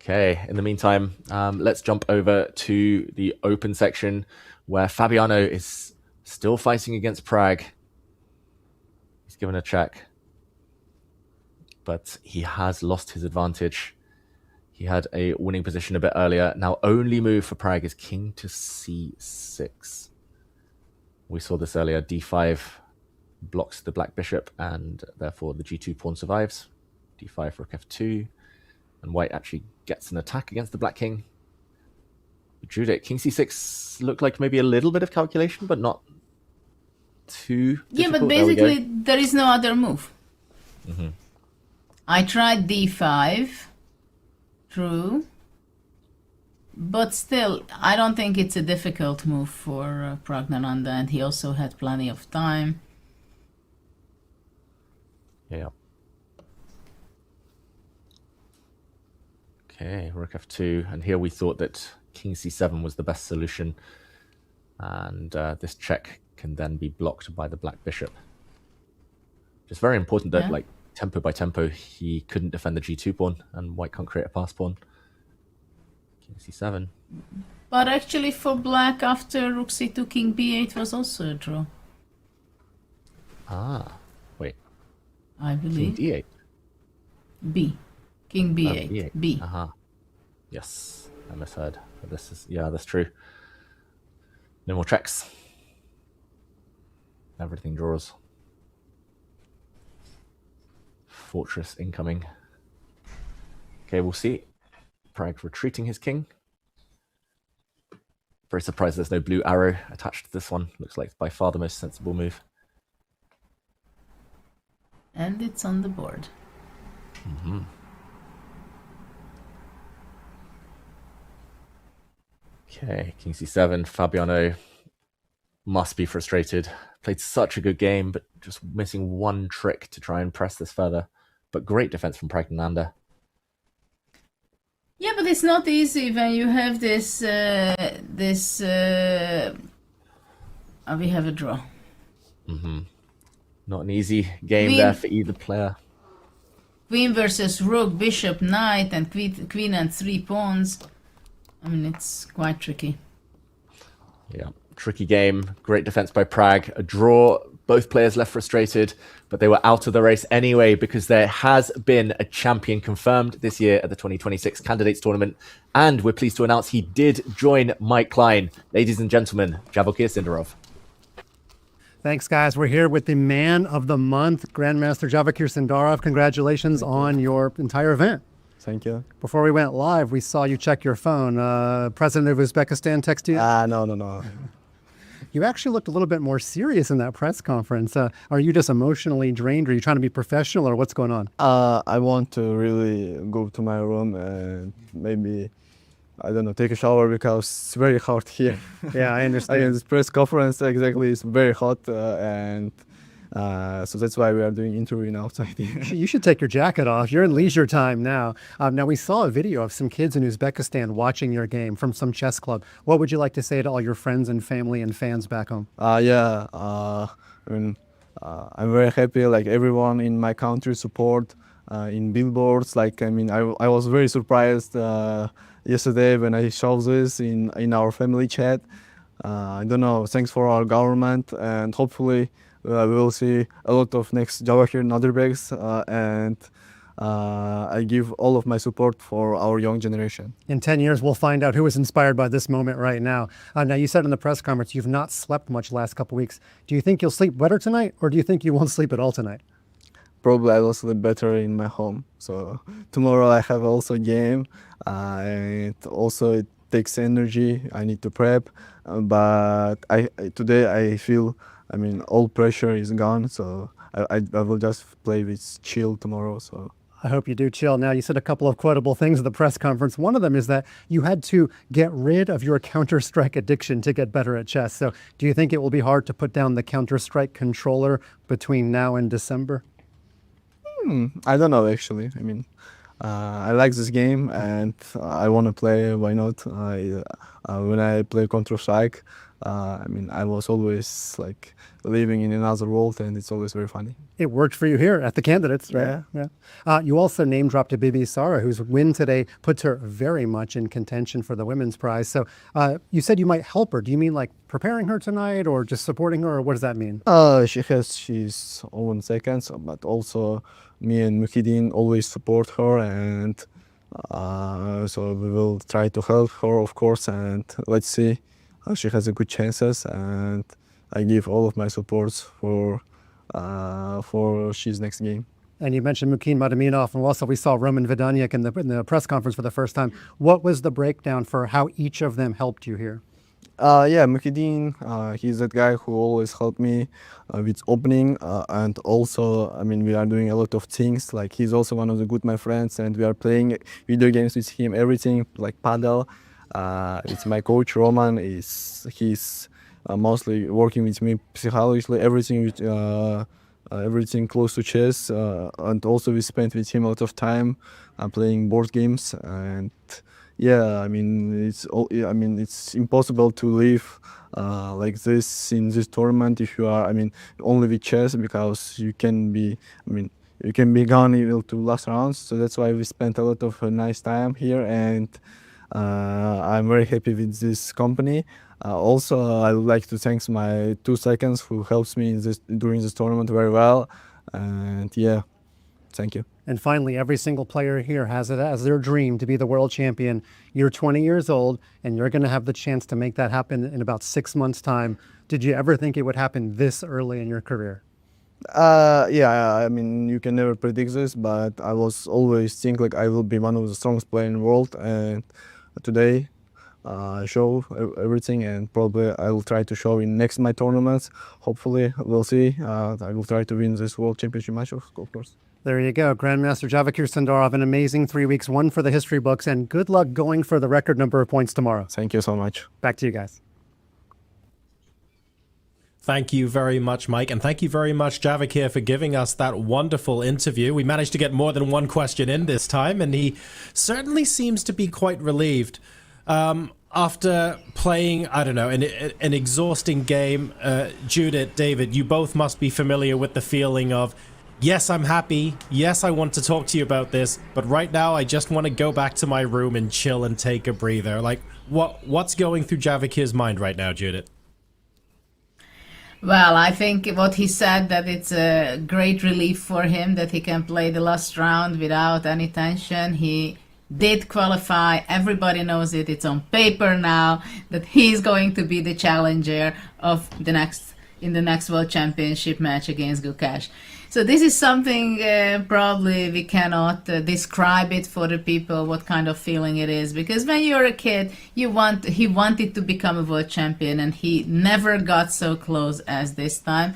Speaker 8: Okay, in the meantime, let's jump over to the open section where Fabiano is still fighting against Prague. He's given a check, but he has lost his advantage. He had a winning position a bit earlier. Now, only move for Prague is king to c6. We saw this earlier. d5 blocks the black bishop, and therefore the g2 pawn survives. d5 rook f2. And white actually gets an attack against the black king. Judith, king c6 looked like maybe a little bit of calculation, but not too difficult.
Speaker 7: Yeah, but basically there is no other move. I tried d5. True. But still, I don't think it's a difficult move for Pragnananda, and he also had plenty of time.
Speaker 8: Yeah. Okay, rook f2, and here we thought that king c7 was the best solution, and this check can then be blocked by the black bishop. Just very important that,
Speaker 7: Yeah.
Speaker 8: like, tempo by tempo, he couldn't defend the g2 pawn, and white can't create a pass pawn. King c7.
Speaker 7: But actually for black, after rook c2, king b8 was also a draw.
Speaker 8: Ah, wait.
Speaker 7: I believe.
Speaker 8: King d8.
Speaker 7: B. King b8.
Speaker 8: B8.
Speaker 7: B.
Speaker 8: Yes, I misheard. But this is, yeah, that's true. No more checks. Everything draws. Fortress incoming. Okay, we'll see. Prague retreating his king. Very surprised there's no blue arrow attached to this one. Looks like by far the most sensible move.
Speaker 7: And it's on the board.
Speaker 8: Mm-hmm. Okay, king c7. Fabiano must be frustrated. Played such a good game, but just missing one trick to try and press this further. But great defense from Pragnananda.
Speaker 7: Yeah, but it's not easy when you have this. We have a draw.
Speaker 8: Mm-hmm. Not an easy game there for either player.
Speaker 7: Queen versus rook, bishop, knight, and queen and 3 pawns. I mean, it's quite tricky.
Speaker 8: Yeah, tricky game. Great defense by Prague. A draw. Both players left frustrated, but they were out of the race anyway because there has been a champion confirmed this year at the 2026 Candidates Tournament, and we're pleased to announce he did join Mike Klein. Ladies and gentlemen, Vachier Sindarov.
Speaker 9: Thanks, guys. We're here with the man of the month, Grandmaster Vachier Sindarov. Congratulations on your entire event.
Speaker 16: Thank you.
Speaker 9: Before we went live, we saw you check your phone. President of Uzbekistan texted you?
Speaker 16: No.
Speaker 9: You actually looked a little bit more serious in that press conference. Are you just emotionally drained? Or are you trying to be professional, or what's going on?
Speaker 16: I want to really go to my room and maybe, I don't know, take a shower because it's very hot here.
Speaker 9: Yeah, I understand.
Speaker 16: This press conference exactly is very hot, and so that's why we are doing interview outside here.
Speaker 9: You should take your jacket off. You're in leisure time now. Now, we saw a video of some kids in Uzbekistan watching your game from some chess club. What would you like to say to all your friends and family and fans back home?
Speaker 16: I'm very happy, like everyone in my country support in billboards. Like, I was very surprised yesterday when I saw this in our family chat. I don't know, thanks for our government, and hopefully we will see a lot of next Vachier Nazarbayev, and I give all of my support for our young generation.
Speaker 9: In 10 years, we'll find out who was inspired by this moment right now. Now, you said in the press conference you've not slept much last couple weeks. Do you think you'll sleep better tonight, or do you think you won't sleep at all tonight?
Speaker 16: Probably I will sleep better in my home. So tomorrow I have also a game, and also it takes energy. I need to prep, but today I feel, all pressure is gone, so I will just play with chill tomorrow. So
Speaker 9: I hope you do chill. Now, you said a couple of quotable things at the press conference. One of them is that you had to get rid of your Counter-Strike addiction to get better at chess. So do you think it will be hard to put down the Counter-Strike controller between now and December?
Speaker 16: I don't know, actually. I like this game and I want to play. Why not? When I play Counter-Strike, I was always like living in another world, and it's always very funny.
Speaker 9: It worked for you here at the Candidates, right? Yeah. You also name-dropped Bibi Sara, whose win today puts her very much in contention for the women's prize. So you said you might help her. Do you mean like preparing her tonight, or just supporting her, or what does that mean?
Speaker 16: She has his own seconds, but also me and Mukhidin always support her, and so we will try to help her, of course, and let's see. She has a good chances, and I give all of my supports for she's next game.
Speaker 9: And you mentioned Mukhidin Madaminov, and also we saw Roman Vidaniak in the press conference for the first time. What was the breakdown for how each of them helped you here?
Speaker 16: Mukhidin, he's that guy who always helped me with opening, and also, we are doing a lot of things. Like, he's also one of the good my friends, and we are playing video games with him, everything like paddle. It's my coach Roman. He's mostly working with me psychologically, everything close to chess, and also we spent with him a lot of time playing board games, and yeah, I mean, it's impossible to live like this in this tournament if you are, I mean, only with chess, because you can be, I mean, you can be gone even to last rounds. So that's why we spent a lot of nice time here, and I'm very happy with this company. Also, I would like to thank my 2 seconds who helps me in during this tournament very well. And yeah, thank you.
Speaker 9: And finally, every single player here has it as their dream to be the world champion. You're 20 years old, and you're going to have the chance to make that happen in about 6 months' time. Did you ever think it would happen this early in your career?
Speaker 16: Yeah, I mean, you can never predict this, but I was always think like I will be one of the strongest players in the world, and today I show everything, and probably I will try to show in next my tournaments. Hopefully, we'll see. I will try to win this World Championship match, of course.
Speaker 9: There you go. Grandmaster Vachier Sindarov, an amazing 3 weeks, one for the history books, and good luck going for the record number of points tomorrow.
Speaker 16: Thank you so much.
Speaker 9: Back to you guys.
Speaker 6: Thank you very much, Mike, and thank you very much, Vachier, for giving us that wonderful interview. We managed to get more than one question in this time, and he certainly seems to be quite relieved. After playing, I don't know, an exhausting game, Judith, David, you both must be familiar with the feeling of, yes, I'm happy, yes, I want to talk to you about this, but right now I just want to go back to my room and chill and take a breather. Like, what's going through Javakir's mind right now, Judith?
Speaker 7: Well, I think what he said, that it's a great relief for him that he can play the last round without any tension. He did qualify. Everybody knows it. It's on paper now that he's going to be the challenger of the next World Championship match against Gukesh. So this is something probably we cannot describe it for the people what kind of feeling it is, because when you're a kid, he wanted to become a world champion, and he never got so close as this time.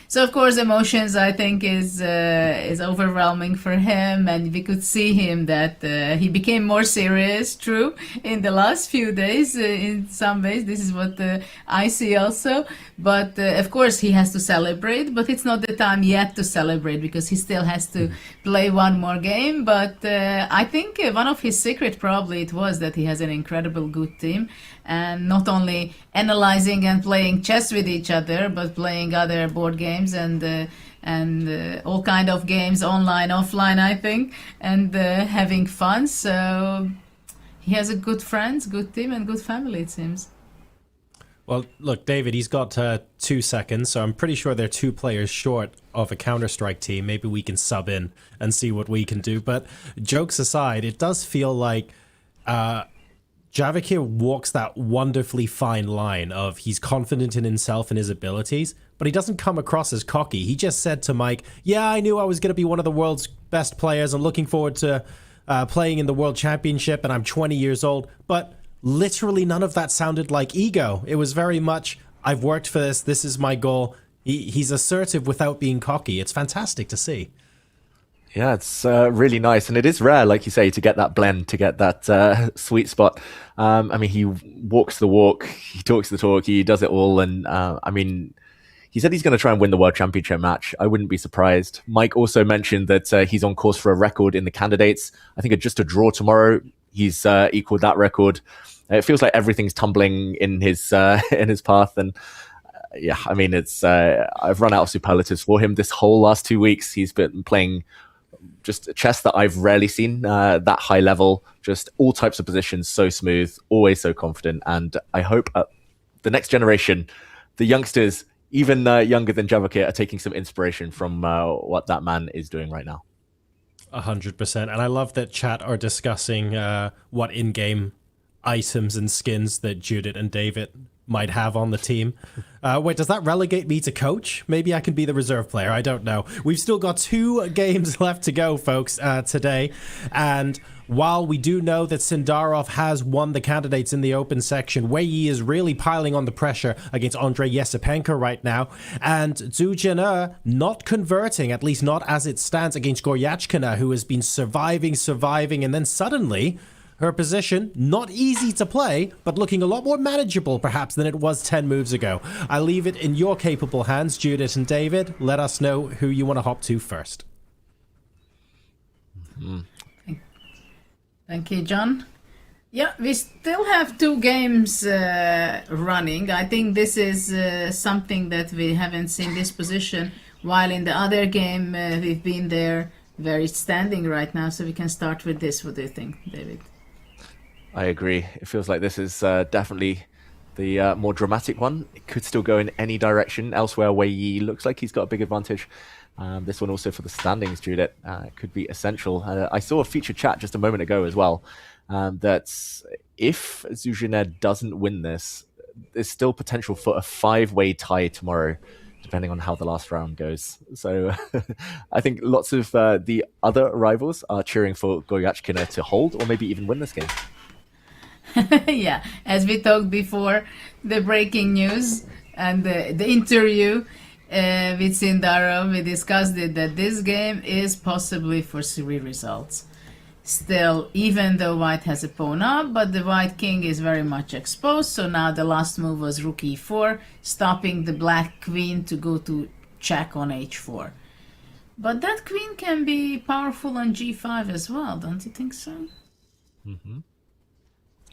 Speaker 7: So of course, emotions, I think, is overwhelming for him, and we could see him that he became more serious, true, in the last few days. In some ways, this is what I see also. But of course, he has to celebrate, but it's not the time yet to celebrate, because he still has to play one more game. But I think one of his secret probably it was that he has an incredible good team, and not only analyzing and playing chess with each other, but playing other board games and all kind of games, online, offline, I think, and having fun. So he has a good friends, good team, and good family, it seems.
Speaker 6: Well, look, David, he's got 2 seconds, so I'm pretty sure they're 2 players short of a Counter-Strike team. Maybe we can sub in and see what we can do. But jokes aside, it does feel like Vachier walks that wonderfully fine line of he's confident in himself and his abilities, but he doesn't come across as cocky. He just said to Mike, yeah, I knew I was going to be one of the world's best players. I'm looking forward to playing in the World Championship, and I'm 20 years old. But literally none of that sounded like ego. It was very much, I've worked for this. This is my goal. He's assertive without being cocky. It's fantastic to see.
Speaker 8: Yeah, it's really nice. And it is rare, like you say, to get that blend, to get that sweet spot. I mean, he walks the walk, he talks the talk, he does it all. And I mean, he said he's going to try and win the World Championship match. I wouldn't be surprised. Mike also mentioned that he's on course for a record in the candidates. I think just a draw tomorrow, he's equaled that record. It feels like everything's tumbling in his path. And yeah, I mean, it's I've run out of superlatives for him. This whole last 2 weeks, he's been playing just chess that I've rarely seen, that high level, just all types of positions, so smooth, always so confident. And I hope the next generation, the youngsters, even younger than Vachier, are taking some inspiration from what that man is doing right now.
Speaker 6: 100%. And I love that chat are discussing what in-game items and skins that Judith and David might have on the team. Wait, does that relegate me to coach? Maybe I can be the reserve player. I don't know. We've still got 2 games left to go, folks, today. And while we do know that Sindarov has won the candidates in the open section, Wei Yi is really piling on the pressure against Andrei Yesipenko right now. And Zhu Jian'e not converting, at least not as it stands, against Goryachkina, who has been surviving, and then suddenly her position, not easy to play, but looking a lot more manageable perhaps than it was 10 moves ago. I leave it in your capable hands, Judith and David. Let us know who you want to hop to first.
Speaker 7: Thank you, John. Yeah, we still have 2 games running. I think this is something that we haven't seen this position, while in the other game we've been there very standing right now, so we can start with this. What do you think, David?
Speaker 8: I agree. It feels like this is definitely the more dramatic one. It could still go in any direction. Elsewhere, Wei Yi looks like he's got a big advantage. This one also for the standings, Judith, could be essential. I saw a featured chat just a moment ago as well, that if Zhu Jin doesn't win this, there's still potential for a 5-way tie tomorrow, depending on how the last round goes. So I think lots of the other rivals are cheering for Goyachkina to hold or maybe even win this game.
Speaker 7: Yeah, as we talked before, the breaking news and the interview with Sindarov, we discussed it, that this game is possibly for 3 results. Still, even though white has a pawn up, but the white king is very much exposed, so now the last move was rook e4, stopping the black queen to go to check on h4. But that queen can be powerful on g5 as well, don't you think so?
Speaker 8: Mm-hmm.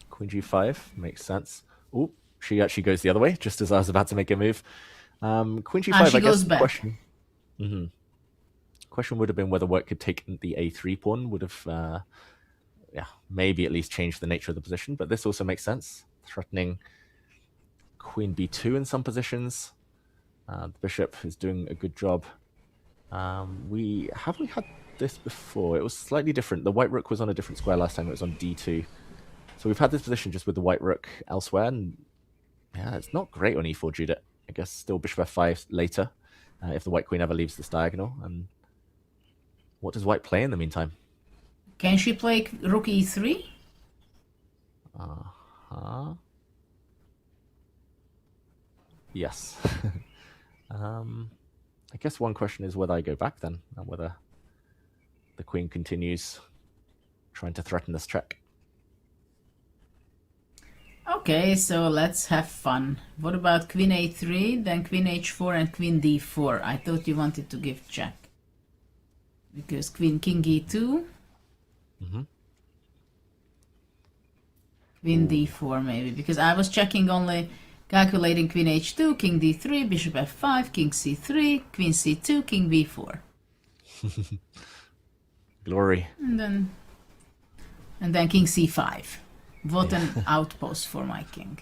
Speaker 8: Queen g5 makes sense. Oh, she actually goes the other way, just as I was about to make a move. Queen g5, I guess the question. Mm-hmm. Question would have been whether white could take the a3 pawn, would have, maybe at least changed the nature of the position. But this also makes sense, threatening queen b2 in some positions. The bishop is doing a good job. Haven't we had this before? It was slightly different. The white rook was on a different square last time. It was on d2. So we've had this position just with the white rook elsewhere, and yeah, it's not great on e4, Judith. I guess still bishop f5 later, if the white queen ever leaves this diagonal. And what does white play in the meantime?
Speaker 7: Can she play rook e3?
Speaker 8: Yes. I guess one question is whether I go back then, and whether the queen continues trying to threaten this check.
Speaker 7: Okay, so let's have fun. What about queen a3, then queen h4 and queen d4? I thought you wanted to give check. Because king e2.
Speaker 8: Mm-hmm.
Speaker 7: Queen d4 maybe, because I was checking only calculating queen h2, king d3, bishop f5, king c3, queen c2, king b4.
Speaker 8: Glory.
Speaker 7: And then king c5. What an outpost for my king.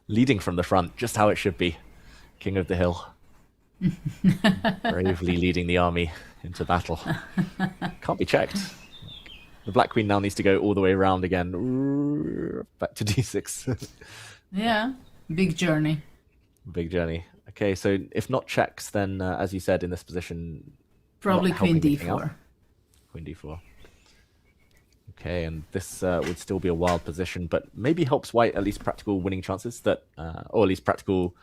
Speaker 8: Leading from the front, just how it should be. King of the hill. Bravely leading the army into battle. Can't be checked. The black queen now needs to go all the way around again. Back to d6.
Speaker 7: Yeah, big journey.
Speaker 8: Big journey. Okay, so if not checks, then as you said in this position,
Speaker 7: probably queen d4.
Speaker 8: Queen d4. Okay, and this would still be a wild position, but maybe helps white at least practical winning chances, that, or at least practical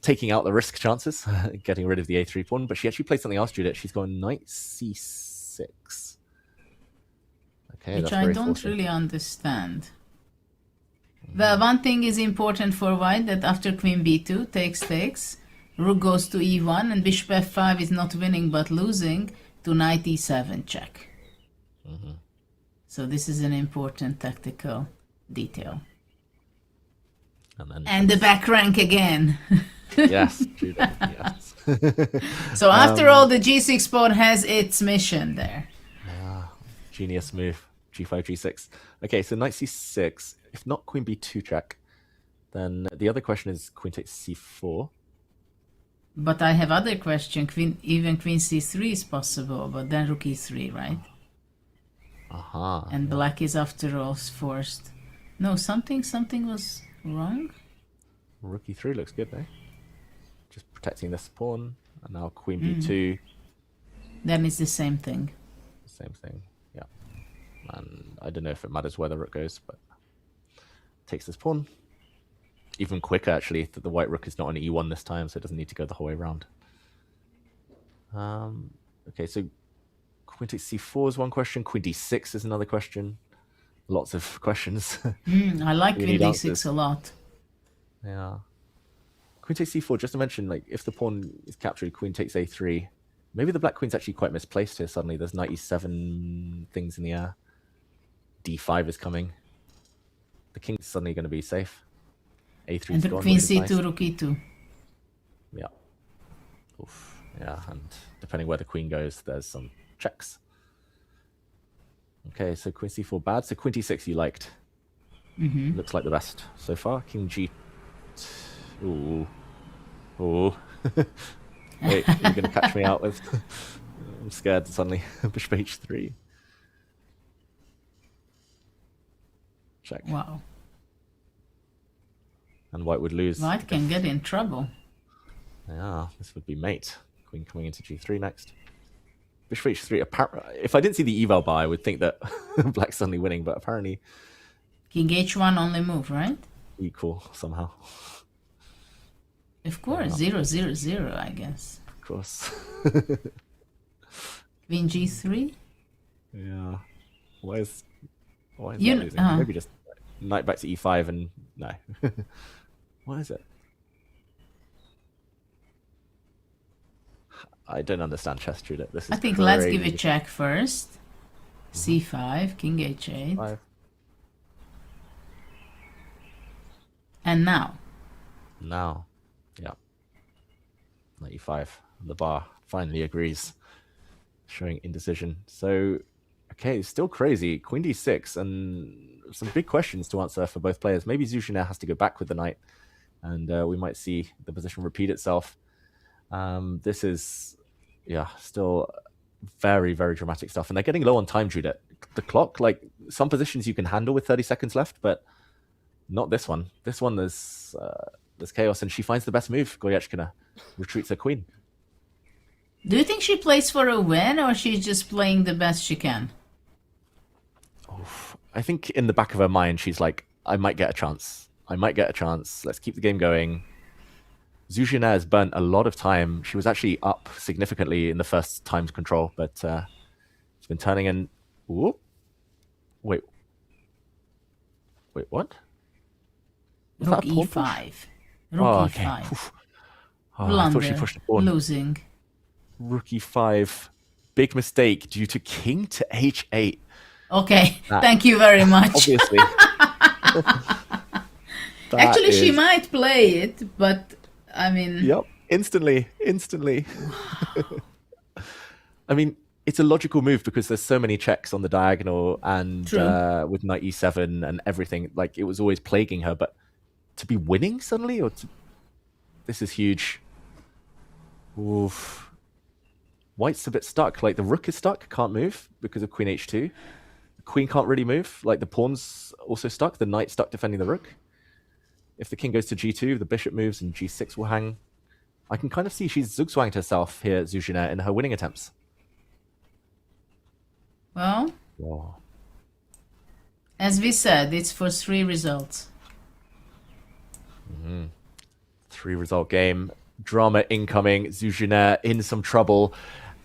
Speaker 8: taking out the risk chances, getting rid of the a3 pawn. But she actually played something else, Judith. She's gone knight c6. Okay,
Speaker 7: which I don't really understand. Well, one thing is important for white, that after queen b2 takes, rook goes to e1, and bishop f5 is not winning but losing to knight e7 check.
Speaker 8: Mm-hmm.
Speaker 7: So this is an important tactical detail.
Speaker 8: And
Speaker 7: the back rank again.
Speaker 8: Yes, Judith, yes.
Speaker 7: So after all, the g6 pawn has its mission there.
Speaker 8: Genius move. g5, g6. Okay, so knight c6. If not queen b2 check, then the other question is queen takes c4.
Speaker 7: But I have other question. Even queen c3 is possible, but then rook e3, right? And black is after all forced. No, something was wrong.
Speaker 8: Rook e3 looks good though. Just protecting this pawn, and now queen b2.
Speaker 7: Then it's the same thing.
Speaker 8: Same thing, yeah. And I don't know if it matters where the rook goes, but takes this pawn. Even quicker actually, that the white rook is not on e1 this time, so it doesn't need to go the whole way around. Okay, so queen takes c4 is one question. Queen d6 is another question. Lots of questions.
Speaker 7: I like queen d6 a lot.
Speaker 8: Yeah. Queen takes c4, just to mention, like, if the pawn is captured, queen takes a3. Maybe the black queen's actually quite misplaced here suddenly. There's knight e7 things in the air. D5 is coming. The king's suddenly going to be safe. A3
Speaker 7: And
Speaker 8: is gone.
Speaker 7: Queen
Speaker 8: which is
Speaker 7: C2,
Speaker 8: nice.
Speaker 7: Rook E2.
Speaker 8: Yeah. Oof. Yeah, and depending where the queen goes, there's some checks. Okay, so Queen C4 bad. So Queen D6 you liked.
Speaker 7: Mhm.
Speaker 8: Looks like the best so far. King G. Ooh. Ooh. Wait, you're going to catch me out with... I'm scared suddenly. Bishop H3. Check.
Speaker 7: Wow.
Speaker 8: And white would lose.
Speaker 7: White can get in trouble.
Speaker 8: Yeah, this would be mate. Queen coming into G3 next. Bishop H3. If I didn't see the eval bar, I would think that black's suddenly winning, but apparently
Speaker 7: King H1 only move, right?
Speaker 8: equal somehow.
Speaker 7: Of course,
Speaker 8: Yeah.
Speaker 7: 0-0-0, I guess.
Speaker 8: Of course.
Speaker 7: Queen G3?
Speaker 8: Yeah. Why is that
Speaker 7: You-
Speaker 8: losing? Maybe just knight back to E5 and no. What is it? I don't understand chess, Judith. This is
Speaker 7: I think let's give a
Speaker 8: crazy.
Speaker 7: check first. C5, King H8.
Speaker 8: Five.
Speaker 7: And now.
Speaker 8: Now. Yeah. Knight E5. The bar finally agrees. Showing indecision. So, okay, still crazy. Queen D6 and some big questions to answer for both players. Maybe Zhu Jiner has to go back with the knight, and we might see the position repeat itself. This is, yeah, still very, very dramatic stuff. And they're getting low on time, Judith. The clock, like, some positions you can handle with 30 seconds left, but not this one. This one, there's chaos, and she finds the best move. Goryachkina retreats her queen.
Speaker 7: Do you think she plays for a win, or she's just playing the best she can?
Speaker 8: I think in the back of her mind, she's like, I might get a chance. I might get a chance. Let's keep the game going. Zhu Jiner has burnt a lot of time. She was actually up significantly in the first times control, but she's been turning in. Whoop. Wait, what? Was
Speaker 7: Rook
Speaker 8: that a pawn
Speaker 7: E5.
Speaker 8: push?
Speaker 7: Rook
Speaker 8: Oh,
Speaker 7: E5.
Speaker 8: okay. Oof. Oh, I
Speaker 7: Blunder.
Speaker 8: thought she pushed the pawn.
Speaker 7: Losing.
Speaker 8: Rook E5. Big mistake due to king to H8.
Speaker 7: Okay,
Speaker 8: That-
Speaker 7: thank you very much.
Speaker 8: Obviously.
Speaker 7: Actually, she
Speaker 8: is-
Speaker 7: might play it, but I mean...
Speaker 8: Yep, instantly. I mean, it's a logical move because there's so many checks on the diagonal and
Speaker 7: True.
Speaker 8: with knight e7 and everything, like it was always plaguing her. But to be winning suddenly, this is huge. Oof. White's a bit stuck. Like the rook is stuck, can't move because of queen h2. The queen can't really move. Like the pawn's also stuck. The knight's stuck defending the rook. If the king goes to g2, the bishop moves and g6 will hang. I can kind of see she's zugzwanged herself here, Zhu Jiner, in her winning attempts.
Speaker 7: Well,
Speaker 8: Whoa.
Speaker 7: as we said, it's for 3 results.
Speaker 8: 3-result game. Drama incoming. Zhu Jiner in some trouble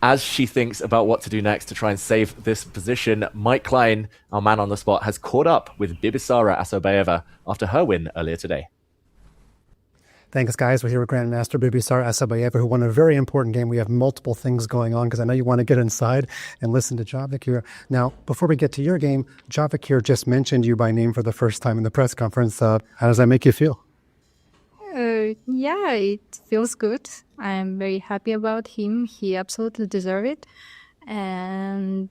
Speaker 8: as she thinks about what to do next to try and save this position. Mike Klein, our man on the spot, has caught up with Bibisara Asobayeva after her win earlier today.
Speaker 9: Thanks, guys. We're here with Grandmaster Bibisara Asabayeva, who won a very important game. We have multiple things going on because I know you want to get inside and listen to Javik here. Now, before we get to your game, Javik here just mentioned you by name for the first time in the press conference. How does that make you feel?
Speaker 12: Yeah, it feels good. I'm very happy about him. He absolutely deserves it. And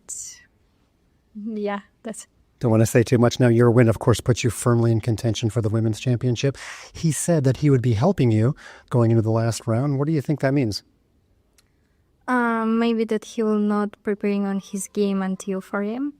Speaker 12: yeah, that's
Speaker 9: Don't want to say too much now. Your win, of course, puts you firmly in contention for the Women's Championship. He said that he would be helping you going into the last round. What do you think that means?
Speaker 12: maybe that he will not preparing on his game until 4 a.m.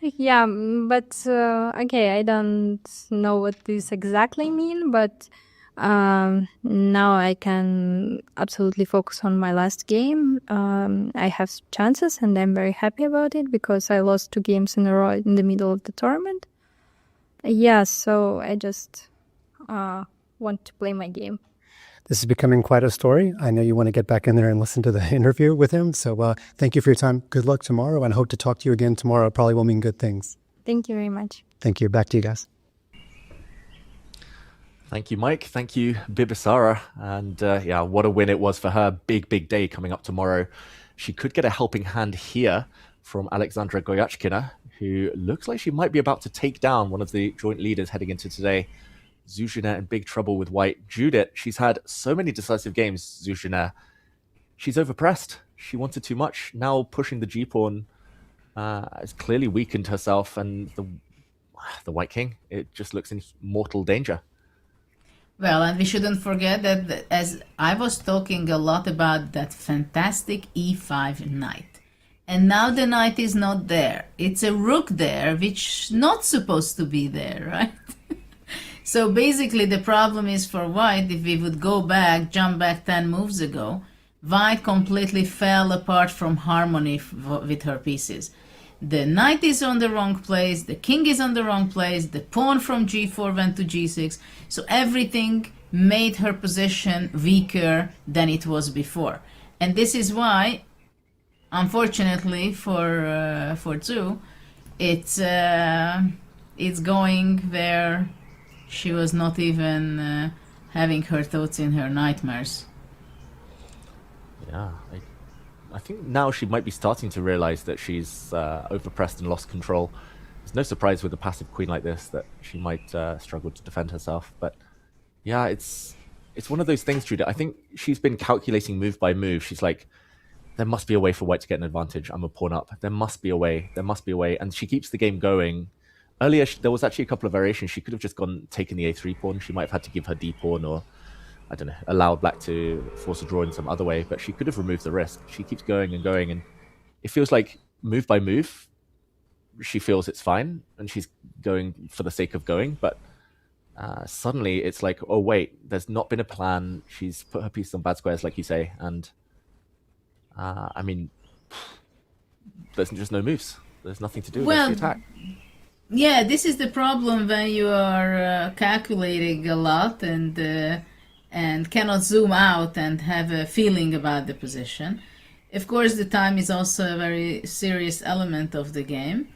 Speaker 12: Yeah, but okay, I don't know what this exactly mean, but now I can absolutely focus on my last game. I have chances and I'm very happy about it because I lost 2 games in a row in the middle of the tournament. Yeah, so I just want to play my game.
Speaker 9: This is becoming quite a story. I know you want to get back in there and listen to the interview with him. So thank you for your time. Good luck tomorrow, and I hope to talk to you again tomorrow. It probably will mean good things.
Speaker 12: Thank you very much.
Speaker 9: Thank you. Back to you guys.
Speaker 8: Thank you, Mike. Thank you, Bibisara. And yeah, what a win it was for her. Big, big day coming up tomorrow. She could get a helping hand here from Alexandra Goyachkina, who looks like she might be about to take down one of the joint leaders heading into today. Zuzhina in big trouble with white. Judith, she's had so many decisive games, Zuzhina. She's overpressed. She wanted too much. Now pushing the G-pawn has clearly weakened herself, and the white king, it just looks in mortal danger.
Speaker 7: Well, and we shouldn't forget that as I was talking a lot about that fantastic e5 knight. And now the knight is not there. It's a rook there, which not supposed to be there, right? So basically the problem is for white, if we would go back, jump back 10 moves ago, white completely fell apart from harmony with her pieces. The knight is on the wrong place, the king is on the wrong place, the pawn from g4 went to g6, so everything made her position weaker than it was before. And this is why, unfortunately for Zhu, it's going where she was not even having her thoughts in her nightmares.
Speaker 8: Yeah, I think now she might be starting to realize that she's overpressed and lost control. It's no surprise with a passive queen like this that she might struggle to defend herself. But yeah, it's one of those things, Judah. I think she's been calculating move by move. She's like, there must be a way for white to get an advantage. I'm a pawn up. There must be a way. There must be a way. And she keeps the game going. Earlier, there was actually a couple of variations. She could have just taken the a3 pawn. She might have had to give her d pawn, or I don't know, allow black to force a draw in some other way, but she could have removed the risk. She keeps going and going, and it feels like move by move, she feels it's fine, and she's going for the sake of going, but suddenly it's like, oh wait, there's not been a plan. She's put her pieces on bad squares, like you say, and I mean, there's just no moves. There's nothing to do with the attack.
Speaker 7: Yeah, this is the problem when you are calculating a lot and cannot zoom out and have a feeling about the position. Of course, the time is also a very serious element of the game.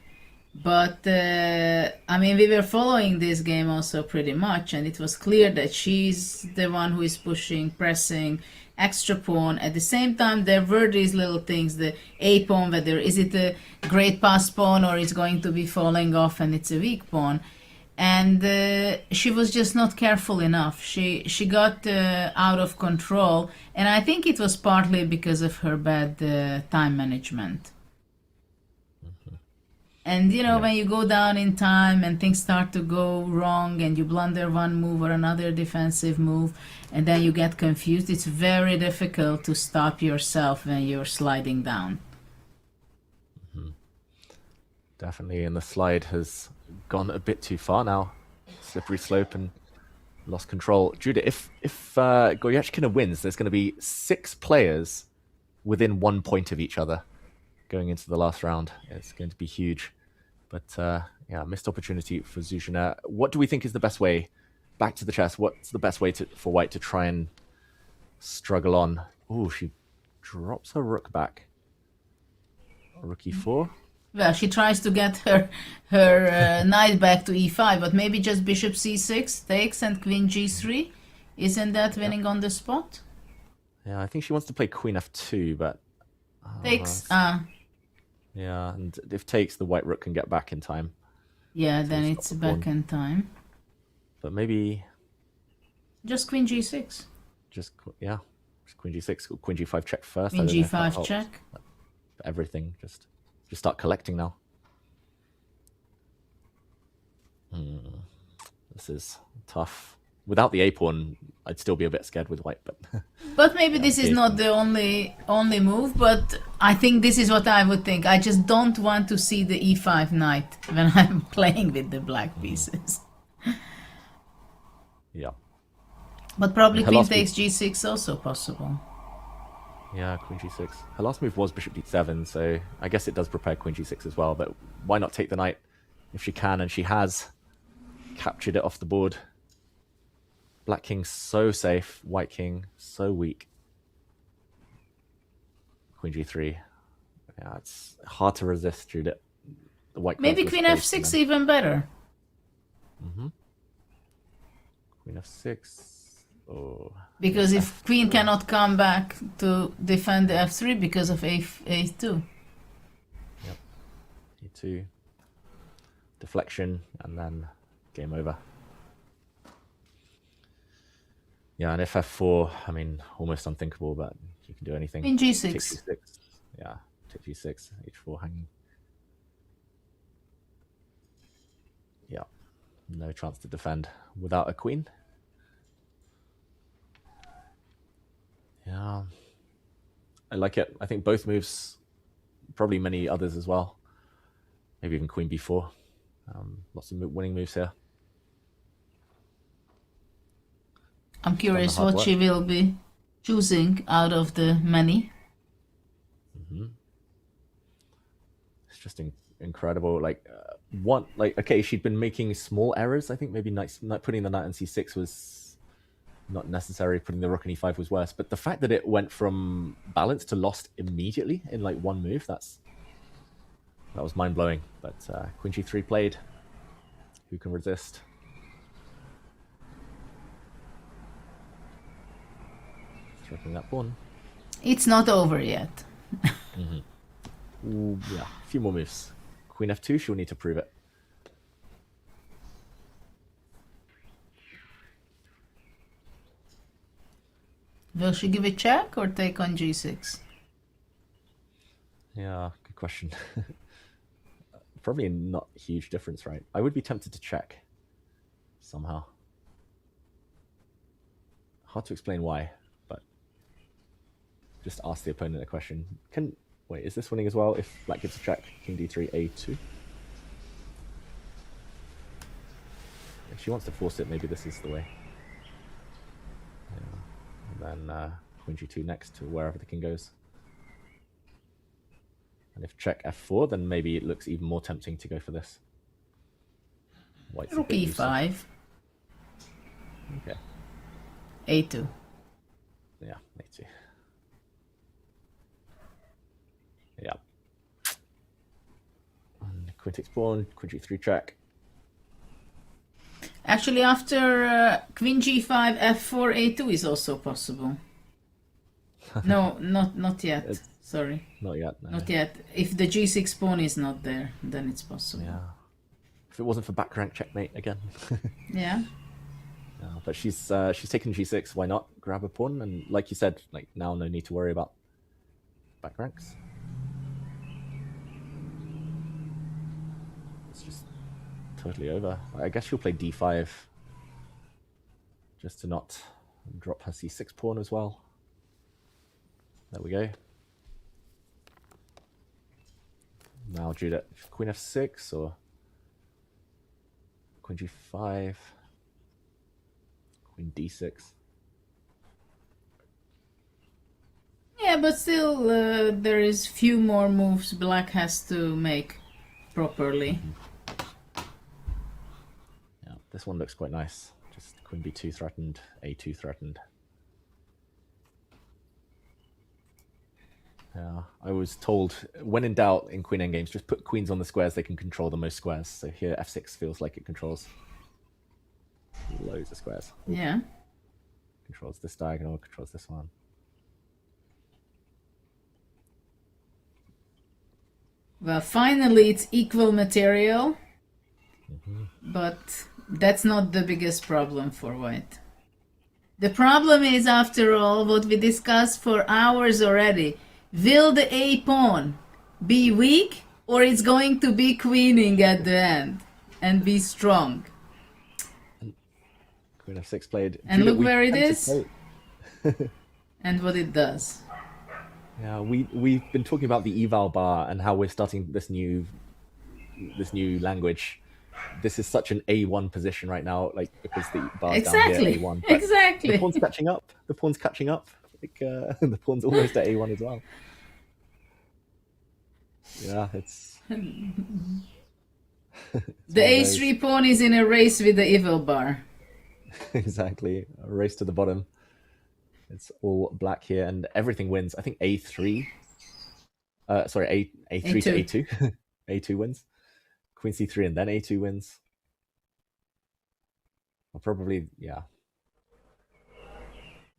Speaker 7: But, I mean, we were following this game also pretty much, and it was clear that she's the one who is pushing, pressing, extra pawn. At the same time, there were these little things, the a pawn, whether is it a great pass pawn or it's going to be falling off and it's a weak pawn. And she was just not careful enough. She got out of control, and I think it was partly because of her bad time management. And you know, when you go down in time and things start to go wrong and you blunder one move or another defensive move, and then you get confused, it's very difficult to stop yourself when you're sliding down.
Speaker 8: Definitely, and the slide has gone a bit too far now. Slippery slope and lost control. Judah, if Goyachkina wins, there's going to be 6 players within 1 point of each other going into the last round. It's going to be huge. But yeah, missed opportunity for Zuzhina. What do we think is the best way back to the chess? What's the best way for white to try and struggle on? Oh, she drops her rook back. Rook e4.
Speaker 7: Well, she tries to get her knight back to e5, but maybe just bishop c6 takes and queen g3. Isn't that winning on the spot?
Speaker 8: Yeah, I think she wants to play queen f2, but
Speaker 7: takes.
Speaker 8: Yeah, and if takes, the white rook can get back in time.
Speaker 7: Yeah, then it's back in time.
Speaker 8: But maybe
Speaker 7: just queen g6.
Speaker 8: Just queen g6, queen g5 check first.
Speaker 7: Queen g5 check.
Speaker 8: Everything just start collecting now. This is tough. Without the a pawn, I'd still be a bit scared with white, but.
Speaker 7: But maybe this is not the only move. But I think this is what I would think. I just don't want to see the e5 knight when I'm playing with the black pieces.
Speaker 8: Yeah.
Speaker 7: But probably queen takes g6 also possible.
Speaker 8: Yeah, queen g6. Her last move was bishop d7, so I guess it does prepare queen g6 as well, but why not take the knight if she can, and she has captured it off the board. Black king so safe, white king so weak. Queen g3. Yeah, it's hard to resist, Judith. The white
Speaker 7: maybe queen f6 even better.
Speaker 8: Queen f6. Oh.
Speaker 7: Because if queen cannot come back to defend the f3 because of a2.
Speaker 8: Yep. e2, deflection, and then game over. Yeah, and if f4, I mean, almost unthinkable, but you can do anything.
Speaker 7: Queen g6.
Speaker 8: Take g6. Yeah, take g6, h4 hanging. Yeah, no chance to defend without a queen. Yeah, I like it. I think both moves, probably many others as well. Maybe even queen b4. Lots of winning moves here.
Speaker 7: I'm curious what she will be choosing out of the many.
Speaker 8: It's just incredible. Like okay, she'd been making small errors. I think maybe not putting the knight on c6 was not necessary. Putting the rook on e5 was worse. But the fact that it went from balanced to lost immediately in like one move, that was mind blowing. But queen g3 played. Who can resist? Threatening that pawn.
Speaker 7: It's not over yet.
Speaker 8: Ooh, yeah, a few more moves. Queen f2, she'll need to prove it.
Speaker 7: Will she give a check or take on g6?
Speaker 8: Yeah, good question. Probably not a huge difference, right? I would be tempted to check somehow. Hard to explain why, but just ask the opponent a question. Wait, is this winning as well if black gives a check? King d3, a2. If she wants to force it, maybe this is the way. Yeah. And then queen g2 next to wherever the king goes. And if check f4, then maybe it looks even more tempting to go for this.
Speaker 7: Rook e5.
Speaker 8: Okay.
Speaker 7: a2.
Speaker 8: Yeah, a2. Yeah. And queen takes pawn, queen g3 check.
Speaker 7: Actually, after queen g5, f4, a2 is also possible. No, not yet. Sorry.
Speaker 8: Not yet. No.
Speaker 7: Not yet. If the g6 pawn is not there, then it's possible.
Speaker 8: Yeah. If it wasn't for back rank checkmate again.
Speaker 7: Yeah.
Speaker 8: But she's taken g6. Why not grab a pawn? And like you said, like now no need to worry about back ranks. It's just totally over. I guess she'll play d5 just to not drop her c6 pawn as well. There we go. Now Judith, queen f6 or queen g5, queen d6.
Speaker 7: Yeah, but still, there is few more moves black has to make properly.
Speaker 8: Yeah, this one looks quite nice. Just queen b2 threatened, a2 threatened. Yeah, I was told when in doubt in queen endgames, just put queens on the squares. They can control the most squares. So here, f6 feels like it controls loads of squares.
Speaker 7: Yeah.
Speaker 8: Controls this diagonal, controls this one.
Speaker 7: Well, finally, it's equal material, but that's not the biggest problem for white. The problem is, after all, what we discussed for hours already. Will the a pawn be weak, or it's going to be queening at the end and be strong?
Speaker 8: Queen f6 played.
Speaker 7: And look where it is and what it does.
Speaker 8: Yeah, we've been talking about the eval bar and how we're starting this new language. This is such an A1 position right now, like because the bar's down here A1. But
Speaker 7: exactly.
Speaker 8: The pawn's catching up. The pawn's catching up. Like, the pawn's almost at A1 as well. Yeah, it's...
Speaker 7: The a3 pawn is in a race with the evil bar.
Speaker 8: Exactly. A race to the bottom. It's all black here and everything wins. I think A3. Sorry, A3 to A2. A2 wins. Queen C3 and then A2 wins. Well, probably, yeah.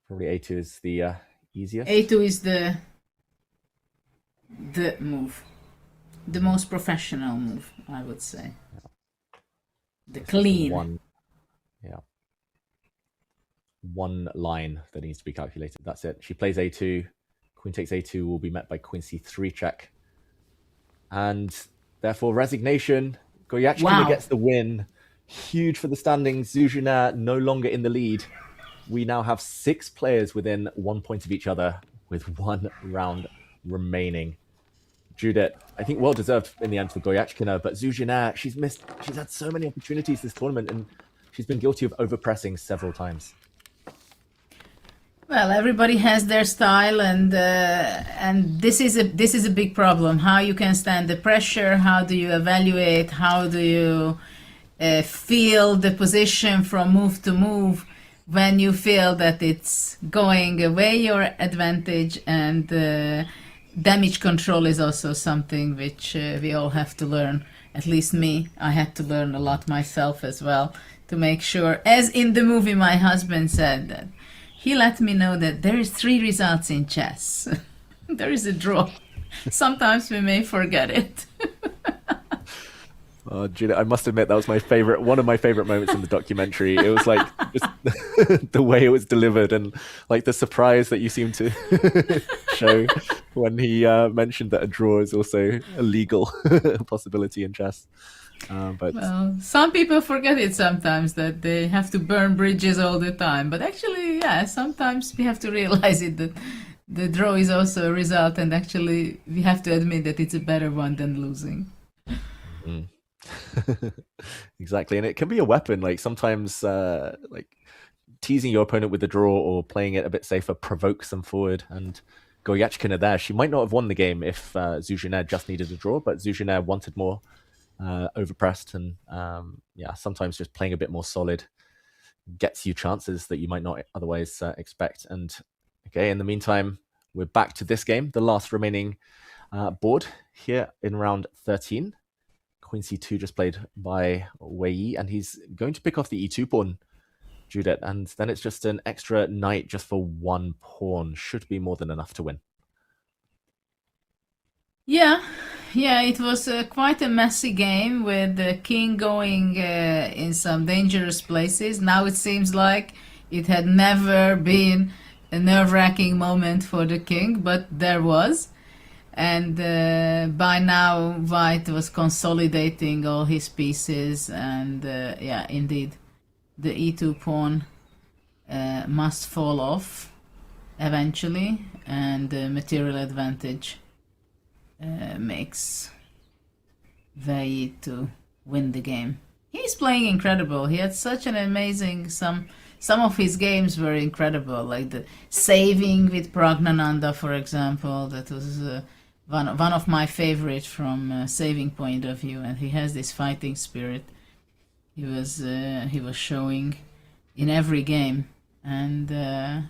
Speaker 8: Probably A2 is the easiest.
Speaker 7: A2 is the move. the most professional move, I would say. The clean.
Speaker 8: One line that needs to be calculated. That's it. She plays a2. Queen takes a2 will be met by queen c3 check. And therefore, resignation. Goyachkina gets the win. Huge for the standings. Zuzhina no longer in the lead. We now have 6 players within 1 point of each other with 1 round remaining. Judith, I think well deserved in the end for Goyachkina, but Zuzhina, she's had so many opportunities this tournament, and she's been guilty of overpressing several times.
Speaker 7: Well, everybody has their style, and this is a big problem. How you can stand the pressure? How do you evaluate? How do you feel the position from move to move when you feel that it's going away your advantage? And damage control is also something which we all have to learn. At least me, I had to learn a lot myself as well to make sure. As in the movie, my husband said that. He let me know that there is 3 results in chess. There is a draw. Sometimes we may forget it.
Speaker 8: Oh, Gina, I must admit that was one of my favorite moments in the documentary. It was like just the way it was delivered and like the surprise that you seem to show when he mentioned that a draw is also a legal possibility in chess. But
Speaker 7: well, some people forget it sometimes, that they have to burn bridges all the time. But actually, yeah, sometimes we have to realize it, that the draw is also a result, and actually we have to admit that it's a better one than losing.
Speaker 8: Mm. Exactly, and it can be a weapon. Like sometimes, like teasing your opponent with the draw or playing it a bit safer provokes them forward. And Goyachkina there, she might not have won the game if Zuzhina just needed a draw, but Zuzhina wanted more. Overpressed, and sometimes just playing a bit more solid gets you chances that you might not otherwise expect. And okay, in the meantime, we're back to this game, the last remaining board here in round 13. Queen c2 just played by Wei, and he's going to pick off the e2 pawn, Judith, and then it's just an extra knight just for 1 pawn. Should be more than enough to win.
Speaker 7: Yeah, it was quite a messy game with the king going in some dangerous places. Now it seems like it had never been a nerve-wracking moment for the king, but there was. And by now, White was consolidating all his pieces, and yeah, indeed, the e2 pawn must fall off eventually, and the material advantage makes Wei to win the game. He's playing incredible. He had such an amazing, some of his games were incredible, like the saving with Pragnananda, for example. That was one of my favorites from a saving point of view, and he has this fighting spirit. He was showing in every game, and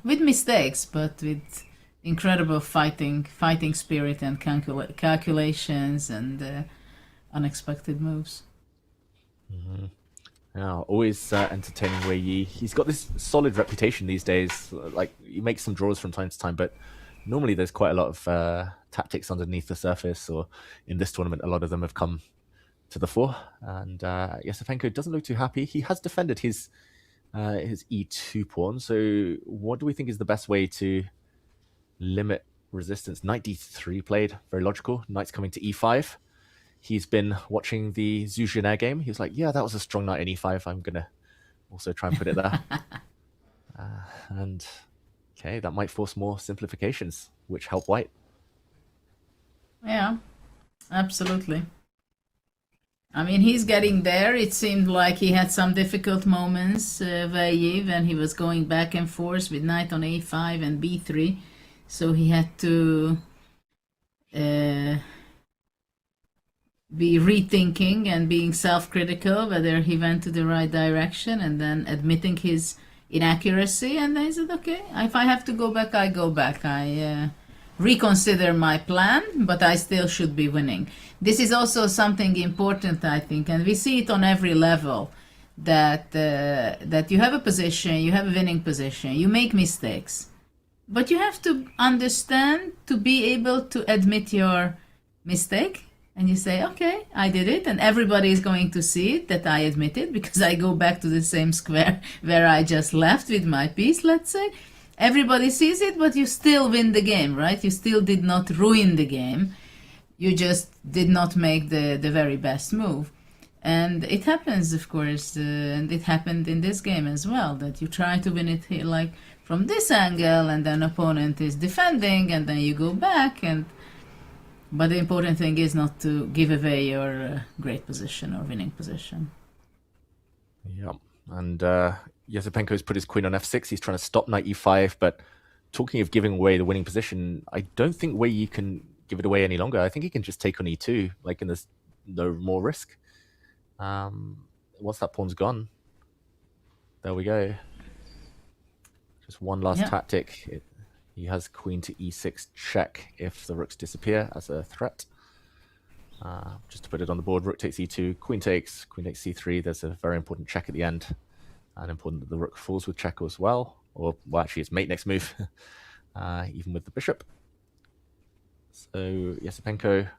Speaker 7: with mistakes, but with incredible fighting spirit and calculations and unexpected moves.
Speaker 8: Mm-hmm. Yeah, always entertaining Wei Yi. He's got this solid reputation these days. Like, he makes some draws from time to time, but normally there's quite a lot of tactics underneath the surface, or in this tournament, a lot of them have come to the fore. And Yosifenko doesn't look too happy. He has defended his e2 pawn. So what do we think is the best way to limit resistance? Knight d3 played, very logical. Knight's coming to e5. He's been watching the Zuzhina game. He was like, yeah, that was a strong knight in e5. I'm going to also try and put it there. And okay, that might force more simplifications, which help White.
Speaker 7: Yeah, absolutely. I mean, he's getting there. It seemed like he had some difficult moments, Wei Yi, when he was going back and forth with knight on a5 and b3. So he had to be rethinking and being self-critical whether he went to the right direction, and then admitting his inaccuracy. And I said, okay, if I have to go back, I go back. I reconsider my plan, but I still should be winning. This is also something important, I think, and we see it on every level, that that you have a position, you have a winning position, you make mistakes, but you have to understand to be able to admit your mistake And you say, okay, I did it, and everybody is going to see it, that I admit it, because I go back to the same square where I just left with my piece, let's say. Everybody sees it, but you still win the game, right? You still did not ruin the game. You just did not make the very best move. And it happens, of course, and it happened in this game as well, that you try to win it here, like from this angle, and then opponent is defending, and then you go back, but the important thing is not to give away your great position or winning position.
Speaker 8: Yeah, and Yasipenko's put his queen on f6. He's trying to stop knight e5, but talking of giving away the winning position, I don't think Wei Yi can give it away any longer. I think he can just take on e2, like, and there's no more risk. Once that pawn's gone, there we go. Just one last tactic. He has queen to e6 check if the rooks disappear as a threat. Just to put it on the board, rook takes e2, queen takes c3. There's a very important check at the end, and important that the rook falls with check as well. Or, well, actually, it's mate next move, even with the bishop. So, Yasipenko,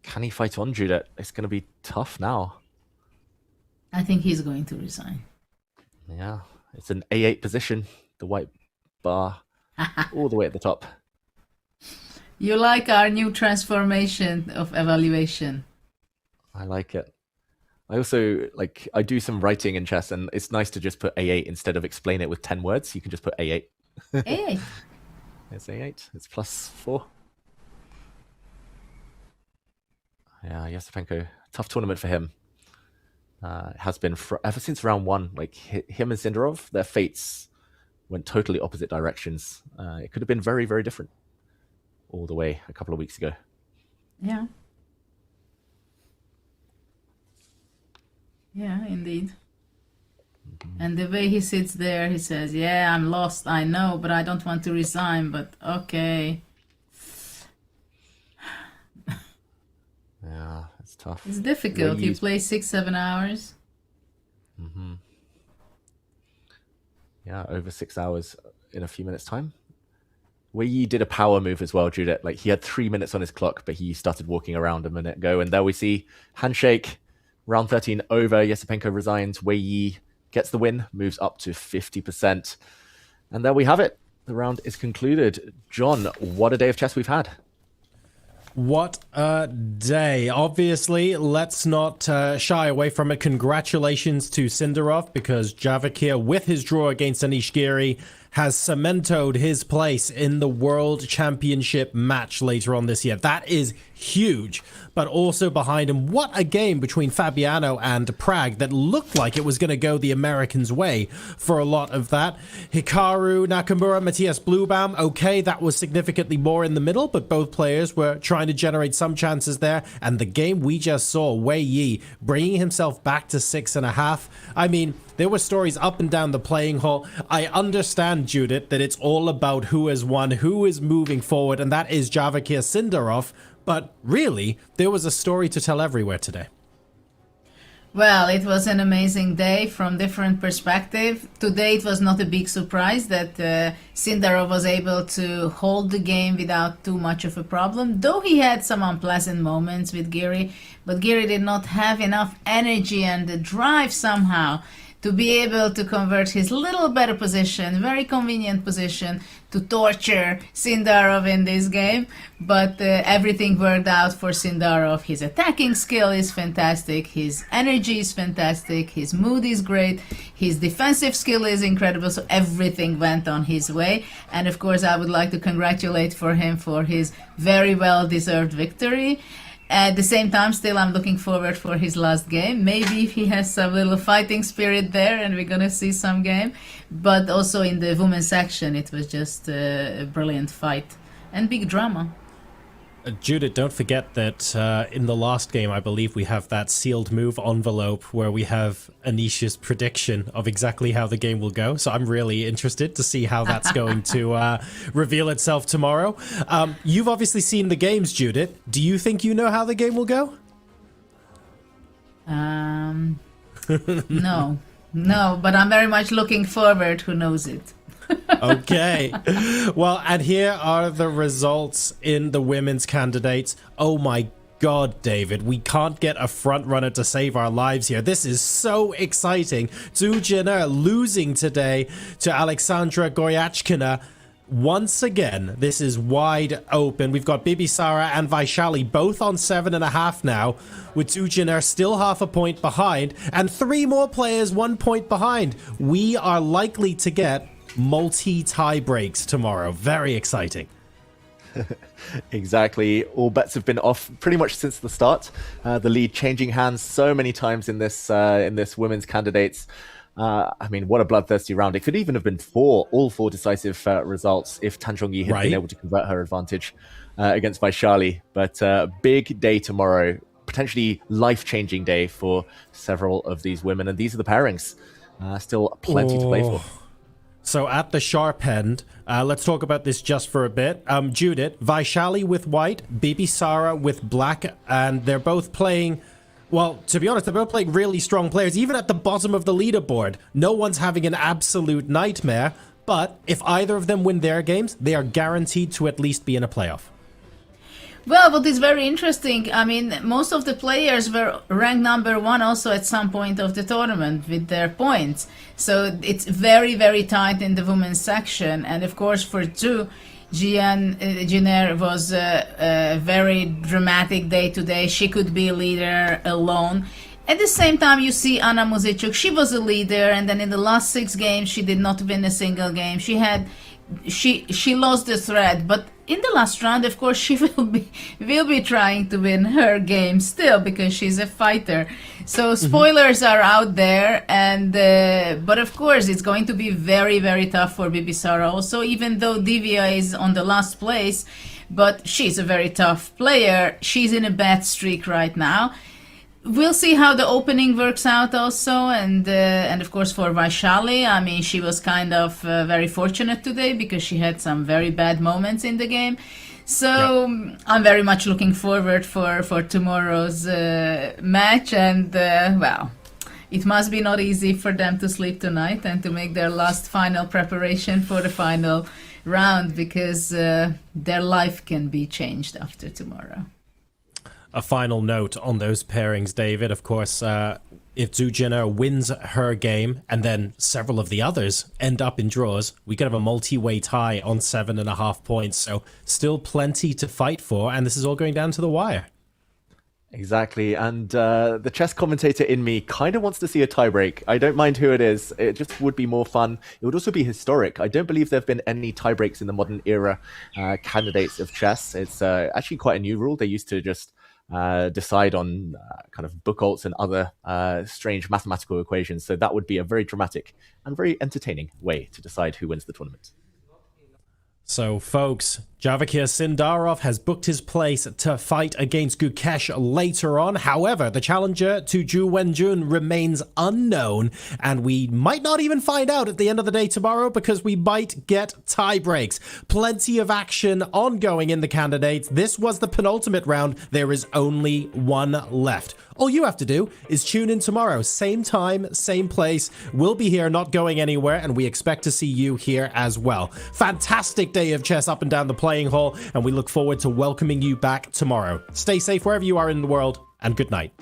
Speaker 8: can he fight on, Judith? It's going to be tough now.
Speaker 7: I think he's going to resign.
Speaker 8: Yeah, it's an a8 position, the white bar, all the way at the top.
Speaker 7: You like our new transformation of evaluation.
Speaker 8: I like it. I also, I do some writing in chess, and it's nice to just put a8 instead of explain it with 10 words. You can just put a8.
Speaker 7: A8.
Speaker 8: It's a8. It's +4. Yeah, Yasipenko, tough tournament for him. It has been ever since round one. Like, him and Sindarov, their fates went totally opposite directions. It could have been very, very different all the way a couple of weeks ago.
Speaker 7: Yeah. Yeah, indeed. And the way he sits there, he says, yeah, I'm lost, I know, but I don't want to resign, but okay.
Speaker 8: Yeah, it's tough.
Speaker 7: It's difficult. You play 6-7 hours.
Speaker 8: Yeah, over 6 hours in a few minutes' time. Wei Yi did a power move as well, Judith. Like, he had 3 minutes on his clock, but he started walking around a minute ago. And there we see handshake, round 13 over. Yasipenko resigns. Wei Yi gets the win, moves up to 50%. And there we have it. The round is concluded. John, what a day of chess we've had.
Speaker 6: What a day. Obviously, let's not shy away from it. Congratulations to Sindarov, because Vachier, with his draw against Anish Giri, has cemented his place in the World Championship match later on this year. That is huge. But also behind him, what a game between Fabiano and Prague that looked like it was going to go the Americans' way for a lot of that. Hikaru Nakamura, Matthias Bluebaum, okay, that was significantly more in the middle, but both players were trying to generate some chances there. And the game we just saw, Wei Yi bringing himself back to 6.5. I mean, there were stories up and down the playing hall. I understand, Judith, that it's all about who has won, who is moving forward, and that is Vachier Sindarov. But really, there was a story to tell everywhere today.
Speaker 7: Well, it was an amazing day from different perspectives. Today it was not a big surprise that Sindarov was able to hold the game without too much of a problem, though he had some unpleasant moments with Giri, but Giri did not have enough energy and the drive somehow to be able to convert his little better position, very convenient position, to torture Sindarov in this game. But everything worked out for Sindarov. His attacking skill is fantastic, his energy is fantastic, his mood is great, his defensive skill is incredible, so everything went on his way. And of course, I would like to congratulate for him for his very well-deserved victory. At the same time, still, I'm looking forward for his last game. Maybe if he has some little fighting spirit there and we're going to see some game. But also in the women's section, it was just a brilliant fight and big drama.
Speaker 6: Judith, don't forget that in the last game, I believe we have that sealed move envelope where we have Anish's prediction of exactly how the game will go. So I'm really interested to see how that's going to reveal itself tomorrow. You've obviously seen the games, Judith. Do you think you know how the game will go?
Speaker 7: No, but I'm very much looking forward. Who knows it?
Speaker 6: Okay. Well, and here are the results in the women's candidates. Oh my God, David, we can't get a front runner to save our lives here. This is so exciting. Zhu Jiner losing today to Alexandra Goryachkina. Once again, this is wide open. We've got Bibisara and Vaishali both on 7.5 now, with Zhu Jiner still half a point behind, and 3 more players 1 point behind. We are likely to get multi-tie breaks tomorrow. Very exciting.
Speaker 8: Exactly. All bets have been off pretty much since the start. The lead changing hands so many times in this women's candidates. I mean, what a bloodthirsty round. It could even have been all four decisive results if Tan Chongyi had been able to convert her advantage against Vaishali. But big day tomorrow, potentially life-changing day for several of these women. And these are the pairings. Still plenty to play for.
Speaker 6: So at the sharp end, let's talk about this just for a bit. Judith, Vaishali with white, Bibisara with black, and they're both playing... Well, to be honest, they're both playing really strong players. Even at the bottom of the leaderboard, no one's having an absolute nightmare. But if either of them win their games, they are guaranteed to at least be in a playoff.
Speaker 7: Well, what is very interesting, I mean, most of the players were ranked number 1 also at some point of the tournament with their points. So it's very, very tight in the women's section. And of course, for Zhu Jiner was a very dramatic day today. She could be a leader alone. At the same time, you see Anna Muzichuk. She was a leader, and then in the last 6 games, she did not win a single game. She lost the thread, but in the last round, of course, she will be trying to win her game still because she's a fighter. So spoilers are out there, and but of course it's going to be very, very tough for Bibisara also, even though Divya is on the last place, but she's a very tough player. She's in a bad streak right now. We'll see how the opening works out also, and of course for Vaishali, I mean, she was kind of very fortunate today because she had some very bad moments in the game. So I'm very much looking forward for tomorrow's match, and well, it must be not easy for them to sleep tonight and to make their last final preparation for the final round, because their life can be changed after tomorrow.
Speaker 6: A final note on those pairings, David. Of course, if Zhu Jiner wins her game and then several of the others end up in draws, we could have a multi-way tie on 7.5 points. So still plenty to fight for, and this is all going down to the wire.
Speaker 8: Exactly, and the chess commentator in me kind of wants to see a tiebreak. I don't mind who it is. It just would be more fun. It would also be historic. I don't believe there have been any tiebreaks in the modern era candidates of chess. It's actually quite a new rule. They used to just decide on kind of book alts and other strange mathematical equations. So that would be a very dramatic and very entertaining way to decide who wins the tournament.
Speaker 6: So, folks, Vachier Sindarov has booked his place to fight against Gukesh later on. However, the challenger to Ju Wenjun remains unknown, and we might not even find out at the end of the day tomorrow because we might get tie breaks. Plenty of action ongoing in the candidates. This was the penultimate round. There is only one left. All you have to do is tune in tomorrow. Same time, same place. We'll be here, not going anywhere, and we expect to see you here as well. Fantastic day of chess up and down the playing hall, and we look forward to welcoming you back tomorrow. Stay safe wherever you are in the world, and good night.